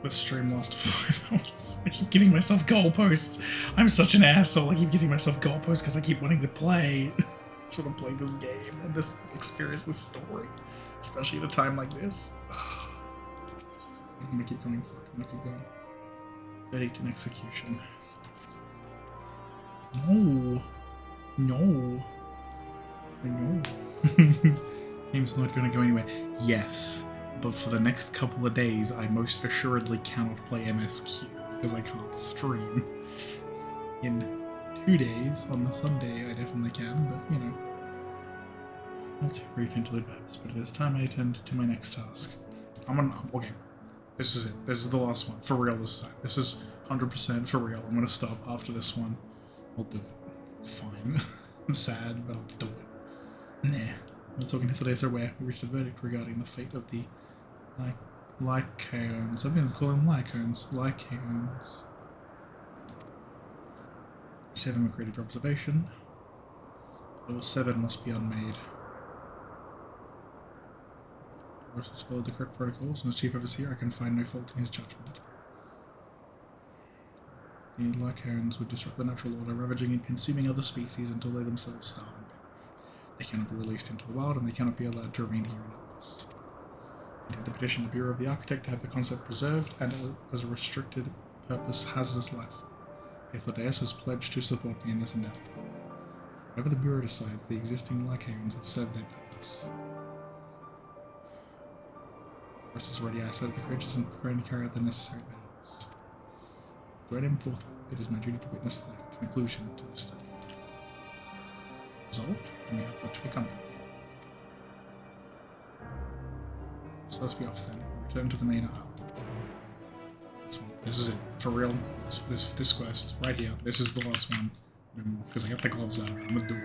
stream last 5 hours. I keep giving myself goalposts. I'm such an asshole. I keep giving myself goalposts because I keep wanting to play. I just want to play this game and this experience this story. Especially at a time like this. I'm gonna keep going. Fuck, I'm gonna keep going. Verdict and execution. No. No. No. Game's not gonna go anywhere. Yes. But for the next couple of days, I most assuredly cannot play MSQ because I can't stream. In 2 days, on the Sunday, I definitely can, but you know. Not too brief interlude perhaps, but it is time I attend to my next task. Okay. This is it. This is the last one. For real this time. This is 100% for real. I'm gonna stop after this one. I'll do it. It's fine. I'm sad, but I'll do it. Nah. We're talking to today's where we reached a verdict regarding the fate of the Lycaons. I've been calling them Lycaons. Lycaons. 7 were created for observation. Level 7 must be unmade. Horus has followed the correct protocols, and as chief overseer I can find no fault in his judgment. The Lycaons would disrupt the natural order, ravaging and consuming other species until they themselves starve and perish. They cannot be released into the wild, and they cannot be allowed to remain here in outposts. I intend to petition the Bureau of the Architect to have the concept preserved, and as a restricted purpose hazardous life form. Deus has pledged to support me in this endeavor. Whatever the Bureau decides, the existing Lycaons have served their purpose. Horus is already isolated the creatures and preparing to carry out the necessary measures. Read him forthwith. It is my duty to witness the conclusion to this study. Result? We have but to accompany you. So let's be off then. Return to the main aisle. This is it. For real. This quest. Right here. This is the last one. Because I got the gloves out of it. I'm gonna do it.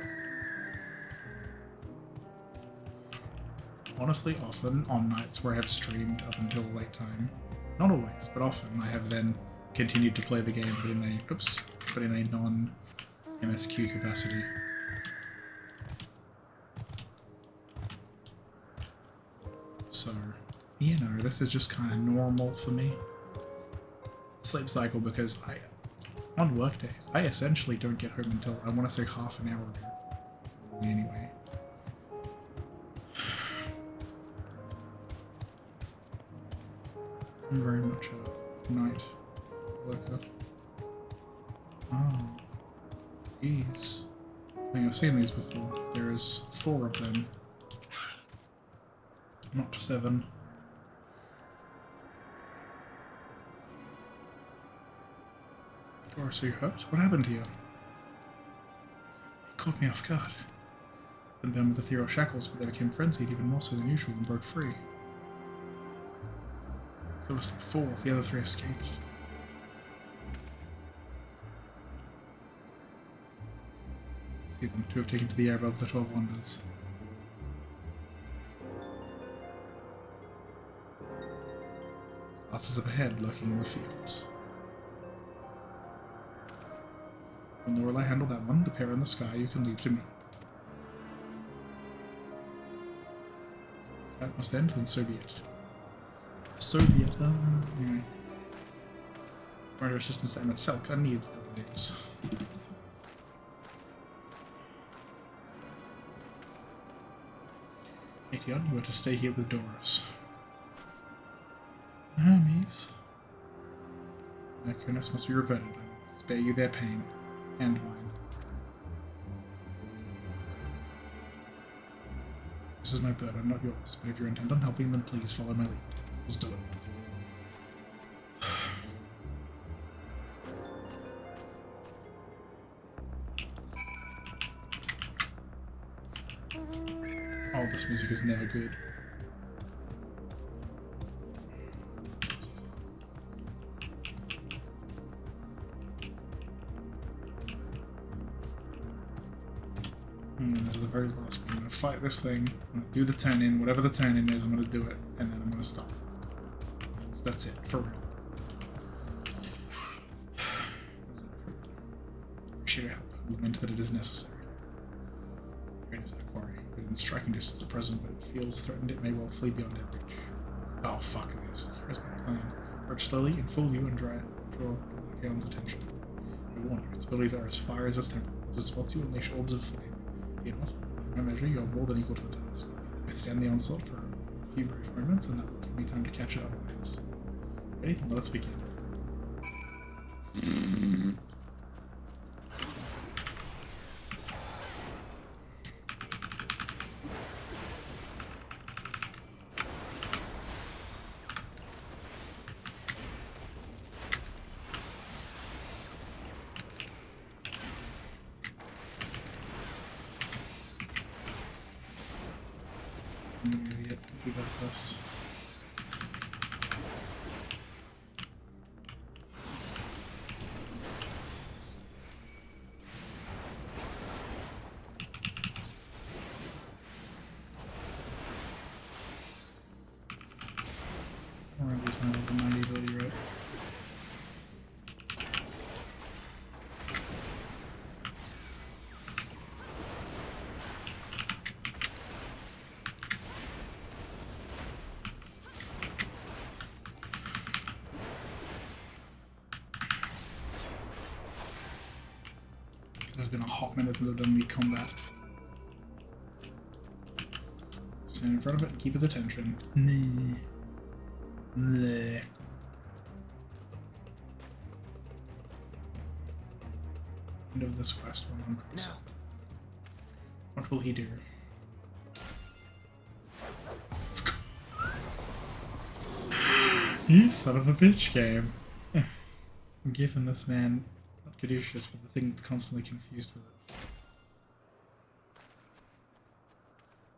Honestly, often on nights where I have streamed up until a late time, not always, but often, I have then continued to play the game, but in a non-MSQ capacity. So, you know, this is just kind of normal for me. Sleep cycle, because on work days, I essentially don't get home until, I want to say, half an hour ago. Anyway. I'm very much a night worker. Oh. Jeez. I think I've seen these before. There is 4 of them. Not 7. Doris, are you hurt? What happened to you? It caught me off guard. Been bound with ethereal shackles, but they became frenzied even more so than usual and broke free. So it was the 4, the other 3 escaped. See them, 2 have taken to the air above the 12 wonders. Last is up ahead, lurking in the fields. When Lorelei handle that one, the pair in the sky you can leave to me. If that must end, then so be it. Soviet, anyway. Further assistance to Emmett Selk, I need those. Aetion, you are to stay here with Doris. Hermes. Lycaonus must be reverted. I will spare you their pain, and mine. This is my burden, not yours, but if you're intent on helping, then please follow my lead. Let's do it. Oh, this music is never good. There's the very last one. I'm gonna fight this thing. I'm gonna do the turn in, whatever the turn in is. I'm gonna do it, and then I'm gonna stop. That's it for real. That's it for real. Appreciate your help. Lament that it is necessary. Here is that quarry. Within striking distance at present, but it feels threatened. It may well flee beyond our reach. Oh fuck this! Here's my plan. Approach slowly in full view and draw Lycaon's attention. I warn you, its abilities are as fire as its temper. As it spots you, unleash orbs of flame. Fear not. By my measure, you are more than equal to the task. Withstand the onslaught for a few brief moments, and that will give me time to catch it unawares. Ready? Then let's begin. Do that first. Alright, there's my level 90 ability, right? It's been a hot minute since I've done meat combat. Stand in front of it and keep his attention. Nah. Nah. End of this quest 100%. What will he do? You son of a bitch game. I'm giving this man not Caduceus, but the thing that's constantly confused with it.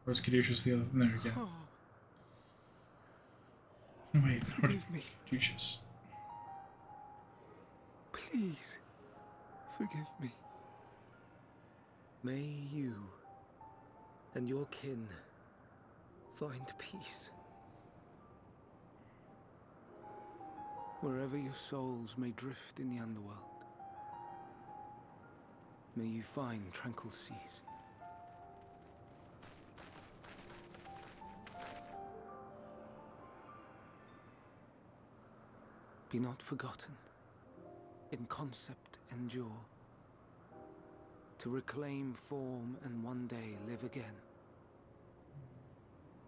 Or is Caduceus the other? There we go. No, wait, what is Caduceus? Please, forgive me. May you and your kin find peace. Wherever your souls may drift in the underworld, may you find tranquil seas. Be not forgotten, in concept endure, to reclaim form and one day live again.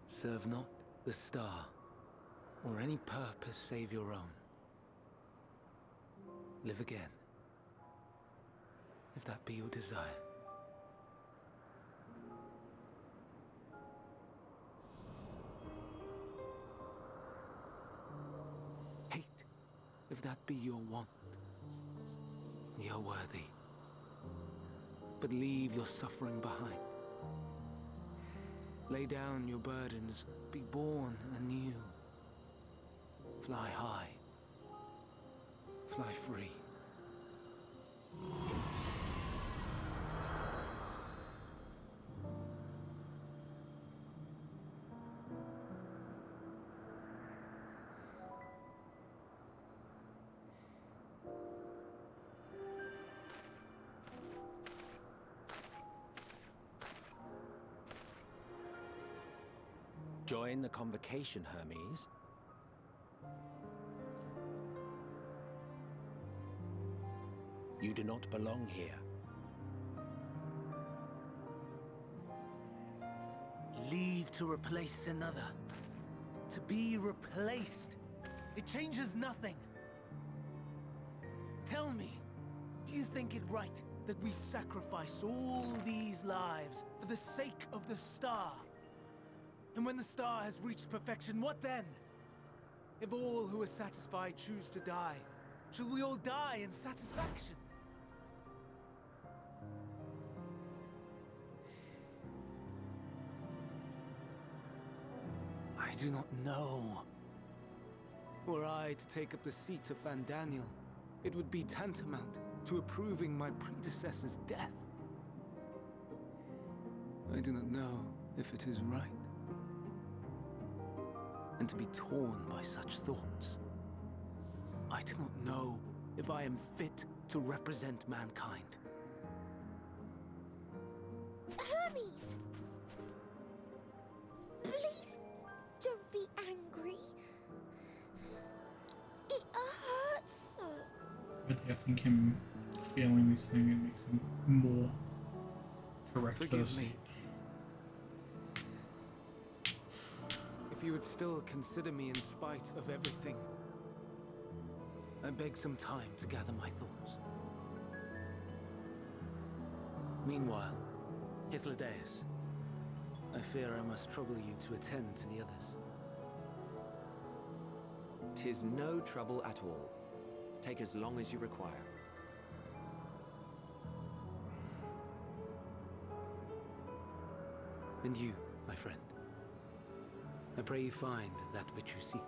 Serve not the star, or any purpose save your own. Live again, if that be your desire. Hate, if that be your want. You're worthy, but leave your suffering behind. Lay down your burdens, be born anew. Fly high, fly free. Join the convocation, Hermes. You do not belong here. Leave to replace another. To be replaced. It changes nothing. Tell me, do you think it right that we sacrifice all these lives for the sake of the star? And when the star has reached perfection, what then? If all who are satisfied choose to die, shall we all die in satisfaction? I do not know. Were I to take up the seat of Fandaniel, it would be tantamount to approving my predecessor's death. I do not know if it is right. And to be torn by such thoughts, I do not know if I am fit to represent mankind. Hermes! Please don't be angry. It hurts so. Really, I think him feeling this thing, it makes him more correct for the seat. If you would still consider me in spite of everything, I beg some time to gather my thoughts. Meanwhile, Hythlodaeus, I fear I must trouble you to attend to the others. 'Tis no trouble at all. Take as long as you require. And you, my friend, I pray you find that which you seek.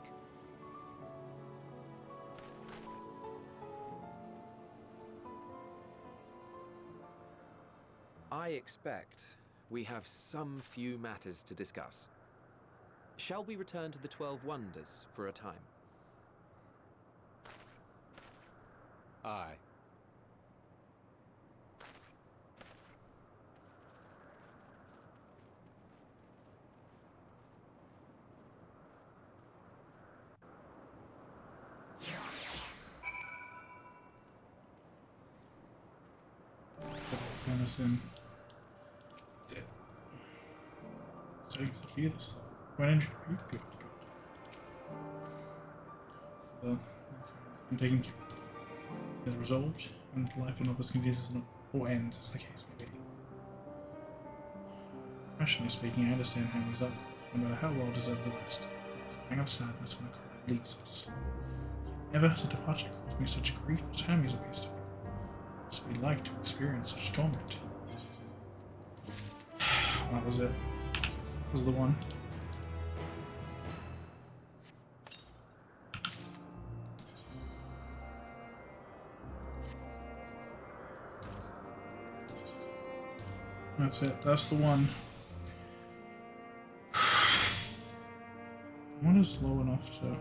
I expect we have some few matters to discuss. Shall we return to the 12 Wonders for a time? Aye. Venison. That's it. So you can feel this. One injury. Good, good. Well, I'm taken care of. It is resolved, and life in Opus confuses or ends, as the case may be. Rationally speaking, I understand Hermes up, no matter how well deserved the rest. There's a pang of sadness when a colleague leaves us. Never has a departure caused me such grief as Hermes appears to feel. What must it be like to experience such torment? That was it. That was the one. That's it. That's the one. What is low enough to...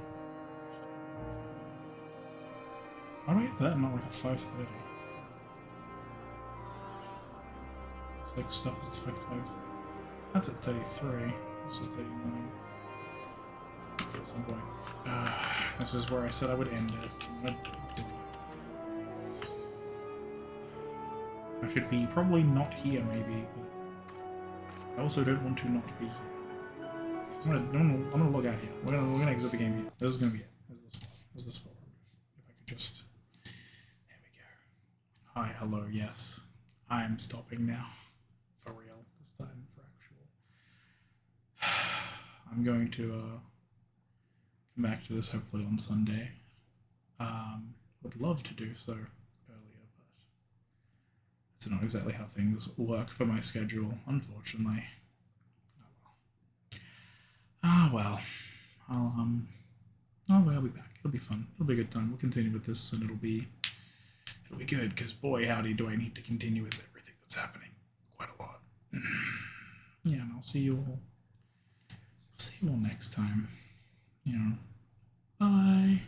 Why do I have that and not like a 530? It's like stuff that's like 5... That's at 33. That's at 39. At some point. This is where I said I would end it. I should be probably not here, maybe, but I also don't want to not be here. I'm gonna log out here. We're gonna exit the game here. This is gonna be it. This is the spot. If I could just... There we go. Hi, hello, yes. I'm stopping now. For real. This time, for actual. I'm going to come back to this hopefully on Sunday. Would love to do so earlier, but it's not exactly how things work for my schedule, unfortunately. Oh well. I'll be back. It'll be fun. It'll be a good time. We'll continue with this, and it'll be good. Because boy, howdy, do I need to continue with everything that's happening. Quite a lot. Yeah, and I'll see you all. Next time. You know. Bye.